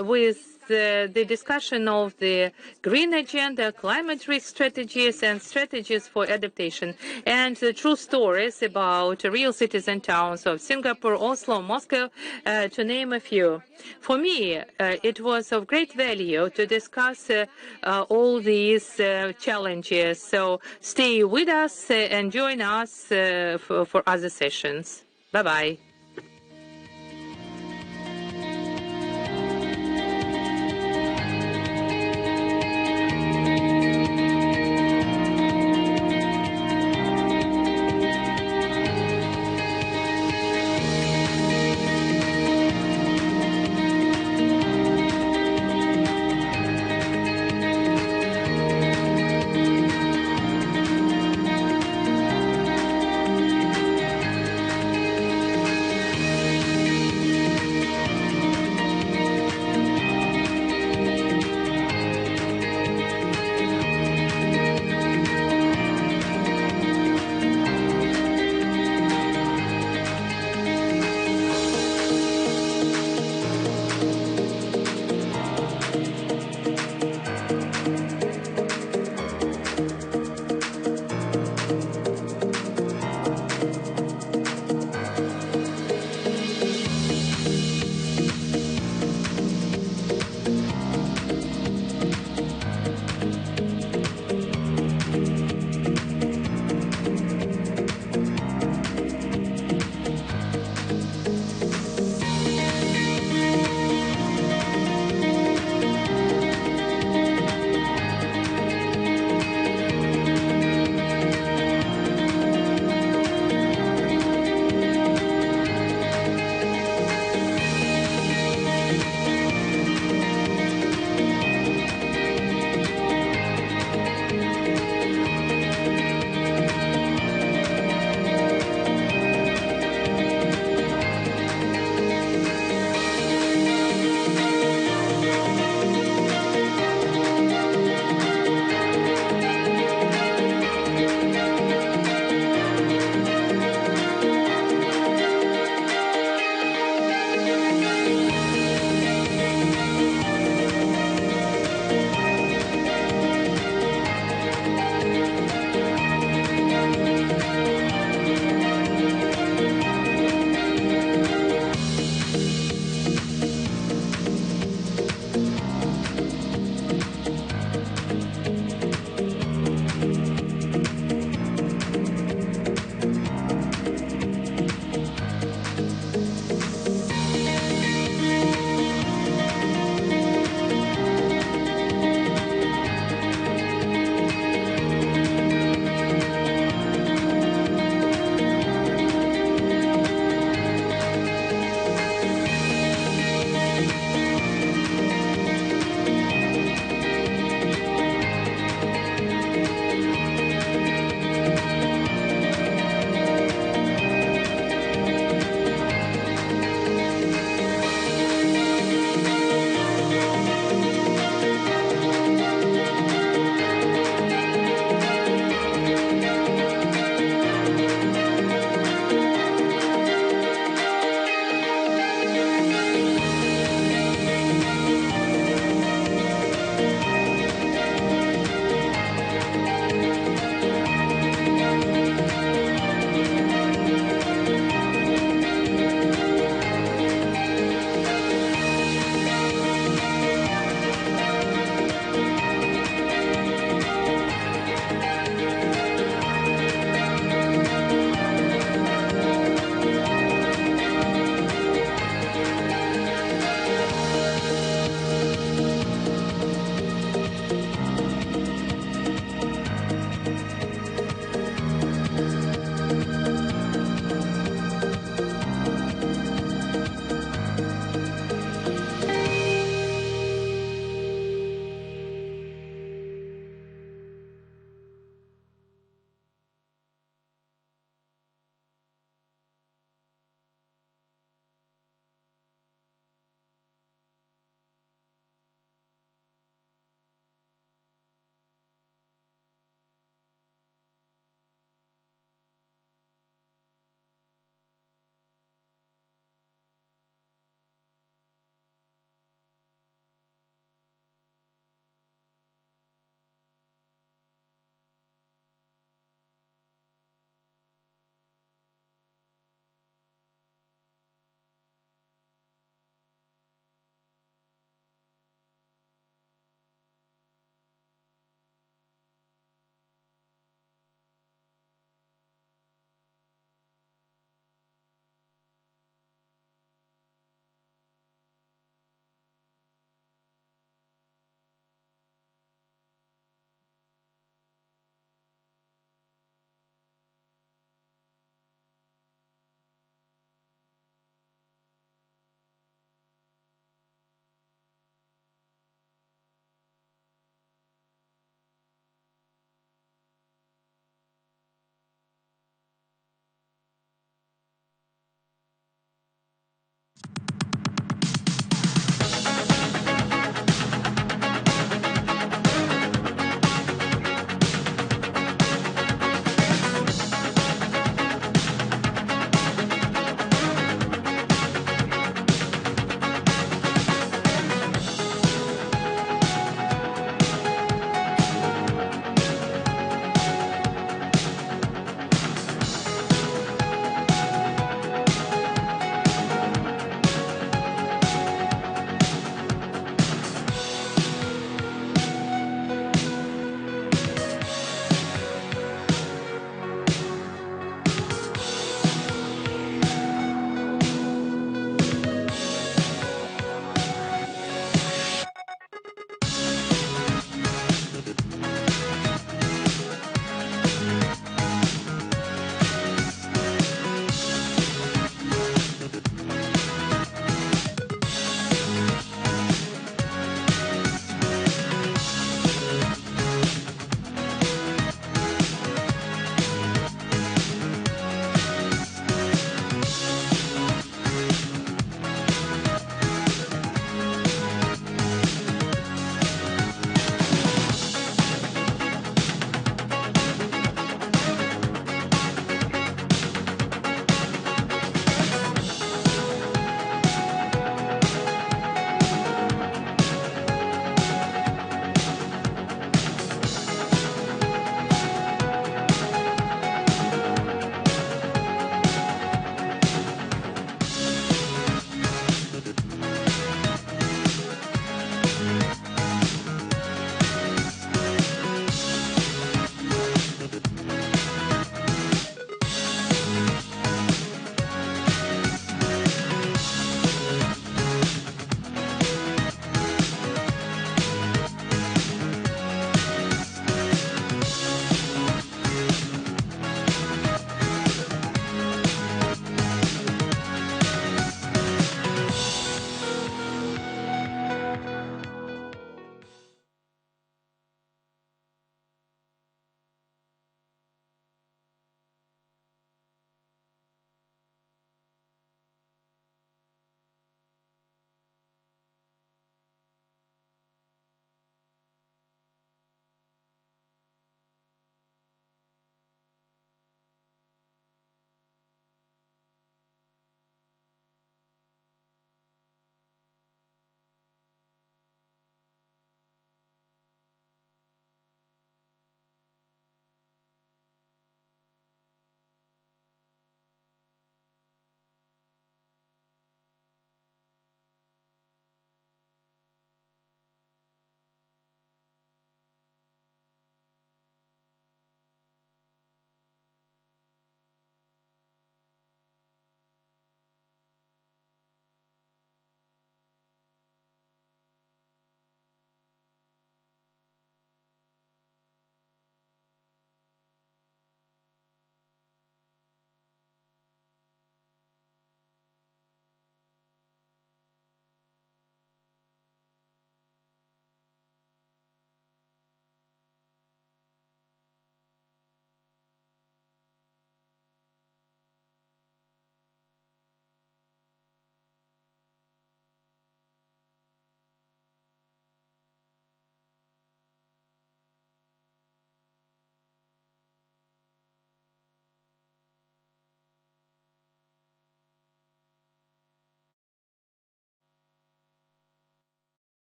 with the discussion of the green agenda, climate risk strategies, and strategies for adaptation, and the true stories about real cities and towns of Singapore, Oslo, Moscow, to name a few. For me, it was of great value to discuss all these challenges. So stay with us and join us for other sessions. Bye-bye.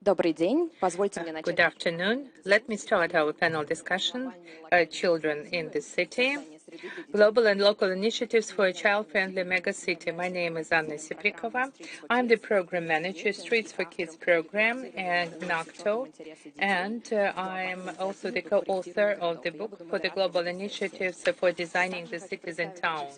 Good afternoon. Let me start our panel discussion, Children in the City, Global and Local Initiatives for a Child-Friendly Megacity. My name is Anna Siprikova. I'm the Program Manager, Streets for Kids Program at NACTO, and I'm also the co-author of the book for the Global Initiatives for Designing the Cities and Towns.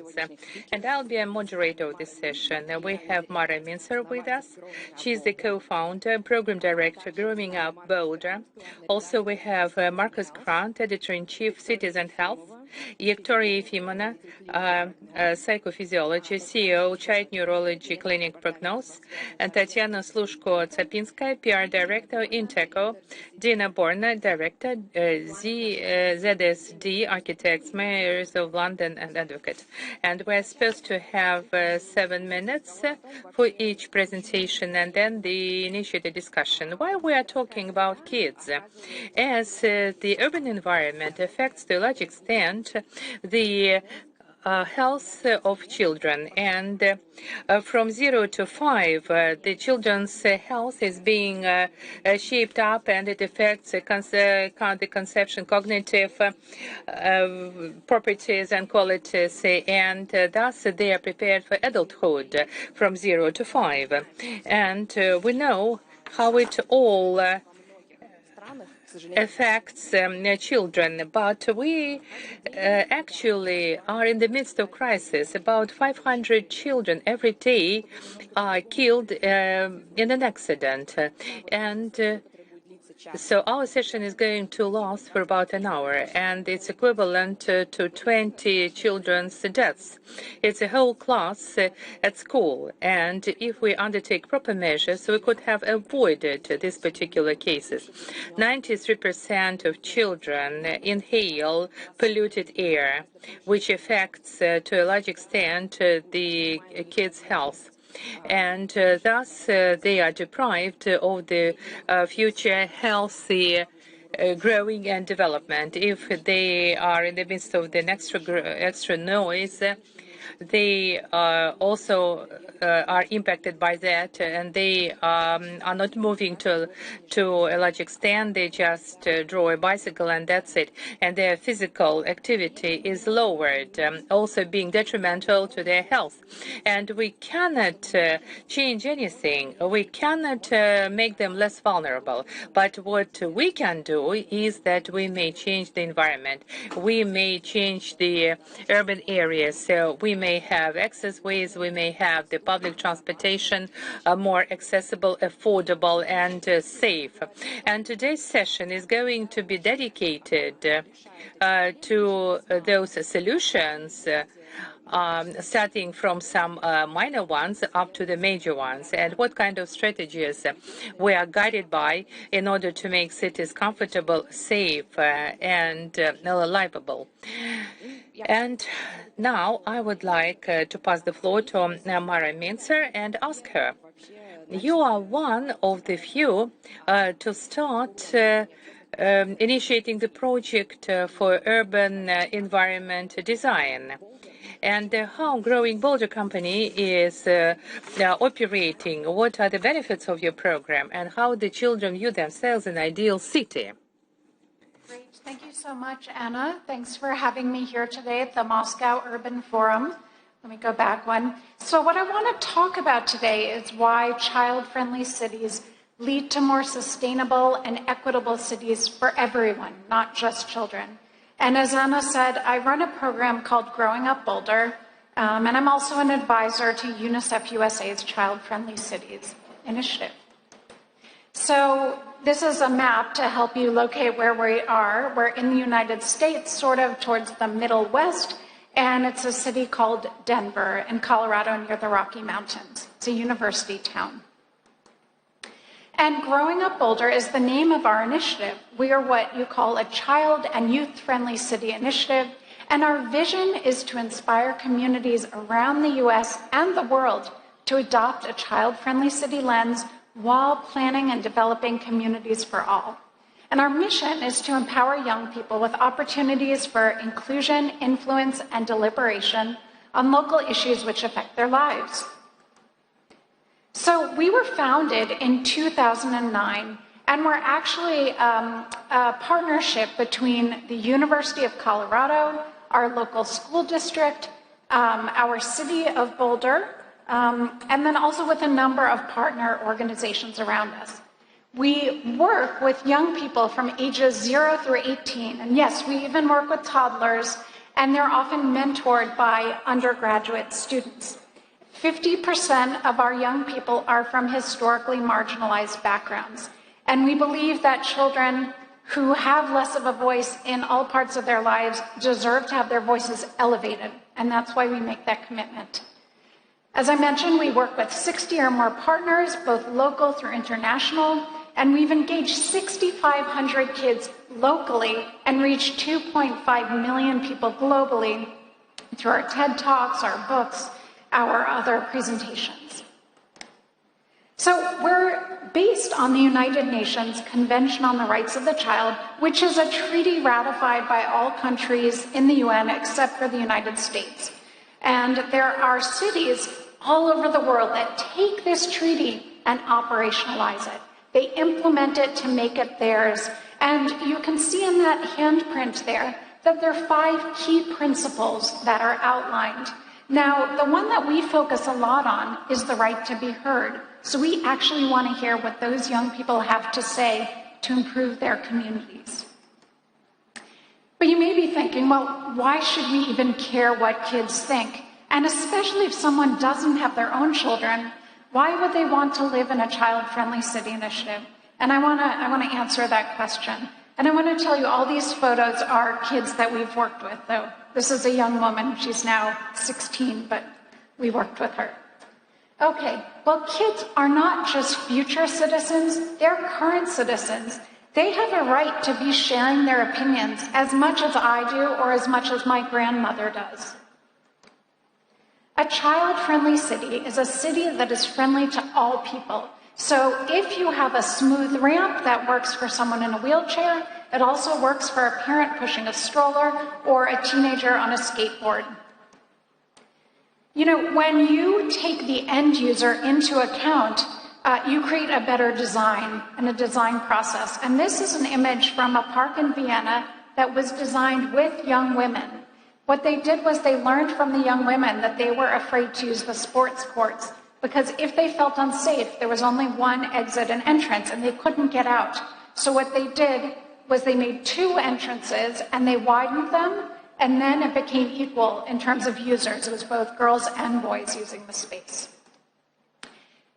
And I'll be a moderator of this session. We have Mara Mincer with us. She's the co-founder, Program Director, Growing Up Boulder. Also, we have Marcus Grant, Editor-in-Chief, Cities and Health. Victoria Efimona, psychophysiology, CEO, Child Neurology Clinic Prognosis, and Tatiana Slushko-Tsapinskaya, PR Director, Inteco, Dina Borna, Director, ZSD, Architects, Mayors of London, and Advocate. And we're supposed to have 7 minutes for each presentation, and then the initiated discussion. Why we are talking about kids? As the urban environment affects to a large extent the health of children, and from 0 to 5, the children's health is being shaped up, and it affects the conception, cognitive properties and qualities, and thus they are prepared for adulthood from 0 to 5. And we know how it all affects children, but we actually are in the midst of crisis. About 500 children every day are killed in an accident, and so our session is going to last for about an hour, and it's equivalent to 20 children's deaths. It's a whole class at school, and if we undertake proper measures, we could have avoided these particular cases. 93% of children inhale polluted air, which affects to a large extent the kids' health. And thus they are deprived of the future healthy growing and development. If they are in the midst of the extra noise, they also are impacted by that, and they are not moving to a large extent. They just draw a bicycle and that's it. And their physical activity is lowered, also being detrimental to their health. And we cannot change anything. We cannot make them less vulnerable. But what we can do is that we may change the environment. We may change the urban areas. So we may have access ways. We may have the public transportation more accessible, affordable, and safe. And today's session is going to be dedicated to those solutions, starting from some minor ones up to the major ones, and what kind of strategies we are guided by in order to make cities comfortable, safe, and livable. And now I would like to pass the floor to Mara Mincer and ask her. You are one of the few to start initiating the project for urban environment design, and how Growing Boulder Company is operating. What are the benefits of your program, and how the children view themselves in an ideal city? Great. Thank you so much, Anna. Thanks for having me here today at the Moscow Urban Forum. Let me go back one. So what I want to talk about today is why child-friendly cities lead to more sustainable and equitable cities for everyone, not just children. And as Anna said, I run a program called Growing Up Boulder, and I'm also an advisor to UNICEF USA's Child Friendly Cities initiative. So this is a map to help you locate where we are. We're in the United States, sort of towards the Middle West, and it's a city called Denver in Colorado near the Rocky Mountains. It's a university town. And Growing Up Boulder is the name of our initiative. We are what you call a child and youth-friendly city initiative, and our vision is to inspire communities around the US and the world to adopt a child-friendly city lens while planning and developing communities for all. And our mission is to empower young people with opportunities for inclusion, influence, and deliberation on local issues which affect their lives. So we were founded in 2009, and we're actually a partnership between the University of Colorado, our local school district, our city of Boulder, and then also with a number of partner organizations around us. We work with young people from ages 0 through 18, and yes, we even work with toddlers, and they're often mentored by undergraduate students. 50% of our young people are from historically marginalized backgrounds, and we believe that children who have less of a voice in all parts of their lives deserve to have their voices elevated, and that's why we make that commitment. As I mentioned, we work with 60 or more partners, both local through international, and we've engaged 6,500 kids locally and reached 2.5 million people globally through our TED Talks, our books, our other presentations. So we're based on the United Nations Convention on the Rights of the Child, which is a treaty ratified by all countries in the UN except for the United States. And there are cities all over the world that take this treaty and operationalize it. They implement it to make it theirs. And you can see in that handprint there that there are 5 key principles that are outlined. Now, the one that we focus a lot on is the right to be heard. So we actually want to hear what those young people have to say to improve their communities. But you may be thinking, well, why should we even care what kids think? And especially if someone doesn't have their own children, why would they want to live in a child-friendly city initiative? And I want to answer that question. And I want to tell you all these photos are kids that we've worked with, though. This is a young woman. She's now 16, but we worked with her. Okay, well, kids are not just future citizens, they're current citizens. They have a right to be sharing their opinions as much as I do or as much as my grandmother does. A child-friendly city is a city that is friendly to all people. So if you have a smooth ramp that works for someone in a wheelchair, it also works for a parent pushing a stroller or a teenager on a skateboard. You know, when you take the end user into account, you create a better design and a design process. And this is an image from a park in Vienna that was designed with young women. What they did was they learned from the young women that they were afraid to use the sports courts because if they felt unsafe, there was only one exit and entrance and they couldn't get out. So what they did was they made 2 entrances and they widened them, and then it became equal in terms of users. It was both girls and boys using the space.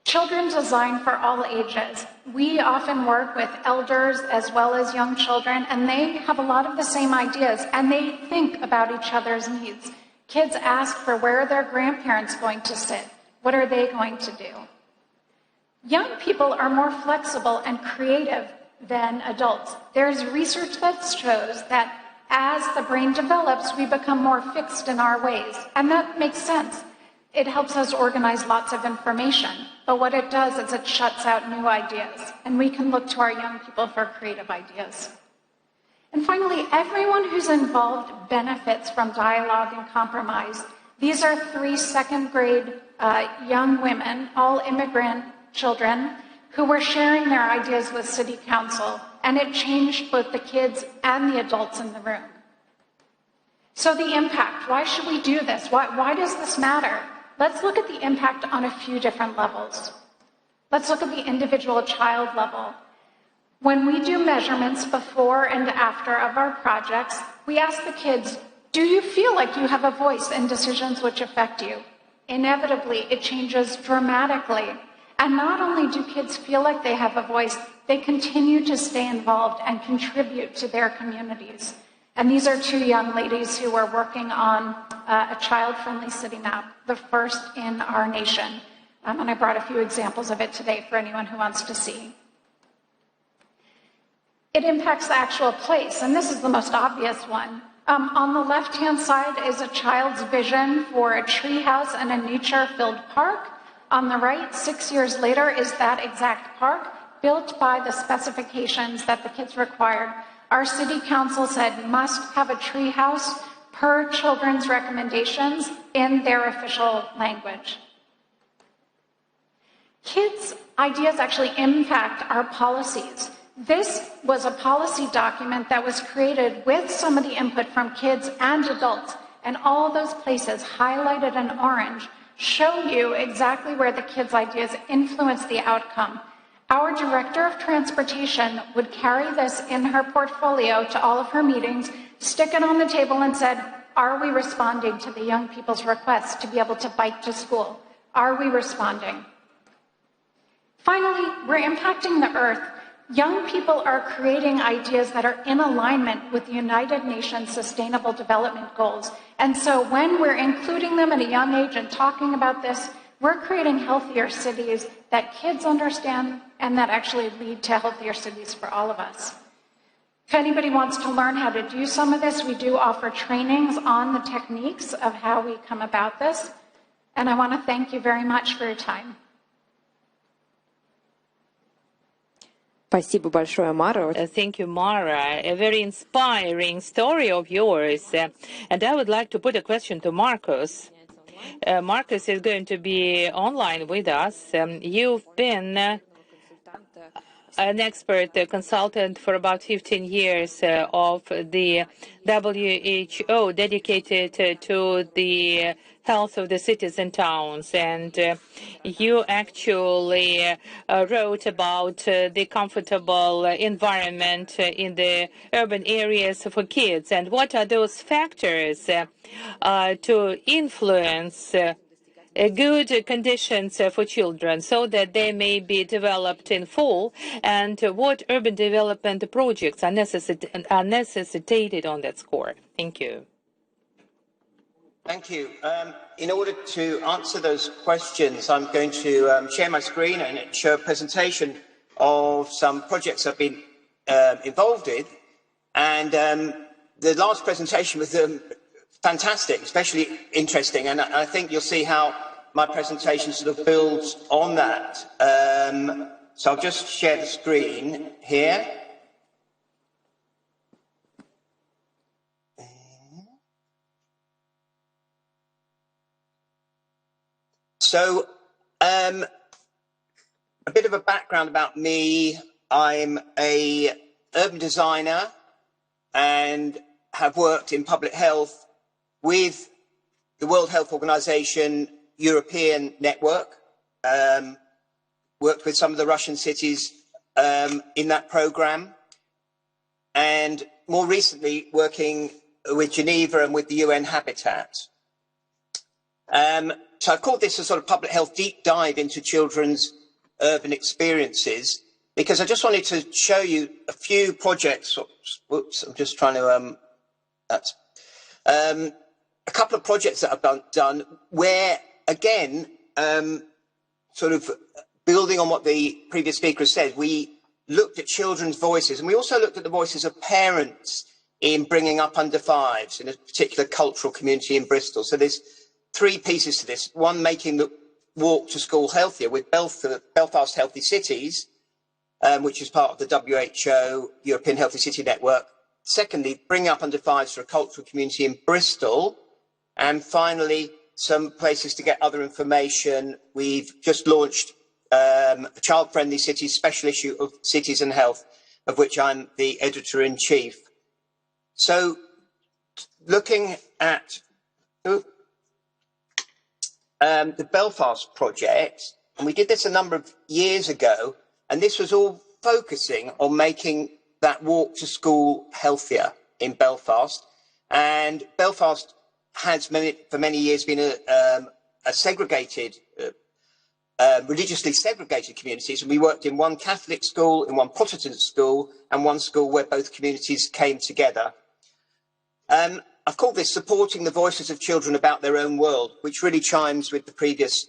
Children designed for all ages. We often work with elders as well as young children, and they have a lot of the same ideas, and they think about each other's needs. Kids ask for where are their grandparents going to sit? What are they going to do? Young people are more flexible and creative than adults. There's research that shows that as the brain develops, we become more fixed in our ways, and that makes sense. It helps us organize lots of information, but what it does is it shuts out new ideas, and we can look to our young people for creative ideas. And finally, everyone who's involved benefits from dialogue and compromise. These are 3 second-grade young women, all immigrant children, who were sharing their ideas with City Council, and it changed both the kids and the adults in the room. So the impact, why should we do this? Why does this matter? Let's look at the impact on a few different levels. Let's look at the individual child level. When we do measurements before and after of our projects, we ask the kids, do you feel like you have a voice in decisions which affect you? Inevitably, it changes dramatically. And not only do kids feel like they have a voice, they continue to stay involved and contribute to their communities. And these are 2 young ladies who are working on a child-friendly city map, the first in our nation. And I brought a few examples of it today for anyone who wants to see. It impacts the actual place, and this is the most obvious one. On the left-hand side is a child's vision for a treehouse and a nature-filled park. On the right, 6 years later, is that exact park built by the specifications that the kids required. Our city council said must have a treehouse per children's recommendations in their official language. Kids' ideas actually impact our policies. This was a policy document that was created with some of the input from kids and adults, and all those places highlighted in orange show you exactly where the kids' ideas influence the outcome. Our director of transportation would carry this in her portfolio to all of her meetings, stick it on the table and said, are we responding to the young people's requests to be able to bike to school? Are we responding? Finally, we're impacting the earth. Young people are creating ideas that are in alignment with the United Nations Sustainable Development Goals. And so when we're including them at a young age and talking about this, we're creating healthier cities that kids understand and that actually lead to healthier cities for all of us. If anybody wants to learn how to do some of this, we do offer trainings on the techniques of how we come about this. And I want to thank you very much for your time. Спасибо большое, Мара. Thank you, Mara. A very inspiring story of yours. And I would like to put a question to Marcus. Marcus is going to be online with us. You've been an expert consultant for about 15 years of the WHO, dedicated to the health of the cities and towns, and you actually wrote about the comfortable environment in the urban areas for kids, and what are those factors to influence good conditions for children so that they may be developed in full, and what urban development projects are necessitated on that score? Thank you. Thank you. In order to answer those questions, I'm going to share my screen and show a presentation of some projects I've been involved in. And the last presentation was fantastic, especially interesting. And I think you'll see how my presentation sort of builds on that. So I'll just share the screen here. So, a bit of a background about me. I'm an urban designer and have worked in public health with the World Health Organization European network, worked with some of the Russian cities in that program, and more recently working with Geneva and with the UN Habitat. So I've called this a sort of public health deep dive into children's urban experiences, because I just wanted to show you a few projects. Whoops, I'm just trying to, a couple of projects that I've done where, again, sort of building on what the previous speaker said, we looked at children's voices, and we also looked at the voices of parents in bringing up under fives in a particular cultural community in Bristol. So there's three pieces to this. One, making the walk to school healthier with Belfast Healthy Cities, which is part of the WHO European Healthy City Network. Secondly, bring up under fives for a cultural community in Bristol. And finally, some places to get other information. We've just launched a child-friendly cities special issue of Cities and Health, of which I'm the editor-in-chief. So looking at the Belfast project, and we did this a number of years ago, and this was all focusing on making that walk to school healthier in Belfast. And Belfast has for many years been a segregated, religiously segregated communities, and we worked in one Catholic school, in one Protestant school, and one school where both communities came together. I've called this supporting the voices of children about their own world, which really chimes with the previous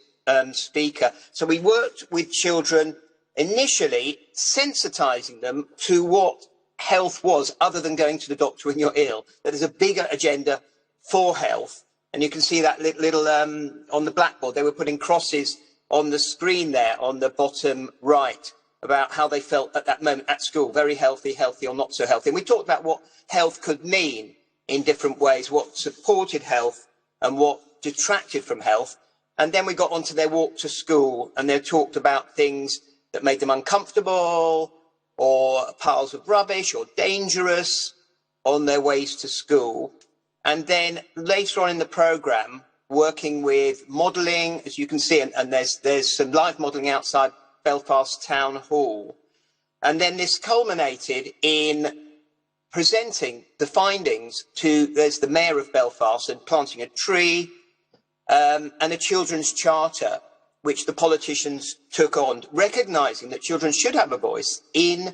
speaker. So we worked with children initially, sensitizing them to what health was, other than going to the doctor when you're ill. That there's a bigger agenda for health. And you can see that little on the blackboard, they were putting crosses on the screen there on the bottom right about how they felt at that moment at school, very healthy, healthy or not so healthy. And we talked about what health could mean in different ways, what supported health and what detracted from health. And then we got onto their walk to school, and they talked about things that made them uncomfortable, or piles of rubbish, or dangerous on their ways to school. And then later on in the programme, working with modelling, as you can see, and there's some live modelling outside Belfast Town Hall. And then this culminated in presenting the findings to, there's the Mayor of Belfast, and planting a tree, and a children's charter, which the politicians took on, recognising that children should have a voice in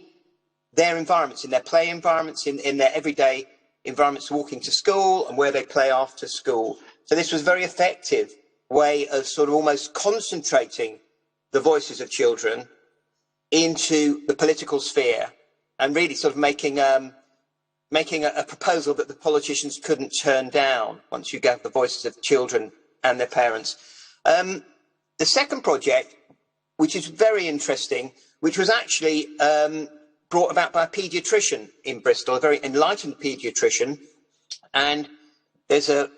their environments, in their play environments, in their everyday environments, walking to school and where they play after school. So this was a very effective way of sort of almost concentrating the voices of children into the political sphere, and really sort of making a proposal that the politicians couldn't turn down once you get the voices of children and their parents. The second project, which is very interesting, which was actually brought about by a paediatrician in Bristol, a very enlightened paediatrician. And there's a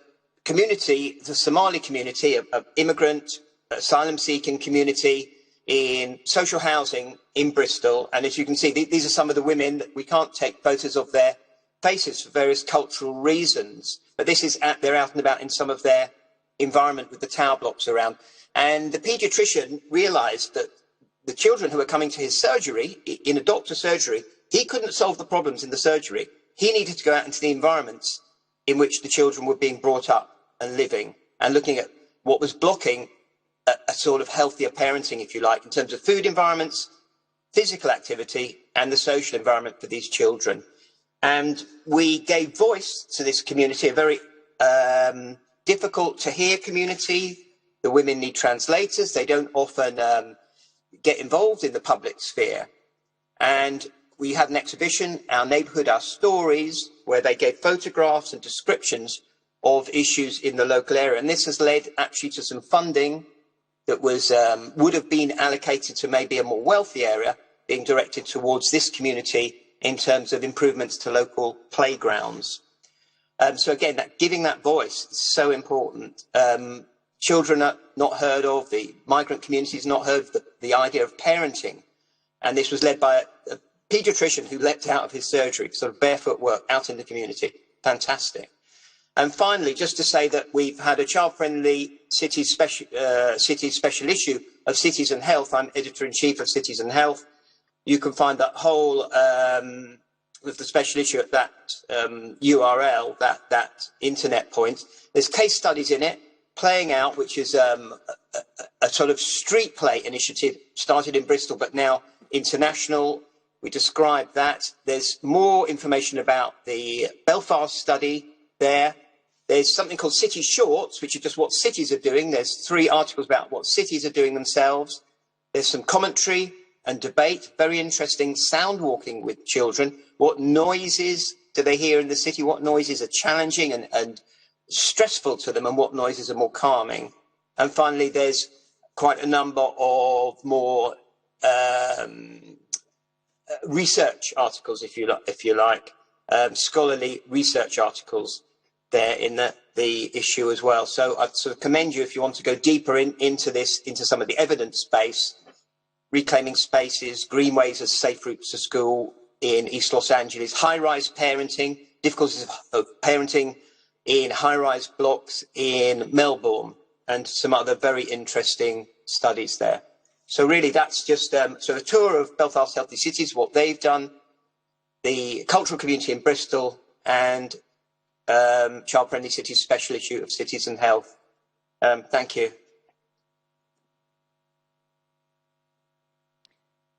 community, the Somali community, of immigrant, asylum-seeking community in social housing in Bristol. And as you can see, these are some of the women that we can't take photos of their faces for various cultural reasons. But this is they're out and about in some of their environment with the tower blocks around. And the paediatrician realised that the children who were coming to his surgery, in a doctor's surgery, he couldn't solve the problems in the surgery. He needed to go out into the environments in which the children were being brought up and living, and looking at what was blocking a sort of healthier parenting, if you like, in terms of food environments, physical activity, and the social environment for these children. And we gave voice to this community, a very difficult to hear community. The women need translators. They don't often get involved in the public sphere. And we had an exhibition, Our Neighbourhood, Our Stories, where they gave photographs and descriptions of issues in the local area. And this has led actually to some funding that was would have been allocated to maybe a more wealthy area, being directed towards this community in terms of improvements to local playgrounds. So again, giving that voice is so important. Children are not heard of, the migrant community is not heard of the idea of parenting. And this was led by a paediatrician who leapt out of his surgery, sort of barefoot work out in the community. Fantastic. And finally, just to say that we've had a child-friendly city special issue of Cities and Health. I'm editor-in-chief of Cities and Health. You can find that whole with the special issue at that URL, that internet point. There's case studies in it, Playing Out, which is a sort of street play initiative started in Bristol, but now international. We describe that. There's more information about the Belfast study there. There's something called City Shorts, which is just what cities are doing. There's 3 articles about what cities are doing themselves. There's some commentary and debate, very interesting, sound walking with children. What noises do they hear in the city? What noises are challenging and stressful to them, and what noises are more calming? And finally, there's quite a number of more research articles, if you like, scholarly research articles there in the issue as well. So I'd sort of commend you, if you want to go deeper into this, into some of the evidence base, reclaiming spaces, greenways as safe routes to school in East Los Angeles, high-rise parenting, difficulties of parenting in high-rise blocks in Melbourne, and some other very interesting studies there. So really, that's just so a tour of Belfast Healthy Cities, what they've done, the cultural community in Bristol, and Child-Friendly Cities special issue of Cities and Health. Thank you.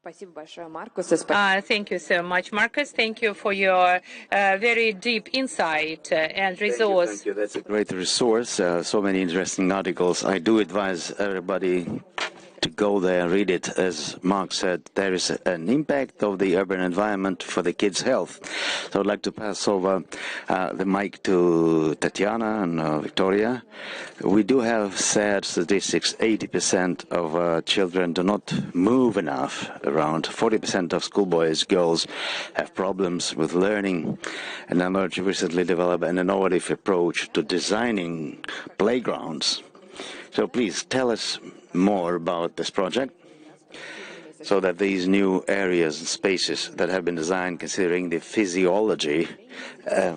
Thank you so much, Marcus. Thank you for your very deep insight and resource. Thank you. That's a great resource. So many interesting articles. I do advise everybody to go there and read it. As Mark said, there is an impact of the urban environment for the kids' health. So I'd like to pass over the mic to Tatiana and Victoria. We do have sad statistics. 80% of children do not move enough around. 40% of schoolboys, girls have problems with learning. And NRG recently developed an innovative approach to designing playgrounds So please tell us more about this project, so that these new areas and spaces that have been designed considering the physiology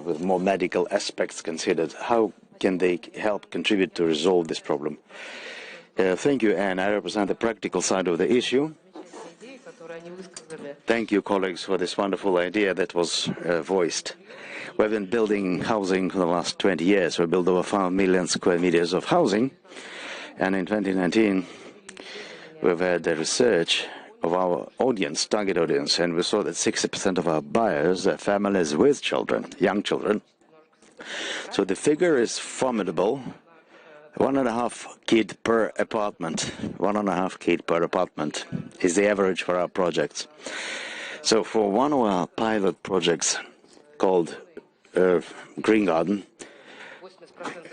with more medical aspects considered, how can they help contribute to resolve this problem? Thank you, Anne. I represent the practical side of the issue. Thank you, colleagues, for this wonderful idea that was voiced. We've been building housing for the last 20 years. We built over 5 million square meters of housing, and in 2019 we've had the research of our audience, target audience, and we saw that 60% of our buyers are families with children, young children. So the figure is formidable. 1.5 kid per apartment. 1.5 kid per apartment is the average for our projects. So for one of our pilot projects called Green Garden,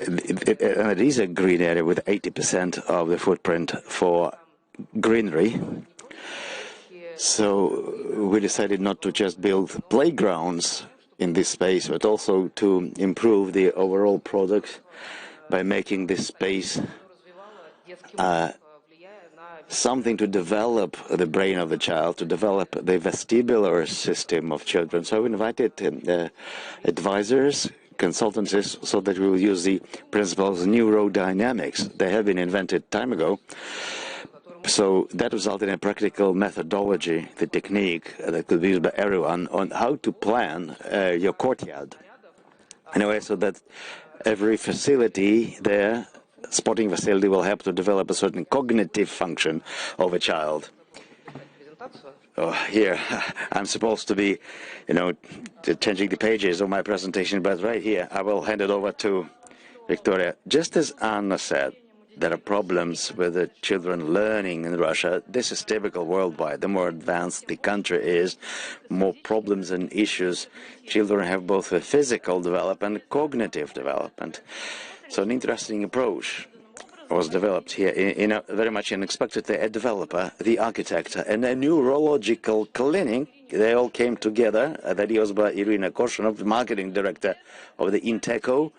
it is a green area with 80% of the footprint for greenery. So we decided not to just build playgrounds in this space, but also to improve the overall product by making this space something to develop the brain of the child, to develop the vestibular system of children. So we invited advisors, consultancies, so that we will use the principles of neurodynamics. They have been invented time ago. So that resulted in a practical methodology, the technique that could be used by everyone on how to plan your courtyard in a way so that every facility there, sporting facility, will help to develop a certain cognitive function of a child. Oh, here, I'm supposed to be, changing the pages of my presentation, but right here, I will hand it over to Victoria. Just as Anna said, there are problems with the children learning in Russia. This is typical worldwide. The more advanced the country is, more problems and issues children have, both with physical development and cognitive development. So an interesting approach was developed here, very much unexpectedly. A developer, the architect, and a neurological clinic, they all came together. That was by Irina Korshunov, the marketing director of the Inteco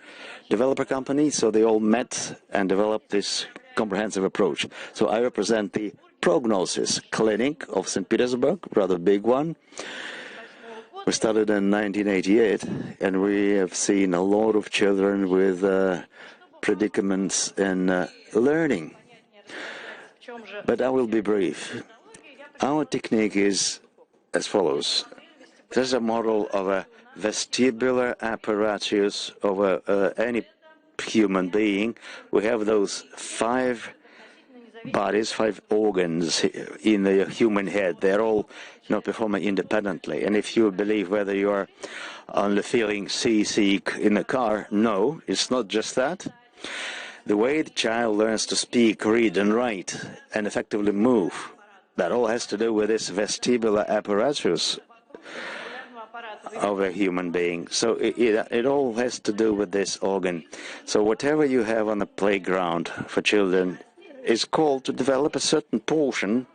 developer company. So they all met and developed this comprehensive approach. So I represent the Prognosis Clinic of St. Petersburg, rather big one. We started in 1988, and we have seen a lot of children with predicaments in learning. But I will be brief. Our technique is as follows. There's a model of a vestibular apparatus of any human being. We have those 5 bodies, 5 organs in the human head. They're all performing independently. And if you believe whether you are only feeling seasick in a car, no, it's not just that. The way the child learns to speak, read and write and effectively move, that all has to do with this vestibular apparatus of a human being. So it all has to do with this organ. So whatever you have on the playground for children is called to develop a certain portion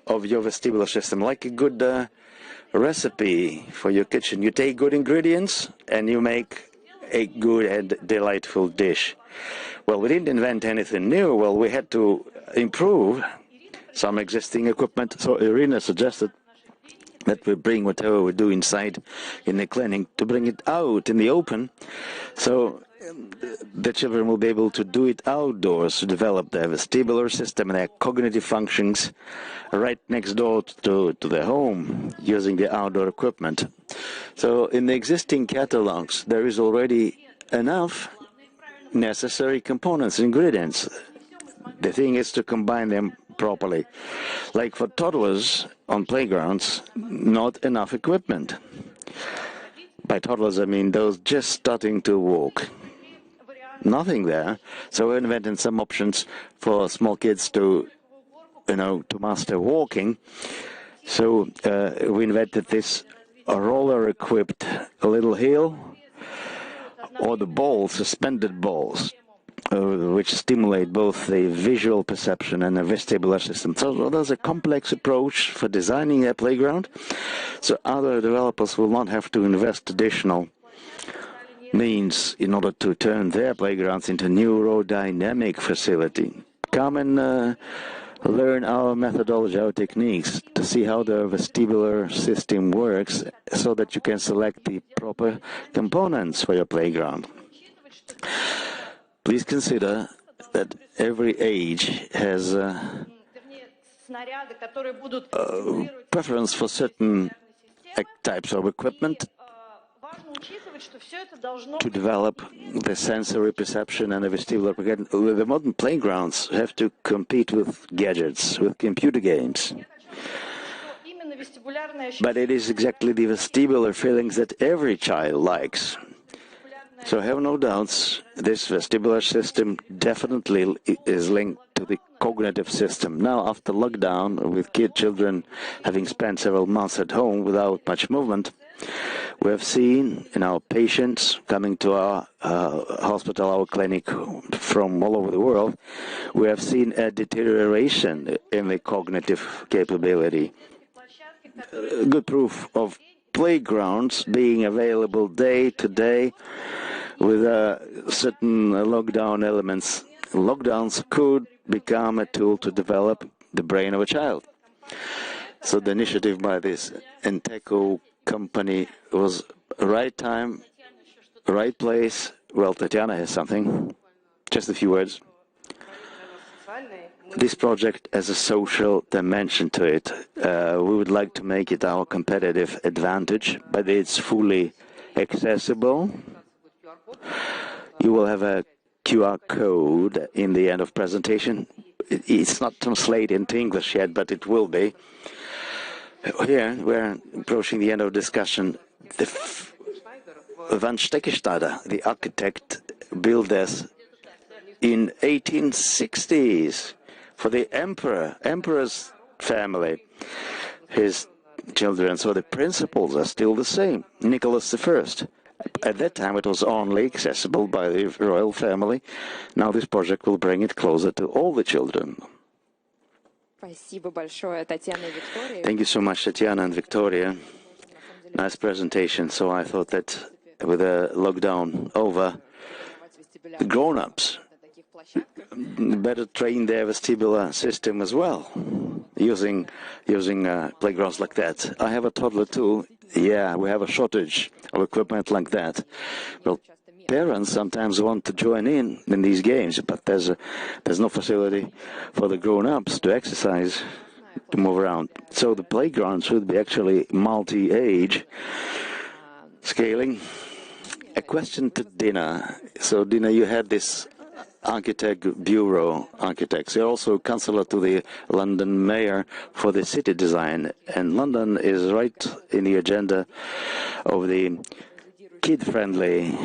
of your vestibular system, like a good recipe for your kitchen. You take good ingredients and you make a good and delightful dish. Well, we didn't invent anything new. Well, we had to improve some existing equipment. So Irina suggested that we bring whatever we do inside in the clinic to bring it out in the open. So the children will be able to do it outdoors, to develop their vestibular system and their cognitive functions right next door to their home using the outdoor equipment. So in the existing catalogs, there is already enough necessary components, ingredients. The thing is to combine them properly. Like for toddlers on playgrounds, not enough equipment. By toddlers, I mean those just starting to walk. Nothing there. So we invented some options for small kids to master walking. So we invented this roller-equipped little hill, or the balls, suspended balls, which stimulate both the visual perception and the vestibular system. So there's a complex approach for designing a playground, so other developers will not have to invest additional means in order to turn their playgrounds into neurodynamic facility. come and learn our methodology, our techniques, to see how the vestibular system works so that you can select the proper components for your playground. Please consider that every age has a preference for certain types of equipment to develop the sensory perception and the vestibular. The modern playgrounds have to compete with gadgets, with computer games. But it is exactly the vestibular feelings that every child likes. So have no doubts, this vestibular system definitely is linked to the cognitive system. Now, after lockdown, with children having spent several months at home without much movement, we have seen in our patients coming to our hospital, our clinic from all over the world, we have seen a deterioration in the cognitive capability. Good proof of playgrounds being available day to day with certain lockdown elements. Lockdowns could become a tool to develop the brain of a child. So the initiative by this Enteco company was right time, right place. Well, Tatiana has something. Just a few words. This project has a social dimension to it. We would like to make it our competitive advantage, but it's fully accessible. You will have a QR code in the end of presentation. It's not translated into English yet, but it will be. Here, we're approaching the end of discussion. Van Steckestade, the architect, built this in 1860s for the emperor's family, his children. So the principles are still the same. Nicholas I. At that time, it was only accessible by the royal family. Now this project will bring it closer to all the children. Thank you so much, Tatiana and Victoria. Nice presentation. So I thought that with the lockdown over, the grown-ups better train their vestibular system as well, using playgrounds like that. I have a toddler too. Yeah, we have a shortage of equipment like that. Well, parents sometimes want to join in these games, but there's no facility for the grown-ups to exercise, to move around. So the playground should be actually multi-age scaling. A question to Dina. So Dina, you had this bureau architects. You're also counselor to the London mayor for the city design, and London is right in the agenda of the kid-friendly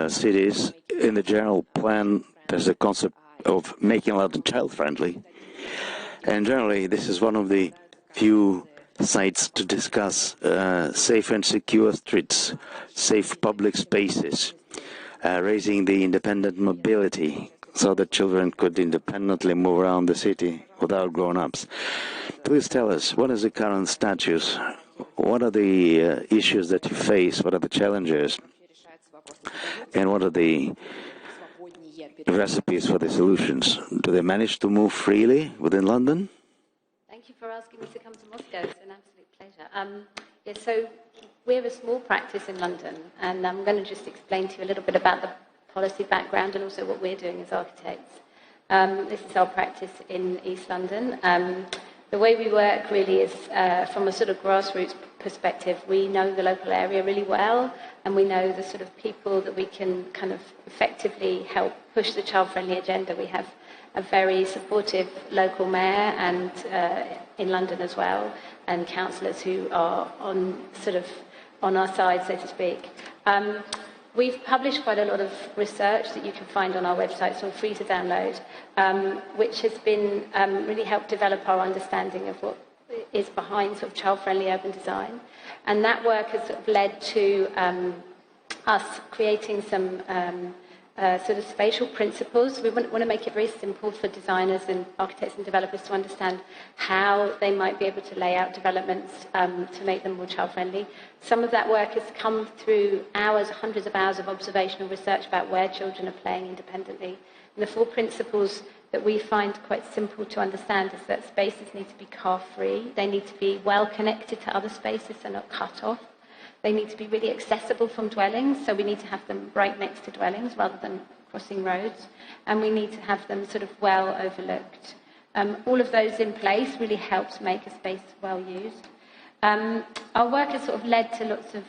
cities. In the general plan, there's a concept of making London child-friendly, and generally this is one of the few sites to discuss safe and secure streets, safe public spaces, raising the independent mobility so that children could independently move around the city without grown-ups. Please tell us, what is the current status? What are the issues that you face? What are the challenges? And what are the recipes for the solutions? Do they manage to move freely within London? Thank you for asking me to come to Moscow. It's an absolute pleasure. So we're a small practice in London, and I'm going to just explain to you a little bit about the policy background and also what we're doing as architects. This is our practice in East London. The way we work really is from a sort of grassroots perspective. We know the local area really well, and we know the sort of people that we can kind of effectively help push the child-friendly agenda. We have a very supportive local mayor and in London as well, and councillors who are on our side, so to speak. We've published quite a lot of research that you can find on our website, it's all free to download, which has been really helped develop our understanding of what is behind sort of child-friendly urban design. And that work has sort of led to us creating some sort of spatial principles. We want to make it very simple for designers and architects and developers to understand how they might be able to lay out developments to make them more child-friendly. Some of that work has come through hours, hundreds of hours of observational research about where children are playing independently. And the 4 principles that we find quite simple to understand is that spaces need to be car-free, they need to be well connected to other spaces, so not cut off. They need to be really accessible from dwellings, so we need to have them right next to dwellings rather than crossing roads, and we need to have them sort of well overlooked. All of those in place really helps make a space well used. Our work has sort of led to lots of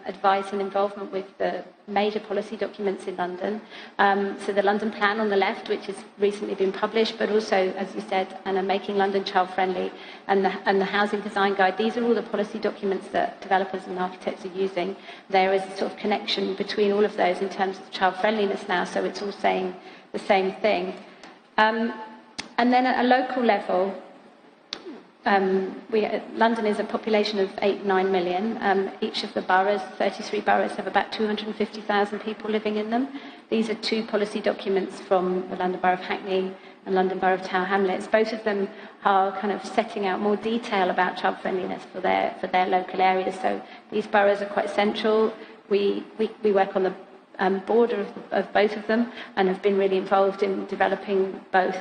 advice and involvement with the major policy documents in London. So the London Plan on the left, which has recently been published, but also, as you said, and Making London Child-Friendly, and the Housing Design Guide. These are all the policy documents that developers and architects are using. There is a sort of connection between all of those in terms of child-friendliness now, so it's all saying the same thing. And then at a local level, London is a population of 8-9 million. Each of the boroughs, 33 boroughs, have about 250,000 people living in them. These are 2 policy documents from the London Borough of Hackney and London Borough of Tower Hamlets. Both of them are kind of setting out more detail about child friendliness for their local areas. So these boroughs are quite central. We work on the border of both of them and have been really involved in developing both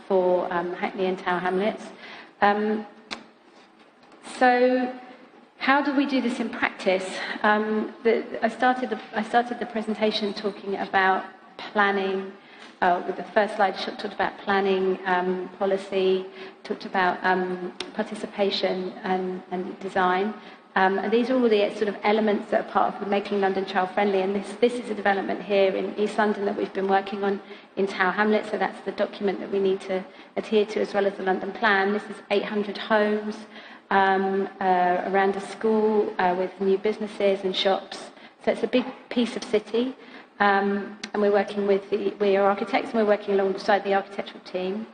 for Hackney and Tower Hamlets. So how do we do this in practice? I started the presentation talking about planning. With the first slide, talked about planning, policy, talked about participation and design. And these are all the sort of elements that are part of Making London Child-Friendly. And this is a development here in East London that we've been working on in Tower Hamlets. So that's the document that we need to adhere to, as well as the London Plan. This is 800 homes around a school with new businesses and shops. So it's a big piece of city. And we're working we are architects, and we're working alongside the architectural team.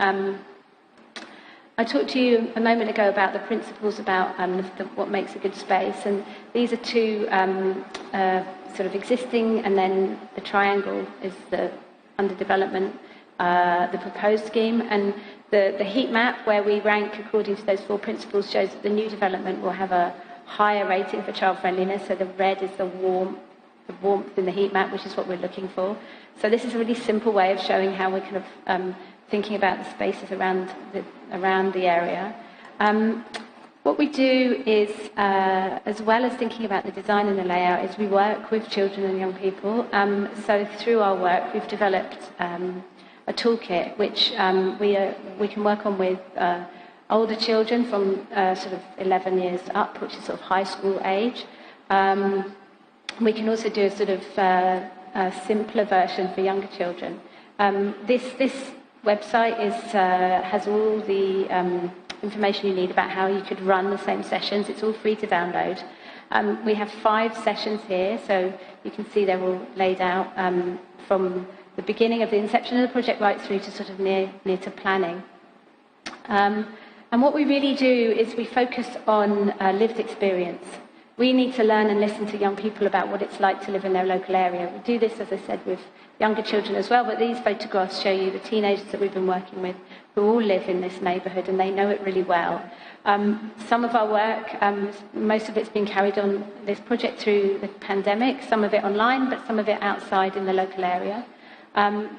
I talked to you a moment ago about the principles about what makes a good space, and these are 2 sort of existing, and then the triangle is the under development, the proposed scheme, and the heat map where we rank according to those 4 principles shows that the new development will have a higher rating for child friendliness. So the red is the warmth in the heat map, which is what we're looking for. So this is a really simple way of showing how we're kind of thinking about the spaces around the area. What we do is, as well as thinking about the design and the layout, is we work with children and young people. So through our work, we've developed a toolkit which we can work on with older children from sort of 11 years up, which is sort of high school age. We can also do a sort of a simpler version for younger children. This website has all the information you need about how you could run the same sessions. It's all free to download. We have 5 sessions here, so you can see they're all laid out from the beginning of the inception of the project right through to sort of near to planning. And what we really do is we focus on lived experience. We need to learn and listen to young people about what it's like to live in their local area. We do this, as I said, with younger children as well, but these photographs show you the teenagers that we've been working with who all live in this neighbourhood, and they know it really well. Some of our work, most of it's been carried on this project through the pandemic, some of it online, but some of it outside in the local area.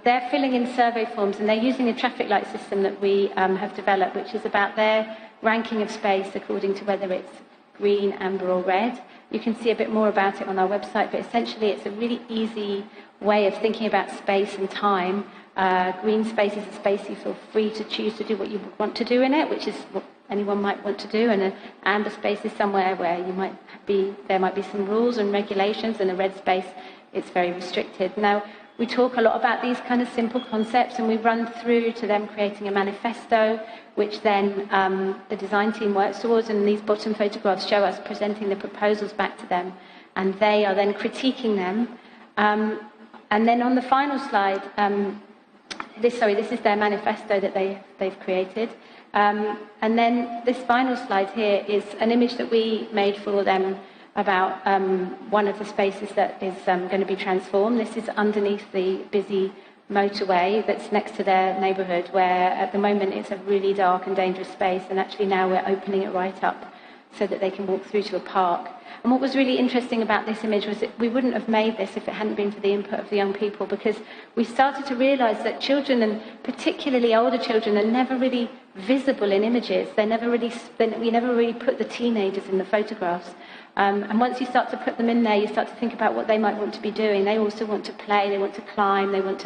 They're filling in survey forms, and they're using a traffic light system that we have developed, which is about their ranking of space according to whether it's green, amber or red. You can see a bit more about it on our website, but essentially it's a really easy way of thinking about space and time. Green space is a space you feel free to choose to do what you want to do in it, which is what anyone might want to do, and an amber space is somewhere where there might be some rules and regulations, and a red space, it's very restricted. Now, we talk a lot about these kind of simple concepts, and we run through to them creating a manifesto, which then the design team works towards, and these bottom photographs show us presenting the proposals back to them, and they are then critiquing them. And then on the final slide, this is their manifesto that they've created. And then this final slide here is an image that we made for them about one of the spaces that is going to be transformed. This is underneath the busy motorway that's next to their neighbourhood, where at the moment it's a really dark and dangerous space, and actually now we're opening it right up so that they can walk through to a park. And what was really interesting about this image was that we wouldn't have made this if it hadn't been for the input of the young people, because we started to realise that children, and particularly older children, are never really visible in images. We never really put the teenagers in the photographs. And once you start to put them in there, you start to think about what they might want to be doing. They also want to play, they want to climb, they want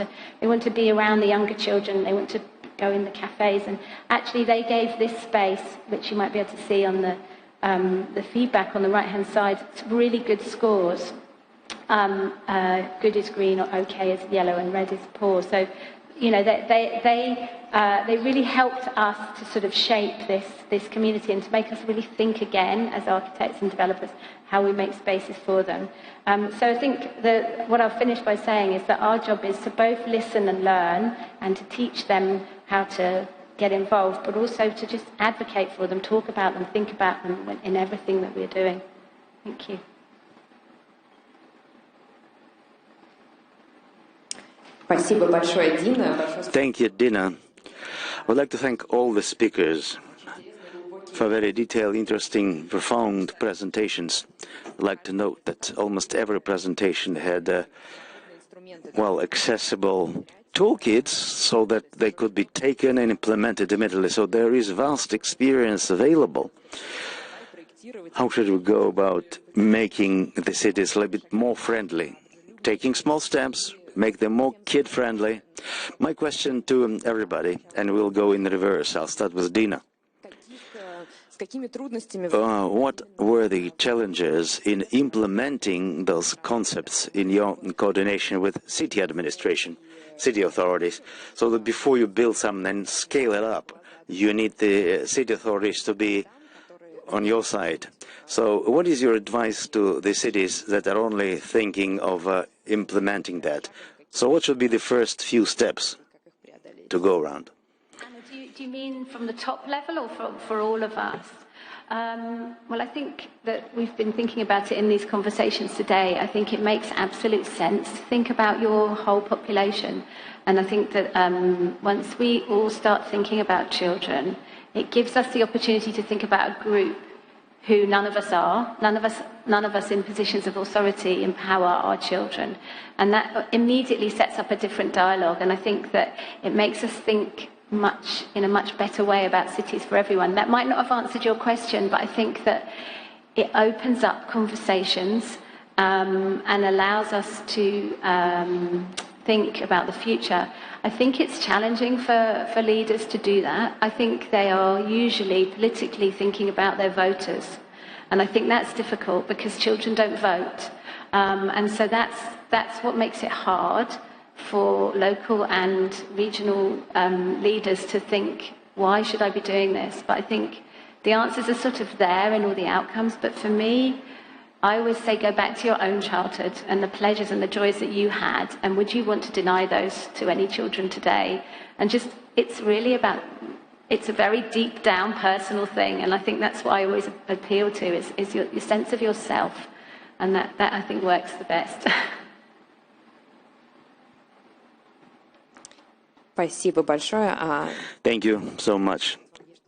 to be around the younger children, they want to go in the cafes. And actually they gave this space, which you might be able to see on the feedback on the right-hand side, really good scores. Good is green, or okay is yellow, and red is poor. So, you know, they really helped us to sort of shape this community and to make us really think again as architects and developers how we make spaces for them. So I think what I'll finish by saying is that our job is to both listen and learn and to teach them how to get involved, but also to just advocate for them, talk about them, think about them in everything that we're doing. Thank you. Thank you, Dina. I would like to thank all the speakers for very detailed, interesting, profound presentations. I'd like to note that almost every presentation had accessible toolkits so that they could be taken and implemented immediately. So there is vast experience available. How should we go about making the cities a little bit more friendly? Taking small steps, make them more kid-friendly. My question to everybody, and we'll go in reverse. I'll start with Dina. What were the challenges in implementing those concepts in your coordination with city administration, city authorities, so that before you build something and scale it up, you need the city authorities to be on your side? So what is your advice to the cities that are only thinking of implementing that? So what should be the first few steps to go around? Anna, do you mean from the top level or for all of us? Well, I think that we've been thinking about it in these conversations today. I think it makes absolute sense to think about your whole population. And I think that once we all start thinking about children, it gives us the opportunity to think about a group who none of us are, none of us in positions of authority empower our children. And that immediately sets up a different dialogue. And I think that it makes us think in a much better way about cities for everyone. That might not have answered your question, but I think that it opens up conversations and allows us to think about the future. I think it's challenging for leaders to do that. I think they are usually politically thinking about their voters. And I think that's difficult because children don't vote. And so that's what makes it hard for local and regional leaders to think, why should I be doing this? But I think the answers are sort of there in all the outcomes. But for me, I always say go back to your own childhood and the pleasures and the joys that you had, and would you want to deny those to any children today? And just, it's really about, it's a very deep down personal thing, and I think that's what I always appeal to, is your sense of yourself, and that I think works the best. Thank you so much.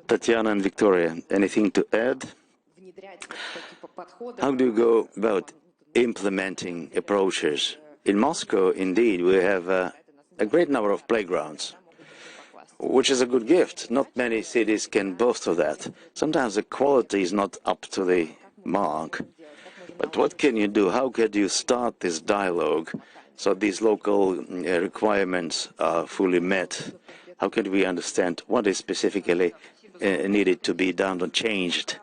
Tatiana and Victoria, anything to add? How do you go about implementing approaches? In Moscow, indeed, we have a great number of playgrounds, which is a good gift. Not many cities can boast of that. Sometimes the quality is not up to the mark. But what can you do? How can you start this dialogue so these local requirements are fully met? How can we understand what is specifically needed to be done or changed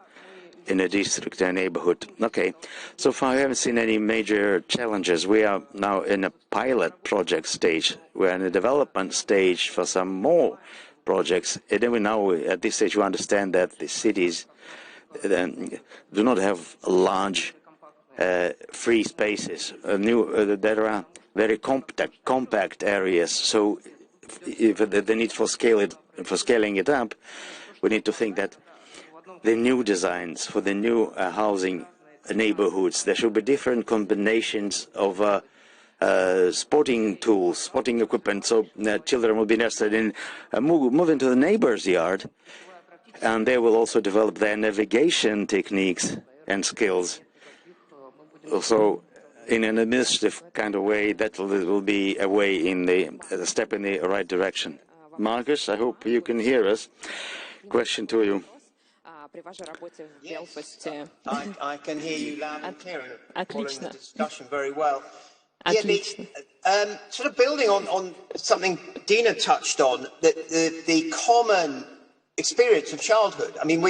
in a district and neighborhood? Okay, so far I haven't seen any major challenges. We are now in a pilot project stage. We're in a development stage for some more projects. And then we now, at this stage, we understand that the cities do not have large free spaces. There are very compact areas. So if the need for scaling it up, we need to think that the new designs for the new housing neighborhoods, there should be different combinations of sporting tools, sporting equipment, so children will be interested in moving to the neighbor's yard and they will also develop their navigation techniques and skills. So, in an administrative kind of way, that will be a step in the right direction. Marcus, I hope you can hear us. Question to you. Yes, I can hear you loud and clear and following the discussion very well. Yeah, sort of building on something Dina touched on, the common experience of childhood. I mean,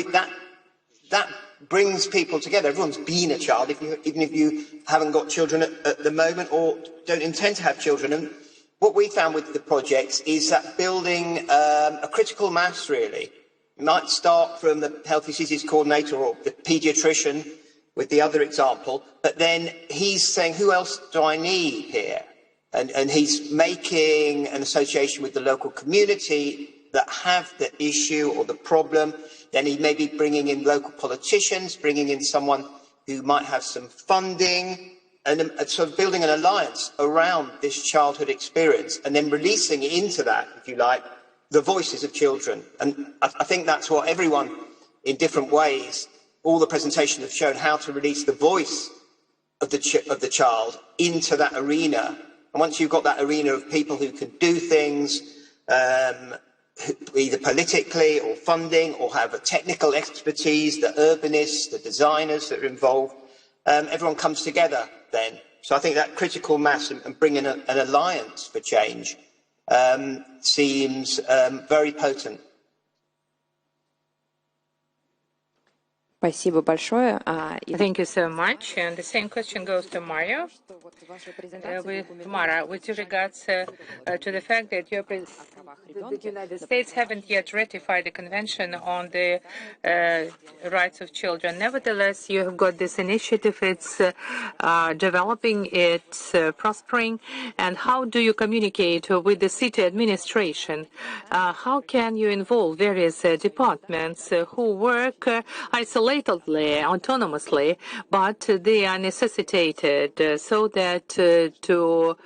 that brings people together. Everyone's been a child, even if you haven't got children at the moment or don't intend to have children. And what we found with the projects is that building a critical mass, really. You might start from the Healthy Cities coordinator or the paediatrician with the other example, but then he's saying, who else do I need here? And he's making an association with the local community that have the issue or the problem. Then he may be bringing in local politicians, bringing in someone who might have some funding, and sort of building an alliance around this childhood experience, and then releasing into that, if you like, the voices of children. And I think that's what everyone, in different ways, all the presentations have shown, how to release the voice of the child into that arena. And once you've got that arena of people who can do things, either politically or funding or have a technical expertise, the urbanists, the designers that are involved, everyone comes together then. So I think that critical mass and bringing an alliance for change seems very potent. Thank you so much. And the same question goes to Mario. With regards to the fact that the United States haven't yet ratified the Convention on the Rights of Children. Nevertheless, you have got this initiative. It's developing, it's prospering. And how do you communicate with the city administration? How can you involve various departments who work isolatedly, autonomously, but they are necessitated so that to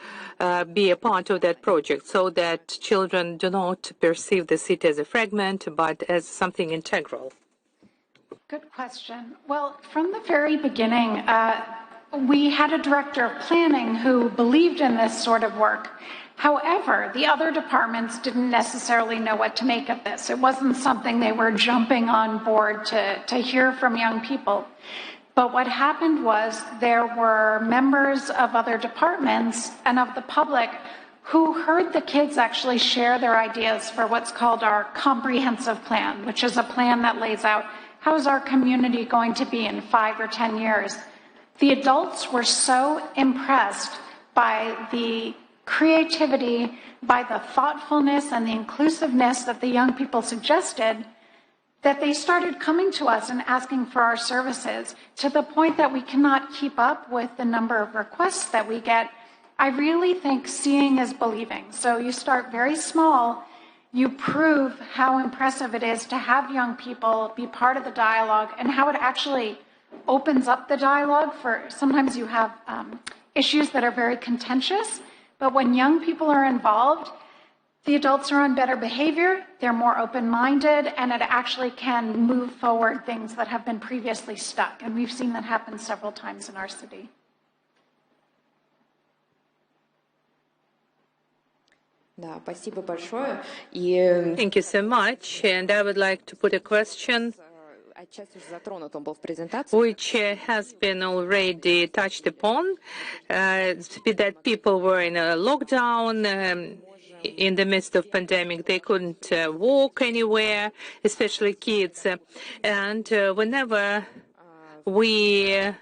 be a part of that project, so that children do not perceive the city as a fragment, but as something integral? Good question. Well, from the very beginning, we had a director of planning who believed in this sort of work. However, the other departments didn't necessarily know what to make of this. It wasn't something they were jumping on board to hear from young people. But what happened was there were members of other departments and of the public who heard the kids actually share their ideas for what's called our comprehensive plan, which is a plan that lays out how is our community going to be in 5 or 10 years. The adults were so impressed by the creativity, by the thoughtfulness and the inclusiveness that the young people suggested, that they started coming to us and asking for our services, to the point that we cannot keep up with the number of requests that we get. I really think seeing is believing. So you start very small, you prove how impressive it is to have young people be part of the dialogue and how it actually opens up the dialogue. For sometimes you have issues that are very contentious, but when young people are involved, the adults are on better behavior, they're more open-minded, and it actually can move forward things that have been previously stuck. And we've seen that happen several times in our city. Thank you so much. And I would like to put a question which has been already touched upon, that people were in a lockdown in the midst of pandemic. They couldn't walk anywhere, especially kids. And whenever we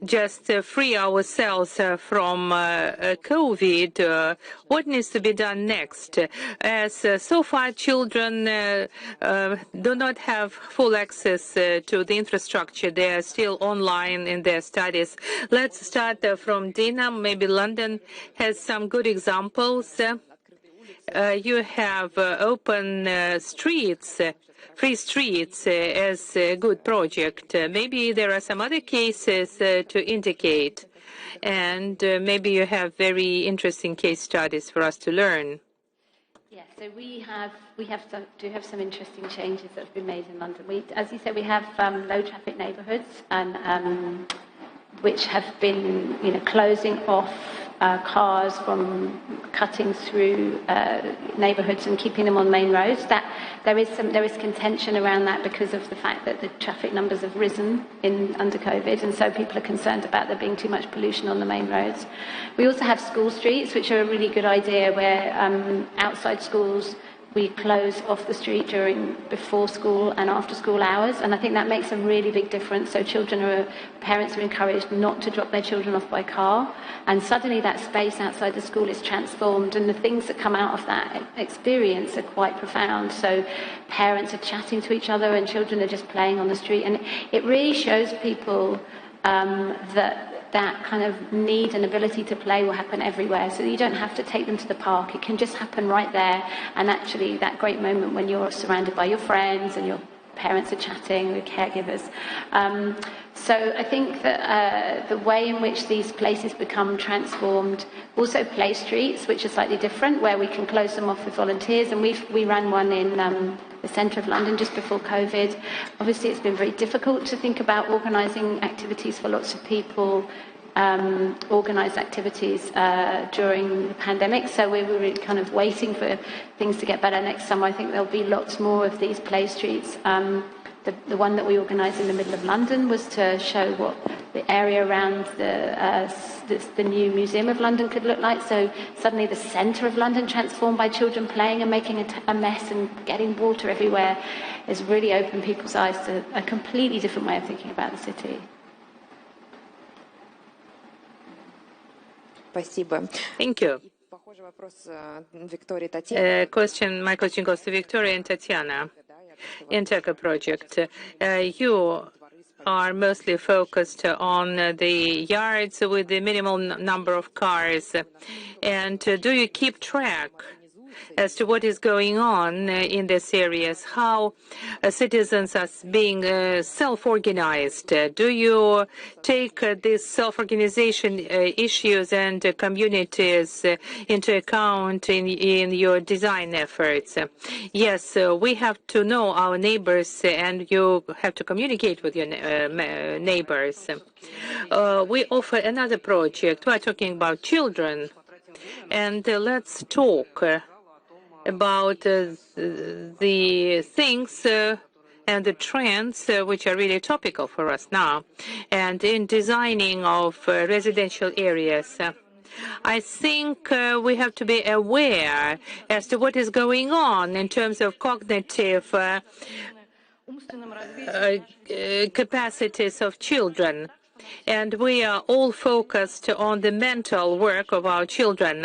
just free ourselves from COVID, what needs to be done next? As so far children do not have full access to the infrastructure. They are still online in their studies. Let's start from Dina. Maybe London has some good examples. You have open streets, free streets as a good project. Maybe there are some other cases to indicate, and maybe you have very interesting case studies for us to learn. Yeah, so we have some interesting changes that have been made in London. As you said, we have low traffic neighbourhoods and which have been, closing off cars from cutting through neighbourhoods and keeping them on main roads. That there is contention around that because of the fact that the traffic numbers have risen under COVID, and so people are concerned about there being too much pollution on the main roads. We also have school streets, which are a really good idea, where outside schools we close off the street before school and after school hours, and I think that makes a really big difference. So parents are encouraged not to drop their children off by car, and suddenly that space outside the school is transformed, and the things that come out of that experience are quite profound. So parents are chatting to each other and children are just playing on the street, and it really shows people that kind of need and ability to play will happen everywhere. So you don't have to take them to the park. It can just happen right there. And actually that great moment when you're surrounded by your friends and your parents are chatting with caregivers. So I think that the way in which these places become transformed, also play streets, which are slightly different, where we can close them off with volunteers. And we ran one in the centre of London just before COVID. Obviously, it's been very difficult to think about organising activities for lots of people, organised activities during the pandemic. So we were really kind of waiting for things to get better. Next summer, I think there'll be lots more of these play streets. The one that we organised in the middle of London was to show what the area around the new Museum of London could look like. So suddenly the centre of London transformed by children playing and making a mess and getting water everywhere has really opened people's eyes to a completely different way of thinking about the city. Thank you. My question goes to Victoria and Tatiana. Integra project. You are mostly focused on the yards with the minimal number of cars. And do you keep track as to what is going on in these areas, how citizens are being self-organized? Do you take these self-organization issues and communities into account in your design efforts? Yes, we have to know our neighbors, and you have to communicate with your neighbors. We offer another project. We are talking about children, and let's talk about the things and the trends which are really topical for us now. And in designing of residential areas, I think we have to be aware as to what is going on in terms of cognitive capacities of children. And we are all focused on the mental work of our children.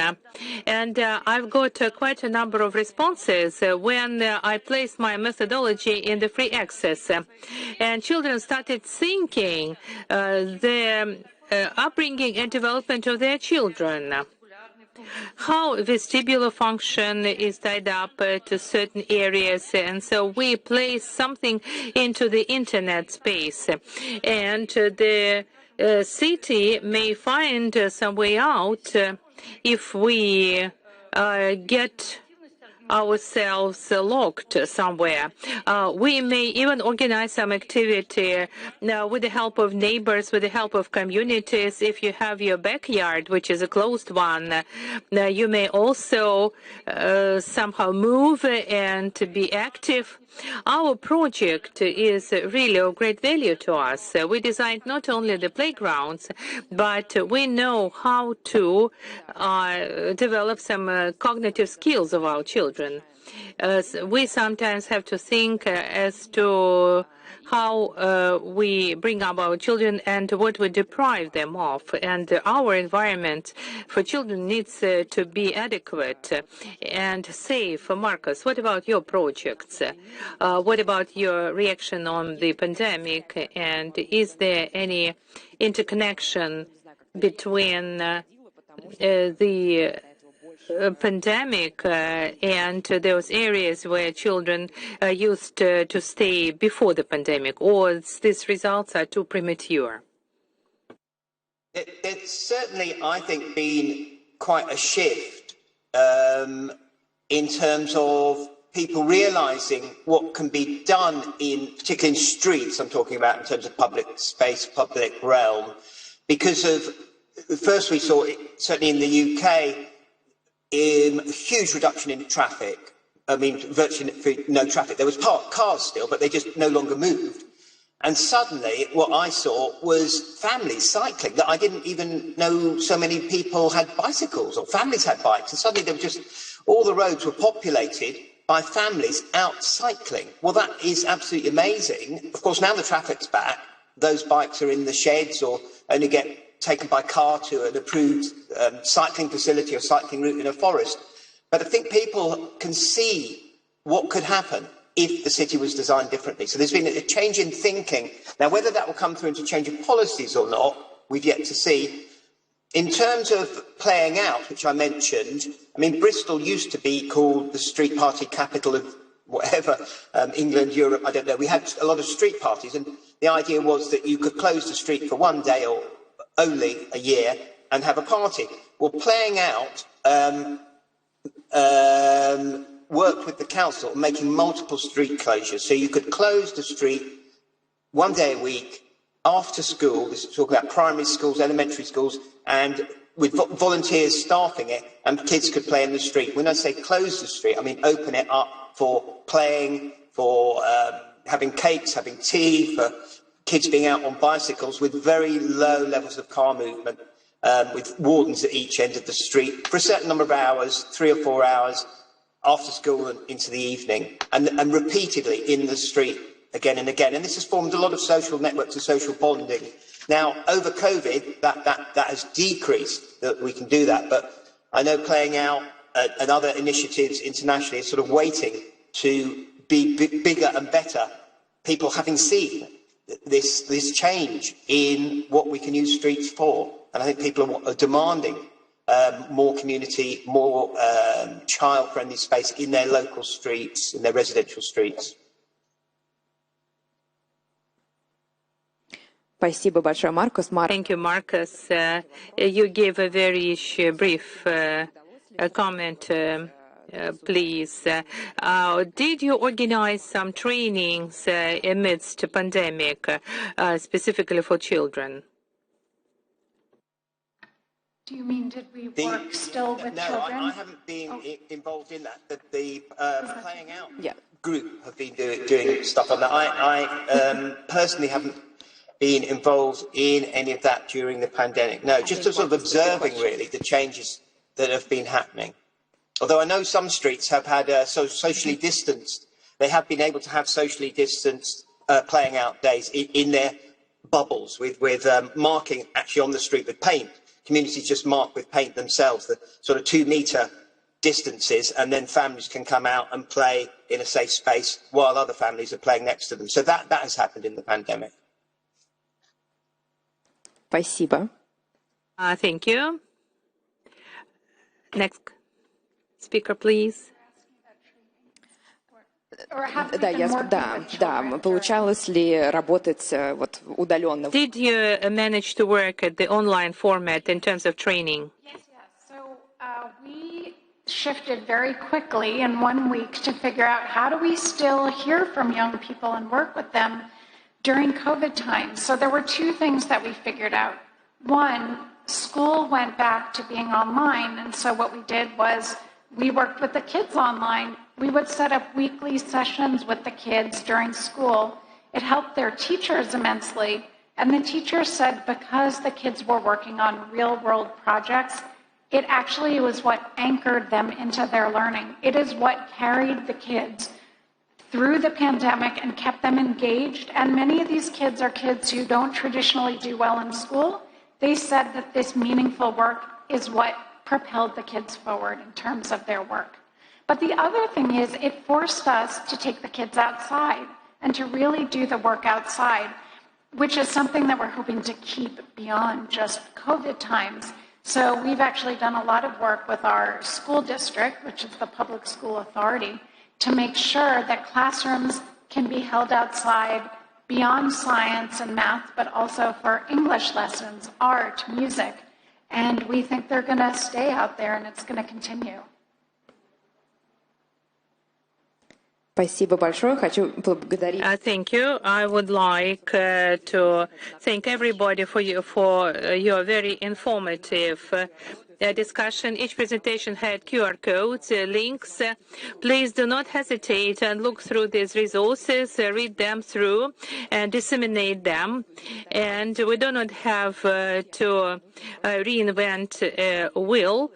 And I've got quite a number of responses when I placed my methodology in the free access. And children started thinking the upbringing and development of their children. How vestibular function is tied up to certain areas, and so we place something into the internet space, and the city may find some way out if we get ourselves locked somewhere. We may even organize some activity with the help of neighbors, with the help of communities. If you have your backyard, which is a closed one, you may also somehow move and be active. Our project is really of great value to us. We designed not only the playgrounds, but we know how to develop some cognitive skills of our children. We sometimes have to think as to how we bring up our children and what we deprive them of. And our environment for children needs to be adequate and safe. Marcus, what about your projects? What about your reaction on the pandemic? And is there any interconnection between the pandemic and those areas where children used to stay before the pandemic, or these results are too premature? It's certainly, I think, been quite a shift in terms of people realising what can be done particularly in streets, I'm talking about in terms of public space, public realm, because of, first we saw, certainly in the UK, a huge reduction in traffic. I mean, virtually no traffic. There was parked cars still, but they just no longer moved. And suddenly, what I saw was families cycling, that I didn't even know so many people had bicycles, or families had bikes. And suddenly, all the roads were populated by families out cycling. Well, that is absolutely amazing. Of course, now the traffic's back. Those bikes are in the sheds or only get taken by car to an approved cycling facility or cycling route in a forest. But I think people can see what could happen if the city was designed differently. So there's been a change in thinking. Now, whether that will come through into change of policies or not, we've yet to see. In terms of playing out, which I mentioned, I mean, Bristol used to be called the street party capital of whatever, England, Europe, I don't know. We had a lot of street parties, and the idea was that you could close the street for one day or only a year and have a party. Well, playing out worked with the council, making multiple street closures. So you could close the street one day a week after school. This is talking about primary schools, elementary schools, and with volunteers staffing it, and kids could play in the street. When I say close the street, I mean open it up for playing, for having cakes, having tea, for kids being out on bicycles with very low levels of car movement, with wardens at each end of the street for a certain number of hours, 3 or 4 hours, after school and into the evening, and repeatedly in the street again and again. And this has formed a lot of social networks and social bonding. Now, over COVID, that has decreased, that we can do that. But I know Playing Out and other initiatives internationally are sort of waiting to be bigger and better. People having seen this change in what we can use streets for. And I think people are demanding more community, more child-friendly space in their local streets, in their residential streets. Спасибо большое, Маркус. Thank you, Marcus. You gave a very brief comment, please. Did you organize some trainings amidst the pandemic, specifically for children? Do you mean, did we work still with children? No, I haven't been involved in that. The Playing Out group have been doing stuff on that. I personally haven't been involved in any of that during the pandemic. No, just sort of observing, really, the changes that have been happening. Although I know some streets have had socially distanced. They have been able to have socially distanced Playing Out days in their bubbles with marking actually on the street with paint. Communities just mark with paint themselves, the sort of 2-metre distances, and then families can come out and play in a safe space while other families are playing next to them. So that has happened in the pandemic. Спасибо. Thank you. Next speaker, please. Получалось ли работать вот удаленно? Did you manage to work at the online format in terms of training? Yes. So we shifted very quickly in 1 week to figure out how do we still hear from young people and work with them during COVID times. So there were 2 things that we figured out. One, school went back to being online, and so what we did was we worked with the kids online. We would set up weekly sessions with the kids during school. It helped their teachers immensely, and the teachers said because the kids were working on real-world projects, it actually was what anchored them into their learning. It is what carried the kids through the pandemic and kept them engaged. And many of these kids are kids who don't traditionally do well in school. They said that this meaningful work is what propelled the kids forward in terms of their work. But the other thing is it forced us to take the kids outside and to really do the work outside, which is something that we're hoping to keep beyond just COVID times. So we've actually done a lot of work with our school district, which is the public school authority, to make sure that classrooms can be held outside beyond science and math, but also for English lessons, art, music. And we think they're going to stay out there and it's going to continue. Спасибо большое. Хочу поблагодарить. Thank you. I would like to thank everybody for your very informative discussion. Each presentation had QR codes, links. Please do not hesitate and look through these resources, read them through, and disseminate them. And we do not have to reinvent a wheel.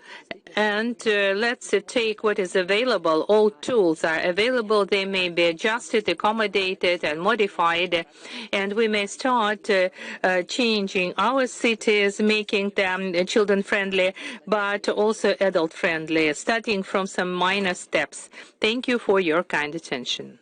And let's take what is available. All tools are available. They may be adjusted, accommodated, and modified. And we may start changing our cities, making them children-friendly, but also adult-friendly, starting from some minor steps. Thank you for your kind attention.